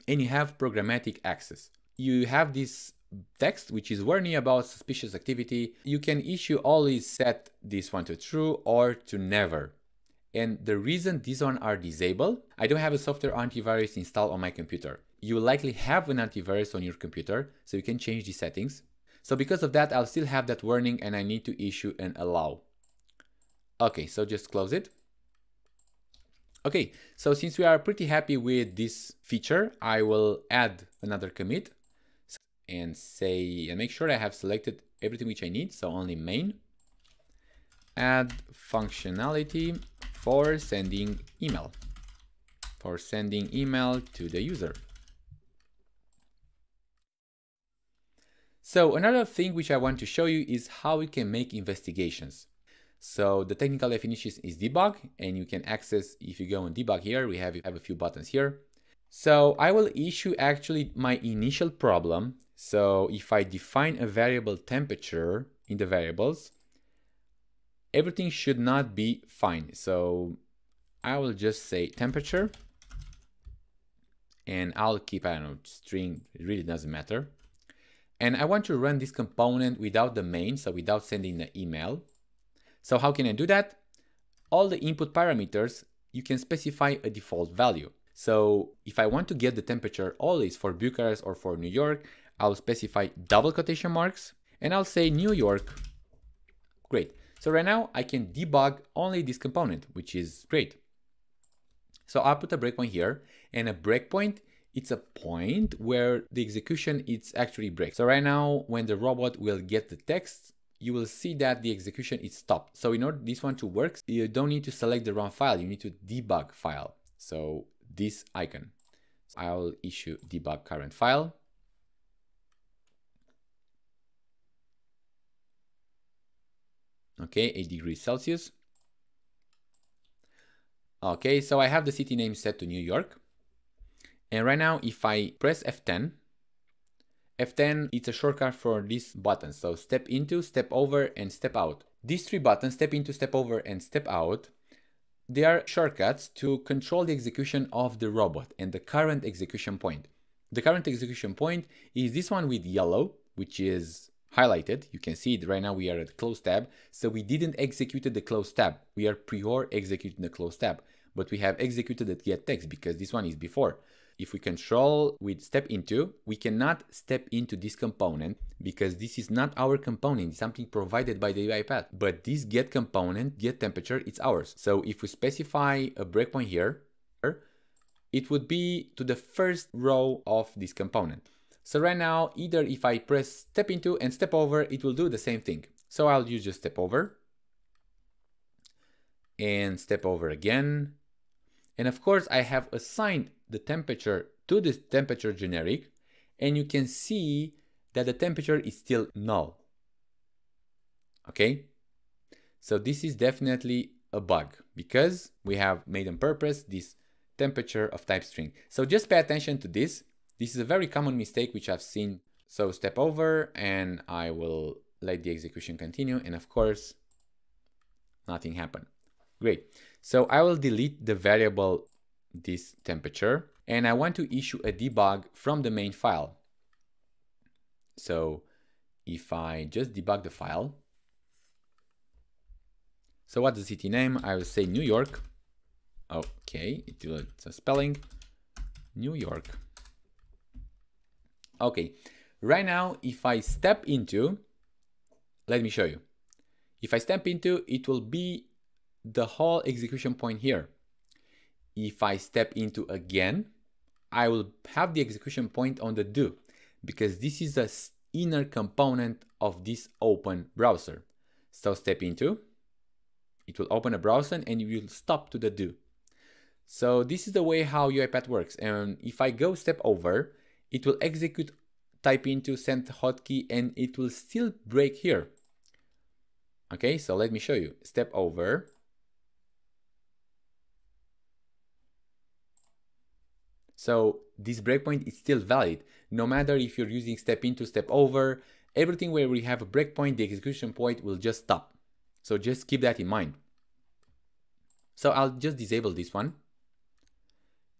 and you have programmatic access. You have this text, which is warning about suspicious activity. You can always set this one to true or to never. And the reason these one are disabled, I don't have a software antivirus installed on my computer. You will likely have an antivirus on your computer, so you can change the settings. So because of that, I'll still have that warning and I need to issue an allow. Okay, so just close it. Okay, so since we are pretty happy with this feature, I will add another commit and make sure I have selected everything which I need. So only main, add functionality for sending email to the user. So another thing which I want to show you is how we can make investigations. So the technical definition is debug, and you can access, if you go on debug here, we have a few buttons here. So I will issue actually my initial problem. So if I define a variable temperature in the variables, everything should not be fine. So I will just say temperature and I'll keep, I don't know, string, it really doesn't matter. And I want to run this component without the main, so without sending the email. So how can I do that? All the input parameters, you can specify a default value. So if I want to get the temperature always for Bucharest or for New York, I'll specify double quotation marks and I'll say New York. Great. So right now I can debug only this component, which is great. So I'll put a breakpoint here, and a breakpoint, it's a point where the execution is actually breaks. So right now, when the robot will get the text, you will see that the execution is stopped. So in order this one to work, you don't need to select the run file, you need to debug file. So this icon. So I'll issue debug current file. Okay, 8 degrees Celsius. Okay, so I have the city name set to New York. And right now, if I press F10, F10, it's a shortcut for this button. So step into, step over, and step out. These three buttons, step into, step over, and step out, they are shortcuts to control the execution of the robot and the current execution point. The current execution point is this one with yellow, which is highlighted. You can see it right now, we are at close tab. So we didn't execute the close tab. We are prior executing the close tab, but we have executed the get text because this one is before. If we control with step into, we cannot step into this component because this is not our component, it's something provided by the UiPath. But this get component, get temperature, it's ours. So if we specify a breakpoint here, it would be to the first row of this component. So right now, either if I press step into and step over, it will do the same thing. So I'll use just step over and step over again. And of course, I have assigned the temperature to this temperature generic, and you can see that the temperature is still null. Okay, so this is definitely a bug because we have made on purpose this temperature of type string. So just pay attention to this. This is a very common mistake which I've seen. So step over and I will let the execution continue, and of course nothing happened. Great. So I will delete the variable this temperature, and I want to issue a debug from the main file. So if I just debug the file, so what's the city name? I will say New York. Okay, it's a spelling, New York. Okay, right now if I step into, let me show you. If I step into, it will be the whole execution point here. If I step into again, I will have the execution point on the do, because this is the inner component of this open browser. So step into, it will open a browser and it will stop to the do. So this is the way how UiPath works. And if I go step over, it will execute type into send hotkey and it will still break here. Okay, so let me show you. Step over. So this breakpoint is still valid. No matter if you're using step into, step over, everything where we have a breakpoint, the execution point will just stop. So just keep that in mind. So I'll just disable this one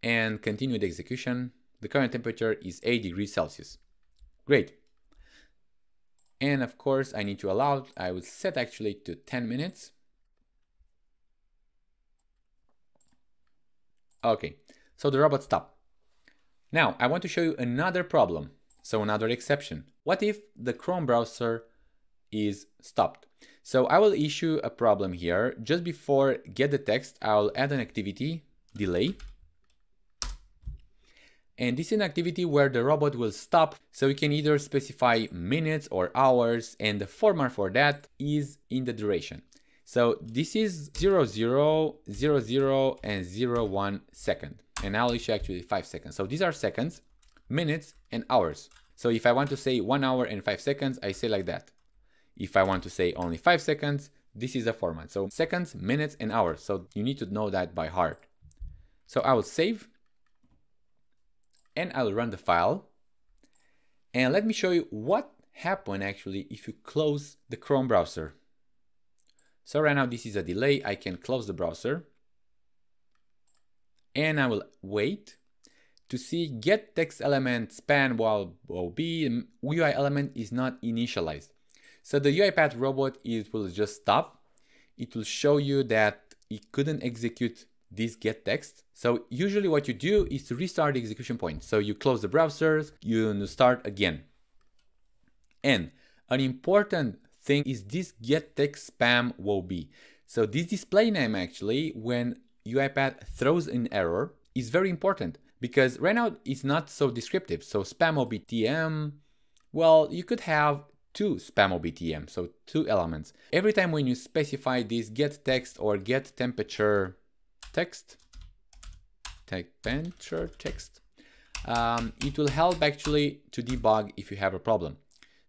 and continue the execution. The current temperature is 8 degrees Celsius. Great. And of course I need to allow, I will set actually to 10 minutes. Okay, so the robot stopped. Now I want to show you another problem. So another exception. What if the Chrome browser is stopped? So I will issue a problem here. Just before get the text, I'll add an activity, delay. And this is an activity where the robot will stop. So you can either specify minutes or hours, and the format for that is in the duration. So this is 00, 00, and 01 second. And I'll issue actually 5 seconds. So these are seconds, minutes, and hours. So if I want to say 1 hour and 5 seconds, I say like that. If I want to say only 5 seconds, this is the format. So seconds, minutes, and hours. So you need to know that by heart. So I will save. And I'll run the file. And let me show you what happened actually if you close the Chrome browser. So right now this is a delay. I can close the browser. And I will wait to see get text element span while OB UI element is not initialized. So the UiPath robot, it will just stop. It will show you that it couldn't execute this get text. So usually what you do is to restart the execution point. So you close the browsers, you start again. And an important thing is this get text spam WOB. So this display name actually, when UiPath throws an error, is very important because right now it's not so descriptive. So spam OBTM, well, you could have 2 spam OBTM, so 2 elements. Every time when you specify this get text or get temperature text, temperature text, it will help actually to debug if you have a problem.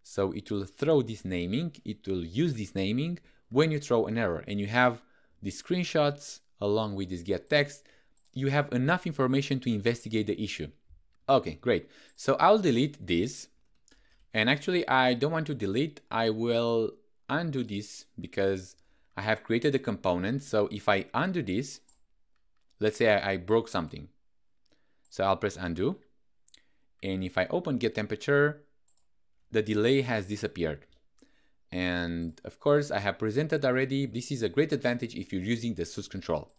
So it will throw this naming, it will use this naming when you throw an error, and you have the screenshots along with this get text. You have enough information to investigate the issue. Okay, great. So I'll delete this. And actually I don't want to delete, I will undo this because I have created a component. So if I undo this, let's say I broke something. So I'll press undo. And if I open get temperature, the delay has disappeared. And of course I have presented already, this is a great advantage if you're using the source control.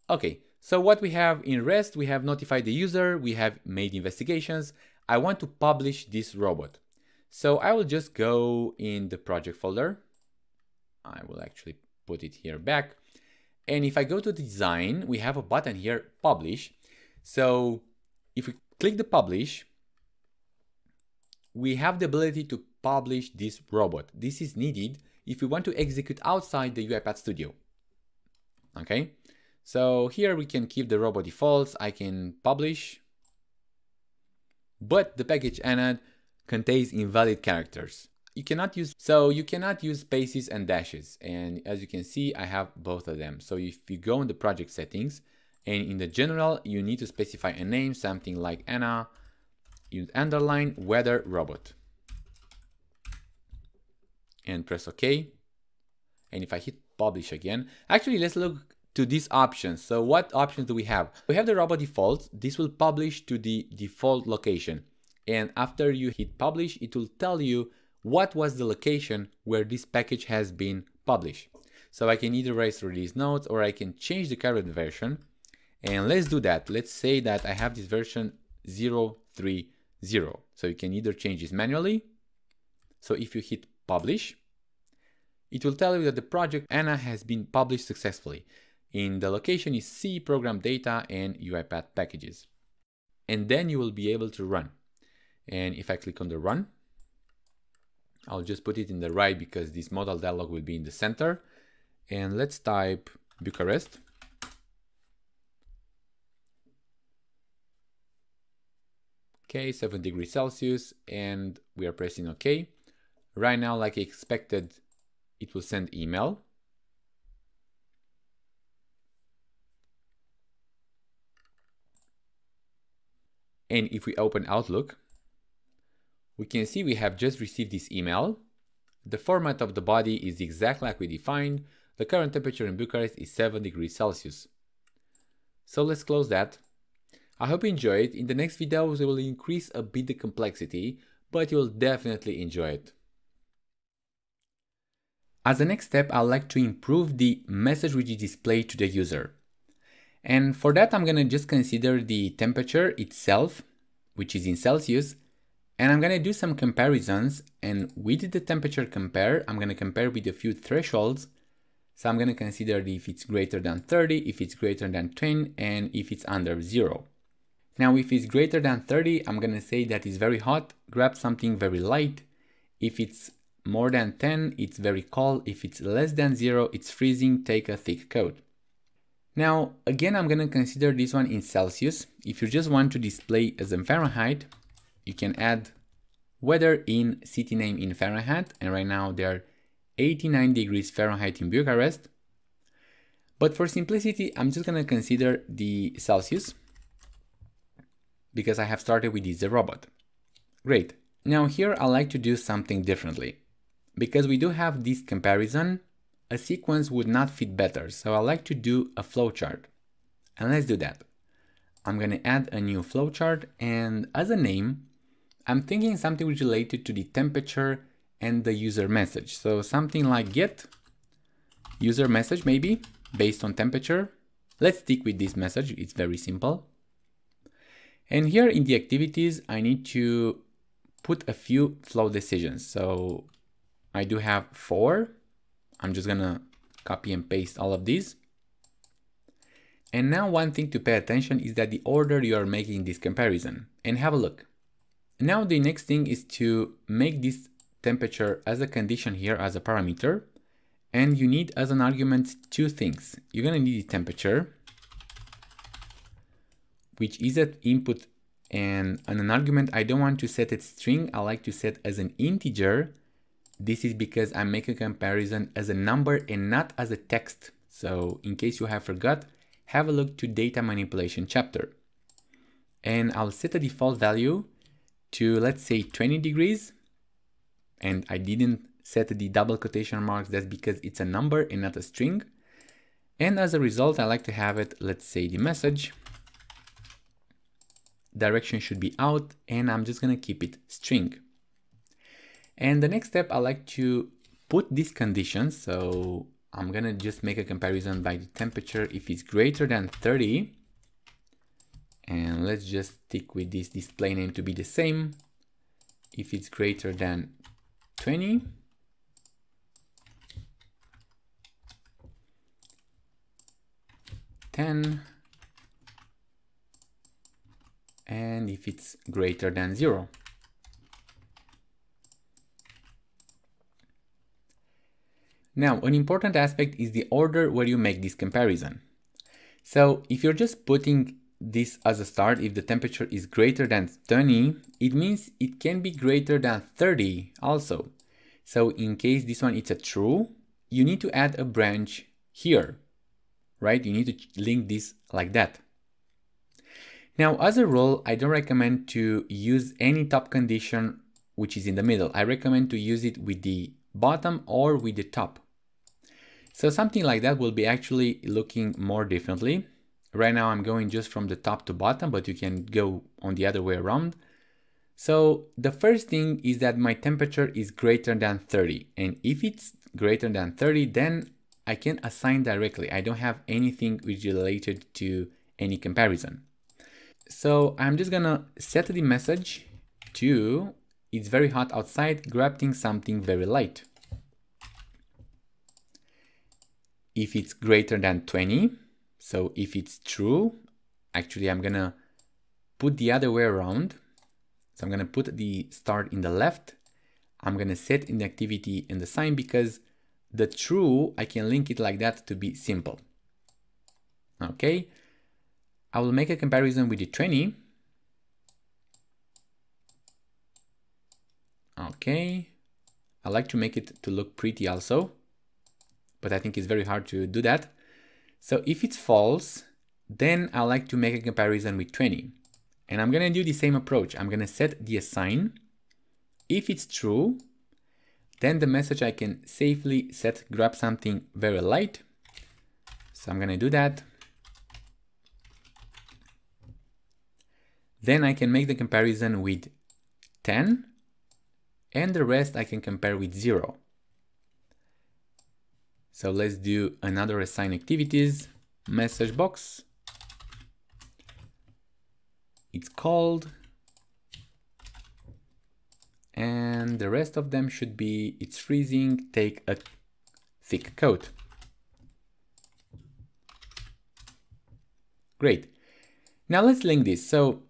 Okay, so what we have in REST, we have notified the user, we have made investigations. I want to publish this robot. So I will just go in the project folder. I will actually put it here back. And if I go to design, we have a button here, publish. So if we click the publish, we have the ability to publish this robot. This is needed if we want to execute outside the UiPath Studio. Okay, So here we can keep the robot defaults. I can publish, but the package Anna contains invalid characters. You cannot use spaces and dashes. And as you can see, I have both of them. So if you go in the project settings and in the general, you need to specify a name, something like Anna, you underline weather robot and press OK. And if I hit publish again, actually, let's look to these options. So what options do we have? We have the robot defaults. This will publish to the default location. And after you hit publish, it will tell you what was the location where this package has been published. So I can either erase release notes or I can change the current version. And let's do that. Let's say that I have this version 030. So you can either change this manually. So if you hit publish, it will tell you that the project Anna has been published successfully. In the location is C, program data, and UiPath packages. And then you will be able to run. And if I click on the run, I'll just put it in the right because this modal dialog will be in the center. And let's type Bucharest. Okay, 7 degrees Celsius, and we are pressing OK. Right now, like I expected, it will send email. And if we open Outlook, we can see we have just received this email. The format of the body is exactly like we defined. The current temperature in Bucharest is 7 degrees Celsius. So let's close that. I hope you enjoy it. In the next videos, we will increase a bit the complexity, but you'll definitely enjoy it. As the next step, I'd like to improve the message which is displayed to the user. And for that, I'm gonna just consider the temperature itself, which is in Celsius, and I'm gonna do some comparisons. And with the temperature compare, I'm gonna compare with a few thresholds. So I'm gonna consider if it's greater than 30, if it's greater than 10, and if it's under 0. Now, if it's greater than 30, I'm gonna say that it's very hot, grab something very light. If it's more than 10, it's very cold. If it's less than 0, it's freezing, take a thick coat. Now, again, I'm gonna consider this one in Celsius. If you just want to display as in Fahrenheit, you can add weather in city name in Fahrenheit. And right now they're 89 degrees Fahrenheit in Bucharest. But for simplicity, I'm just gonna consider the Celsius because I have started with this robot. Great. Now here I like to do something differently. Because we do have this comparison, a sequence would not fit better. So I like to do a flowchart. And let's do that. I'm gonna add a new flowchart, and as a name, I'm thinking something which is related to the temperature and the user message. So something like get user message maybe based on temperature. Let's stick with this message, it's very simple. And here in the activities, I need to put a few flow decisions. So I do have 4. I'm just gonna copy and paste all of these. And now one thing to pay attention is that the order you are making this comparison, and have a look. Now the next thing is to make this temperature as a condition here as a parameter, and you need as an argument 2 things. You're gonna need the temperature, which is an input, and an argument I don't want to set it string, I like to set as an integer. This is because I make a comparison as a number and not as a text. So in case you have forgot, have a look to data manipulation chapter. And I'll set a default value to, let's say, 20 degrees. And I didn't set the double quotation marks. That's because it's a number and not a string. And as a result, I like to have it, let's say, the message. Direction should be out, and I'm just gonna keep it string. And the next step, I like to put these conditions. So I'm gonna just make a comparison by the temperature if it's greater than 30. And let's just stick with this display name to be the same. If it's greater than 20. And if it's greater than 0. Now, an important aspect is the order where you make this comparison. So if you're just putting this as a start, if the temperature is greater than 20, it means it can be greater than 30 also. So in case this one is a true, you need to add a branch here, right? You need to link this like that. Now, as a rule, I don't recommend to use any top condition which is in the middle. I recommend to use it with the bottom or with the top. So something like that will be actually looking more differently. Right now I'm going just from the top to bottom, but you can go on the other way around. So the first thing is that my temperature is greater than 30. And if it's greater than 30, then I can assign directly. I don't have anything which is related to any comparison. So I'm just gonna set the message to, it's very hot outside, grabbing something very light. If it's greater than 20, so if it's true, actually I'm gonna put the other way around. So I'm gonna put the start in the left. I'm gonna set in the activity and the sign, because the true, I can link it like that to be simple. Okay. I will make a comparison with the 20. Okay. I like to make it to look pretty also, but I think it's very hard to do that. So if it's false, then I like to make a comparison with 20. And I'm gonna do the same approach. I'm gonna set the assign. If it's true, then the message I can safely set grab something very light. So I'm gonna do that. Then I can make the comparison with 10, and the rest I can compare with 0. So let's do another assign activities, message box. It's called, and the rest of them should be, it's freezing, take a thick coat. Great. Now let's link this. So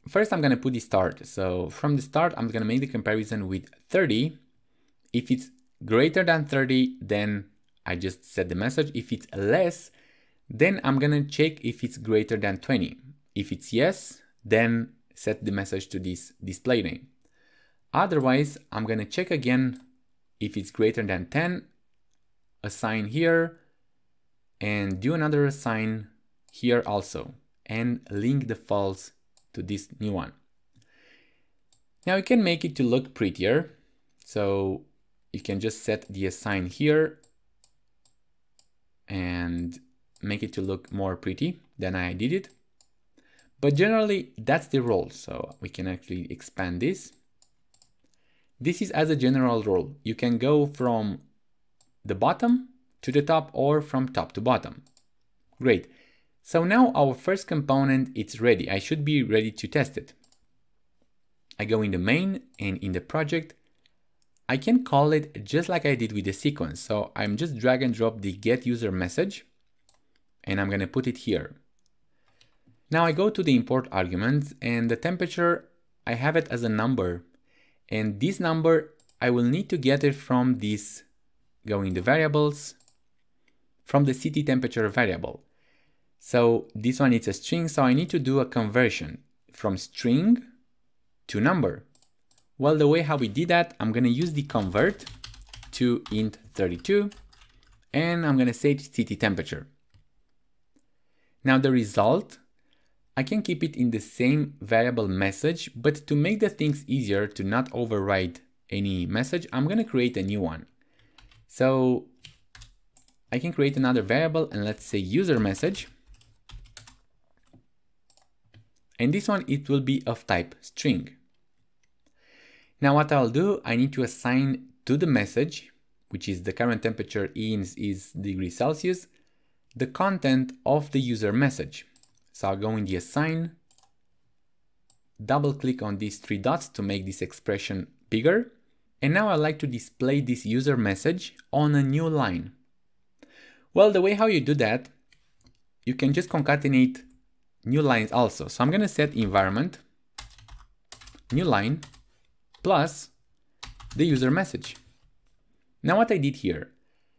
first I'm gonna put the start. So from the start, I'm gonna make the comparison with 30. If it's greater than 30, then I just set the message. If it's less, then I'm gonna check if it's greater than 20. If it's yes, then set the message to this display name. Otherwise, I'm gonna check again if it's greater than 10, assign here, and do another assign here also, and link the false to this new one. Now you can make it to look prettier. So you can just set the assign here and make it to look more pretty than I did it. But generally that's the rule. So we can actually expand this. This is as a general rule. You can go from the bottom to the top or from top to bottom. Great. So now our first component is ready. I should be ready to test it. I go in the main and in the project. I can call it just like I did with the sequence. So I'm just drag and drop the get user message and I'm going to put it here. Now I go to the import arguments and the temperature, I have it as a number. And this number, I will need to get it from this, go in the variables, from the city temperature variable. So this one is a string, so I need to do a conversion from string to number. Well, the way how we did that, I'm gonna use the convert to int 32, and I'm gonna say city temperature. Now the result, I can keep it in the same variable message, but to make the things easier to not override any message, I'm gonna create a new one. So I can create another variable and let's say user message. And this one, it will be of type string. Now what I'll do, I need to assign to the message, which is the current temperature is degrees Celsius, the content of the user message. So I'll go in the assign, double click on these three dots to make this expression bigger. And now I'd like to display this user message on a new line. Well, the way how you do that, you can just concatenate new lines also. So I'm going to set environment, new line, plus the user message. Now what I did here,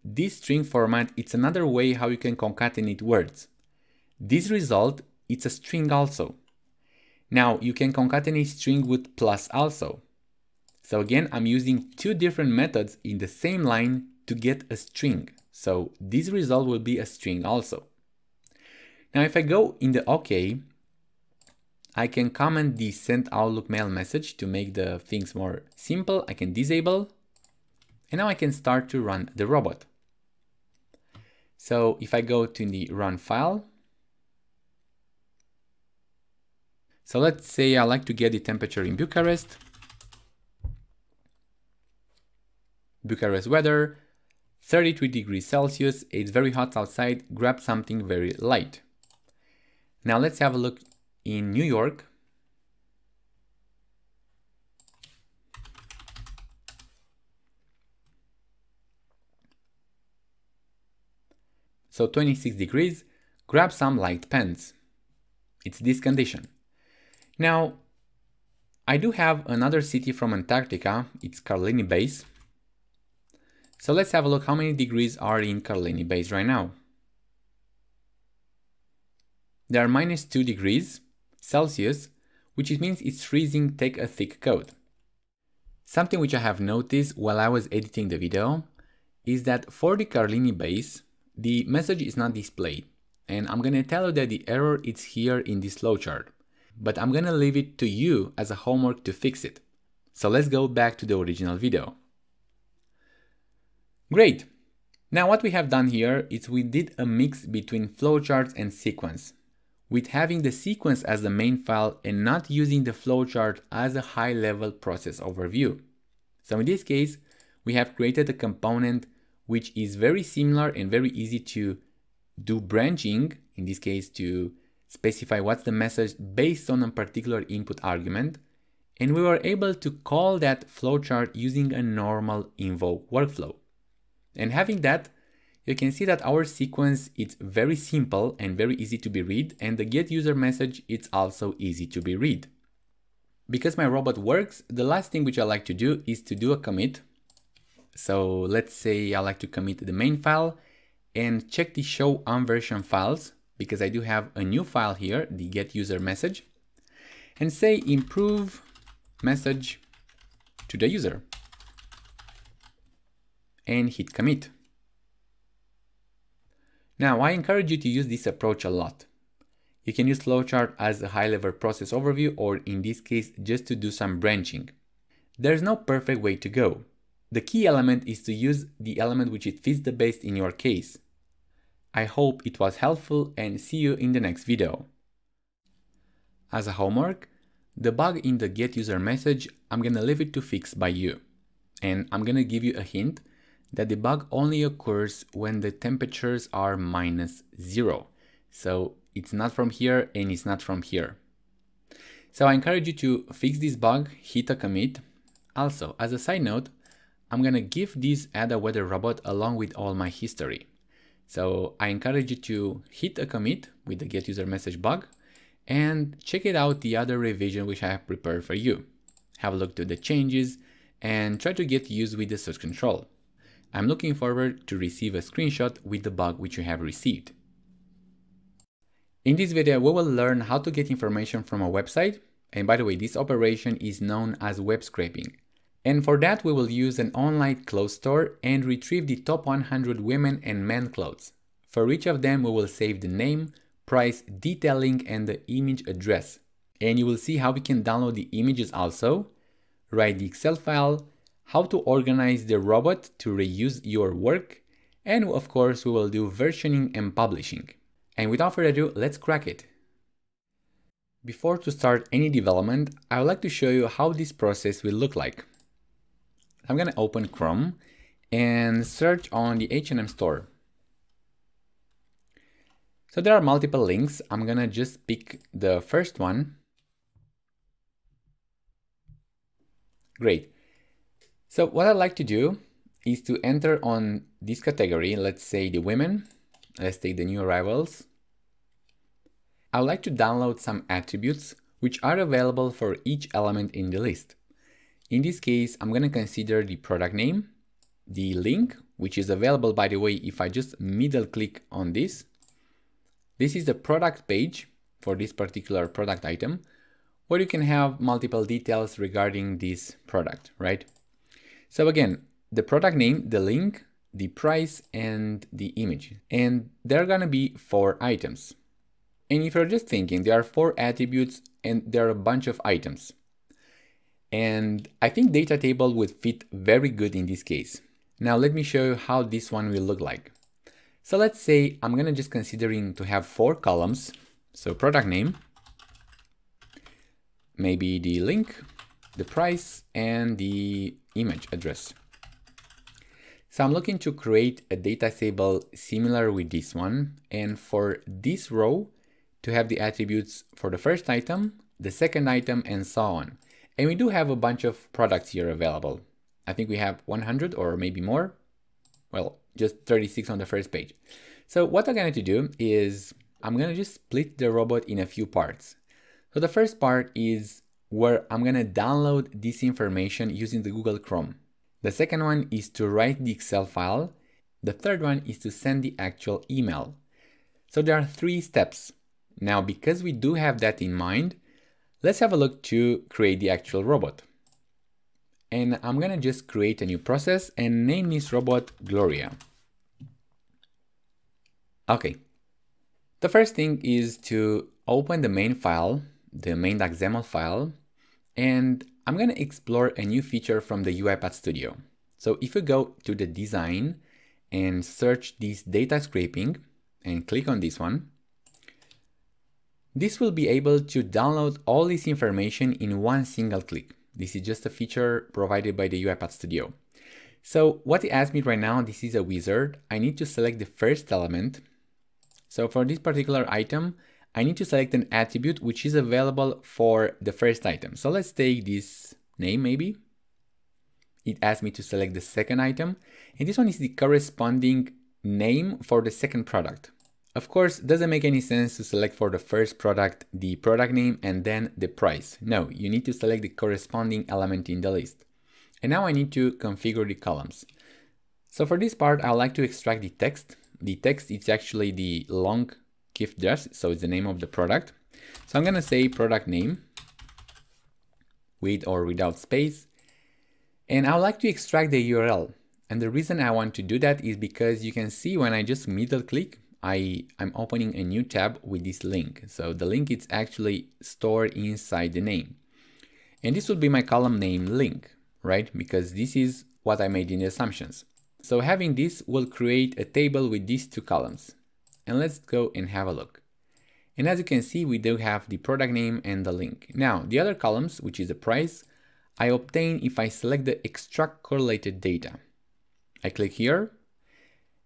this string format, it's another way how you can concatenate words. This result, it's a string also. Now you can concatenate string with plus also. So again, I'm using two different methods in the same line to get a string. So this result will be a string also. Now if I go in the OK, I can comment the send Outlook mail message to make the things more simple. I can disable, and now I can start to run the robot. So if I go to the run file, so let's say I like to get the temperature in Bucharest. Bucharest weather, 33 degrees Celsius, it's very hot outside, grab something very light. Now let's have a look in New York. So 26 degrees, grab some light pants. It's this condition. Now, I do have another city from Antarctica, it's Carlini Base. So let's have a look how many degrees are in Carlini Base right now. There are -2 degrees Celsius, which means it's freezing, take a thick coat. Something which I have noticed while I was editing the video is that for the Carlini Base, the message is not displayed. And I'm gonna tell you that the error is here in this flowchart, but I'm gonna leave it to you as a homework to fix it. So let's go back to the original video. Great. Now what we have done here is we did a mix between flowcharts and sequence, with having the sequence as the main file and not using the flowchart as a high-level process overview. So in this case, we have created a component which is very similar and very easy to do branching, in this case to specify what's the message based on a particular input argument, and we were able to call that flowchart using a normal invoke workflow. And having that, you can see that our sequence is very simple and very easy to be read, and the get user message is also easy to be read. Because my robot works, the last thing which I like to do is to do a commit. So let's say I like to commit the main file and check the show on version files, because I do have a new file here, the get user message, and say improve message to the user and hit commit. Now, I encourage you to use this approach a lot. You can use flowchart as a high-level process overview, or in this case, just to do some branching. There's no perfect way to go. The key element is to use the element which it fits the best in your case. I hope it was helpful, and see you in the next video. As a homework, the bug in the get user message, I'm gonna leave it to fix by you. And I'm gonna give you a hint that the bug only occurs when the temperatures are -0. So it's not from here and it's not from here. So I encourage you to fix this bug, hit a commit. Also, as a side note, I'm gonna give this add a weather robot along with all my history. So I encourage you to hit a commit with the get user message bug and check it out the other revision which I have prepared for you. Have a look to the changes and try to get used with the search control. I'm looking forward to receive a screenshot with the bug which you have received. In this video, we will learn how to get information from a website. And by the way, this operation is known as web scraping. And for that, we will use an online clothes store and retrieve the top 100 women and men clothes. For each of them, we will save the name, price, detailing, and the image address. And you will see how we can download the images also, write the Excel file, how to organize the robot to reuse your work, and of course we will do versioning and publishing. And without further ado, let's crack it. Before to start any development, I would like to show you how this process will look like. I'm gonna open Chrome and search on the H&M store. So there are multiple links. I'm gonna just pick the first one. Great. So what I'd like to do is to enter on this category, let's say the women. Let's take the new arrivals. I would like to download some attributes which are available for each element in the list. In this case, I'm going to consider the product name, the link, which is available, by the way, if I just middle click on this. This is the product page for this particular product item, where you can have multiple details regarding this product, right? So again, the product name, the link, the price, and the image. And there are gonna be 4 items. And if you're just thinking, there are 4 attributes and there are a bunch of items. And I think DataTable would fit very good in this case. Now let me show you how this one will look like. So let's say I'm gonna just considering to have 4 columns. So product name, maybe the link, the price, and the image address. So I'm looking to create a data table similar with this one, and for this row to have the attributes for the first item, the second item, and so on. And we do have a bunch of products here available. I think we have 100 or maybe more. Well, just 36 on the first page. So what I'm going to do is I'm going to just split the robot in a few parts. So the first part is where I'm going to download this information using the Google Chrome. The second one is to write the Excel file. The third one is to send the actual email. So there are 3 steps. Now, because we do have that in mind, let's have a look to create the actual robot. And I'm gonna just create a new process and name this robot Gloria. Okay. The first thing is to open the main file, the main.xaml file, and I'm gonna explore a new feature from the UiPath Studio. So if you go to the design and search this data scraping and click on this one, this will be able to download all this information in one single click. This is just a feature provided by the UiPath Studio. So what it asks me right now, this is a wizard. I need to select the first element. So for this particular item, I need to select an attribute which is available for the first item. So let's take this name maybe. It asks me to select the second item. And this one is the corresponding name for the second product. Of course, it doesn't make any sense to select for the first product the product name and then the price. No, you need to select the corresponding element in the list. And now I need to configure the columns. So for this part, I like to extract the text. The text is actually the long gift address, so it's the name of the product. So I'm gonna say product name with or without space. And I would like to extract the URL. And the reason I want to do that is because you can see when I just middle click, I'm opening a new tab with this link. So the link is actually stored inside the name. And this will be my column name link, right? Because this is what I made in the assumptions. So having this will create a table with these 2 columns. And let's go and have a look. And as you can see, we do have the product name and the link. Now, the other columns, which is the price, I obtain if I select the extract correlated data. I click here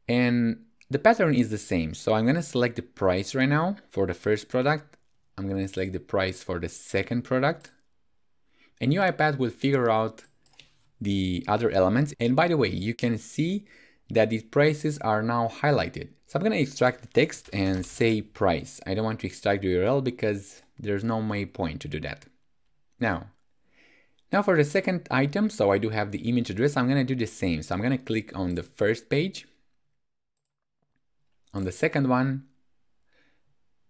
and the pattern is the same. So I'm going to select the price right now for the first product. I'm going to select the price for the second product. And UiPath will figure out the other elements. And by the way, you can see that these prices are now highlighted. So I'm going to extract the text and say price. I don't want to extract the URL because there's no point to do that. Now for the second item, so I do have the image address. I'm going to do the same. So I'm going to click on the first page, on the second one,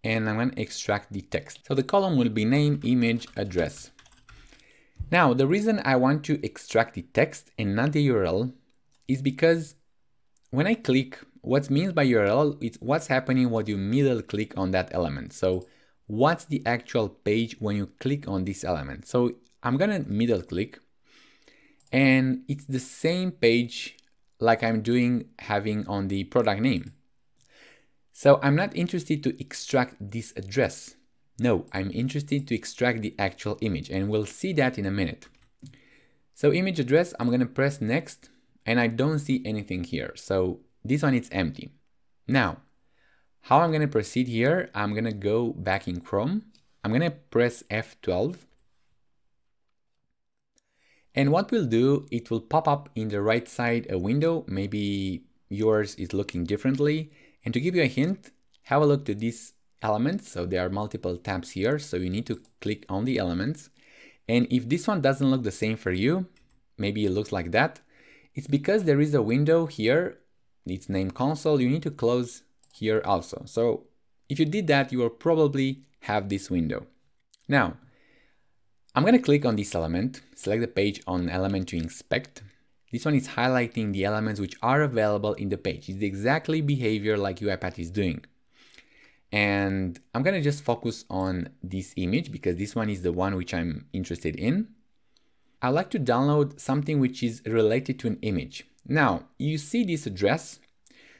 and I'm going to extract the text. So the column will be name, image, address. Now, the reason I want to extract the text and not the URL is because when I click, what means by URL, it's what's happening when you middle click on that element. So what's the actual page when you click on this element? So I'm going to middle click and it's the same page like I'm having on the product name. So I'm not interested to extract this address. No, I'm interested to extract the actual image, and we'll see that in a minute. So image address, I'm going to press next and I don't see anything here. So this one is empty. Now, how I'm going to proceed here, I'm going to go back in Chrome. I'm going to press F12. And what we'll do, it will pop up in the right side a window. Maybe yours is looking differently. And to give you a hint, have a look to these elements. So there are multiple tabs here. So you need to click on the elements. And if this one doesn't look the same for you, maybe it looks like that. It's because there is a window here. It's named console. You need to close here also. So If you did that, you will probably have this window. Now, I'm going to click on this element, select the page on element to inspect. This one is highlighting the elements which are available in the page. It's exactly behavior like UiPath is doing. And I'm going to just focus on this image because this one is the one which I'm interested in. I'd like to download something which is related to an image. Now, you see this address.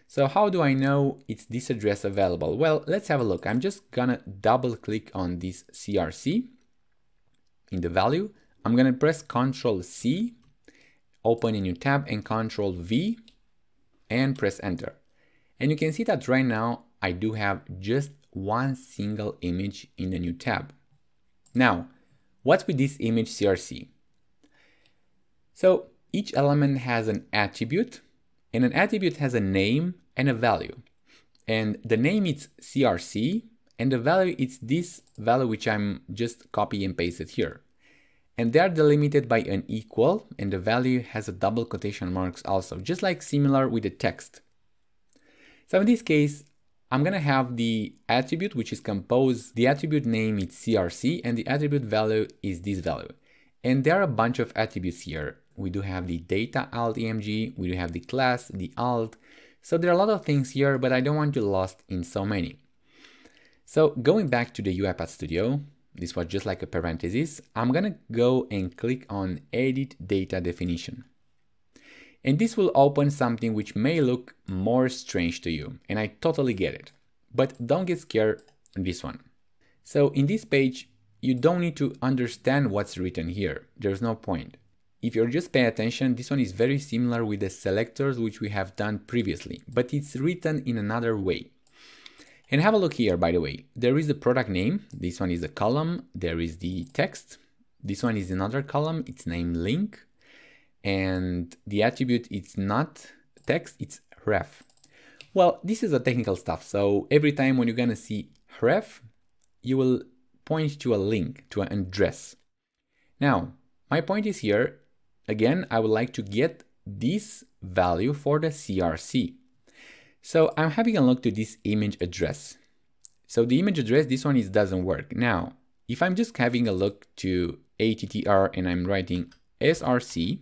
So how do I know it's this address available? Well, let's have a look. I'm just gonna double click on this CRC in the value. I'm gonna press Ctrl C, open a new tab, and Ctrl V and press enter. And you can see that right now I do have just one single image in the new tab. Now, what's with this image CRC? So each element has an attribute, and an attribute has a name and a value. And the name is CRC, and the value is this value which I'm just copy and pasted here. And they are delimited by an equal, and the value has a double quotation marks also, just like similar with the text. So in this case, I'm gonna have the attribute which is composed, the attribute name is CRC, and the attribute value is this value. And there are a bunch of attributes here. We do have the data alt img, we do have the class, the alt. So there are a lot of things here, but I don't want you lost in so many. So going back to the UiPath Studio, this was just like a parenthesis. I'm gonna go and click on Edit Data Definition. And this will open something which may look more strange to you, and I totally get it. But don't get scared on this one. So in this page, you don't need to understand what's written here. There's no point. If you're just paying attention, this one is very similar with the selectors which we have done previously, but it's written in another way. And have a look here, by the way. There is the product name. This one is a column. There is the text. This one is another column. It's named link. And the attribute, it's not text, it's ref. Well, this is a technical stuff. So every time when you're gonna see ref, you will point to a link, to an address. Now, my point is here, again, I would like to get this value for the CRC. So I'm having a look to this image address. So the image address, this one doesn't work. Now, if I'm just having a look to ATTR and I'm writing SRC,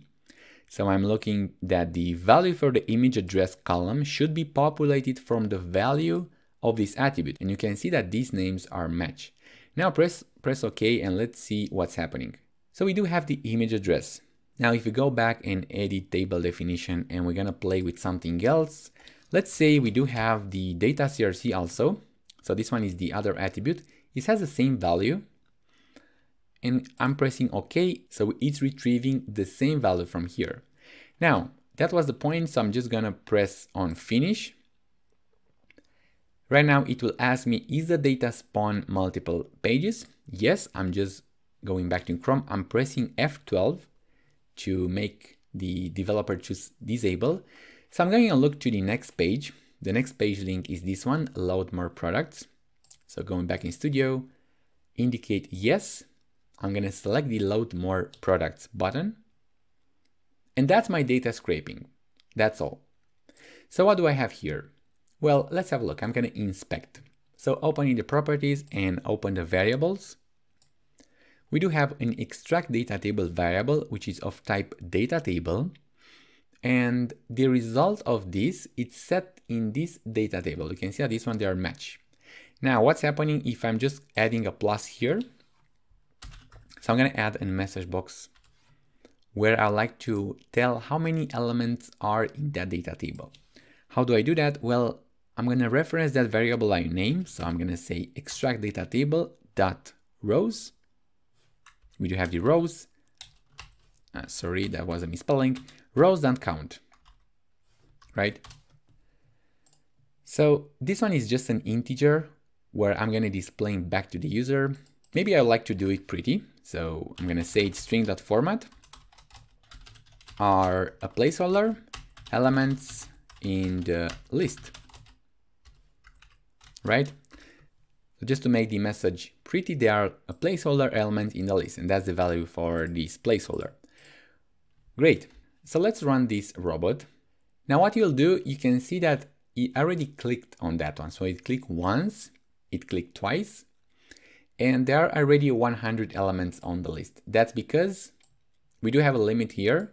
so I'm looking that the value for the image address column should be populated from the value of this attribute. And you can see that these names are matched. Now press OK and let's see what's happening. So we do have the image address. Now if we go back and edit table definition and we're gonna play with something else, let's say we do have the data CRC also. So this one is the other attribute. It has the same value. And I'm pressing OK, so it's retrieving the same value from here. Now, that was the point, so I'm just gonna press on finish. Right now, it will ask me, is the data spawn multiple pages? Yes, I'm just going back to Chrome. I'm pressing F12 to make the developer choose disable. So I'm going to look to the next page. The next page link is this one, load more products. So going back in Studio, indicate yes. I'm going to select the load more products button. And that's my data scraping. That's all. So what do I have here? Well, let's have a look. I'm going to inspect. So opening the properties and open the variables. We do have an extract data table variable, which is of type DataTable. And the result of this, it's set in this data table. You can see that this one, they are matched. Now, what's happening if I'm just adding a plus here? So I'm going to add a message box where I like to tell how many elements are in that data table. How do I do that? Well, I'm going to reference that variable by name. So I'm going to say extract data table dot rows. We do have the rows. Sorry, that was a misspelling. Rows.count, right? So this one is just an integer where I'm going to display back to the user. Maybe I like to do it pretty. So I'm going to say string.format are a placeholder elements in the list, right? So just to make the message pretty, they are a placeholder element in the list, and that's the value for this placeholder. Great. So let's run this robot. Now what you'll do, you can see that it already clicked on that one. So it clicked once it clicked twice. And there are already 100 elements on the list. That's because we do have a limit here.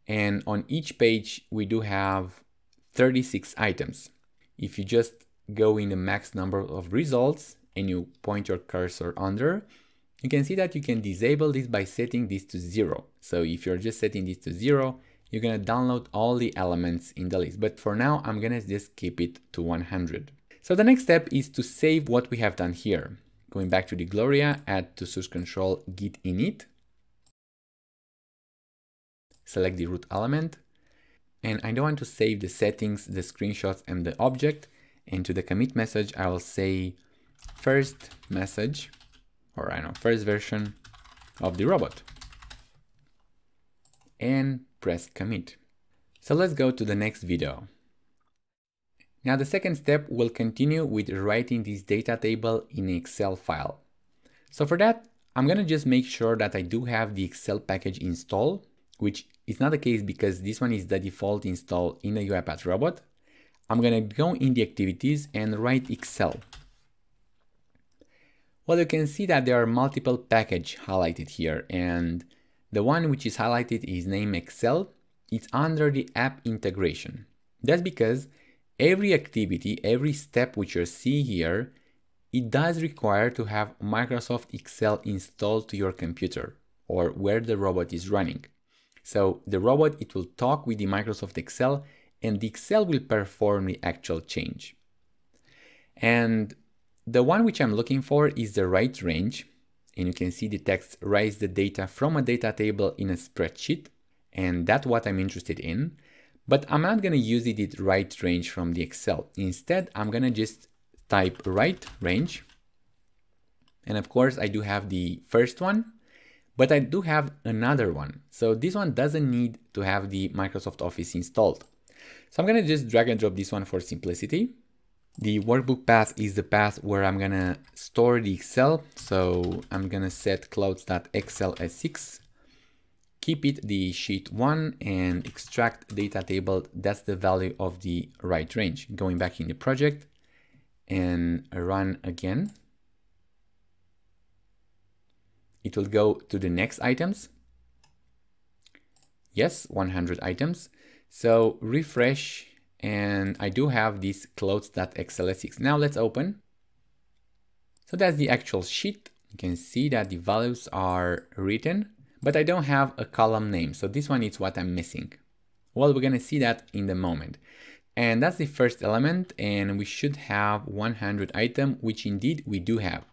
And on each page, we do have 36 items. If you just go in the max number of results and you point your cursor under, you can see that you can disable this by setting this to 0. So if you're just setting this to 0, you're going to download all the elements in the list. But for now, I'm going to just keep it to 100. So the next step is to save what we have done here. Going back to the Gloria, add to source control git init. Select the root element. And I don't want to save the settings, the screenshots, and the object. And to the commit message, I will say first message, or first version of the robot. And press commit. So let's go to the next video. Now the second step will continue with writing this data table in an Excel file. So for that, I'm going to just make sure that I do have the Excel package installed, which is not the case because this one is the default install in the UiPath Robot. I'm going to go in the activities and write Excel. Well, you can see that there are multiple packages highlighted here, and the one which is highlighted is named Excel. It's under the app integration. That's because every activity, every step which you see here, it does require to have Microsoft Excel installed to your computer or where the robot is running. So the robot, it will talk with the Microsoft Excel and the Excel will perform the actual change. And the one which I'm looking for is the right range. And you can see the text writes the data from a data table in a spreadsheet. And that's what I'm interested in. But I'm not going to use it right range from the Excel. Instead, I'm going to just type right range. And of course, I do have the first one, but I do have another one. So this one doesn't need to have the Microsoft Office installed. So I'm going to just drag and drop this one for simplicity. The workbook path is the path where I'm going to store the Excel. So I'm going to set clouds.excel as 6. Keep it the sheet 1 and extract data table. That's the value of the right range. Going back in the project and run again. It will go to the next items. Yes, 100 items. So refresh and I do have this clouds.xls6. Now let's open. So that's the actual sheet. You can see that the values are written, but I don't have a column name. So this one is what I'm missing. Well, we're gonna see that in the moment. And that's the first element, and we should have 100 items, which indeed we do have.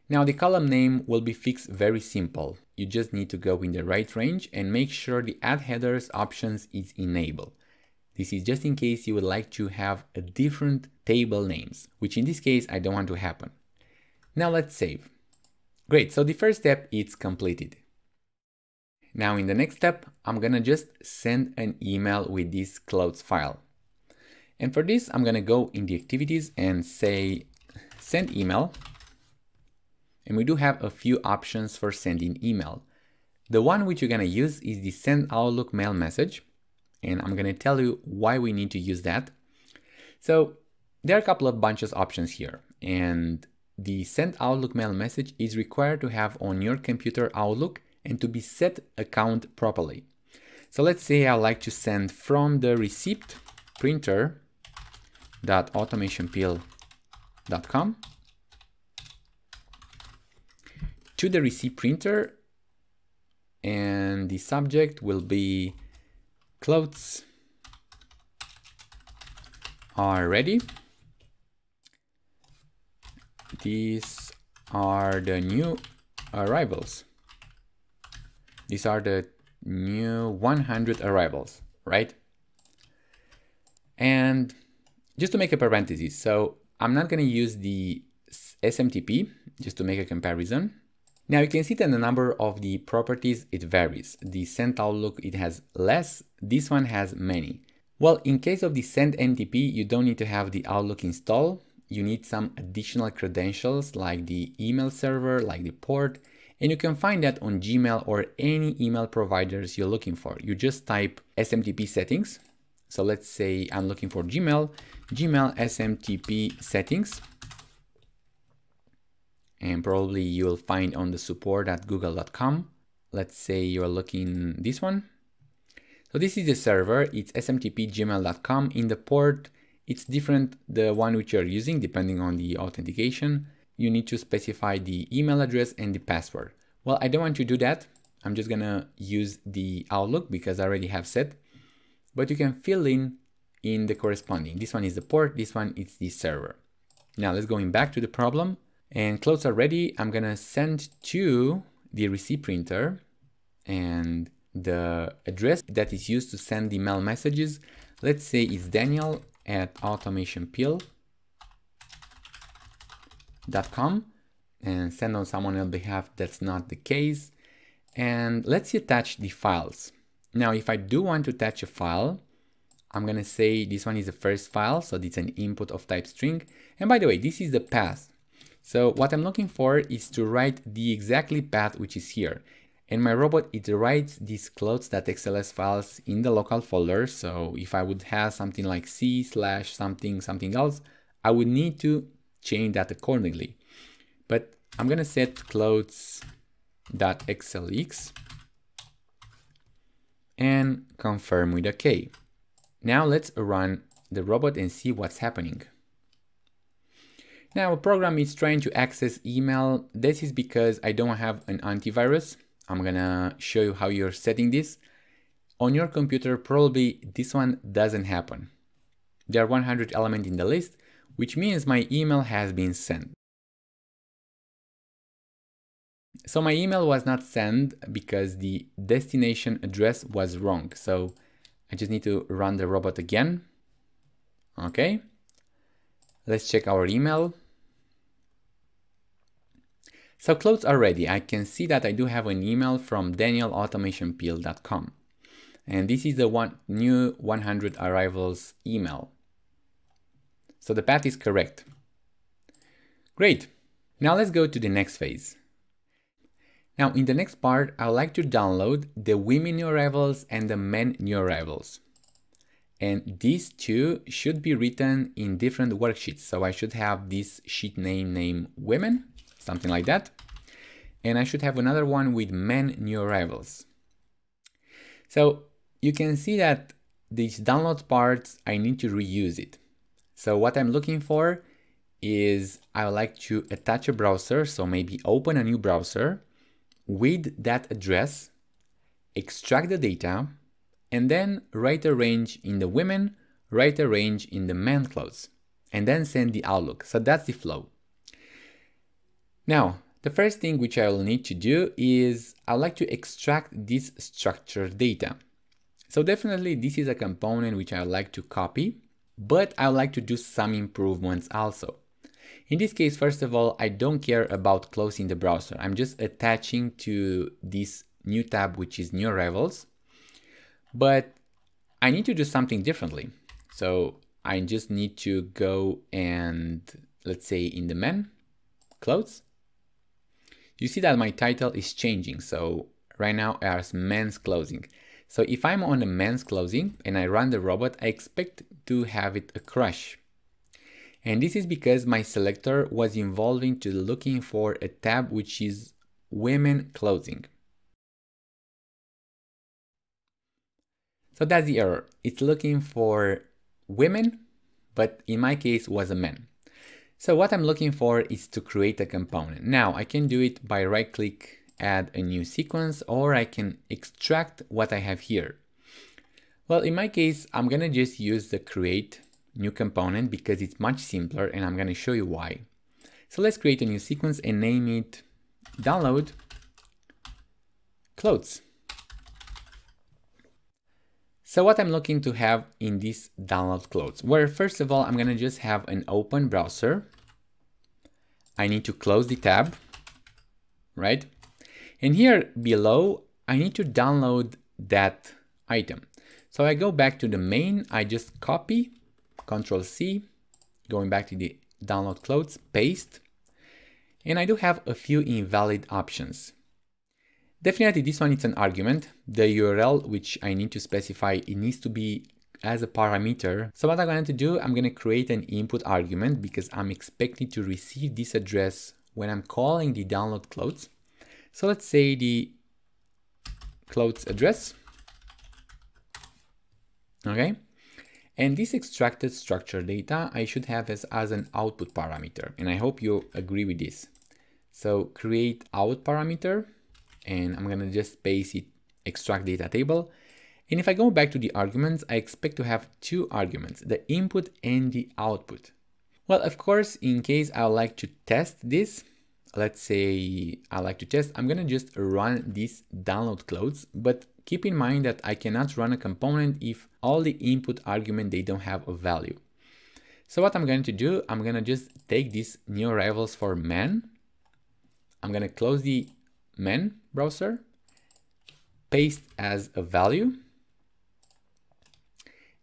Now the column name will be fixed very simple. You just need to go in the right range and make sure the add headers options is enabled. This is just in case you would like to have a different table names, which in this case, I don't want to happen. Now let's save. Great, so the first step is completed. Now in the next step, I'm gonna just send an email with this clouds file. And for this, I'm gonna go in the activities and say send email. And we do have a few options for sending email. The one which you're gonna use is the send Outlook mail message. And I'm gonna tell you why we need to use that. So there are a couple of bunches options here. And the send Outlook mail message is required to have on your computer Outlook and to be set account properly. So let's say I like to send from the receipt printer.automationpill.com to the receipt printer, and the subject will be clothes are ready. These are the new arrivals. These are the new 100 arrivals, right? And just to make a parenthesis, so I'm not going to use the SMTP just to make a comparison. Now you can see that the number of the properties, it varies. The send Outlook, it has less. This one has many. Well, in case of the send NTP, you don't need to have the Outlook installed. You need some additional credentials like the email server, like the port, and you can find that on Gmail or any email providers you're looking for. You just type SMTP settings. So let's say I'm looking for Gmail SMTP settings. and probably you'll find on the support@google.com. Let's say you're looking this one. So this is the server, it's smtp@gmail.com. In the port, it's different, the one which you're using, depending on the authentication. You need to specify the email address and the password. Well, I don't want to do that. I'm just gonna use the Outlook because I already have set, but you can fill in the corresponding. This one is the port, this one is the server. Now let's go back to the problem, and clothes are ready. I'm gonna send to the receipt printer, and the address that is used to send the mail messages, let's say it's daniel@automationpill.com, and send on someone else's behalf, that's not the case. And let's attach the files. Now, if I do want to attach a file, I'm gonna say this one is the first file, so it's an input of type string. And by the way, this is the path. So what I'm looking for is to write the exactly path which is here. And my robot, it writes these clothes.xls files in the local folder. So if I would have something like c/something else, I would need to change that accordingly. But I'm gonna set clothes.xlx and confirm with OK. Now let's run the robot and see what's happening. Now, a program is trying to access email. This is because I don't have an antivirus. I'm gonna show you how you're setting this. On your computer, probably this one doesn't happen. There are 100 elements in the list, which means my email has been sent. So my email was not sent because the destination address was wrong. So I just need to run the robot again. Okay. Let's check our email. So clothes are ready. I can see that I do have an email from daniel@automationpill.com. And this is the new 100 arrivals email. So the path is correct. Great. Now let's go to the next phase. Now in the next part, I would like to download the women new arrivals and the men new arrivals. And these two should be written in different worksheets. So I should have this sheet name women, something like that. And I should have another one with men new arrivals. So you can see that these download parts, I need to reuse it. So what I'm looking for is I would like to attach a browser. So maybe open a new browser with that address, extract the data, and then write a range in the women, write a range in the men clothes, and then send the Outlook. So that's the flow. Now, the first thing which I will need to do is I would like to extract this structured data. So definitely this is a component which I would like to copy, but I would like to do some improvements also. In this case, first of all, I don't care about closing the browser. I'm just attaching to this new tab, which is new arrivals, but I need to do something differently. So I just need to go and let's say in the men clothes, you see that my title is changing. So right now as men's clothing. So if I'm on the men's clothing and I run the robot, I expect to have it a crash. And this is because my selector was involving to looking for a tab which is women clothing. So that's the error. It's looking for women, but in my case was a man. So what I'm looking for is to create a component. Now I can do it by right click, add a new sequence, or I can extract what I have here. Well, in my case, I'm gonna just use the create new component because it's much simpler and I'm gonna show you why. So let's create a new sequence and name it download clothes. So what I'm looking to have in this download clothes, where first of all, I'm gonna just have an open browser. I need to close the tab, right? And here below, I need to download that item. So I go back to the main, I just copy, Control C, going back to the download clothes, paste, and I do have a few invalid options. Definitely this one is an argument. The URL which I need to specify, it needs to be as a parameter. So what I'm going to do, I'm going to create an input argument because I'm expecting to receive this address when I'm calling the download clothes. So let's say the clothes address. Okay. And this extracted structure data I should have as an output parameter. And I hope you agree with this. So create out parameter, and I'm going to just paste it extract data table. And if I go back to the arguments, I expect to have two arguments, the input and the output. Well, of course, in case I would like to test this, let's say I like to test, I'm going to just run this download clothes, but keep in mind that I cannot run a component if all the input argument, they don't have a value. So what I'm going to do, I'm going to just take these new arrivals for men. I'm going to close the men browser, paste as a value.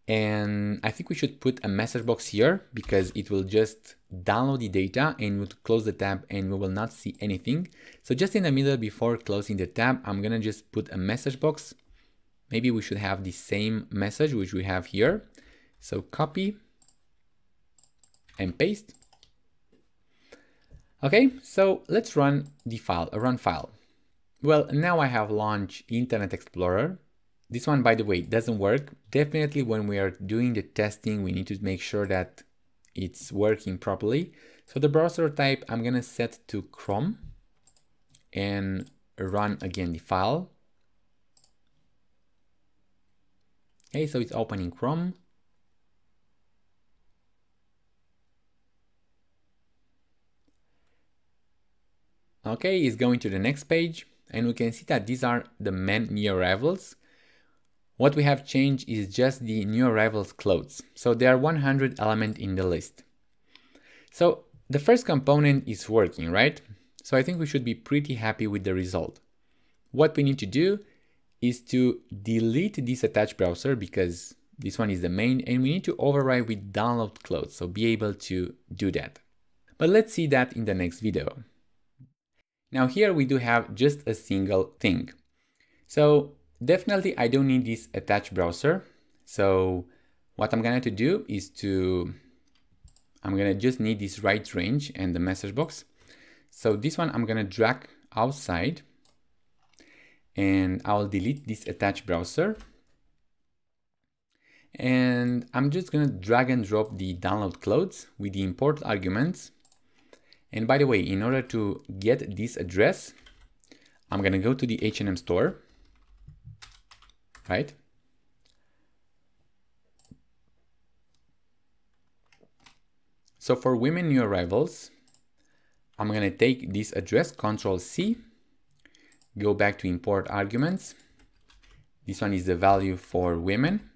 And I think we should put a message box here because it will just download the data and we'll close the tab and we will not see anything. So just in the middle before closing the tab, I'm gonna just put a message box. Maybe we should have the same message which we have here. So copy and paste. Okay, so let's run the file, run file. Well, now I have launched Internet Explorer. This one, by the way, doesn't work. Definitely when we are doing the testing, we need to make sure that it's working properly. So the browser type, I'm gonna set to Chrome and run again the file. Okay, so it's opening Chrome. Okay, it's going to the next page and we can see that these are the men new arrivals. What we have changed is just the new arrivals clothes. So there are 100 elements in the list. So the first component is working, right? So I think we should be pretty happy with the result. What we need to do is to delete this attached browser because this one is the main, and we need to override with download clothes. So be able to do that. But let's see that in the next video. Now here we do have just a single thing. So definitely I don't need this attached browser. So what I'm going to do is I'm going to just need this right range and the message box. So this one I'm going to drag outside and I'll delete this attached browser. And I'm just going to drag and drop the download clothes with the import arguments. And by the way, in order to get this address, I'm going to go to the H&M store. Right? So for women new arrivals, I'm going to take this address, Control-C, go back to import arguments. This one is the value for women.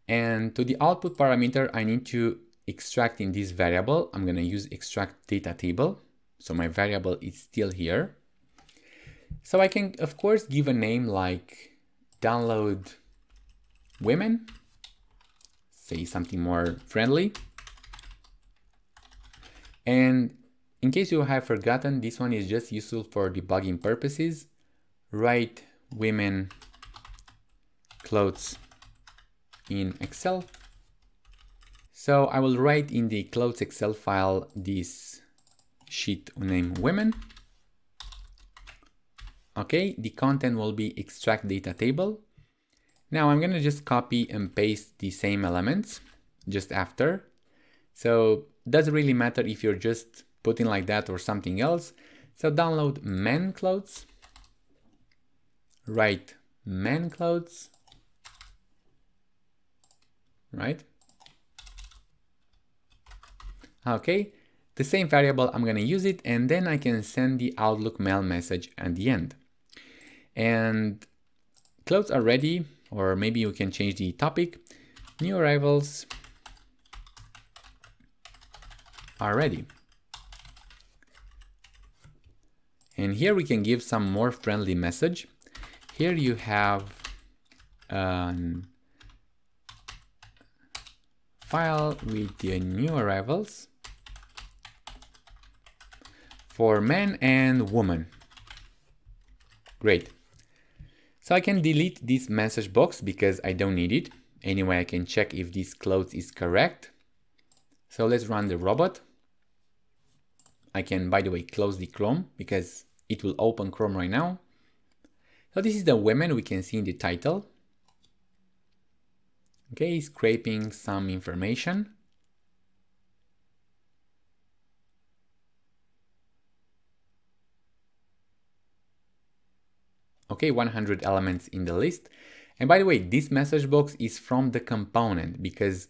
And to the output parameter, I need to extract in this variable. I'm going to use extract data table. So my variable is still here. So I can, of course, give a name like download women, say something more friendly. And in case you have forgotten, this one is just useful for debugging purposes. Write women clothes in Excel. So I will write in the clothes Excel file this sheet named women. Okay, the content will be extract data table. Now I'm gonna just copy and paste the same elements just after. So doesn't really matter if you're just putting like that or something else. So download men clothes, write men clothes, right? Okay, the same variable, I'm gonna use it, and then I can send the Outlook mail message at the end. And clothes are ready, or maybe you can change the topic. New arrivals are ready. And here we can give some more friendly message. Here you have a file with the new arrivals for men and women. Great. So I can delete this message box because I don't need it. Anyway, I can check if this clothes is correct. So let's run the robot. I can, by the way, close the Chrome because it will open Chrome right now. So this is the women we can see in the title. Okay, scraping some information. Okay, 100 elements in the list. And by the way, this message box is from the component because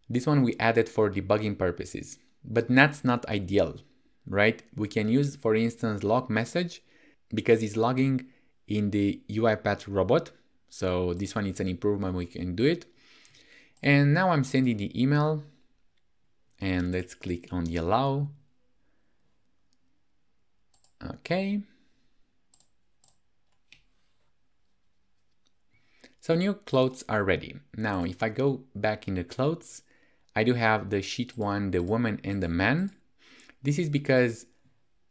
this one we added for debugging purposes, but that's not ideal, right? We can use, for instance, log message because it's logging in the UiPath robot. So this one is an improvement, we can do it. And now I'm sending the email and let's click on the allow. Okay. So new clothes are ready. Now, if I go back in the clothes, I do have the sheet one, the woman and the man. This is because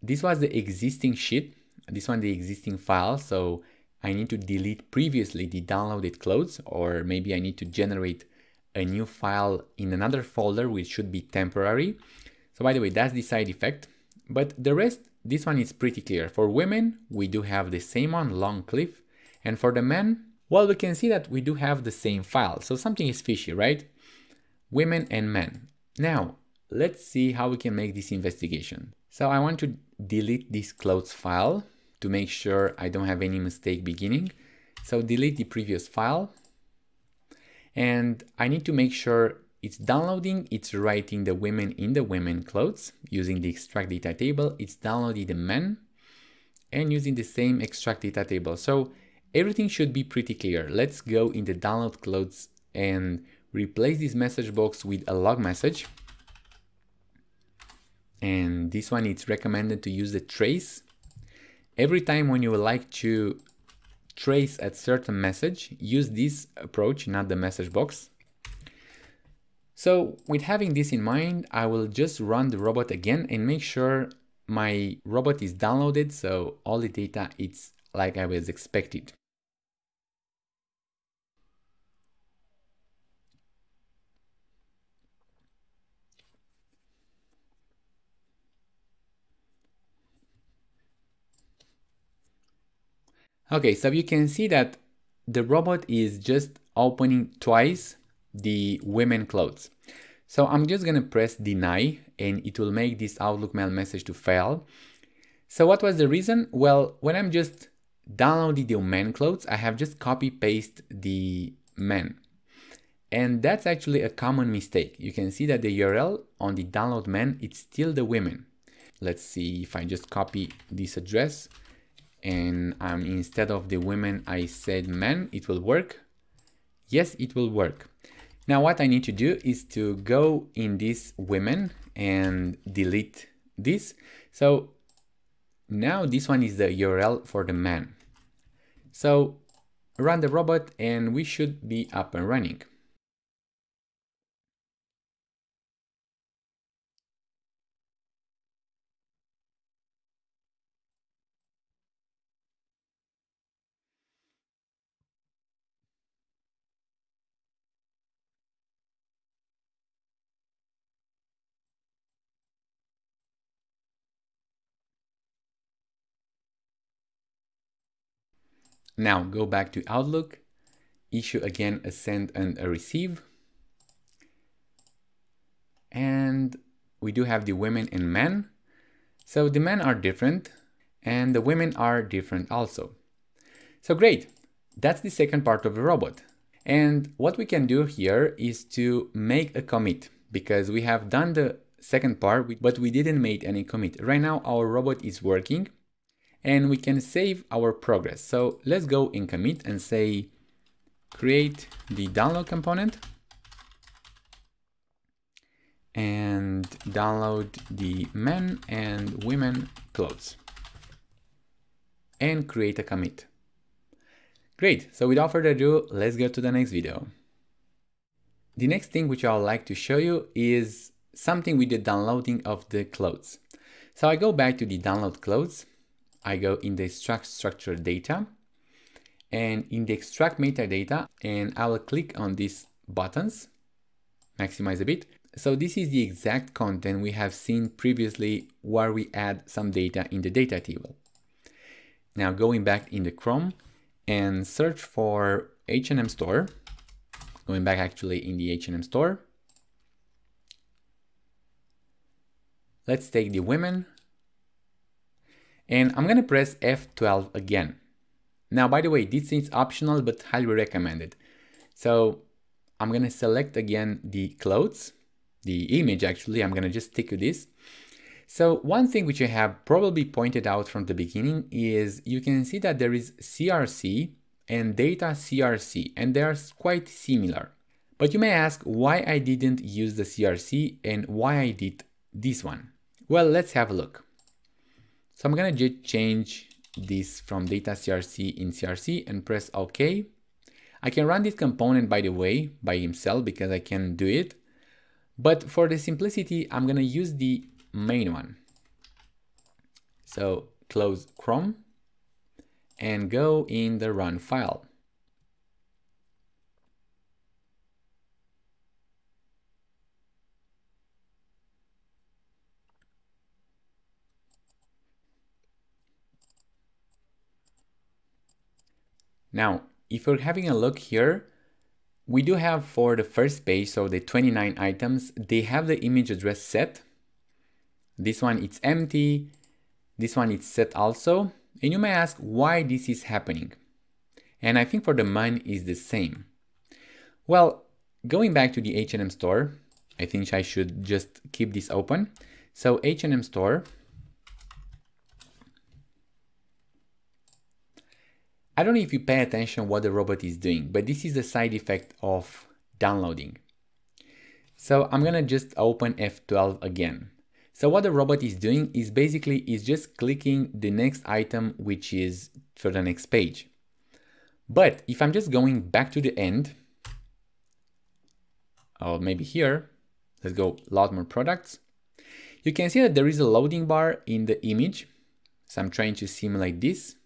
this was the existing sheet, this one the existing file. So I need to delete previously the downloaded clothes, or maybe I need to generate a new file in another folder, which should be temporary. So by the way, that's the side effect. But the rest, this one is pretty clear. For women, we do have the same one, long cliff. And for the men, well, we can see that we do have the same file. So something is fishy, right? Women and men. Now, let's see how we can make this investigation. So I want to delete this clothes file to make sure I don't have any mistake beginning. So delete the previous file. And I need to make sure it's downloading, it's writing the women in the women clothes using the extract data table. It's downloading the men and using the same extract data table. So everything should be pretty clear. Let's go in the download clothes and replace this message box with a log message. And this one, it's recommended to use the trace. Every time when you would like to trace a certain message, use this approach, not the message box. So with having this in mind, I will just run the robot again and make sure my robot is downloaded. So all the data, it's like I was expected. Okay, so you can see that the robot is just opening twice the women clothes. So I'm just gonna press deny and it will make this Outlook mail message to fail. So what was the reason? Well, when I'm just downloading the men clothes, I have just copy paste the men. And that's actually a common mistake. You can see that the URL on the download men, it's still the women. Let's see if I just copy this address and instead of the women, I said men, it will work. Yes, it will work. Now what I need to do is to go in this women and delete this. So now this one is the URL for the man. So run the robot and we should be up and running. Now go back to Outlook, issue again a send and a receive. And we do have the women and men. So the men are different and the women are different also. So great, that's the second part of the robot. And what we can do here is to make a commit because we have done the second part, but we didn't make any commit. Right now our robot is working and we can save our progress. So let's go in commit and say, create the download component and download the men and women clothes and create a commit. Great, so without further ado, let's go to the next video. The next thing which I would like to show you is something with the downloading of the clothes. So I go back to the download clothes, I go in the extract structure data and in the extract metadata, and I will click on these buttons, maximize a bit. So this is the exact content we have seen previously where we add some data in the data table. Now going back in the Chrome and search for H&M store, going back actually in the H&M store. Let's take the women and I'm going to press F12 again. Now, by the way, this is optional but highly recommended. So I'm going to select again the clothes, the image actually, I'm going to just stick to this. So one thing which I have probably pointed out from the beginning is you can see that there is CRC and data CRC, and they are quite similar. But you may ask why I didn't use the CRC and why I did this one. Well, let's have a look. So I'm going to just change this from data CRC in CRC and press OK. I can run this component, by the way, by himself because I can do it. But for the simplicity, I'm going to use the main one. So close Chrome and go in the run file. Now, if you're having a look here, we do have for the first page, so the 29 items, they have the image address set. This one, it's empty. This one, it's set also. And you may ask why this is happening. And I think for the man is the same. Well, going back to the H&M store, I think I should just keep this open. So H&M store. I don't know if you pay attention what the robot is doing, but this is a side effect of downloading. So I'm gonna just open F12 again. So what the robot is doing is basically is just clicking the next item, which is for the next page. But if I'm just going back to the end, or maybe here, let's go a lot more products. You can see that there is a loading bar in the image. So I'm trying to simulate this.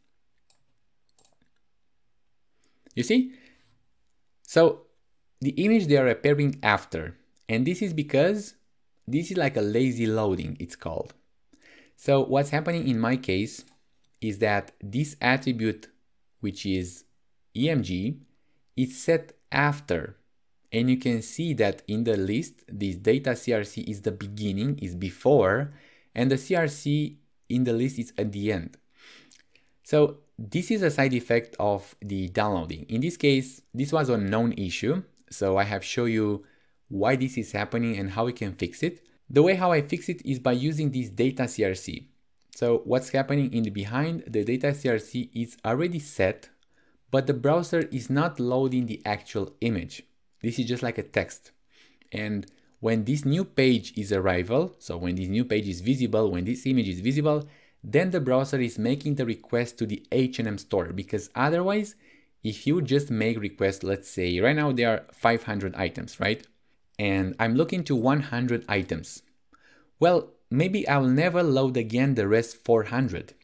You see? So the image they are appearing after, and this is because this is like a lazy loading, it's called. So what's happening in my case is that this attribute, which is EMG, is set after. And you can see that in the list, this data CRC is the beginning, is before, and the CRC in the list is at the end. So this is a side effect of the downloading. In this case, this was a known issue. So I have shown you why this is happening and how we can fix it. The way how I fix it is by using this data CRC. So what's happening in the behind, the data CRC is already set, but the browser is not loading the actual image. This is just like a text. And when this new page is arrival, so when this new page is visible, when this image is visible, then the browser is making the request to the H&M store, because otherwise, if you just make requests, let's say right now there are 500 items, right? And I'm looking to 100 items. Well, maybe I will never load again the rest 400.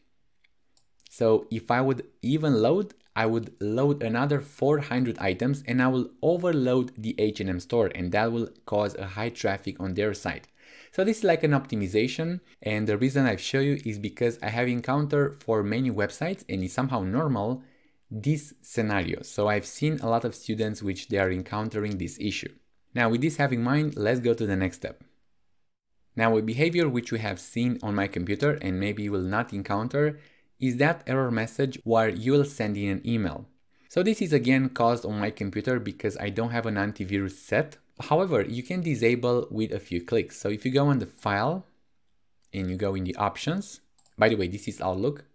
So if I would even load, I would load another 400 items and I will overload the H&M store, and that will cause a high traffic on their site. So this is like an optimization, and the reason I've shown you is because I have encountered for many websites, and it's somehow normal, this scenario. So I've seen a lot of students which they are encountering this issue. Now with this have in mind, let's go to the next step. Now a behavior which we have seen on my computer and maybe you will not encounter is that error message where you will send in an email. So this is again caused on my computer because I don't have an antivirus set. However, you can disable with a few clicks. So if you go on the file and you go in the options, by the way, this is Outlook.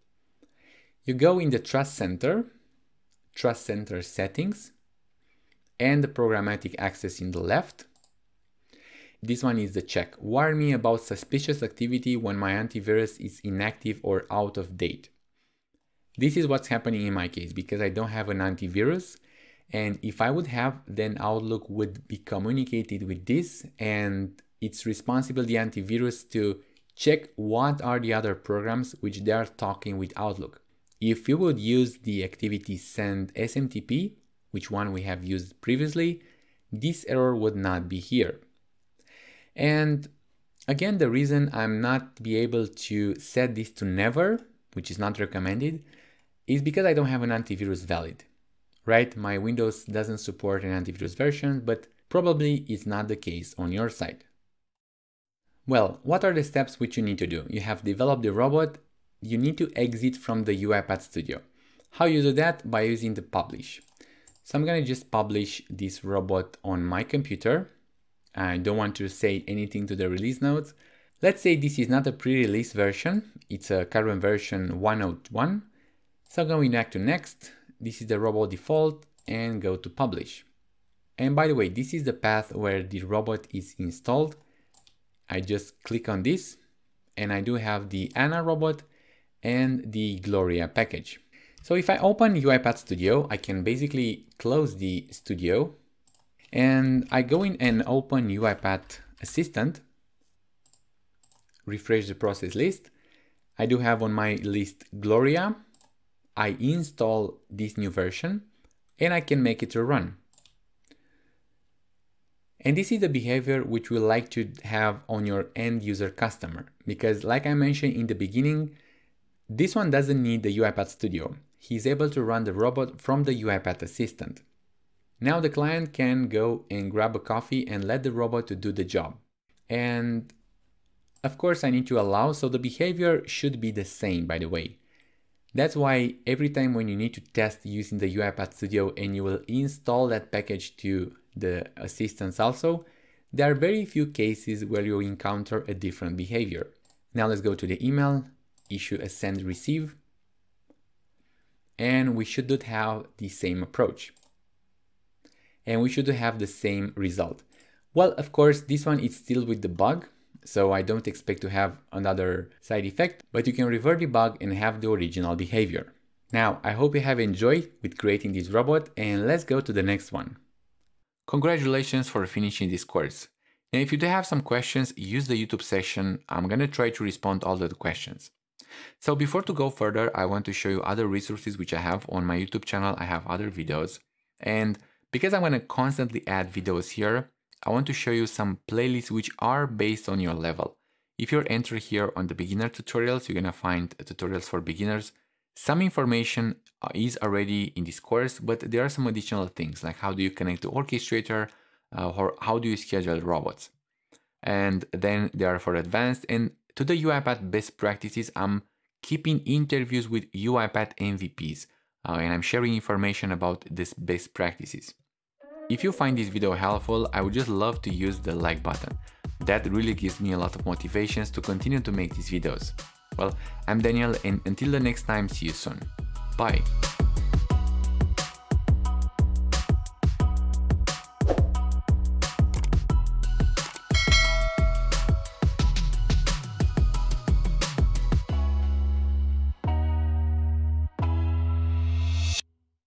You go in the Trust Center settings, and the programmatic access in the left. This one is the check. Warn me about suspicious activity when my antivirus is inactive or out of date. This is what's happening in my case because I don't have an antivirus. And if I would have, then Outlook would be communicated with this, and it's responsible, the antivirus, to check what are the other programs which they are talking with Outlook. If you would use the activity send SMTP, which one we have used previously, this error would not be here. And again, the reason I'm not be able to set this to never, which is not recommended, is because I don't have an antivirus valid, right? My Windows doesn't support an antivirus version, but probably it's not the case on your side. Well, what are the steps which you need to do? You have developed the robot, you need to exit from the UiPath Studio. How you do that? By using the publish. So I'm gonna just publish this robot on my computer. I don't want to say anything to the release notes. Let's say this is not a pre-release version, it's a current version 1.01. So I'm going back to next. This is the robot default and go to publish. And by the way, this is the path where the robot is installed. I just click on this and I do have the Anna robot and the Gloria package. So if I open UiPath Studio, I can basically close the studio and I go in and open UiPath Assistant, refresh the process list. I do have on my list Gloria. I install this new version and I can make it to run. And this is the behavior which we like to have on your end user customer, because like I mentioned in the beginning, this one doesn't need the UiPath Studio. He's able to run the robot from the UiPath Assistant. Now the client can go and grab a coffee and let the robot to do the job. And of course I need to allow, so the behavior should be the same, by the way. That's why every time when you need to test using the UiPath Studio and you will install that package to the assistants also, there are very few cases where you encounter a different behavior. Now let's go to the email, issue a send receive, and we should have the same approach. And we should have the same result. Well, of course, this one is still with the bug, so I don't expect to have another side effect, but you can revert the bug and have the original behavior. Now, I hope you have enjoyed with creating this robot, and let's go to the next one. Congratulations for finishing this course. Now, if you do have some questions, use the YouTube section. I'm gonna try to respond to all the questions. So before to go further, I want to show you other resources which I have on my YouTube channel. I have other videos, and because I'm gonna constantly add videos here, I want to show you some playlists which are based on your level. If you enter here on the beginner tutorials, you're gonna find tutorials for beginners. Some information is already in this course, but there are some additional things like how do you connect to Orchestrator or how do you schedule robots. And then there are for advanced, and to the UiPath best practices, I'm keeping interviews with UiPath MVPs and I'm sharing information about these best practices. If you find this video helpful, I would just love to use the like button. That really gives me a lot of motivations to continue to make these videos. Well, I'm Daniel, and until the next time, see you soon. Bye.